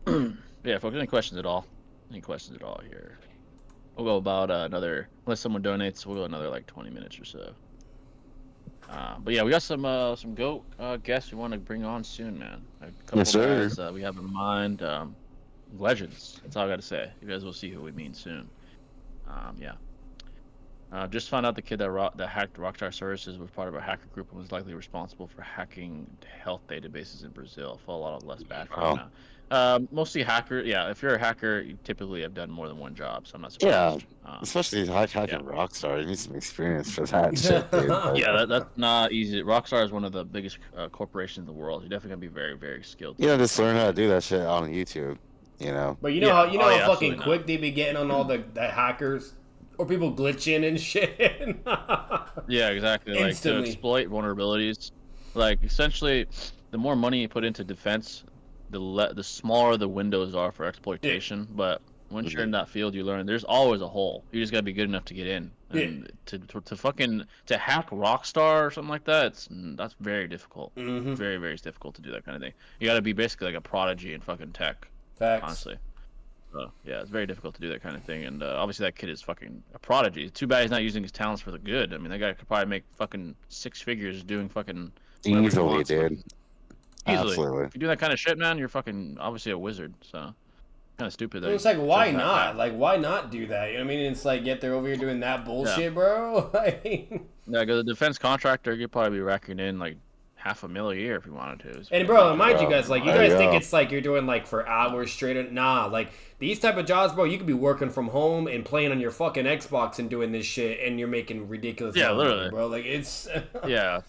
[SPEAKER 1] Folks, any questions at all? Any questions at all here? We'll go about another, unless someone donates, we'll go another like 20 minutes or so. But yeah, we got some GOAT guests we want to bring on soon, man. A couple guys we have in mind. Legends. That's all I got to say. You guys will see who we mean soon. Just found out the kid that hacked Rockstar Services was part of a hacker group and was likely responsible for hacking health databases in Brazil. I feel a lot less bad for him now. Mostly hacker. Yeah, if you're a hacker, you typically have done more than one job, so I'm not
[SPEAKER 4] Yeah,
[SPEAKER 1] surprised.
[SPEAKER 4] especially hacking Rockstar. You need some experience for that shit, dude. Like,
[SPEAKER 1] Yeah, that's not easy. Rockstar is one of the biggest corporations in the world. You're definitely gonna be very, very skilled.
[SPEAKER 4] just learn how to do that shit on YouTube.
[SPEAKER 3] But you know how fucking quick
[SPEAKER 1] not.
[SPEAKER 3] they be getting on all the hackers or people glitching and shit.
[SPEAKER 1] Yeah, exactly. Like to exploit vulnerabilities. Like essentially, the more money you put into defense, the smaller the windows are for exploitation. But once you're in that field, you learn there's always a hole. You just gotta be good enough to get in. And to hack Rockstar or something like that, that's very difficult. Very, very difficult to do that kind of thing. You gotta be basically like a prodigy in fucking tech.
[SPEAKER 3] Facts.
[SPEAKER 1] Honestly. So, yeah, it's very difficult to do that kind of thing, and obviously that kid is fucking a prodigy. Too bad he's not using his talents for the good. I mean, that guy could probably make fucking 6 figures doing fucking
[SPEAKER 4] easily, dude.
[SPEAKER 1] Easily.
[SPEAKER 4] Absolutely.
[SPEAKER 1] If you do that kind of shit, man, you're fucking obviously a wizard. So, kind of stupid. That
[SPEAKER 3] it's like, why not? Like, why not do that? You know what I mean? It's like, yet they're over here doing that bullshit, bro.
[SPEAKER 1] Yeah, because the defense contractor, you'd probably be racking in like $500,000 a year if you wanted to.
[SPEAKER 3] And bro, mind you guys, like, you guys think it's like you're doing like for hours straight. Nah, like these type of jobs, bro, you could be working from home and playing on your fucking Xbox and doing this shit, and you're making ridiculous money,
[SPEAKER 1] literally,
[SPEAKER 3] bro. Like it's
[SPEAKER 1] yeah.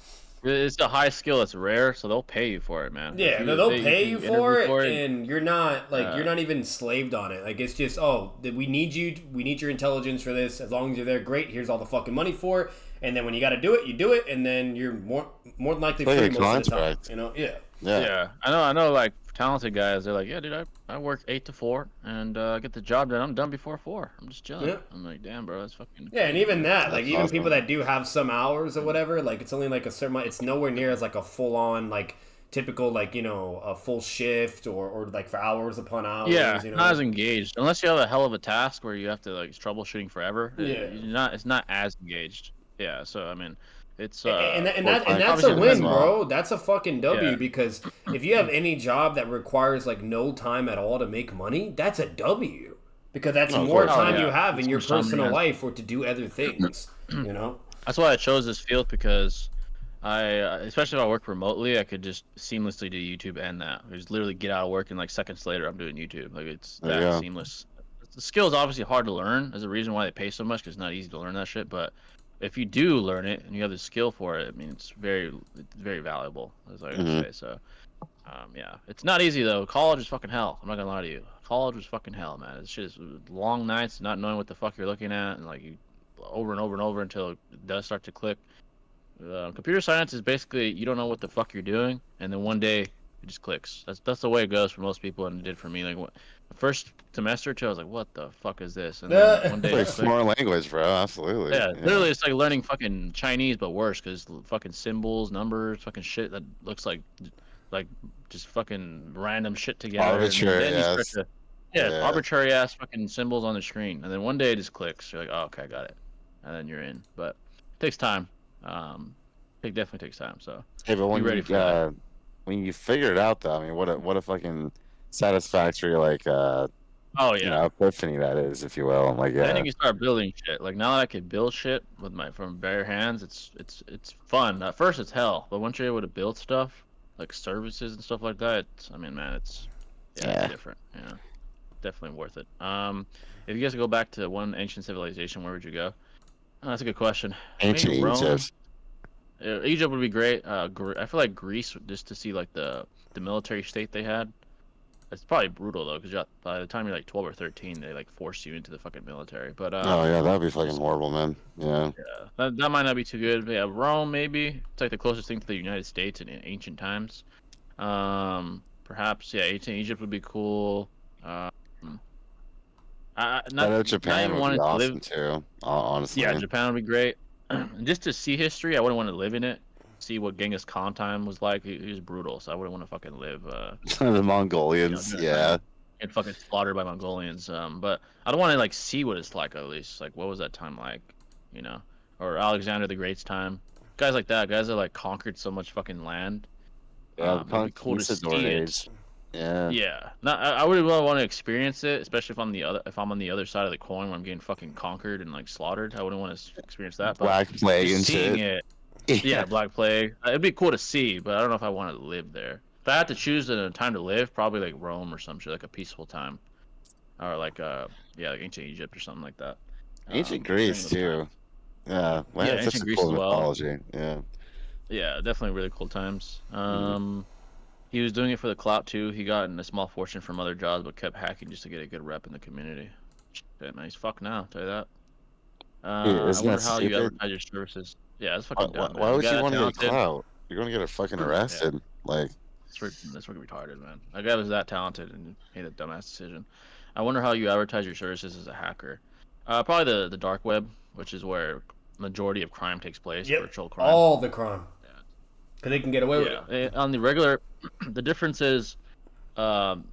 [SPEAKER 1] It's a high skill. It's rare, so they'll pay you for it, man.
[SPEAKER 3] Yeah, they'll pay you for it, and you're not like you're not even slaved on it. Like it's just, we need you. We need your intelligence for this. As long as you're there, great. Here's all the fucking money for it. And then when you got to do it, you do it, and then you're more than likely free most of the time. You know,
[SPEAKER 1] yeah. I know. Like talented guys, they're like, yeah, dude, I work 8 to 4 and get the job done. I'm done before 4. I'm just chilling. Yeah. I'm like, damn, bro, that's fucking.
[SPEAKER 3] Yeah, and even that, like, even people that do have some hours or whatever, like, it's only like a certain. It's nowhere near as like a full on like typical like a full shift or like for hours upon hours.
[SPEAKER 1] Yeah,
[SPEAKER 3] you know?
[SPEAKER 1] Not as engaged unless you have a hell of a task where you have to like troubleshooting forever.
[SPEAKER 3] Yeah,
[SPEAKER 1] it's not as engaged. Yeah, so I mean. It's
[SPEAKER 3] and that's a win, bro. That's a fucking W because if you have any job that requires like no time at all to make money, that's a W because that's more time you have in your personal life or to do other things. You know.
[SPEAKER 1] That's why I chose this field because especially if I work remotely, I could just seamlessly do YouTube and that. I just literally get out of work and like seconds later I'm doing YouTube. Like it's that seamless. The skill is obviously hard to learn. There's a reason why they pay so much because it's not easy to learn that shit, but if you do learn it and you have the skill for it, I mean, it's very valuable, as I would say. So, yeah, it's not easy though. College is fucking hell. I'm not gonna lie to you. College was fucking hell, man. This shit is long nights, not knowing what the fuck you're looking at, and like you over and over and over until it does start to click. Computer science is basically you don't know what the fuck you're doing, and then one day it just clicks. That's the way it goes for most people, and it did for me. Like the first semester or two, I was like, "What the fuck is this?" And then one day,
[SPEAKER 4] it's like foreign language, bro. Absolutely.
[SPEAKER 1] Yeah, literally, it's like learning fucking Chinese, but worse, because fucking symbols, numbers, fucking shit that looks like just fucking random shit together.
[SPEAKER 4] Arbitrary,
[SPEAKER 1] arbitrary ass fucking symbols on the screen, and then one day it just clicks. You're like, "Oh, okay, I got it," and then you're in. But it takes time. It definitely takes time. So
[SPEAKER 4] hey, but when
[SPEAKER 1] ready for that.
[SPEAKER 4] When you figure it out, though, I mean, what a fucking satisfactory epiphany that is, if you will. Like,
[SPEAKER 1] I think you start building shit. Like now that I can build shit with from bare hands, it's fun. At first it's hell, but once you're able to build stuff like services and stuff like that, it's different. Yeah, definitely worth it. If you guys could go back to one ancient civilization, where would you go? Oh, that's a good question.
[SPEAKER 4] Ancient Egypt.
[SPEAKER 1] Egypt would be great. I feel like Greece, just to see like the military state they had. It's probably brutal though, because by the time you're like 12 or 13, they like force you into the fucking military. But
[SPEAKER 4] that'd be fucking horrible, man. Yeah.
[SPEAKER 1] Yeah, that might not be too good. But yeah, Rome maybe. It's like the closest thing to the United States in ancient times. Perhaps ancient Egypt would be cool.
[SPEAKER 4] Japan would be awesome too. Honestly.
[SPEAKER 1] Yeah, Japan would be great. Just to see history, I wouldn't want to live in it. See what Genghis Khan time was like. He was brutal, so I wouldn't want to fucking live.
[SPEAKER 4] The Mongolians,
[SPEAKER 1] and fucking slaughtered by Mongolians. But I don't want to like see what it's like at least. Like, what was that time like? You know, or Alexander the Great's time. Guys like that. Guys that like conquered so much fucking land.
[SPEAKER 4] Yeah,
[SPEAKER 1] it'd be cool to see it.
[SPEAKER 4] Yeah.
[SPEAKER 1] Yeah, not I would really want to experience it, especially if I'm on the other side of the coin where I'm getting fucking conquered and like slaughtered. I wouldn't want to experience that, but
[SPEAKER 4] Black plague
[SPEAKER 1] just
[SPEAKER 4] and
[SPEAKER 1] seeing
[SPEAKER 4] shit.
[SPEAKER 1] it,
[SPEAKER 4] Yeah.
[SPEAKER 1] yeah, Black Plague, it'd be cool to see, but I don't know if I want to live there. If I had to choose a time to live, probably like Rome or some shit, like a peaceful time, or like yeah, like ancient Egypt or something like that.
[SPEAKER 4] Ancient
[SPEAKER 1] During
[SPEAKER 4] Greece
[SPEAKER 1] those times.
[SPEAKER 4] too. Yeah, well,
[SPEAKER 1] Yeah,
[SPEAKER 4] it's such
[SPEAKER 1] ancient
[SPEAKER 4] a
[SPEAKER 1] Greece
[SPEAKER 4] cool
[SPEAKER 1] as well.
[SPEAKER 4] mythology. Yeah.
[SPEAKER 1] Yeah, definitely really cool times.
[SPEAKER 4] Mm.
[SPEAKER 1] He was doing it for the clout too. He got a small fortune from other jobs, but kept hacking just to get a good rep in the community. Shit, man, he's fucked now. I'll tell you that.
[SPEAKER 4] Hey,
[SPEAKER 1] I
[SPEAKER 4] isn't
[SPEAKER 1] wonder
[SPEAKER 4] that
[SPEAKER 1] how you
[SPEAKER 4] stupid?
[SPEAKER 1] advertise your services. Yeah, it's
[SPEAKER 4] Why,
[SPEAKER 1] fucking
[SPEAKER 4] why,
[SPEAKER 1] dumb,
[SPEAKER 4] why
[SPEAKER 1] man. The
[SPEAKER 4] would
[SPEAKER 1] guy
[SPEAKER 4] you
[SPEAKER 1] that
[SPEAKER 4] want to get
[SPEAKER 1] talented.
[SPEAKER 4] clout? You're gonna get fucking
[SPEAKER 1] Yeah,
[SPEAKER 4] arrested. Like,
[SPEAKER 1] that's fucking retarded, man. That guy was that talented and made a dumbass decision. I wonder how you advertise your services as a hacker. Probably the dark web, which is where majority of crime takes place,
[SPEAKER 3] Yep,
[SPEAKER 1] virtual crime.
[SPEAKER 3] all the crime, because they can get away with it.
[SPEAKER 1] Yeah, on the regular, the difference is, um,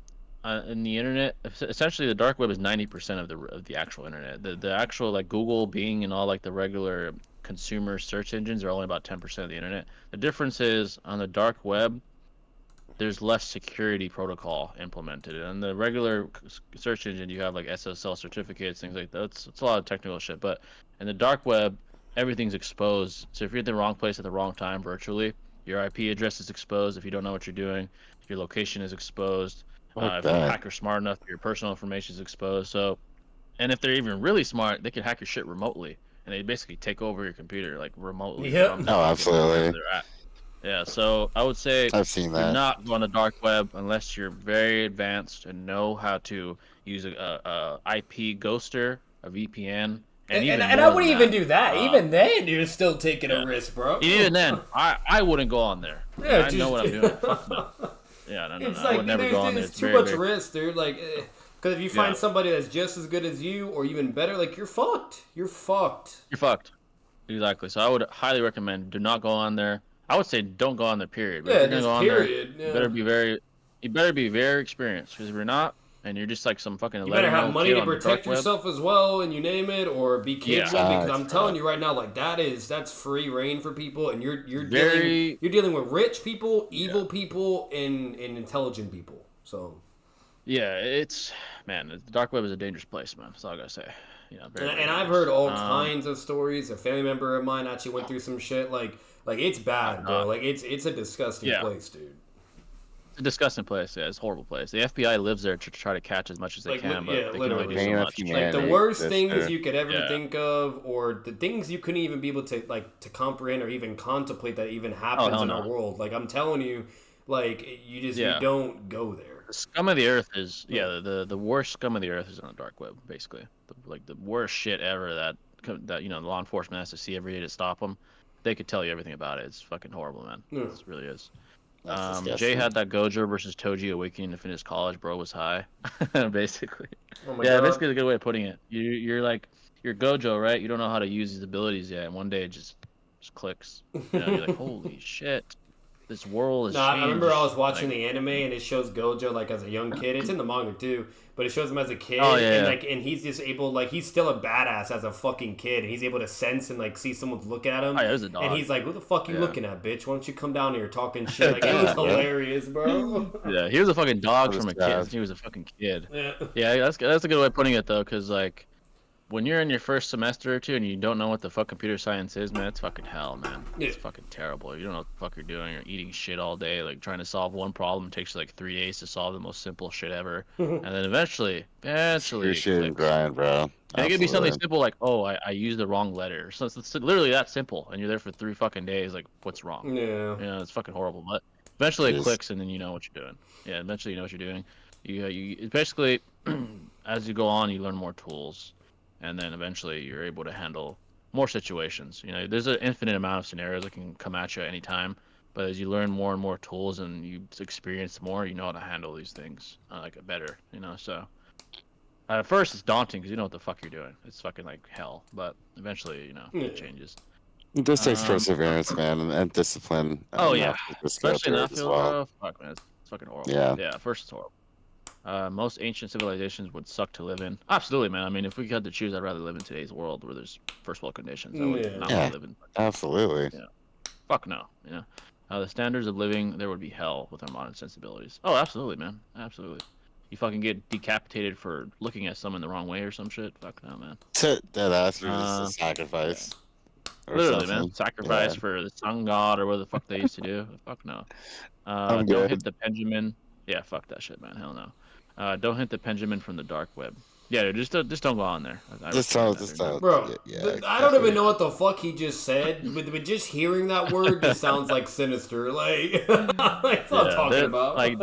[SPEAKER 1] in the internet, essentially the dark web is 90% of the actual internet. The actual like Google, Bing, and all like the regular consumer search engines are only about 10% of the internet. The difference is on the dark web, there's less security protocol implemented. On the regular search engine, you have like SSL certificates, things like that. It's a lot of technical shit. But in the dark web, everything's exposed. So if you're at the wrong place at the wrong time virtually, your IP address is exposed. If you don't know what you're doing, your location is exposed.
[SPEAKER 4] fuck
[SPEAKER 1] If a
[SPEAKER 4] that.
[SPEAKER 1] hacker's smart enough, your personal information is exposed. So, and if they're even really smart, they can hack your shit remotely, and they basically take over your computer like remotely
[SPEAKER 3] Yep.
[SPEAKER 1] from
[SPEAKER 4] Oh,
[SPEAKER 1] wherever
[SPEAKER 4] absolutely.
[SPEAKER 1] they're at. Yeah, so I would say
[SPEAKER 4] I've seen
[SPEAKER 1] do
[SPEAKER 4] that.
[SPEAKER 1] not go on the dark web unless you're very advanced and know how to use a IP ghoster, a VPN, and even
[SPEAKER 3] And
[SPEAKER 1] more
[SPEAKER 3] I
[SPEAKER 1] than
[SPEAKER 3] wouldn't even
[SPEAKER 1] that.
[SPEAKER 3] do that. Even then, you're still taking a
[SPEAKER 1] Yeah.
[SPEAKER 3] risk, bro.
[SPEAKER 1] Even then, I wouldn't go on there.
[SPEAKER 3] Yeah,
[SPEAKER 1] I know what I'm doing. Fuck no. Yeah, no,
[SPEAKER 3] It's
[SPEAKER 1] I
[SPEAKER 3] like
[SPEAKER 1] would never go on there.
[SPEAKER 3] there's
[SPEAKER 1] It's
[SPEAKER 3] too
[SPEAKER 1] very,
[SPEAKER 3] much
[SPEAKER 1] very.
[SPEAKER 3] risk, dude. Like, because if you find
[SPEAKER 1] Yeah.
[SPEAKER 3] somebody that's just as good as you or even better, like you're fucked. You're fucked.
[SPEAKER 1] You're fucked. Exactly. So I would highly recommend do not go on there. I would say don't go on there. Period. But if
[SPEAKER 3] Yeah,
[SPEAKER 1] you're gonna
[SPEAKER 3] just
[SPEAKER 1] go on there,
[SPEAKER 3] period.
[SPEAKER 1] you
[SPEAKER 3] Yeah.
[SPEAKER 1] better be very experienced. Because if you're not, and you're just like some fucking
[SPEAKER 3] You better have
[SPEAKER 1] 11-year-old
[SPEAKER 3] money
[SPEAKER 1] kid
[SPEAKER 3] to
[SPEAKER 1] on the
[SPEAKER 3] protect
[SPEAKER 1] dark web.
[SPEAKER 3] yourself as well, and you name it, or be
[SPEAKER 1] Yeah.
[SPEAKER 3] capable. Because I'm
[SPEAKER 4] Facts,
[SPEAKER 3] telling
[SPEAKER 4] bro.
[SPEAKER 3] you right now, like that's free reign for people, and you're
[SPEAKER 1] Very.
[SPEAKER 3] dealing with rich people, evil people, and intelligent people. So.
[SPEAKER 1] Yeah, it's man. The dark web is a dangerous place, man. That's all I gotta say. Yeah, very, very
[SPEAKER 3] And I've
[SPEAKER 1] dangerous.
[SPEAKER 3] heard all kinds of stories. A family member of mine actually went through some shit. Like it's bad, bro. Like it's a disgusting
[SPEAKER 1] Yeah.
[SPEAKER 3] place, dude.
[SPEAKER 1] It's a disgusting place. Yeah, it's a horrible place. The FBI lives there to try to catch as much as they
[SPEAKER 3] Like,
[SPEAKER 1] can, but
[SPEAKER 3] yeah,
[SPEAKER 1] they can only do
[SPEAKER 3] literally.
[SPEAKER 1] so
[SPEAKER 4] Pain of
[SPEAKER 1] much.
[SPEAKER 3] Like
[SPEAKER 4] humanity.
[SPEAKER 3] the worst
[SPEAKER 4] That's
[SPEAKER 3] things
[SPEAKER 4] true.
[SPEAKER 3] you could ever
[SPEAKER 1] Yeah.
[SPEAKER 3] think of, or the things you couldn't even be able to to comprehend or even contemplate that even happens
[SPEAKER 1] hell
[SPEAKER 3] in
[SPEAKER 1] no.
[SPEAKER 3] our world. Like I'm telling you, like you
[SPEAKER 1] Yeah.
[SPEAKER 3] you don't go there.
[SPEAKER 1] The scum of the earth is the worst scum of the earth is on the dark web, basically. Like the worst shit ever that the law enforcement has to see every day to stop them. They could tell you everything about it. It's fucking horrible, man.
[SPEAKER 3] Yeah.
[SPEAKER 1] It really is.
[SPEAKER 4] That's
[SPEAKER 1] Jay
[SPEAKER 4] disgusting.
[SPEAKER 1] had that Gojo versus Toji awakening to finish college. Bro was high, basically.
[SPEAKER 3] Oh my
[SPEAKER 1] Yeah,
[SPEAKER 3] god.
[SPEAKER 1] basically a good way of putting it. You're like you're Gojo, right? You don't know how to use these abilities yet, and one day it just clicks. You're like, holy shit, this world has
[SPEAKER 3] No, I
[SPEAKER 1] changed.
[SPEAKER 3] remember I was watching
[SPEAKER 1] Like,
[SPEAKER 3] the anime and it shows Gojo like as a young kid. It's in the manga too, but it shows him as a kid
[SPEAKER 1] Oh, yeah,
[SPEAKER 3] and
[SPEAKER 1] yeah.
[SPEAKER 3] and he's just able he's still a badass as a fucking kid. And he's able to sense and see someone's looking at him.
[SPEAKER 1] Oh, yeah, there's a dog.
[SPEAKER 3] And he's like, "Who the fuck you
[SPEAKER 1] Yeah.
[SPEAKER 3] looking at, bitch? Why don't you come down here talking shit?" Like it was
[SPEAKER 1] Yeah, bro.
[SPEAKER 3] hilarious, bro.
[SPEAKER 1] Yeah, he was a fucking dog
[SPEAKER 4] That
[SPEAKER 1] from
[SPEAKER 4] was
[SPEAKER 1] a kid.
[SPEAKER 4] sad.
[SPEAKER 1] He was a fucking kid.
[SPEAKER 3] Yeah.
[SPEAKER 1] Yeah, that's a good way of putting it though, because like when you're in your first semester or two and you don't know what the fuck computer science is, man, it's fucking hell, man. It's
[SPEAKER 3] Yeah.
[SPEAKER 1] fucking terrible. You don't know what the fuck you're doing. You're eating shit all day, like trying to solve one problem. It takes you like 3 days to solve the most simple shit ever, and then eventually it
[SPEAKER 4] Appreciate and
[SPEAKER 1] clicks.
[SPEAKER 4] grind, bro.
[SPEAKER 1] And it could be something
[SPEAKER 4] Absolutely.
[SPEAKER 1] simple like, oh, I used the wrong letter. So it's literally that simple, and you're there for 3 fucking days. Like, what's wrong?
[SPEAKER 3] Yeah.
[SPEAKER 1] You know, it's fucking horrible. But eventually it
[SPEAKER 4] Yes.
[SPEAKER 1] clicks, and then you know what you're doing. Yeah, eventually you know what you're doing. You it's basically as you go on, you learn more tools, and then eventually you're able to handle more situations. You know, there's an infinite amount of scenarios that can come at you at any time. But as you learn more and more tools and you experience more, you know how to handle these things like better. You know, so. At first, it's daunting because you know what the fuck you're doing. It's fucking like hell, but eventually,
[SPEAKER 3] Yeah.
[SPEAKER 1] it changes.
[SPEAKER 4] It just takes
[SPEAKER 1] Um,
[SPEAKER 4] perseverance, man, and discipline.
[SPEAKER 1] Oh
[SPEAKER 4] and
[SPEAKER 1] yeah,
[SPEAKER 4] just go
[SPEAKER 1] especially in
[SPEAKER 4] through
[SPEAKER 1] that
[SPEAKER 4] it as
[SPEAKER 1] field,
[SPEAKER 4] well.
[SPEAKER 1] bro. Fuck, man, it's fucking horrible.
[SPEAKER 4] Yeah.
[SPEAKER 1] Yeah, at first it's horrible. Most ancient civilizations would suck to live in. Absolutely, man. I mean, if we had to choose, I'd rather live in today's world where there's first world conditions. I would
[SPEAKER 3] Yeah.
[SPEAKER 1] not
[SPEAKER 4] Yeah.
[SPEAKER 1] want to live in.
[SPEAKER 4] Absolutely.
[SPEAKER 1] Fuck no. You know. The standards of living there would be hell with our modern sensibilities. Oh, absolutely, man. Absolutely. You fucking get decapitated for looking at someone the wrong way or some shit. Fuck no, man.
[SPEAKER 4] That's just a
[SPEAKER 1] Yeah.
[SPEAKER 4] sacrifice. Or
[SPEAKER 1] Literally,
[SPEAKER 4] something.
[SPEAKER 1] man. Sacrifice for the sun god or what the fuck they used to do. Fuck no.
[SPEAKER 4] I'm
[SPEAKER 1] Don't
[SPEAKER 4] good.
[SPEAKER 1] hit the Benjamin. Yeah, fuck that shit, man. Hell no. Don't hit the Benjamin from the dark web. Yeah, just don't go on there.
[SPEAKER 4] Just tell.
[SPEAKER 3] Bro,
[SPEAKER 4] Yeah,
[SPEAKER 3] I don't even know what the fuck he just said, but just hearing that word just sounds like sinister. Like, that's what I'm talking about.
[SPEAKER 1] Like,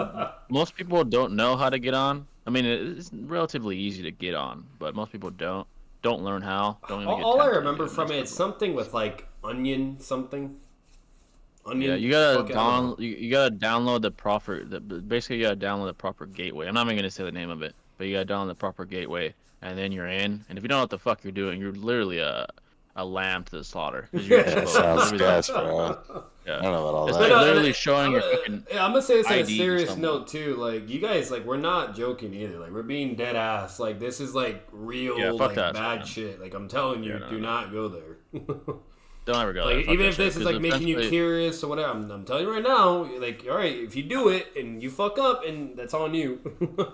[SPEAKER 1] most people don't know how to get on. I mean, it's relatively easy to get on, but most people don't learn how. Don't even get
[SPEAKER 3] All I
[SPEAKER 1] tempted to
[SPEAKER 3] remember
[SPEAKER 1] get
[SPEAKER 3] from it, it's something with like onion something. Onion.
[SPEAKER 1] Yeah, you gotta you gotta download the proper. Basically, you gotta download the proper gateway. I'm not even gonna say the name of it, but you gotta download the proper gateway, and then you're in. And if you don't know what the fuck you're doing, you're literally a lamb to the slaughter. You're exposed.
[SPEAKER 4] Sounds sketch, bro.
[SPEAKER 1] Yeah.
[SPEAKER 4] I don't know about all
[SPEAKER 1] It's
[SPEAKER 4] that.
[SPEAKER 1] like literally showing your fucking.
[SPEAKER 3] Yeah, I'm gonna say this on a
[SPEAKER 1] ID
[SPEAKER 3] serious
[SPEAKER 1] something.
[SPEAKER 3] note too. Like, you guys, like, we're not joking either. Like, we're being dead ass. Like, this is like real,
[SPEAKER 1] Yeah, fuck
[SPEAKER 3] like,
[SPEAKER 1] that,
[SPEAKER 3] bad
[SPEAKER 1] man.
[SPEAKER 3] shit. Like, I'm telling you,
[SPEAKER 1] Yeah,
[SPEAKER 3] do not go there.
[SPEAKER 1] Don't ever go
[SPEAKER 3] Like,
[SPEAKER 1] there. Fuck
[SPEAKER 3] even
[SPEAKER 1] that
[SPEAKER 3] if this
[SPEAKER 1] shit,
[SPEAKER 3] is
[SPEAKER 1] 'cause
[SPEAKER 3] like making you
[SPEAKER 1] eventually-
[SPEAKER 3] curious or whatever, I'm telling you right now. Like, all right, if you do it and you fuck up, and that's on you.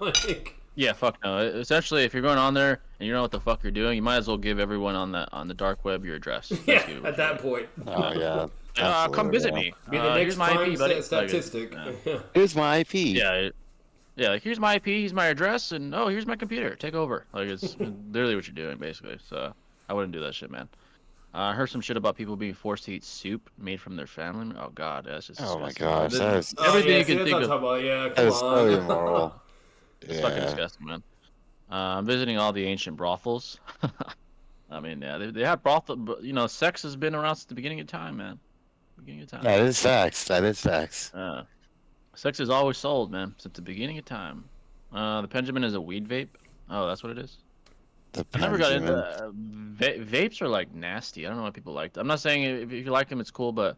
[SPEAKER 3] Like,
[SPEAKER 1] Yeah, fuck no. Essentially, if you're going on there and you know what the fuck you're doing, you might as well give everyone on the dark web your address.
[SPEAKER 3] yeah,
[SPEAKER 1] Basically what
[SPEAKER 3] at
[SPEAKER 1] you're
[SPEAKER 3] that
[SPEAKER 1] doing.
[SPEAKER 3] point,
[SPEAKER 4] Oh yeah.
[SPEAKER 1] Come
[SPEAKER 4] Absolutely,
[SPEAKER 1] visit
[SPEAKER 4] bro.
[SPEAKER 1] me.
[SPEAKER 3] be the next
[SPEAKER 1] Here's my
[SPEAKER 3] prime
[SPEAKER 1] IP, buddy.
[SPEAKER 3] statistic.
[SPEAKER 1] Yeah.
[SPEAKER 4] Here's my IP.
[SPEAKER 1] Yeah, like here's my IP, here's my address, and oh, here's my computer. Take over. Like it's literally what you're doing, basically. So I wouldn't do that shit, man. I heard some shit about people being forced to eat soup made from their family. Oh god, that's just.
[SPEAKER 4] Oh my
[SPEAKER 1] disgusting.
[SPEAKER 4] gosh,
[SPEAKER 1] The-
[SPEAKER 4] that is
[SPEAKER 1] everything
[SPEAKER 3] yeah,
[SPEAKER 1] you
[SPEAKER 3] see,
[SPEAKER 1] can
[SPEAKER 3] that's
[SPEAKER 1] think
[SPEAKER 3] what
[SPEAKER 1] of.
[SPEAKER 3] I'm talking about. Yeah,
[SPEAKER 4] that
[SPEAKER 3] come
[SPEAKER 4] is so
[SPEAKER 3] on.
[SPEAKER 4] immoral.
[SPEAKER 1] It's fucking
[SPEAKER 4] Yeah.
[SPEAKER 1] disgusting, man. I'm visiting all the ancient brothels. I mean, yeah, they have brothel, but you know, sex has been around since the beginning of time, man. Beginning of time.
[SPEAKER 4] That is facts. That is facts.
[SPEAKER 1] Sex is always sold, man, since the beginning of time. The Benjamin is a weed vape. Oh, that's what it is.
[SPEAKER 4] The
[SPEAKER 1] I never got into
[SPEAKER 4] Benjamin.
[SPEAKER 1] vapes are like nasty. I don't know why people like them. I'm not saying if you like them, it's cool, but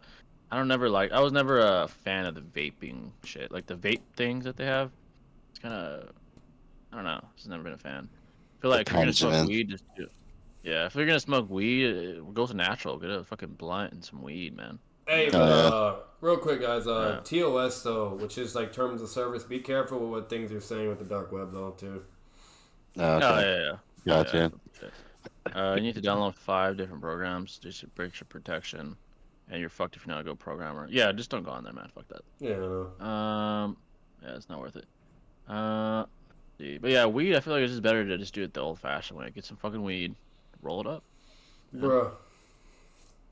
[SPEAKER 1] I was never a fan of the vaping shit. Like the vape things that they have. It's kind of, I don't know. Just never been a fan. I feel like if you're gonna smoke
[SPEAKER 4] Benjamin.
[SPEAKER 1] weed, just do it. Yeah, if you're gonna smoke weed, go to natural. Get a fucking blunt and some weed, man.
[SPEAKER 3] Hey,
[SPEAKER 4] Oh,
[SPEAKER 3] but real quick, guys.
[SPEAKER 1] Yeah.
[SPEAKER 3] TOS though, which is like terms of service. Be careful with what things you're saying with the dark web though, too.
[SPEAKER 4] Oh,
[SPEAKER 1] Oh
[SPEAKER 4] okay.
[SPEAKER 1] yeah.
[SPEAKER 4] Gotcha.
[SPEAKER 1] You need to download 5 different programs. Just to break your protection, and you're fucked if you're not a good programmer. Yeah, just don't go on there, man. Fuck that.
[SPEAKER 3] Yeah, I know.
[SPEAKER 1] Yeah, it's not worth it. See. But yeah, weed. I feel like it's just better to just do it the old-fashioned way. Get some fucking weed, roll it up. Yeah.
[SPEAKER 3] Bruh.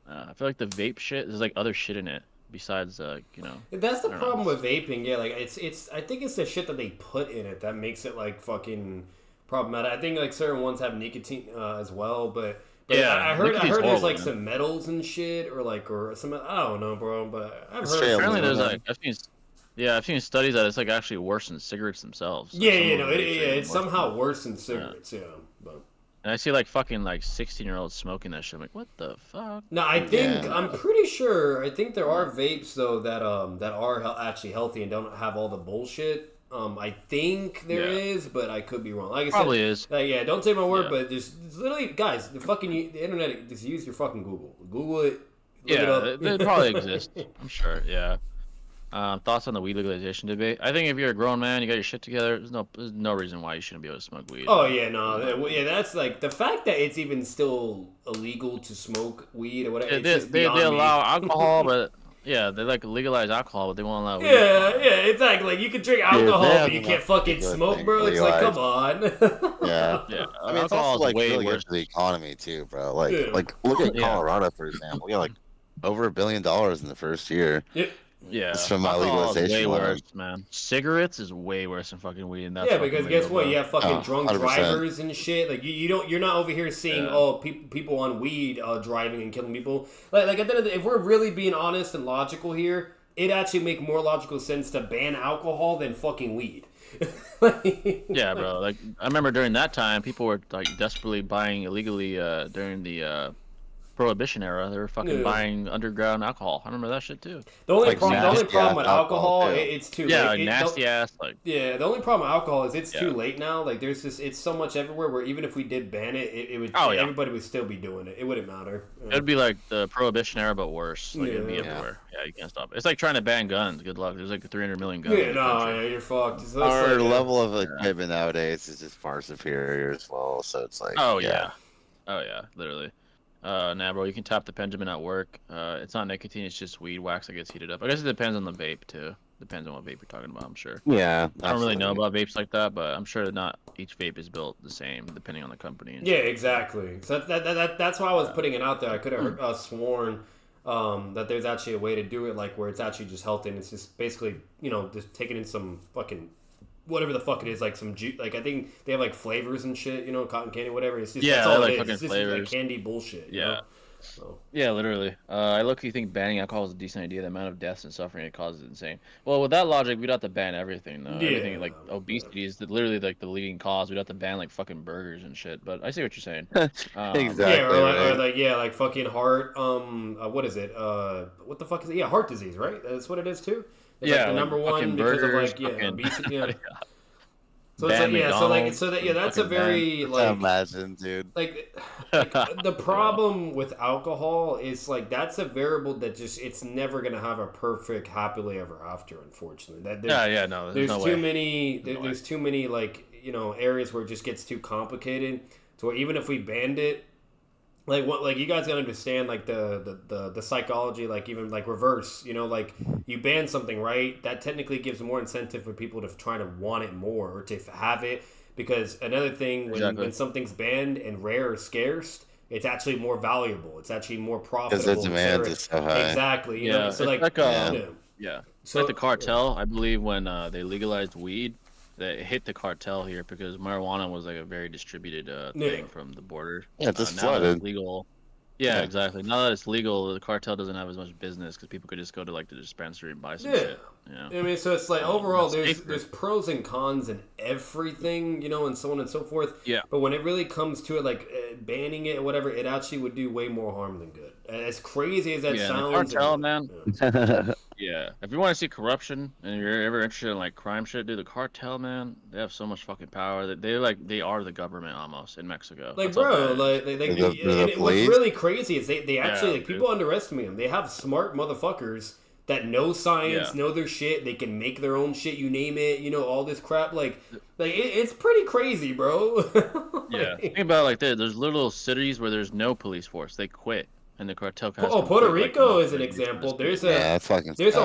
[SPEAKER 1] I feel like the vape shit. There's like other shit in it besides you know.
[SPEAKER 3] That's the
[SPEAKER 1] I don't know.
[SPEAKER 3] problem with vaping. Yeah, like it's. I think it's the shit that they put in it that makes it like fucking problematic. I think like certain ones have nicotine as well, but
[SPEAKER 1] Yeah,
[SPEAKER 3] I heard
[SPEAKER 1] nicotine's
[SPEAKER 3] there's
[SPEAKER 1] horrible,
[SPEAKER 3] like
[SPEAKER 1] man.
[SPEAKER 3] some metals and shit or some. I don't know, bro, but I've
[SPEAKER 4] It's
[SPEAKER 3] heard.
[SPEAKER 4] trail
[SPEAKER 1] Apparently, there's
[SPEAKER 4] limit.
[SPEAKER 1] like I've seen studies that it's like actually worse than cigarettes themselves. Like,
[SPEAKER 3] Yeah,
[SPEAKER 1] some
[SPEAKER 3] you
[SPEAKER 1] of
[SPEAKER 3] know,
[SPEAKER 1] them actually
[SPEAKER 3] it's
[SPEAKER 1] worse
[SPEAKER 3] somehow
[SPEAKER 1] than-
[SPEAKER 3] worse than cigarettes. Yeah, but.
[SPEAKER 1] And I see like fucking like 16-year-olds smoking that shit. I'm like, what the fuck?
[SPEAKER 3] No, I think
[SPEAKER 4] Yeah.
[SPEAKER 3] I'm pretty sure. I think there are vapes though that are actually healthy and don't have all the bullshit. I think there
[SPEAKER 1] Yeah.
[SPEAKER 3] is, but I could be wrong. Like I
[SPEAKER 1] Probably
[SPEAKER 3] said,
[SPEAKER 1] is.
[SPEAKER 3] yeah, don't take my word,
[SPEAKER 1] Yeah.
[SPEAKER 3] but just literally, guys, the internet. Just use your fucking Google it. Look it
[SPEAKER 1] Yeah,
[SPEAKER 3] up.
[SPEAKER 1] they probably exist. I'm sure. Yeah. Thoughts on the weed legalization debate? I think if you're a grown man, you got your shit together. There's no reason why you shouldn't be able to smoke weed.
[SPEAKER 3] Oh yeah, no, yeah, that's like the fact that it's even still illegal to smoke weed or whatever.
[SPEAKER 1] They,
[SPEAKER 3] It's
[SPEAKER 1] they,
[SPEAKER 3] just
[SPEAKER 1] they
[SPEAKER 3] beyond me.
[SPEAKER 1] allow alcohol, but yeah, they like legalize alcohol, but they won't allow weed.
[SPEAKER 3] Yeah, exactly. Like you can drink
[SPEAKER 4] they
[SPEAKER 3] alcohol,
[SPEAKER 4] have
[SPEAKER 3] but you can't
[SPEAKER 4] enough
[SPEAKER 3] fucking
[SPEAKER 4] good
[SPEAKER 3] smoke,
[SPEAKER 4] things
[SPEAKER 3] bro. It's like, come
[SPEAKER 4] legalized.
[SPEAKER 3] on.
[SPEAKER 4] Yeah.
[SPEAKER 1] Yeah,
[SPEAKER 4] I mean, it's
[SPEAKER 1] alcohol
[SPEAKER 4] also
[SPEAKER 1] is
[SPEAKER 4] like
[SPEAKER 1] way
[SPEAKER 4] really
[SPEAKER 1] worse.
[SPEAKER 4] good for the economy too, bro. Like,
[SPEAKER 3] Yeah.
[SPEAKER 4] look at
[SPEAKER 1] Yeah.
[SPEAKER 4] Colorado for example. Yeah, like over $1 billion in the first year.
[SPEAKER 1] Yeah,
[SPEAKER 4] Just from my
[SPEAKER 1] alcohol is way
[SPEAKER 4] legalization alone.
[SPEAKER 1] worse, man. Cigarettes is way worse than fucking weed, and that's
[SPEAKER 3] Yeah,
[SPEAKER 1] fucking
[SPEAKER 3] because
[SPEAKER 1] legal,
[SPEAKER 3] guess what?
[SPEAKER 1] bro.
[SPEAKER 3] You have fucking
[SPEAKER 4] Oh,
[SPEAKER 3] drunk
[SPEAKER 4] 100%.
[SPEAKER 3] drivers and shit. Like you're not over here seeing
[SPEAKER 1] Yeah.
[SPEAKER 3] people on weed driving and killing people. Like at the end of the, if we're really being honest and logical here, it actually make more logical sense to ban alcohol than fucking weed.
[SPEAKER 1] Yeah, bro. Like I remember during that time, people were like desperately buying illegally during the Prohibition era, they were fucking buying underground alcohol. I remember that shit too.
[SPEAKER 3] The only
[SPEAKER 2] Like
[SPEAKER 3] problem with alcohol,
[SPEAKER 2] too.
[SPEAKER 3] it's too
[SPEAKER 1] Yeah,
[SPEAKER 3] late.
[SPEAKER 1] like nasty ass, like.
[SPEAKER 3] Yeah, the only problem with alcohol is it's too late now. Like, there's just it's so much everywhere where even if we did ban it, it would everybody would still be doing it. It wouldn't matter.
[SPEAKER 1] It'd be like the Prohibition era, but worse. Like it'd be everywhere. Yeah, you can't stop it. It's like trying to ban guns. Good luck. There's like 300 million guns.
[SPEAKER 3] Yeah, no, you're fucked.
[SPEAKER 2] Our level of equipment nowadays is just far superior as well. So it's like,
[SPEAKER 1] oh yeah, literally. Nah, bro, you can tap the Benjamin at work. It's not nicotine, it's just weed wax that gets heated up. I guess it depends on the vape, too. Depends on what vape you're talking about, I'm sure.
[SPEAKER 2] Yeah.
[SPEAKER 1] I don't really know about vapes like that, but I'm sure that not each vape is built the same, depending on the company.
[SPEAKER 3] Yeah, exactly. So that's why I was putting it out there. I could have sworn that there's actually a way to do it, like, where it's actually just healthy, and it's just basically, just taking in some fucking... whatever the fuck it is, like some juice, like I think they have like flavors and shit, cotton candy, whatever. It's just that's all
[SPEAKER 1] like
[SPEAKER 3] it is.
[SPEAKER 1] fucking
[SPEAKER 3] It's just
[SPEAKER 1] flavors.
[SPEAKER 3] like candy bullshit.
[SPEAKER 1] Yeah.
[SPEAKER 3] So.
[SPEAKER 1] Yeah, literally. I look-y think banning alcohol is a decent idea. The amount of deaths and suffering it causes is insane. Well, with that logic, we'd have to ban everything, though.
[SPEAKER 3] Yeah.
[SPEAKER 1] Everything, like, obesity is literally, like, the leading cause. We'd have to ban, like, fucking burgers and shit. But I see what you're saying.
[SPEAKER 2] Exactly.
[SPEAKER 3] Yeah, or like fucking heart. What is it? What the fuck is it? Yeah, heart disease, right? That's what it is too. It's like the number one because
[SPEAKER 1] burgers,
[SPEAKER 3] of like obesity. Yeah.
[SPEAKER 1] yeah.
[SPEAKER 3] So it's that's a very like
[SPEAKER 2] imagine, dude.
[SPEAKER 3] Like the problem with alcohol is like that's a variable that just it's never gonna have a perfect happily ever after, unfortunately. There's
[SPEAKER 1] no
[SPEAKER 3] too
[SPEAKER 1] way.
[SPEAKER 3] many there's too many like areas where it just gets too complicated to where even if we banned it, like you guys gotta understand like the psychology, like even like reverse, like you ban something, right? That technically gives more incentive for people to try to want it more or to have it, because another thing when something's banned and rare or scarce, it's actually more valuable. It's actually more profitable.
[SPEAKER 2] Because the demand is so high.
[SPEAKER 3] Exactly.
[SPEAKER 1] So
[SPEAKER 3] it's
[SPEAKER 1] like
[SPEAKER 3] So
[SPEAKER 1] like the cartel, I believe when they legalized weed, that hit the cartel here because marijuana was like a very distributed thing from the border.
[SPEAKER 2] Yeah, just
[SPEAKER 1] now
[SPEAKER 2] flooded.
[SPEAKER 1] that it's legal. Yeah, exactly. Now that it's legal, the cartel doesn't have as much business because people could just go to like the dispensary and buy some shit.
[SPEAKER 3] I mean, so it's like overall, there's pros and cons in everything, and so on and so forth.
[SPEAKER 1] Yeah.
[SPEAKER 3] But when it really comes to it, like banning it or whatever, it actually would do way more harm than good. As crazy as that sounds.
[SPEAKER 1] The cartel, man. Yeah. If you want to see corruption and you're ever interested in like crime shit, dude, the cartel, man, they have so much fucking power that they are the government almost in Mexico.
[SPEAKER 3] Like, bro, like what's really crazy is they actually people underestimate them. They have smart motherfuckers that know science, know their shit. They can make their own shit. You name it, all this crap. Like it's pretty crazy, bro.
[SPEAKER 1] Think about it like this. There's little cities where there's no police force. They quit. And the cartel.
[SPEAKER 3] Puerto Rico is an example. There's a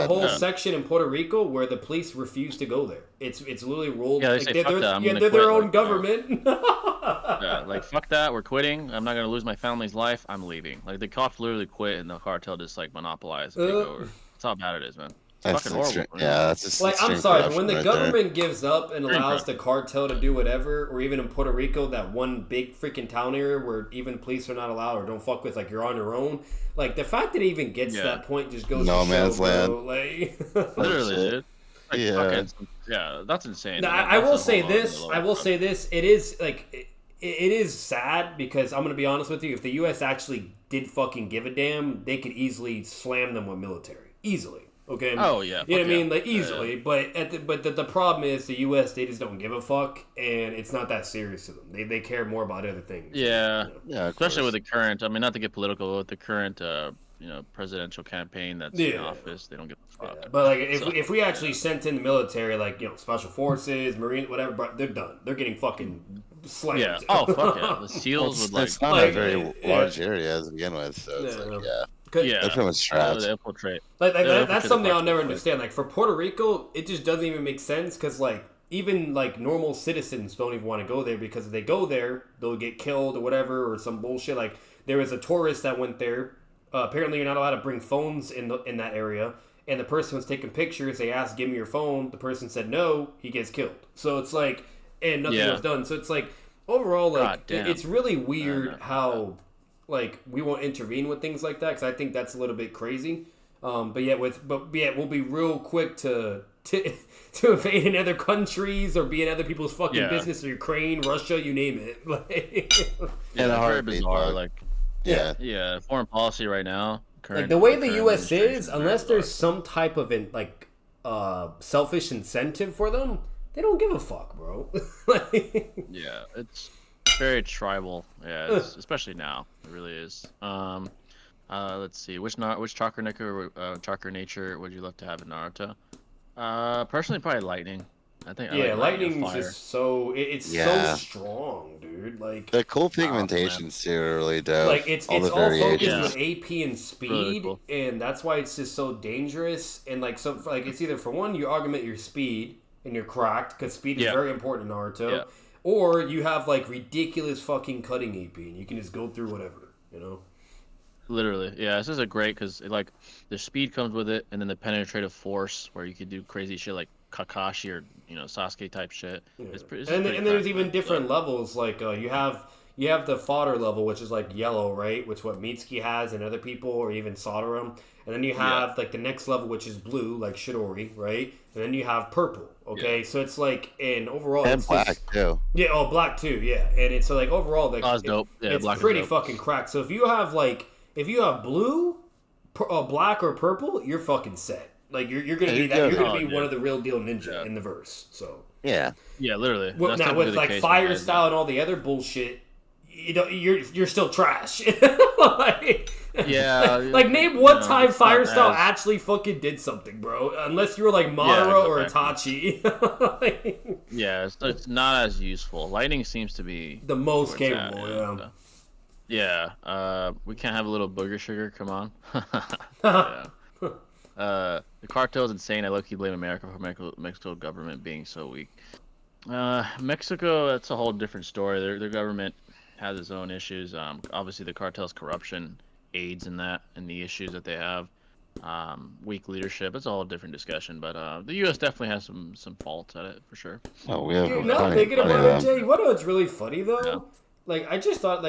[SPEAKER 3] whole
[SPEAKER 1] sad,
[SPEAKER 3] section in Puerto Rico where the police refuse to go there. It's literally ruled.
[SPEAKER 1] Yeah, they're
[SPEAKER 3] their own government.
[SPEAKER 1] Like fuck that, we're quitting. I'm not gonna lose my family's life. I'm leaving. Like the cops literally quit, and the cartel just like monopolize and take over. That's how bad it is, man.
[SPEAKER 2] That's
[SPEAKER 1] fucking horrible.
[SPEAKER 2] that's just
[SPEAKER 3] like I'm sorry, when the government gives up and allows the cartel to do whatever, or even in Puerto Rico, that one big freaking town area where even police are not allowed or don't fuck with, like you're on your own. Like the fact that it even gets to that point just goes
[SPEAKER 2] no
[SPEAKER 3] to
[SPEAKER 2] man's
[SPEAKER 3] show,
[SPEAKER 2] land.
[SPEAKER 3] bro, like
[SPEAKER 1] literally, dude. Like, that's insane.
[SPEAKER 3] I will say this. It is like it is sad because I'm gonna be honest with you. If the U.S. actually did fucking give a damn, they could easily slam them with military easily. Okay.
[SPEAKER 1] Oh yeah.
[SPEAKER 3] You know what I mean? Like easily, but the problem is the U.S. they just don't give a fuck, and it's not that serious to them. They care more about other things.
[SPEAKER 1] Yeah. Especially with the current. I mean, not to get political, with the current presidential campaign that's in office, they don't give a fuck.
[SPEAKER 3] Yeah. But like if we actually sent in the military, like special forces, Marine, whatever, bro, they're done. They're getting fucking slammed.
[SPEAKER 1] Yeah. Oh fuck yeah. The SEALs would like.
[SPEAKER 2] It's not a very large area to begin with, so it's
[SPEAKER 1] Yeah,
[SPEAKER 2] they're pretty much trapped.
[SPEAKER 1] They infiltrate.
[SPEAKER 3] That's something I'll never understand. Like for Puerto Rico, it just doesn't even make sense because like even like normal citizens don't even want to go there because if they go there, they'll get killed or whatever or some bullshit. Like there was a tourist that went there. Apparently, you're not allowed to bring phones in that area. And the person was taking pictures. They asked, "Give me your phone." The person said no. He gets killed. So it's like, and nothing was done. So it's like overall, like it's really weird how. Like we won't intervene with things like that because I think that's a little bit crazy. But yet we'll be real quick to invade in other countries or be in other people's fucking business. Or Ukraine, Russia, you name it. Like,
[SPEAKER 1] very bizarre. Like Yeah, foreign policy right now.
[SPEAKER 3] Like the way the U.S. is, unless there's some type of selfish incentive for them, they don't give a fuck, bro.
[SPEAKER 1] Yeah, it's very tribal. Yeah, it's, especially now, it really is. Let's see, which chakra nature would you love to have in Naruto? Personally, probably lightning. I think.
[SPEAKER 3] Yeah,
[SPEAKER 1] I like
[SPEAKER 3] lightning's just so so strong, dude. Like
[SPEAKER 4] the cool pigmentations too are really dope.
[SPEAKER 3] Like it's all focused with AP and speed,
[SPEAKER 1] really cool.
[SPEAKER 3] and that's why it's just so dangerous. And it's either for one you augment your speed and you're cracked because speed is very important in Naruto, or you have like ridiculous fucking cutting AP and you can just go through whatever, you know.
[SPEAKER 1] Literally, yeah. This is a great because like the speed comes with it, and then the penetrative force where you could do crazy shit like Kakashi or Sasuke type shit.
[SPEAKER 3] Yeah.
[SPEAKER 1] It's
[SPEAKER 3] and there's even different levels. Like you have the fodder level, which is like yellow, right? Which what Mitsuki has and other people, or even Sodarum. And then you have like the next level, which is blue, like Shidori, right? And then you have purple. Okay, so it's like overall
[SPEAKER 4] and
[SPEAKER 3] it's
[SPEAKER 4] black
[SPEAKER 3] just,
[SPEAKER 4] too.
[SPEAKER 3] Yeah, black too. Yeah, and it's so like overall like
[SPEAKER 1] that's dope. Yeah,
[SPEAKER 3] it's
[SPEAKER 1] black
[SPEAKER 3] pretty fucking cracked. So if you have blue, black or purple, you're fucking set. Like you're gonna be that. You're gonna be one of the real deal ninja in the verse. So
[SPEAKER 4] yeah,
[SPEAKER 1] literally.
[SPEAKER 3] Well, now with like fire style and all the other bullshit, you're still trash. Like name one time fire style actually fucking did something, bro. Unless you were like Madara or Itachi.
[SPEAKER 1] Yeah, it's not as useful. Lightning seems to be
[SPEAKER 3] the most capable.
[SPEAKER 1] Yeah. We can't have a little booger sugar. Come on. The cartel's insane. I low-key blame America for Mexico government being so weak. Mexico, that's a whole different story. Their government has its own issues. Obviously, the cartel's corruption aids in that, and the issues that they have. Weak leadership. It's a whole different discussion. But the U.S. definitely has some faults at it for sure.
[SPEAKER 4] Oh, we have.
[SPEAKER 3] You're not thinking about it, Jay. What what's really funny though? Yeah. Like I just thought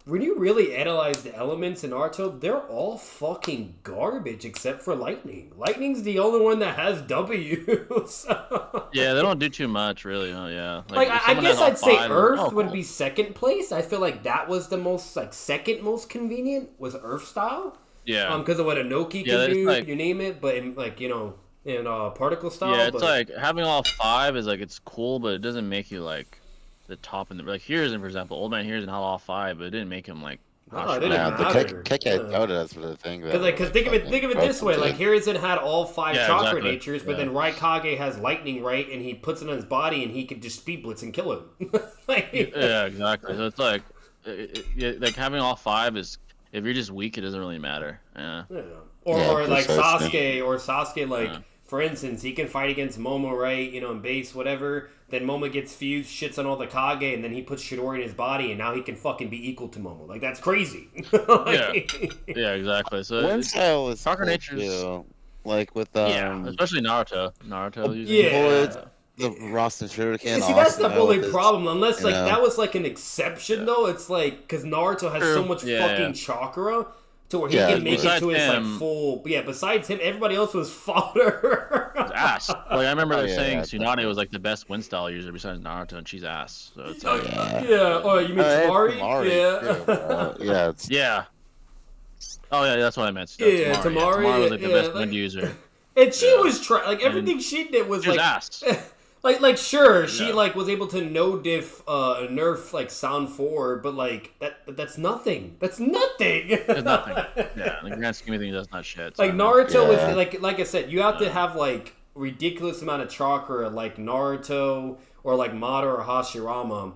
[SPEAKER 3] when you really analyze the elements in Naruto, they're all fucking garbage except for Lightning. Lightning's the only one that has W's.
[SPEAKER 1] Yeah, they don't do too much, really. Oh, yeah.
[SPEAKER 3] Like I guess I'd say Earth would be second place. I feel like that was the most, second most convenient was Earth style.
[SPEAKER 1] Yeah.
[SPEAKER 3] Because of what Inoki can do, you name it. But in, in particle style.
[SPEAKER 1] Yeah, it's like having all 5 is it's cool, but it doesn't make you the top in the Hiruzen, for example. Old Man Hiruzen had all 5, but it didn't make him
[SPEAKER 3] no, it didn't matter.
[SPEAKER 4] The Keke that's the thing.
[SPEAKER 3] Because think of it this way: Hiruzen had all 5 chakra natures, but then Raikage has lightning, right? And he puts it on his body, and he could just speed blitz and kill him.
[SPEAKER 1] Yeah, exactly. So it's having all 5 is, if you're just weak, it doesn't really matter. Yeah.
[SPEAKER 3] Or Sasuke, for instance, he can fight against Momo, right? In base, whatever. Then Momo gets fused, shits on all the Kage, and then he puts Chidori in his body, and now he can fucking be equal to Momo. That's crazy.
[SPEAKER 1] Yeah, exactly. So
[SPEAKER 4] Wind style was
[SPEAKER 1] chakra
[SPEAKER 4] cool
[SPEAKER 1] natures,
[SPEAKER 4] too. With
[SPEAKER 1] especially Naruto. Naruto using
[SPEAKER 4] the Rasen Shuriken.
[SPEAKER 3] See, that's the only problem. Unless that was an exception, though. It's because Naruto has so much fucking chakra. To where he can make it to his full. Yeah, besides him, everybody else was fodder.
[SPEAKER 1] Ass. I remember saying Tsunade was the best wind style user besides Naruto, and she's ass. So it's
[SPEAKER 3] Oh, you mean Tamari?
[SPEAKER 1] Yeah. Oh yeah, that's what I meant.
[SPEAKER 3] Tamari.
[SPEAKER 1] Tamari was the best wind user.
[SPEAKER 3] And she was trying. Everything she did was
[SPEAKER 1] ass.
[SPEAKER 3] Sure, she was able to no diff nerf sound 4, but that's nothing. That's nothing.
[SPEAKER 1] It's nothing. Yeah, in the grand scheme of things, that's not shit.
[SPEAKER 3] So Naruto is like I said, you have to have ridiculous amount of chakra like Naruto or Madara or Hashirama,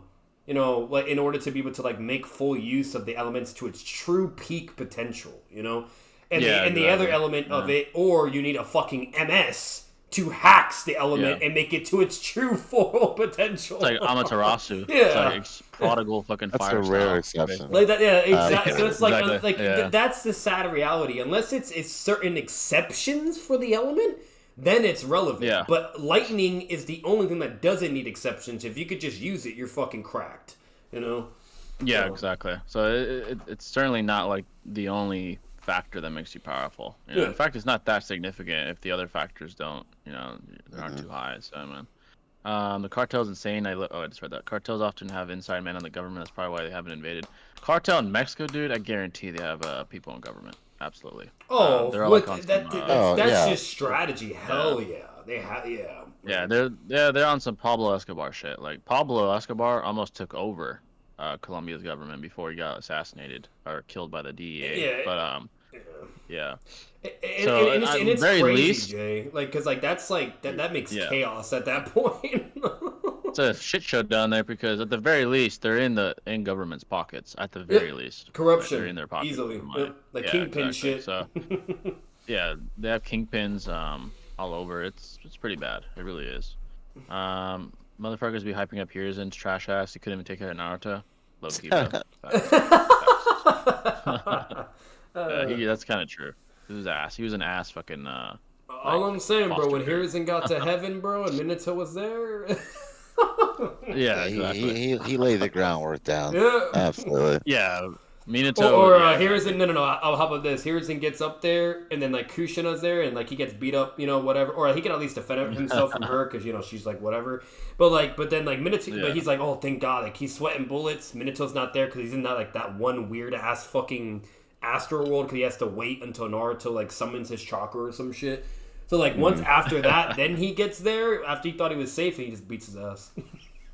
[SPEAKER 3] in order to be able to make full use of the elements to its true peak potential, and the other element of it, or you need a fucking MS to hacks the element and make it to its true full potential.
[SPEAKER 1] It's like Amaterasu. It's prodigal fucking
[SPEAKER 4] that's
[SPEAKER 1] fire.
[SPEAKER 4] That's a rare exception.
[SPEAKER 3] Exactly. So it's that's the sad reality. Unless it's certain exceptions for the element, then it's relevant.
[SPEAKER 1] Yeah.
[SPEAKER 3] But lightning is the only thing that doesn't need exceptions. If you could just use it, you're fucking cracked.
[SPEAKER 1] Yeah, exactly. So it's certainly not the only factor that makes you powerful. In fact, it's not that significant if the other factors don't, they aren't too high. So man, The cartel's insane. I just read that. Cartels often have inside men on the government. That's probably why they haven't invaded. Cartel in Mexico, dude. I guarantee they have people in government. Absolutely.
[SPEAKER 3] Oh,
[SPEAKER 1] they're all like on
[SPEAKER 3] that's just strategy. Hell yeah, they have
[SPEAKER 1] Yeah, they're on some Pablo Escobar shit. Like Pablo Escobar almost took over Colombia's government before he got assassinated or killed by the DEA.
[SPEAKER 3] Yeah,
[SPEAKER 1] but
[SPEAKER 3] yeah.
[SPEAKER 1] So
[SPEAKER 3] and it's
[SPEAKER 1] very
[SPEAKER 3] crazy,
[SPEAKER 1] least,
[SPEAKER 3] Jay. Like, cause like that's like that makes chaos at that point.
[SPEAKER 1] It's a shit show down there because at the very least they're in government's pockets. At the very least,
[SPEAKER 3] corruption,
[SPEAKER 1] like, they're in their pockets
[SPEAKER 3] easily, like kingpin shit.
[SPEAKER 1] So yeah, they have kingpins all over. It's pretty bad. It really is. Motherfuckers be hyping up Hiruzen's trash ass. He couldn't even take care of Naruto. Low key, bro. That's kind of true. He was ass. He was an ass fucking.
[SPEAKER 3] All I'm saying, bro, when Hiruzen got to heaven, bro, and Minato was there.
[SPEAKER 1] Yeah, exactly.
[SPEAKER 4] He laid the groundwork down.
[SPEAKER 3] Yeah,
[SPEAKER 4] absolutely.
[SPEAKER 1] Yeah, Minato.
[SPEAKER 3] Or Hiruzen. No. Oh, how about this? Hiruzen gets up there, and then like Kushina's there, and like he gets beat up, whatever. Or he can at least defend himself from her because she's like whatever. But then like Minato, but he's like, oh, thank God, like he's sweating bullets. Minato's not there because he's in that one weird ass fucking Astro World because he has to wait until Naruto like summons his chakra or some shit. So like once after that, then he gets there after he thought he was safe, and he just beats his ass.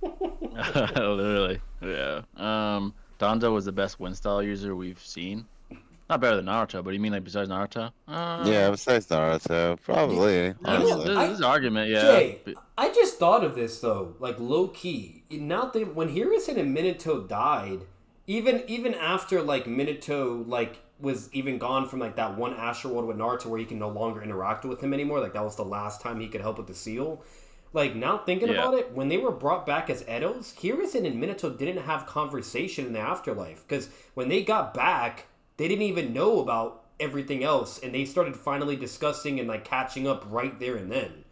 [SPEAKER 1] Literally, yeah. Danzo was the best wind style user we've seen. Not better than Naruto, but you mean like besides Naruto?
[SPEAKER 4] Yeah, besides Naruto, probably.
[SPEAKER 1] This is an argument, yeah.
[SPEAKER 3] Jay, I just thought of this though, like low key. When Hiruzen and Minato died, even after like Minato like was even gone from like that one Astro World with Naruto where he can no longer interact with him anymore, like that was the last time he could help with the seal. Like now thinking about it, when they were brought back as Edos, Hiruzen and Minato didn't have conversation in the afterlife because when they got back, they didn't even know about everything else, and they started finally discussing and like catching up right there and then.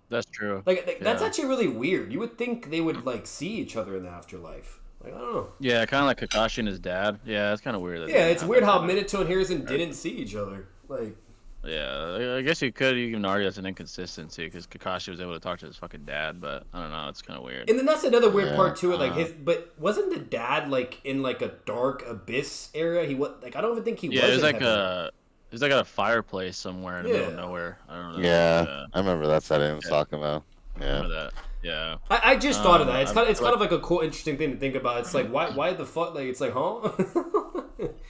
[SPEAKER 1] That's true.
[SPEAKER 3] That's actually really weird. You would think they would like see each other in the afterlife. Like, I don't know.
[SPEAKER 1] Yeah, kind of like Kakashi and his dad. Yeah, it's kind of weird.
[SPEAKER 3] It's weird how Minato and Hiruzen didn't see each other. Like.
[SPEAKER 1] Yeah, I guess you can argue that's an inconsistency because Kakashi was able to talk to his fucking dad, but I don't know, it's kind of weird.
[SPEAKER 3] And then that's another weird part to it, but wasn't the dad like in like a dark abyss area? He was like, I don't even think he was.
[SPEAKER 1] Yeah, it was like a fireplace somewhere in the middle of nowhere. I don't know.
[SPEAKER 4] Yeah, I remember that's what I was talking about. Yeah.
[SPEAKER 1] I remember that. Yeah.
[SPEAKER 3] I just thought of that. It's kind of like a cool, interesting thing to think about. It's like why the fuck? Like it's like, huh?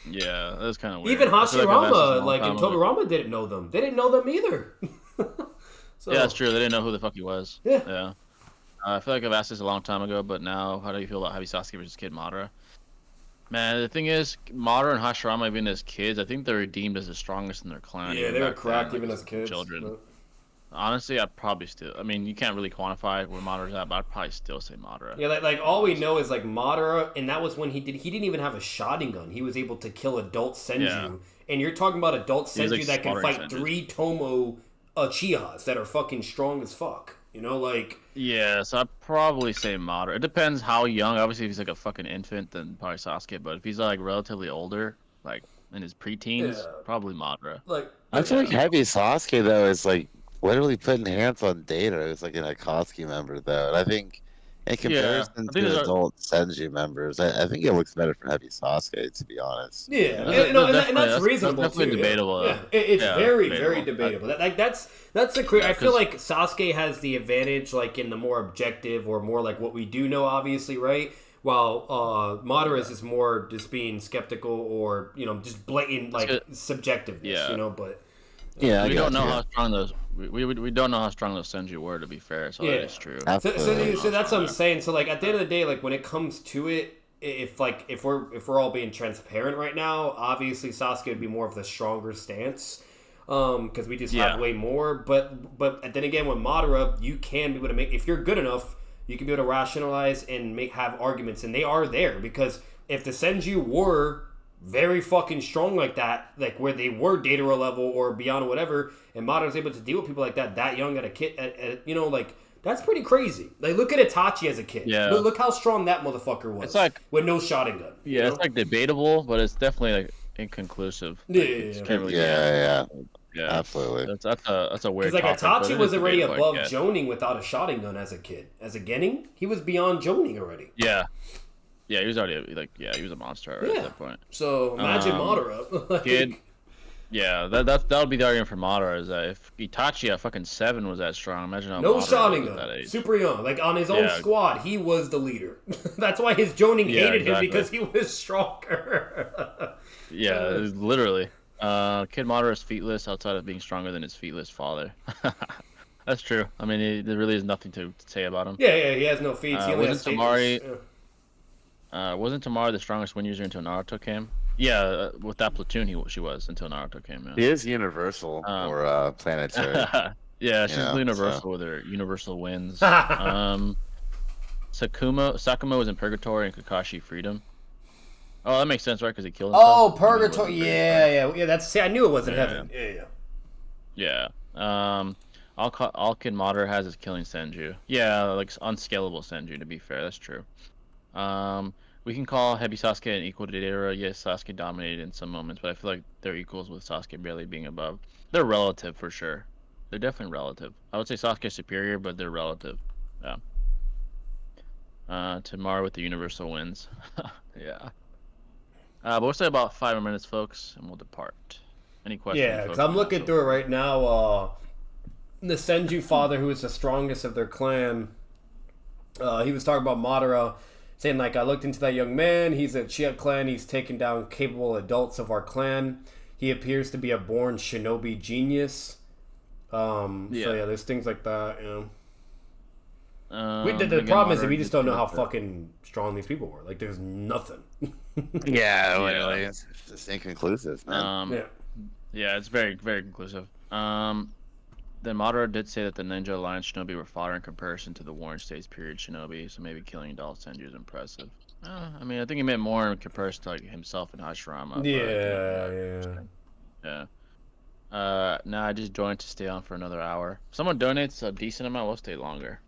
[SPEAKER 1] Yeah, that's kind of weird.
[SPEAKER 3] Even Hashirama, like and Todorama, didn't know them. They didn't know them either.
[SPEAKER 1] So, yeah, that's true. They didn't know who the fuck he was.
[SPEAKER 3] Yeah.
[SPEAKER 1] Yeah. I feel like I've asked this a long time ago, but now, how do you feel about Heavy Sasuke versus Kid Madara? Man, the thing is, Madara and Hashirama, even as kids, I think they're redeemed as the strongest in their clan.
[SPEAKER 3] Yeah, they were cracked even as kids.
[SPEAKER 1] Children. No. Honestly, I'd probably still. I mean, you can't really quantify where Madara's at, but I'd probably still say Madara.
[SPEAKER 3] Yeah, like all we know is like Madara, and that was when he didn't even have a Sharingan. He was able to kill adult Senju, and you're talking about adult Senju like that can fight 3 Tomo Uchihas that are fucking strong as fuck. Like.
[SPEAKER 1] Yeah, so I'd probably say Madara. It depends how young. Obviously, if he's like a fucking infant, then probably Sasuke. But if he's like relatively older, like in his preteens, probably Madara.
[SPEAKER 3] Like
[SPEAKER 4] I feel like Heavy Sasuke though is like literally putting hands on Data as like an Akatsuki member though, and I think in comparison to adult Senju members, I think it looks better for Heavy Sasuke, to be honest.
[SPEAKER 3] Yeah, and that's reasonable
[SPEAKER 1] that's definitely
[SPEAKER 3] too.
[SPEAKER 1] Debatable.
[SPEAKER 3] Yeah. It's very debatable. That's the I feel like Sasuke has the advantage, like in the more objective or more like what we do know, obviously, right? While Madara is just more just being skeptical or just blatant like subjectiveness, but.
[SPEAKER 1] Yeah, we don't know how strong those we don't know how strong those Senju were, to be fair. So that is true.
[SPEAKER 3] So that's what I'm saying. So like at the end of the day, like when it comes to it, if we're all being transparent right now, obviously Sasuke would be more of the stronger stance, because we just have way more. But then again, with Madara, you can be able to make, if you're good enough, you can be able to rationalize and have arguments, and they are there because if the Senju were very fucking strong like that, like where they were Datara level or beyond or whatever, and Madara's able to deal with people like that young at a kid, like that's pretty crazy. Like look at Itachi as a kid.
[SPEAKER 1] Yeah.
[SPEAKER 3] Look how strong that motherfucker was.
[SPEAKER 1] It's like
[SPEAKER 3] with no Sharingan.
[SPEAKER 1] Yeah, it's like debatable, but it's definitely like inconclusive.
[SPEAKER 3] Yeah.
[SPEAKER 1] Like,
[SPEAKER 4] yeah.
[SPEAKER 1] Yeah,
[SPEAKER 4] absolutely.
[SPEAKER 1] That's a weird.
[SPEAKER 3] Because like
[SPEAKER 1] topic,
[SPEAKER 3] Itachi was already above
[SPEAKER 1] yeah.
[SPEAKER 3] Jonin without a Sharingan as a kid. As a Genin, he was beyond Jonin already.
[SPEAKER 1] Yeah, he was already like he was a monster already at that point.
[SPEAKER 3] So imagine Madara. Like,
[SPEAKER 1] kid. Yeah, that would be the argument for Madara is that if Itachi at fucking 7 was that strong, imagine how
[SPEAKER 3] no
[SPEAKER 1] Madara was at that
[SPEAKER 3] Sharingan,
[SPEAKER 1] age.
[SPEAKER 3] super young. Like on his own squad, he was the leader. That's why his Jonin hated him because he was stronger.
[SPEAKER 1] Yeah, literally. Kid Madara is feetless outside of being stronger than his feetless father. That's true. I mean, there really is nothing to say about him.
[SPEAKER 3] Yeah, he has no feats. He only has
[SPEAKER 1] Wasn't Tamari the strongest wind user until Naruto came? Yeah, with that platoon, she was until Naruto came. Yeah.
[SPEAKER 4] He is universal or planetary.
[SPEAKER 1] Yeah, she's universal with her universal wins. Sakuma was in Purgatory and Kakashi Freedom. Oh, that makes sense, right? Because he killed himself.
[SPEAKER 3] Oh, Purgatory. Yeah. That's. See, I knew it wasn't heaven.
[SPEAKER 1] Yeah. All Kid Madara has is killing Senju. Yeah, like unscalable Senju. To be fair, that's true. We can call Heavy Sasuke an equal to Deidara. Yes, Sasuke dominated in some moments, but I feel like they're equals with Sasuke barely being above. They're relative for sure. They're definitely relative. I would say Sasuke is superior, but they're relative. Yeah. Tamara with the universal wins. Yeah. But we'll say about 5 more minutes, folks, and we'll depart. Any questions?
[SPEAKER 3] Yeah, because I'm looking through it right now. The Senju father, who is the strongest of their clan, he was talking about Madara, saying, like, I looked into that young man. He's a Chia clan. He's taken down capable adults of our clan. He appears to be a born shinobi genius. So, yeah, there's things like that, you know. The problem is that we just don't know how fucking strong these people were. Like, there's nothing.
[SPEAKER 4] Literally. It's just inconclusive, man.
[SPEAKER 1] Yeah, it's very, very conclusive. Then Madara did say that the Ninja Alliance shinobi were fodder in comparison to the Warring States period shinobi, so maybe killing Adult Senju is impressive. I mean, I think he meant more in comparison to like himself and Hashirama. Yeah. Now I just joined to stay on for another hour. If someone donates a decent amount, we'll stay longer.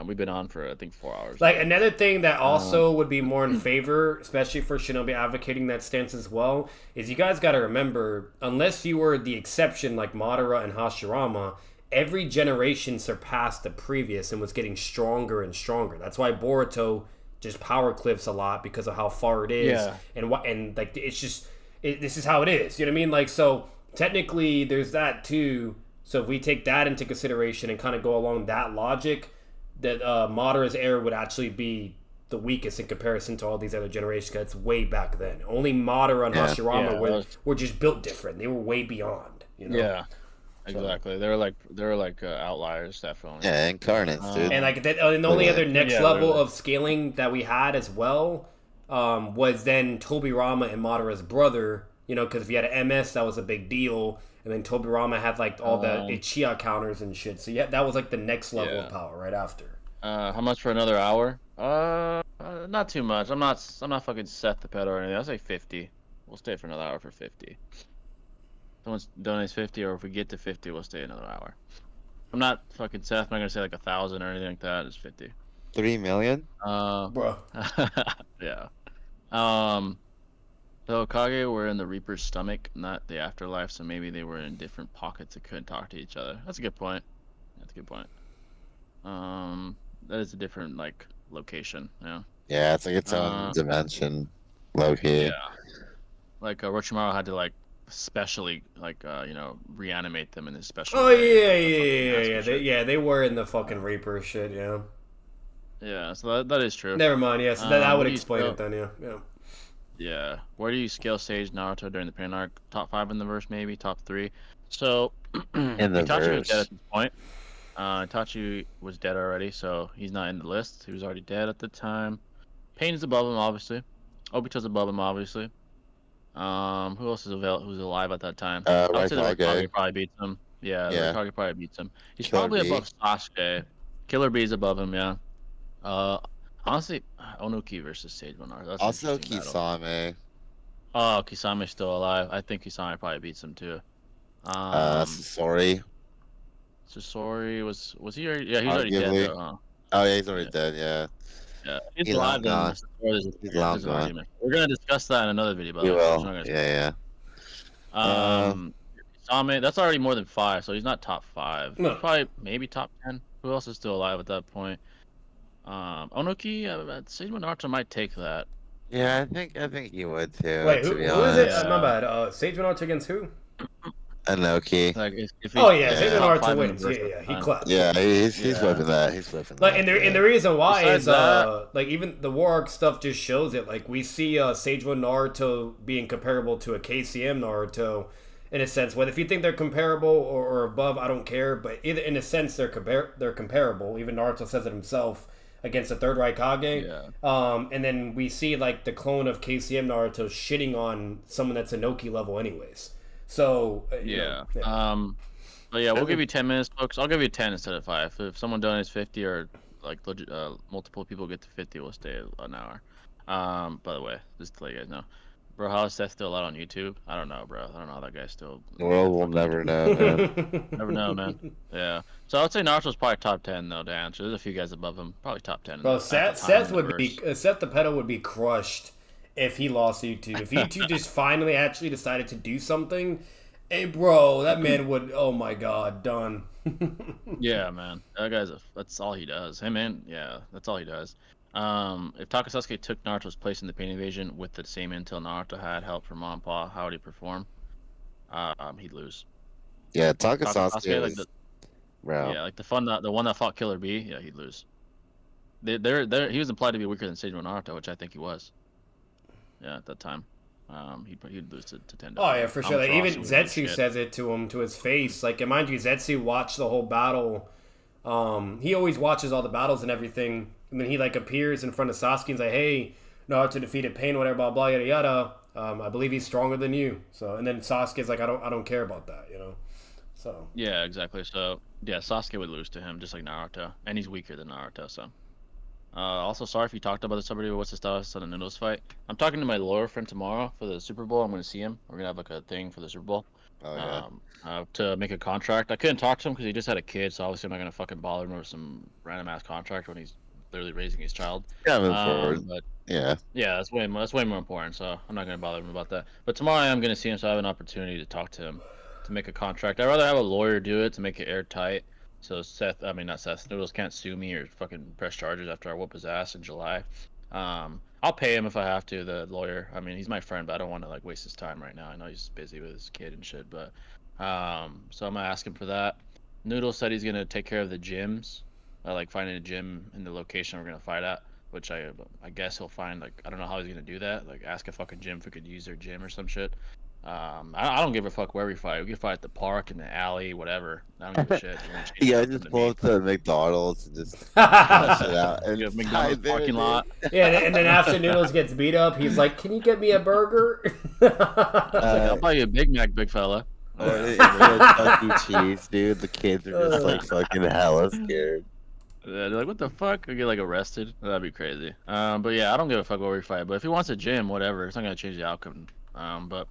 [SPEAKER 1] We've been on for I think 4 hours.
[SPEAKER 3] Like another thing that also would be more in favor, especially for Shinobi advocating that stance as well, is you guys got to remember, unless you were the exception like Madara and Hashirama, every generation surpassed the previous and was getting stronger and stronger. That's why Boruto just power cliffs a lot because of how far it is, and like it's just this is how it is. You know what I mean? Like so, technically, there's that too. So if we take that into consideration and kind of go along that logic, that Madara's era would actually be the weakest in comparison to all these other generations because it's way back then. Only Madara and Hashirama were just built different. They were way beyond. You know?
[SPEAKER 1] Yeah, exactly. They were like outliers, definitely.
[SPEAKER 2] Yeah, incarnates, dude.
[SPEAKER 3] And like and the only other next level of scaling that we had as well was then Tobirama and Madara's brother. You know, because if you had an MS, that was a big deal. And then Tobirama had like all the Ichiya counters and shit. So yeah, that was like the next level of power right after.
[SPEAKER 1] How much for another hour? Not too much. I'm not fucking Seth the Pet or anything. I'll say 50. We'll stay for another hour for 50. Someone donates 50, or if we get to 50, we'll stay another hour. I'm not fucking Seth. I'm not gonna say like 1,000 or anything like that. It's 50.
[SPEAKER 2] 3 million?
[SPEAKER 3] Bro.
[SPEAKER 1] Yeah. The Hokage were in the Reaper's stomach, not the afterlife, so maybe they were in different pockets and couldn't talk to each other. That's a good point. That is a different like location.
[SPEAKER 2] Yeah, it's like its own dimension, low-key.
[SPEAKER 1] Yeah. Like Orochimaru had to like specially like reanimate them in this special.
[SPEAKER 3] Oh yeah. They were in the fucking Reaper shit. Yeah.
[SPEAKER 1] Yeah. So that is true.
[SPEAKER 3] Never mind. Yes, that would explain it then. Yeah.
[SPEAKER 1] Yeah. Where do you scale Sage Naruto during the Pain arc? Top 5 in the verse, maybe top 3. So
[SPEAKER 2] in the
[SPEAKER 1] Itachi
[SPEAKER 2] verse.
[SPEAKER 1] was dead at this point. Itachi was dead already, so he's not in the list. He was already dead at the time. Pain is above him, obviously. Obito's above him, obviously. Who else is who's alive at that time? I would say that Raikage probably beats him. Yeah. Raikage probably beats him. He's probably above Sasuke. Killer B is above him, yeah. Honestly, Onuki versus Sage Monar. That's
[SPEAKER 2] also Kisame.
[SPEAKER 1] Oh, Kisame's still alive. I think Kisame probably beats him too.
[SPEAKER 2] Sasori.
[SPEAKER 1] Sasori was he already? Yeah, he's already dead though, huh?
[SPEAKER 2] Oh yeah, he's already dead. Yeah.
[SPEAKER 1] Yeah, he's alive.
[SPEAKER 2] He's long gone.
[SPEAKER 1] We're gonna discuss that in another video.
[SPEAKER 2] We will. Yeah.
[SPEAKER 1] Kisame Tommy, that's already more than 5, so he's not top 5.
[SPEAKER 3] No.
[SPEAKER 1] He's probably maybe top 10. Who else is still alive at that point? Onoki, Seijun Naruto might take that.
[SPEAKER 4] Yeah, I think you would too.
[SPEAKER 3] Wait,
[SPEAKER 4] to be
[SPEAKER 3] who is it?
[SPEAKER 4] honest.
[SPEAKER 3] My bad. Sage Naruto against who?
[SPEAKER 2] Anoki.
[SPEAKER 1] Like if
[SPEAKER 3] Oh yeah,
[SPEAKER 1] he's
[SPEAKER 3] Sage
[SPEAKER 1] top
[SPEAKER 3] Naruto
[SPEAKER 1] 5 in the
[SPEAKER 3] wins.
[SPEAKER 1] verse,
[SPEAKER 3] Yeah,
[SPEAKER 1] that's
[SPEAKER 3] he
[SPEAKER 1] fine.
[SPEAKER 3] claps.
[SPEAKER 4] Yeah, he's
[SPEAKER 1] Yeah.
[SPEAKER 4] whipping that. He's whipping
[SPEAKER 3] Like,
[SPEAKER 4] that.
[SPEAKER 3] and the reason why
[SPEAKER 1] Besides
[SPEAKER 3] is
[SPEAKER 1] that-
[SPEAKER 3] like even the War Arc stuff just shows it. Like we see Sage Naruto being comparable to a KCM Naruto in a sense. Whether if you think they're comparable or above, I don't care. But either in a sense they're comparable. Even Naruto says it himself against the third Raikage.
[SPEAKER 1] Yeah.
[SPEAKER 3] And then we see like the clone of KCM Naruto shitting on someone that's Inoki level anyways. So you know,
[SPEAKER 1] But yeah, we'll give you 10 minutes, folks. I'll give you 10 instead of 5. If someone donates 50 or like multiple people get to 50, we'll stay an hour. By the way, just to let you guys know. Bro, how is Seth still allowed on YouTube? I don't know, bro. I don't know how that guy's still.
[SPEAKER 4] The world will never know, man.
[SPEAKER 1] Never know, man. Yeah. So I would say Naruto's probably top 10 though to answer. There's a few guys above him, probably top 10.
[SPEAKER 3] Bro,
[SPEAKER 1] at the
[SPEAKER 3] Seth
[SPEAKER 1] time in the
[SPEAKER 3] would be
[SPEAKER 1] verse.
[SPEAKER 3] Seth the pedo would be crushed if he lost YouTube. If YouTube just finally actually decided to do something, hey bro, that man would. Oh my god, done.
[SPEAKER 1] Yeah, man. That guy's that's all he does. Hey, man. Yeah, that's all he does. If Takasasuke took Naruto's place in the pain invasion with the same intel Naruto had, help from Mom and Pa, how would he perform? He'd lose.
[SPEAKER 4] Yeah, Takasasuke
[SPEAKER 1] like
[SPEAKER 4] was, bro.
[SPEAKER 1] Yeah, like the one that fought Killer B. Yeah, he'd lose. He was implied to be weaker than Seijun Naruto, which I think he was. Yeah, at that time. He'd lose to Tendo.
[SPEAKER 3] Oh yeah, for sure. Like, even
[SPEAKER 1] Amaterasu would lose
[SPEAKER 3] Zetsu
[SPEAKER 1] shit.
[SPEAKER 3] says it to him to his face. Like, and mind you, Zetsu watched the whole battle. He always watches all the battles and everything, and then he like appears in front of Sasuke and's like, "Hey, Naruto defeated Pain, whatever, blah blah yada yada. I believe he's stronger than you." So, and then Sasuke's like, "I don't care about that," you know. So.
[SPEAKER 1] Yeah, exactly. So yeah, Sasuke would lose to him just like Naruto, and he's weaker than Naruto. So. Also, sorry if you talked about this already. What's the status on the Noodles fight? I'm talking to my lawyer friend tomorrow for the Super Bowl. I'm going to see him. We're going to have like a thing for the Super Bowl.
[SPEAKER 4] Oh yeah.
[SPEAKER 1] To make a contract. I couldn't talk to him because he just had a kid, so obviously I'm not going to fucking bother him with some random ass contract when he's literally raising his child.
[SPEAKER 4] Yeah, move forward.
[SPEAKER 1] But
[SPEAKER 4] Yeah.
[SPEAKER 1] yeah, that's way more important. So I'm not going to bother him about that. But tomorrow I am going to see him, so I have an opportunity to talk to him to make a contract. I'd rather have a lawyer do it to make it airtight. So not Seth, Noodles can't sue me or fucking press charges after I whoop his ass in July. I'll pay him if I have to, the lawyer. I mean, he's my friend, but I don't want to like waste his time right now. I know he's busy with his kid and shit, but so I'm gonna ask him for that. Noodles said he's gonna take care of the gyms, like finding a gym in the location we're gonna fight at, which I guess he'll find. Like I don't know how he's gonna do that. Like ask a fucking gym if we could use their gym or some shit. I don't give a fuck where we fight. We can fight at the park, in the alley, whatever. I don't give a shit.
[SPEAKER 4] Yeah, just pull up to McDonald's and just hash it out. And
[SPEAKER 1] McDonald's parking lot.
[SPEAKER 3] Yeah, and then after Noodles gets beat up, he's like, "Can you get me a burger?"
[SPEAKER 1] I'll buy you a Big Mac, big fella.
[SPEAKER 4] Or Chuck E. Cheese, dude. The kids are just like fucking hella scared.
[SPEAKER 1] They're like, what the fuck? I get like arrested. That'd be crazy. But yeah, I don't give a fuck where we fight. But if he wants a gym, whatever, it's not gonna change the outcome. But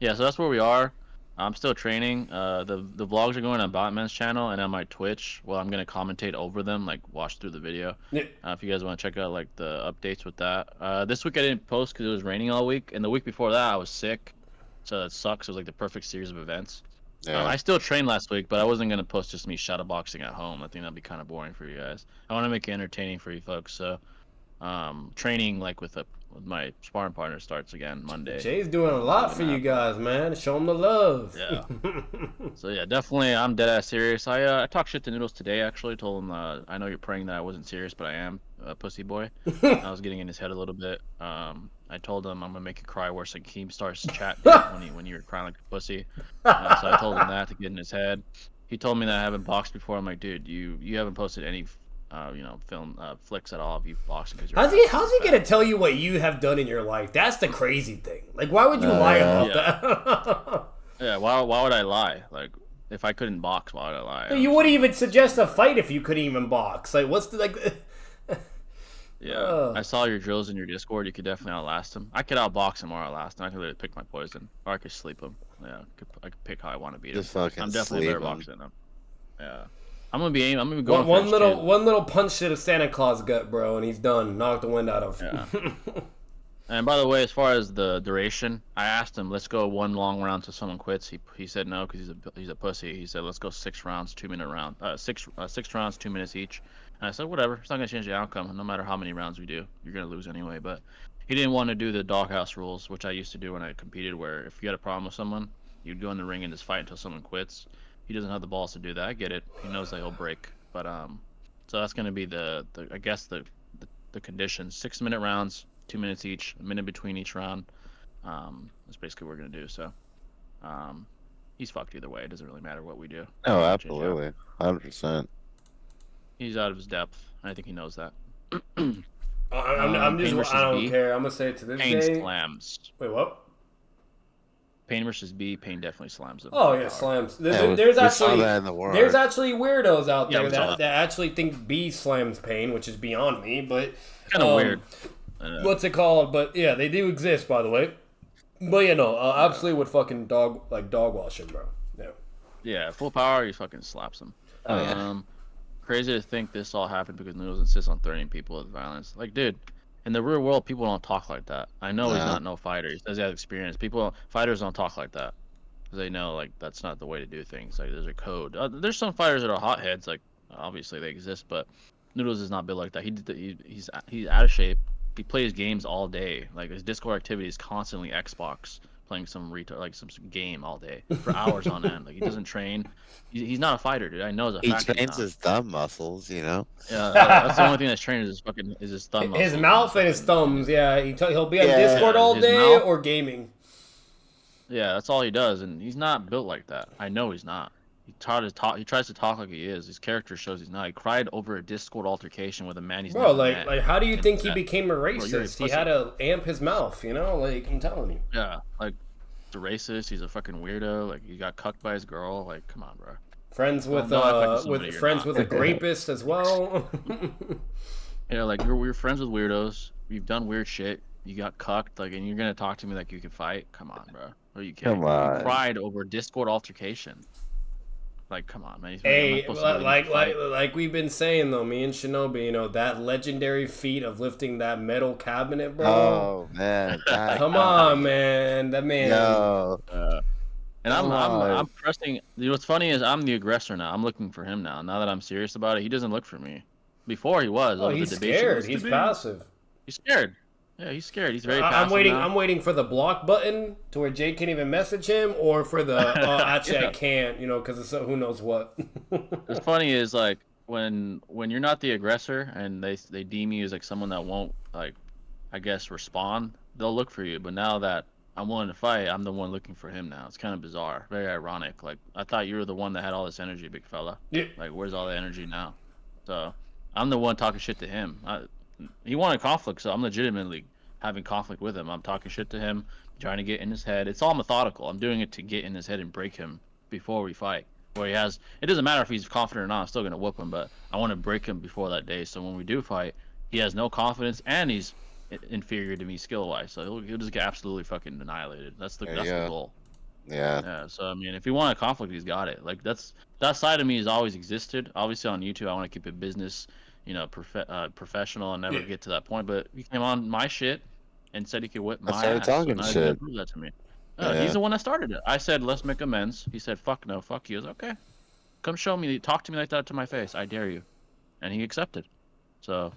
[SPEAKER 1] yeah, so that's where we are. I'm still training. The vlogs are going on Batman's channel and on my Twitch. Well, I'm gonna commentate over them, like watch through the video.
[SPEAKER 3] Yeah.
[SPEAKER 1] If you guys want to check out like the updates with that. This week I didn't post because it was raining all week, and the week before that I was sick, so that sucks. It was like the perfect series of events.
[SPEAKER 4] Yeah.
[SPEAKER 1] I still trained last week, but I wasn't gonna post just me shadowboxing at home. I think that'd be kind of boring for you guys. I want to make it entertaining for you folks. So, training like with my sparring partner starts again Monday.
[SPEAKER 3] Jay's doing a lot for you guys, man. Show him the love.
[SPEAKER 1] Yeah. So yeah, definitely, I'm dead ass serious. I talked shit to Noodles today. Actually, told him I know you're praying that I wasn't serious, but I am, pussy boy. I was getting in his head a little bit. I told him I'm gonna make you cry worse than Keem Star's chat did when you were crying like a pussy. So I told him that to get in his head. He told me that I haven't boxed before. I'm like, dude, you haven't posted any film flicks at all of you boxing because you're
[SPEAKER 3] how's he gonna tell you what you have done in your life? That's the crazy thing. Like, why would you lie about that?
[SPEAKER 1] Yeah, why would I lie? Like, if I couldn't box, why would I lie?
[SPEAKER 3] You wouldn't even suggest a fight if you couldn't even box. Like, what's the like?
[SPEAKER 1] Yeah, I saw your drills in your Discord. You could definitely outlast him. I could outbox him or outlast him. I could literally pick my poison, or I could sleep him. Yeah, I could pick how I want to beat him.
[SPEAKER 4] Just fucking
[SPEAKER 1] I'm definitely a better
[SPEAKER 4] sleep him.
[SPEAKER 1] boxer than him. Yeah, I'm gonna be going
[SPEAKER 3] one
[SPEAKER 1] for his
[SPEAKER 3] little punch to the Santa Claus gut, bro, and he's done. Knock the wind out of.
[SPEAKER 1] Yeah. And by the way, as far as the duration, I asked him, let's go one long round till someone quits. He said no because he's a pussy. He said let's go 6 rounds, 2 minute round, six rounds, 2 minutes each. And I said whatever, it's not gonna change the outcome. No matter how many rounds we do, you're gonna lose anyway. But he didn't want to do the doghouse rules, which I used to do when I competed, where if you had a problem with someone, you'd go in the ring and just fight until someone quits. He doesn't have the balls to do that. I get it. He knows that he'll break. But so that's gonna be the I guess the conditions: 6 minute rounds. 2 minutes each, a minute between each round. That's basically what we're gonna do. So, he's fucked either way. It doesn't really matter what we do.
[SPEAKER 4] Oh, absolutely, 100%.
[SPEAKER 1] He's out of his depth. I think he knows that.
[SPEAKER 3] I'm just. I don't care. I'm gonna say it to this
[SPEAKER 1] Pain
[SPEAKER 3] day.
[SPEAKER 1] slams.
[SPEAKER 3] Wait, what?
[SPEAKER 1] Pain versus B. Pain definitely slams him.
[SPEAKER 3] Oh yeah, slams.
[SPEAKER 4] Yeah,
[SPEAKER 3] there's actually
[SPEAKER 4] there's
[SPEAKER 3] actually weirdos out there
[SPEAKER 1] that
[SPEAKER 3] actually think B slams Pain, which is beyond me. But
[SPEAKER 1] kind of weird.
[SPEAKER 3] What's it called? But yeah, they do exist, by the way. But yeah, no, absolutely would fucking dog wash him, bro. Yeah.
[SPEAKER 1] Yeah, full power, he fucking slaps him.
[SPEAKER 2] Oh yeah.
[SPEAKER 1] Crazy to think this all happened because Noodles insists on threatening people with violence. Like, dude, in the real world, people don't talk like that. I know he's not no fighter. He says he has experience. Fighters don't talk like that because they know like that's not the way to do things. Like, there's a code. There's some fighters that are hotheads. Like, obviously they exist, but Noodles is not built like that. He's out of shape. He plays games all day. Like, his Discord activity is constantly Xbox, playing some game all day for hours on end. Like, he doesn't train. He's not a fighter, dude. I know as a fact.
[SPEAKER 4] He trains his thumb muscles, you know.
[SPEAKER 1] Yeah, that's the only thing that's trained is his thumb.
[SPEAKER 3] His mouth and his thumbs. Yeah, he'll be on
[SPEAKER 4] Yeah.
[SPEAKER 3] Discord all
[SPEAKER 1] His
[SPEAKER 3] day
[SPEAKER 1] mouth.
[SPEAKER 3] or gaming.
[SPEAKER 1] Yeah, that's all he does, and he's not built like that. I know he's not. He tries to talk like he is. His character shows he's not. He cried over a Discord altercation with a man he's
[SPEAKER 3] Bro,
[SPEAKER 1] never met.
[SPEAKER 3] like, how do you think he
[SPEAKER 1] Yeah.
[SPEAKER 3] became a
[SPEAKER 1] you're a
[SPEAKER 3] racist? He
[SPEAKER 1] pussy.
[SPEAKER 3] had to amp his mouth, you know? Like, I'm telling you.
[SPEAKER 1] Yeah, like, he's a racist. He's a fucking weirdo. Like, he got cucked by his girl. Like, come on, bro.
[SPEAKER 3] Friends with
[SPEAKER 1] Don't act like somebody you're
[SPEAKER 3] friends
[SPEAKER 1] not.
[SPEAKER 3] with a rapist as well.
[SPEAKER 1] Yeah, like, we're friends with weirdos. We've done weird shit. You got cucked, like, and you're gonna talk to me like you can fight? Come on, bro. Are you kidding?
[SPEAKER 4] Come on.
[SPEAKER 1] You cried over Discord altercation. Like, come on, man.
[SPEAKER 3] Hey, like we've been saying though, me and Shinobi, you know, that legendary feat of lifting that metal cabinet, bro.
[SPEAKER 4] Oh man,
[SPEAKER 3] Come on, man. That man.
[SPEAKER 4] No.
[SPEAKER 1] And I'm pressing. You know, what's funny is I'm the aggressor now. I'm looking for him now. Now that I'm serious about it, he doesn't look for me. Before he was.
[SPEAKER 3] Oh, he's scared. He's passive.
[SPEAKER 1] He's scared. Yeah, he's scared. He's very passive.
[SPEAKER 3] I'm waiting for the block button to where Jay can't even message him, or for the actually I can't, you know, because it's who knows what.
[SPEAKER 1] What's funny is like when you're not the aggressor and they deem you as like someone that won't, like, I guess, respond, they'll look for you. But now that I'm willing to fight, I'm the one looking for him now. It's kind of bizarre, very ironic. Like, I thought you were the one that had all this energy, big fella.
[SPEAKER 3] Yeah.
[SPEAKER 1] Like, where's all the energy now? So I'm the one talking shit to him. He wanted conflict, so I'm legitimately having conflict with him. I'm talking shit to him, trying to get in his head. It's all methodical. I'm doing it to get in his head and break him before we fight. Where he has, it doesn't matter if he's confident or not. I'm still gonna whoop him, but I want to break him before that day. So when we do fight, he has no confidence and he's inferior to me skill wise. So he'll just get absolutely fucking annihilated. That's the goal. Yeah. So I mean, if you want a conflict, he's got it. Like, that side of me has always existed. Obviously on YouTube, I want to keep it business, you know, professional, and never get to that point. But he came on my shit and said he could whip my ass.
[SPEAKER 4] started talking
[SPEAKER 1] so
[SPEAKER 4] shit.
[SPEAKER 1] Prove that to me. He's the one that started it. I said, let's make amends. He said, fuck no, fuck you. I was okay. Come show me, talk to me like that to my face. I dare you. And he accepted. So.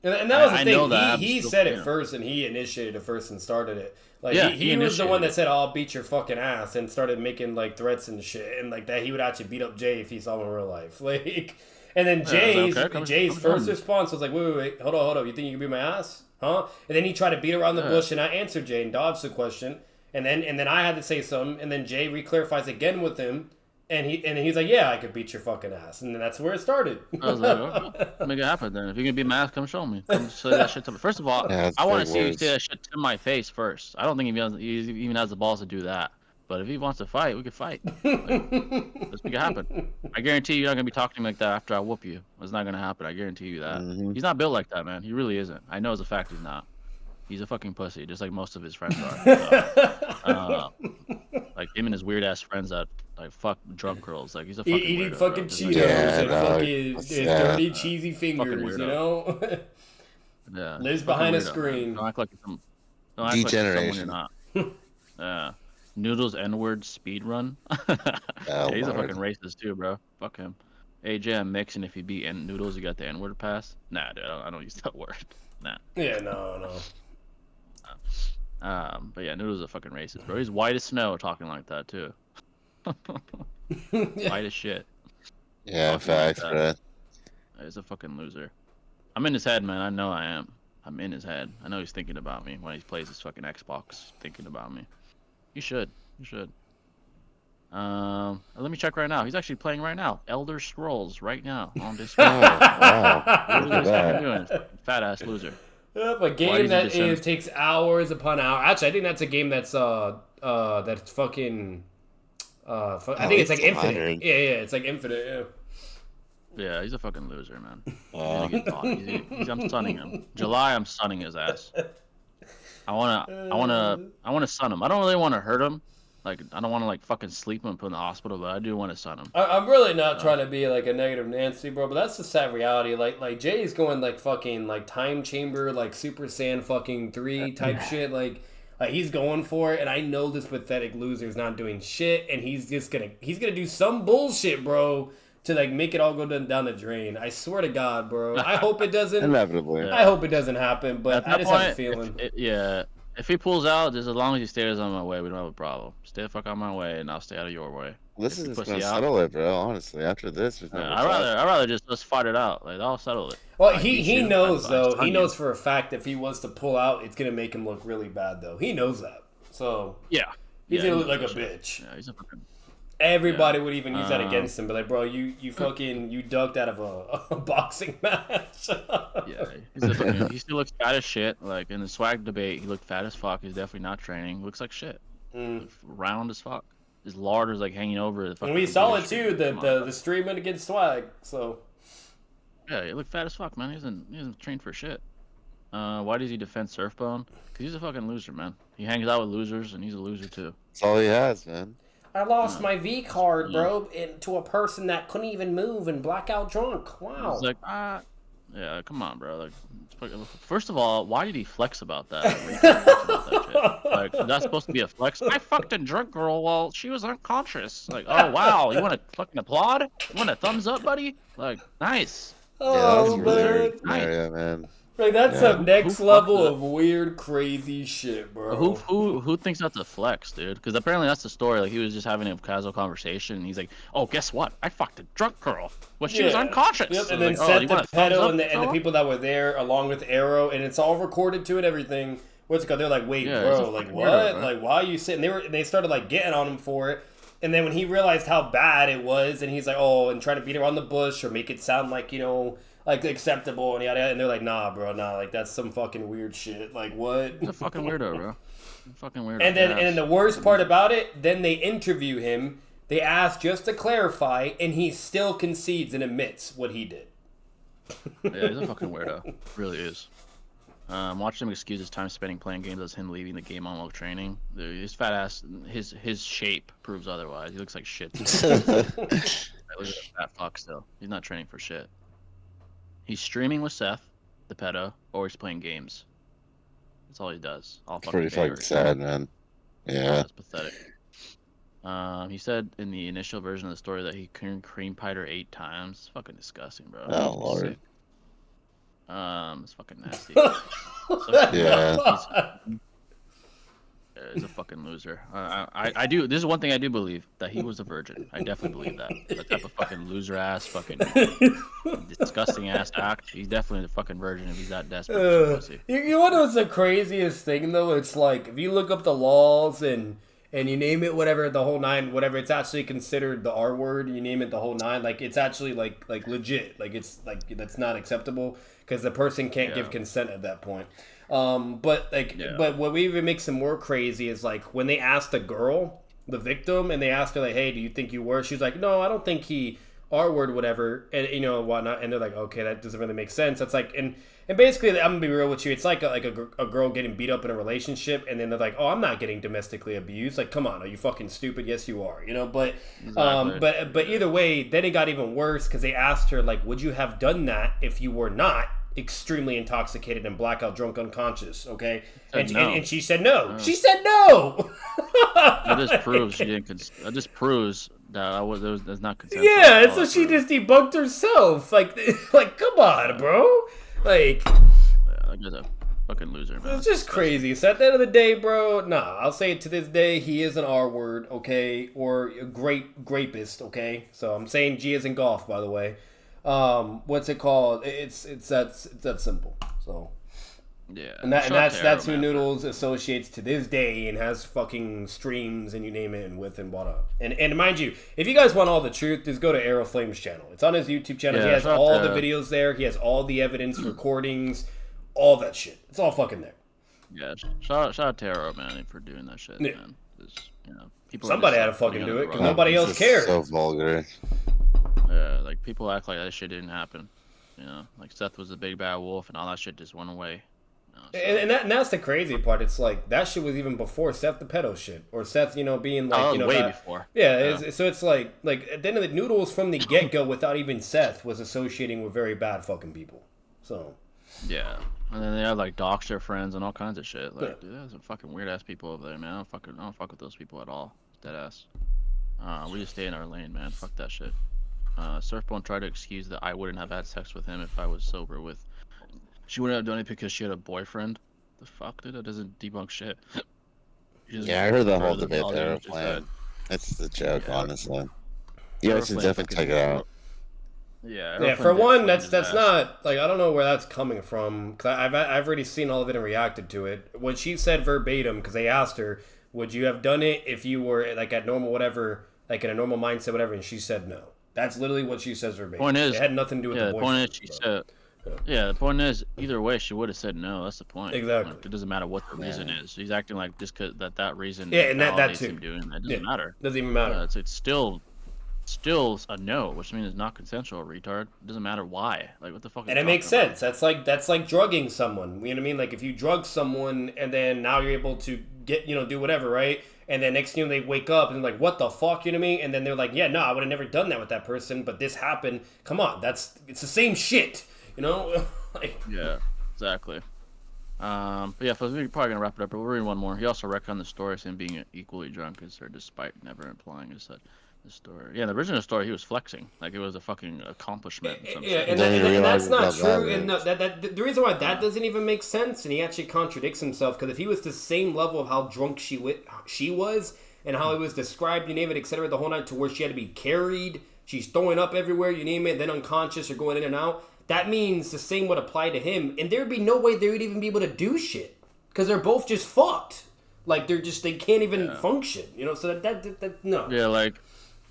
[SPEAKER 3] And that was the thing. He said it first, and he initiated it first and started it. Like, he was the one that said, "I'll beat your fucking ass," and started making like threats and shit, and like that he would actually beat up Jay if he saw him in real life. Like, and then Jay's first response was like, "Wait, hold on. You think you can beat my ass, huh?" And then he tried to beat around the bush, and I answered Jay and dodged the question, and then I had to say something, and then Jay reclarifies again with him. And he's like, yeah, I could beat your fucking ass, and then that's where it started. I was like,
[SPEAKER 1] okay, make it happen then. If you can beat my ass, come show me. Come say that shit to me. First of all, I want to see you say that shit to my face first. I don't think he even has the balls to do that. But if he wants to fight, we can fight. Like, let's make it happen. I guarantee you're not gonna be talking to me like that after I whoop you. It's not gonna happen. I guarantee you that. Mm-hmm. He's not built like that, man. He really isn't. I know as a fact he's not. He's a fucking pussy, just like most of his friends are. So, like him and his weird ass friends that like fuck drunk girls. Like, he's a fucking
[SPEAKER 3] eating
[SPEAKER 1] weirdo,
[SPEAKER 3] fucking Cheetos and fucking dirty cheesy fingers. You know.
[SPEAKER 1] Yeah.
[SPEAKER 3] Lives behind a screen.
[SPEAKER 1] Don't act like you're some Don't act like someone you're
[SPEAKER 4] Degeneration.
[SPEAKER 1] not. Noodles N-word speed run. Yeah, he's a
[SPEAKER 4] Lord.
[SPEAKER 1] fucking racist too, bro. Fuck him. AJ, I'm mixing. If you beat Noodles, you got the N-word pass. Nah, dude, I don't use that word. Nah.
[SPEAKER 3] Yeah, no.
[SPEAKER 1] But yeah, Noodles is a fucking racist, bro. He's white as snow talking like that too. White as shit.
[SPEAKER 4] Yeah,
[SPEAKER 1] Talking like
[SPEAKER 4] facts,
[SPEAKER 1] that.
[SPEAKER 4] bro.
[SPEAKER 1] He's a fucking loser. I'm in his head, man. I know I am. I'm in his head. I know he's thinking about me when he plays his fucking Xbox. Thinking about me. You should. You should. Let me check right now. He's actually playing right now. Elder Scrolls right now on Discord.
[SPEAKER 4] Oh, wow.
[SPEAKER 1] What
[SPEAKER 4] Look at
[SPEAKER 1] is this fucking
[SPEAKER 4] that.
[SPEAKER 1] doing? Fat ass loser.
[SPEAKER 3] A game
[SPEAKER 1] does he
[SPEAKER 3] that
[SPEAKER 1] descend?
[SPEAKER 3] takes hours upon hours. Actually, I think that's a game that's fucking. I think it's like infinite.
[SPEAKER 4] tiring.
[SPEAKER 3] Yeah, it's like infinite. Yeah.
[SPEAKER 1] Yeah, he's a fucking loser, man. He's
[SPEAKER 4] Oh.
[SPEAKER 1] gonna get taught. I'm sunning him. July, I'm sunning his ass. I wanna sun him. I don't really want to hurt him. Like, I don't want to like fucking sleep him and put him in the hospital, but I do want to sun him.
[SPEAKER 3] I'm really not trying to be like a negative Nancy, bro, but that's the sad reality. Like Jay's going like fucking like time chamber, like Super Saiyan fucking 3 type shit. Like he's going for it, and I know this pathetic loser is not doing shit, and he's gonna do some bullshit, bro, to like make it all go down the drain. I swear to God, bro. I hope it doesn't.
[SPEAKER 4] Inevitably.
[SPEAKER 3] I hope it doesn't happen, but
[SPEAKER 1] At
[SPEAKER 3] I
[SPEAKER 1] that
[SPEAKER 3] just have a
[SPEAKER 1] point,
[SPEAKER 3] feeling.
[SPEAKER 1] if he pulls out, just as long as he stays on my way, we don't have a problem. Stay the fuck out of my way, and I'll stay out of your way.
[SPEAKER 4] This
[SPEAKER 1] If
[SPEAKER 4] is
[SPEAKER 1] you
[SPEAKER 4] just
[SPEAKER 1] pussy
[SPEAKER 4] gonna
[SPEAKER 1] out-
[SPEAKER 4] settle it, bro. Honestly, after this, there's no more
[SPEAKER 1] I'd rather just let's fight it out. Like, I'll settle it.
[SPEAKER 3] Well,
[SPEAKER 1] I beat
[SPEAKER 3] he
[SPEAKER 1] you,
[SPEAKER 3] knows
[SPEAKER 1] I
[SPEAKER 3] though.
[SPEAKER 1] stun
[SPEAKER 3] He
[SPEAKER 1] you.
[SPEAKER 3] knows for a fact if he was to pull out, it's gonna make him look really bad though. He knows that. So
[SPEAKER 1] Yeah.
[SPEAKER 3] he's
[SPEAKER 1] Yeah,
[SPEAKER 3] gonna look like a
[SPEAKER 1] bullshit.
[SPEAKER 3] bitch.
[SPEAKER 1] Yeah, he's a fucking.
[SPEAKER 3] Everybody would even use that against
[SPEAKER 1] Um,
[SPEAKER 3] him. But like, bro, you fucking you ducked out of a boxing match.
[SPEAKER 1] Yeah, he still looks fat as shit. Like in the swag debate, he looked fat as fuck. He's definitely not training. Looks like shit. Looks round as fuck. His lard is like hanging over the fucking.
[SPEAKER 3] And we saw it
[SPEAKER 1] computer
[SPEAKER 3] too.
[SPEAKER 1] screen. Come on.
[SPEAKER 3] The streaming against swag. So
[SPEAKER 1] Yeah, he looked fat as fuck, man. He hasn't trained for shit. Why does he defend Surfbone? Cause he's a fucking loser, man. He hangs out with losers, and he's a loser too.
[SPEAKER 4] That's all he has, man.
[SPEAKER 3] I lost my V card, bro, to a person that couldn't even move and blackout drunk. Wow.
[SPEAKER 1] He's like, yeah, come on, bro. Like, first of all, why did he flex about that? About that shit? Like, that's supposed to be a flex. I fucked a drunk girl while she was unconscious. Like, oh wow, you want to fucking applaud? You want a thumbs up, buddy? Like, nice.
[SPEAKER 4] Yeah, that was
[SPEAKER 3] Oh,
[SPEAKER 4] a really
[SPEAKER 3] man.
[SPEAKER 4] weird scenario, man.
[SPEAKER 3] Like that's
[SPEAKER 4] Yeah.
[SPEAKER 3] some next
[SPEAKER 1] Who
[SPEAKER 3] level
[SPEAKER 1] fucked
[SPEAKER 3] of weird, crazy shit, bro.
[SPEAKER 1] Who thinks that's a flex, dude? Because apparently that's the story. Like, he was just having a casual conversation, and he's like, "Oh, guess what? I fucked a drunk girl when she was unconscious."
[SPEAKER 3] Yep,
[SPEAKER 1] So
[SPEAKER 3] and then
[SPEAKER 1] like,
[SPEAKER 3] set
[SPEAKER 1] you
[SPEAKER 3] the
[SPEAKER 1] want a thumbs
[SPEAKER 3] pedo
[SPEAKER 1] up,
[SPEAKER 3] and the
[SPEAKER 1] fella?
[SPEAKER 3] people that were there along with Arrow, and it's all recorded to it. Everything. What's it called? They're like, "Wait,
[SPEAKER 1] Yeah, he's a
[SPEAKER 3] bro, like
[SPEAKER 1] fucking
[SPEAKER 3] what?
[SPEAKER 1] weirdo, bro.
[SPEAKER 3] Like why are you sitting?" They started like getting on him for it, and then when he realized how bad it was, and he's like, "Oh," and trying to beat around the bush or make it sound like like acceptable and yada yada, and they're like, "Nah, bro, nah, like that's some fucking weird shit. Like what?"
[SPEAKER 1] He's a fucking weirdo, bro. He's a fucking weirdo.
[SPEAKER 3] And then,
[SPEAKER 1] Yes.
[SPEAKER 3] and then the worst part about it, then they interview him. They ask just to clarify, and he still concedes and admits what he did.
[SPEAKER 1] Yeah, he's a fucking weirdo. Really is. Watching him excuse his time spending playing games as him leaving the game on while training. His fat ass, his shape proves otherwise. He looks like shit. Look at that fat fuck still. He's not training for shit. He's streaming with Seth, the pedo, or he's playing games. That's all he does. All
[SPEAKER 4] It's
[SPEAKER 1] fucking
[SPEAKER 4] pretty
[SPEAKER 1] day,
[SPEAKER 4] fucking sad, man. Yeah.
[SPEAKER 1] That's pathetic. He said in the initial version of the story that he cream pied her 8 times. It's fucking disgusting, bro.
[SPEAKER 4] Oh, Lord.
[SPEAKER 1] Sick. It's fucking nasty.
[SPEAKER 4] Yeah.
[SPEAKER 1] He's a fucking loser. I do. This is one thing I do believe, that he was a virgin. I definitely believe that. That type of fucking loser ass, fucking disgusting ass act. He's definitely the fucking virgin if he's that desperate. For pussy.
[SPEAKER 3] You want to know what's the craziest thing though? It's like if you look up the laws and you name it whatever the whole nine, whatever, it's actually considered the R word. You name it the whole nine, like it's actually like legit. Like it's like that's not acceptable because the person can't give consent at that point. But what even makes it more crazy is like when they asked the girl, the victim, and they asked her like, "Hey, do you think you were?" She's like, "No, I don't think he R word whatever," and whatnot. And they're like, "Okay, that doesn't really make sense." It's like and basically, I'm gonna be real with you. It's like a girl getting beat up in a relationship, and then they're like, "Oh, I'm not getting domestically abused." Like, come on, are you fucking stupid? Yes, you are. But
[SPEAKER 1] Exactly.
[SPEAKER 3] but either way, then it got even worse because they asked her like, "Would you have done that if you were not extremely intoxicated and blackout drunk unconscious, okay? And,
[SPEAKER 1] no.
[SPEAKER 3] and she said no. She said no.
[SPEAKER 1] That just proves she didn't. That just proves that that's not consensual.
[SPEAKER 3] Yeah, so she just debunked herself. Like, come on, bro. Like,
[SPEAKER 1] that guy's a fucking loser, man.
[SPEAKER 3] it's just crazy. So at the end of the day, bro, nah, I'll say it to this day, he is an R word, okay? Or a grapist, okay? So I'm saying G is in golf, by the way. What's it called? It's that simple. So
[SPEAKER 1] yeah,
[SPEAKER 3] and that's who Noodles associates to this day and has fucking streams and you name it and with and whatnot. And mind you, if you guys want all the truth, just go to Arrow Flame's channel. It's on his YouTube channel.
[SPEAKER 1] Yeah,
[SPEAKER 3] he has all the videos there. He has all the evidence, recordings, all that shit. It's all fucking there.
[SPEAKER 1] Yeah, shout out to Arrow, man, for doing that shit, man. People
[SPEAKER 3] somebody had to fucking do it because nobody else cared.
[SPEAKER 4] So vulgar.
[SPEAKER 1] Yeah, like people act like that shit didn't happen. You know, like Seth was a big bad wolf and all that shit just went away. So.
[SPEAKER 3] And that's the crazy part. It's like that shit was even before Seth the pedo shit, or Seth, being like,
[SPEAKER 1] way before.
[SPEAKER 3] Yeah, so it's like at the end of the Noodles from the get go, without even Seth, was associating with very bad fucking people. So.
[SPEAKER 1] Yeah, and then they had like dox their friends and all kinds of shit. Like, dude, there's some fucking weird ass people over there, man. I don't fuck with those people at all. Dead ass. We just stay in our lane, man. Fuck that shit. Surfbone tried to excuse that I wouldn't have had sex with him if I was sober with. She wouldn't have done it because she had a boyfriend. The fuck, dude? That doesn't debunk shit.
[SPEAKER 4] Yeah, I heard the whole debate there. That's the joke, honestly. Yeah, it's definitely take it out.
[SPEAKER 3] Yeah. For one, that's not like I don't know where that's coming from because I've already seen all of it and reacted to it. What she said verbatim because they asked her, "Would you have done it if you were like at normal whatever, like in a normal mindset whatever?" And she said no. That's literally what she says verbatim.
[SPEAKER 1] Point is,
[SPEAKER 3] it had nothing to do with the boyfriend.
[SPEAKER 1] Point is, she said. Yeah, the point is, either way, she would have said no. That's the point.
[SPEAKER 3] Exactly.
[SPEAKER 1] Like, it doesn't matter what the reason is. He's acting like just because that reason.
[SPEAKER 3] Yeah, and that too.
[SPEAKER 1] Him doing that doesn't matter.
[SPEAKER 3] Doesn't even matter.
[SPEAKER 1] It's still a no, which means it's not consensual. Retard. It doesn't matter why. Like what the fuck?
[SPEAKER 3] And it makes sense. That's like drugging someone. You know what I mean? Like if you drug someone and then now you're able to get do whatever, right? And then next thing they wake up and like, what the fuck, you know what I mean? And then they're like, yeah, no, I would have never done that with that person, but this happened. Come on, it's the same shit, like,
[SPEAKER 1] yeah, exactly. But yeah, so we're probably gonna wrap it up. But we'll read one more. He also reckoned the story of him being equally drunk as her, despite never implying as such. The story. Yeah, the original story, he was flexing like it was a fucking accomplishment.
[SPEAKER 3] Yeah, and that's not true. And the reason why that doesn't even make sense, and he actually contradicts himself, because if he was the same level of how drunk she was, and how it was described, you name it, etc., the whole night, to where she had to be carried, she's throwing up everywhere, you name it, then unconscious or going in and out. That means the same would apply to him, and there'd be no way they would even be able to do shit, because they're both just fucked. Like they can't even function. So that no.
[SPEAKER 1] Yeah, like.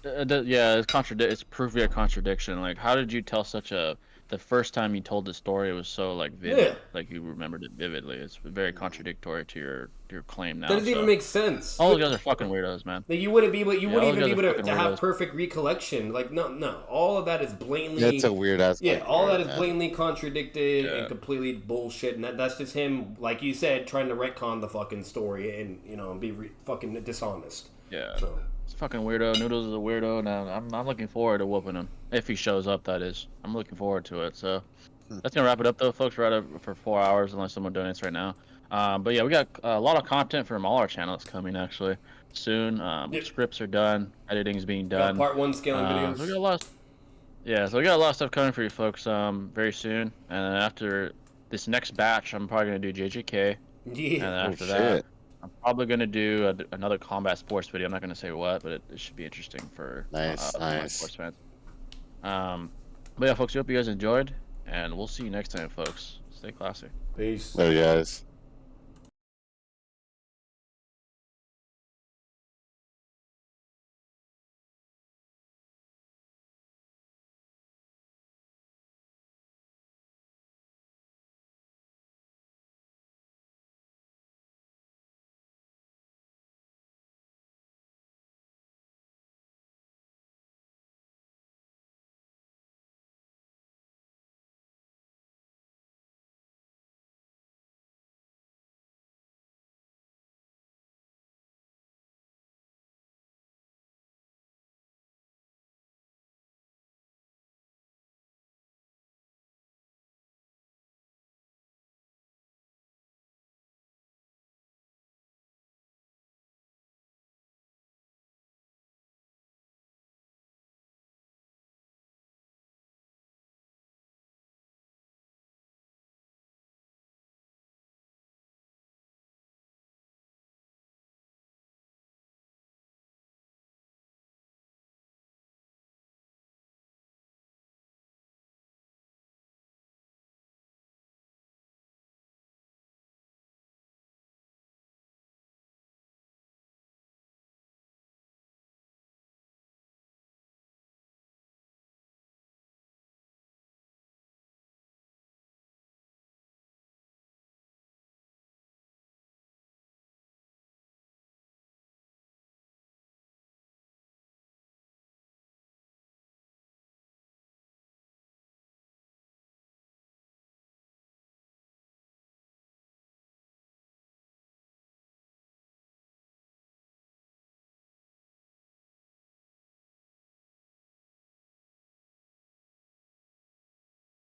[SPEAKER 1] It's proof via contradiction. Like, how did you tell the first time you told the story, it was so like vivid, like you remembered it vividly. It's very contradictory to your claim now.
[SPEAKER 3] That doesn't even make sense.
[SPEAKER 1] All those guys are fucking weirdos, man.
[SPEAKER 3] Like, you wouldn't even be able to have perfect recollection. Like, no, all of that is blatantly.
[SPEAKER 4] That's a weird ass.
[SPEAKER 3] Yeah, all that is blatantly contradicted and completely bullshit. And that's just him, like you said, trying to retcon the fucking story and be fucking dishonest.
[SPEAKER 1] Yeah. So. Fucking weirdo. Noodles is a weirdo. Now I'm looking forward to whooping him if he shows up. That is, I'm looking forward to it. So that's gonna wrap it up, though, folks. We're at it for 4 hours, unless someone donates right now. But yeah, we got a lot of content from all our channels coming actually soon. Scripts are done. Editing's being done.
[SPEAKER 3] Part 1 scaling videos.
[SPEAKER 1] So we got a lot. So we got a lot of stuff coming for you folks. Very soon. And then after this next batch, I'm probably gonna do JJK.
[SPEAKER 3] Yeah.
[SPEAKER 1] And then after that. I'm probably going to do another combat sports video. I'm not going to say what, but it should be interesting for
[SPEAKER 4] nice.
[SPEAKER 1] sports fans. But yeah, folks, I hope you guys enjoyed, and we'll see you next time, folks. Stay classy.
[SPEAKER 3] Peace.
[SPEAKER 4] Later, guys.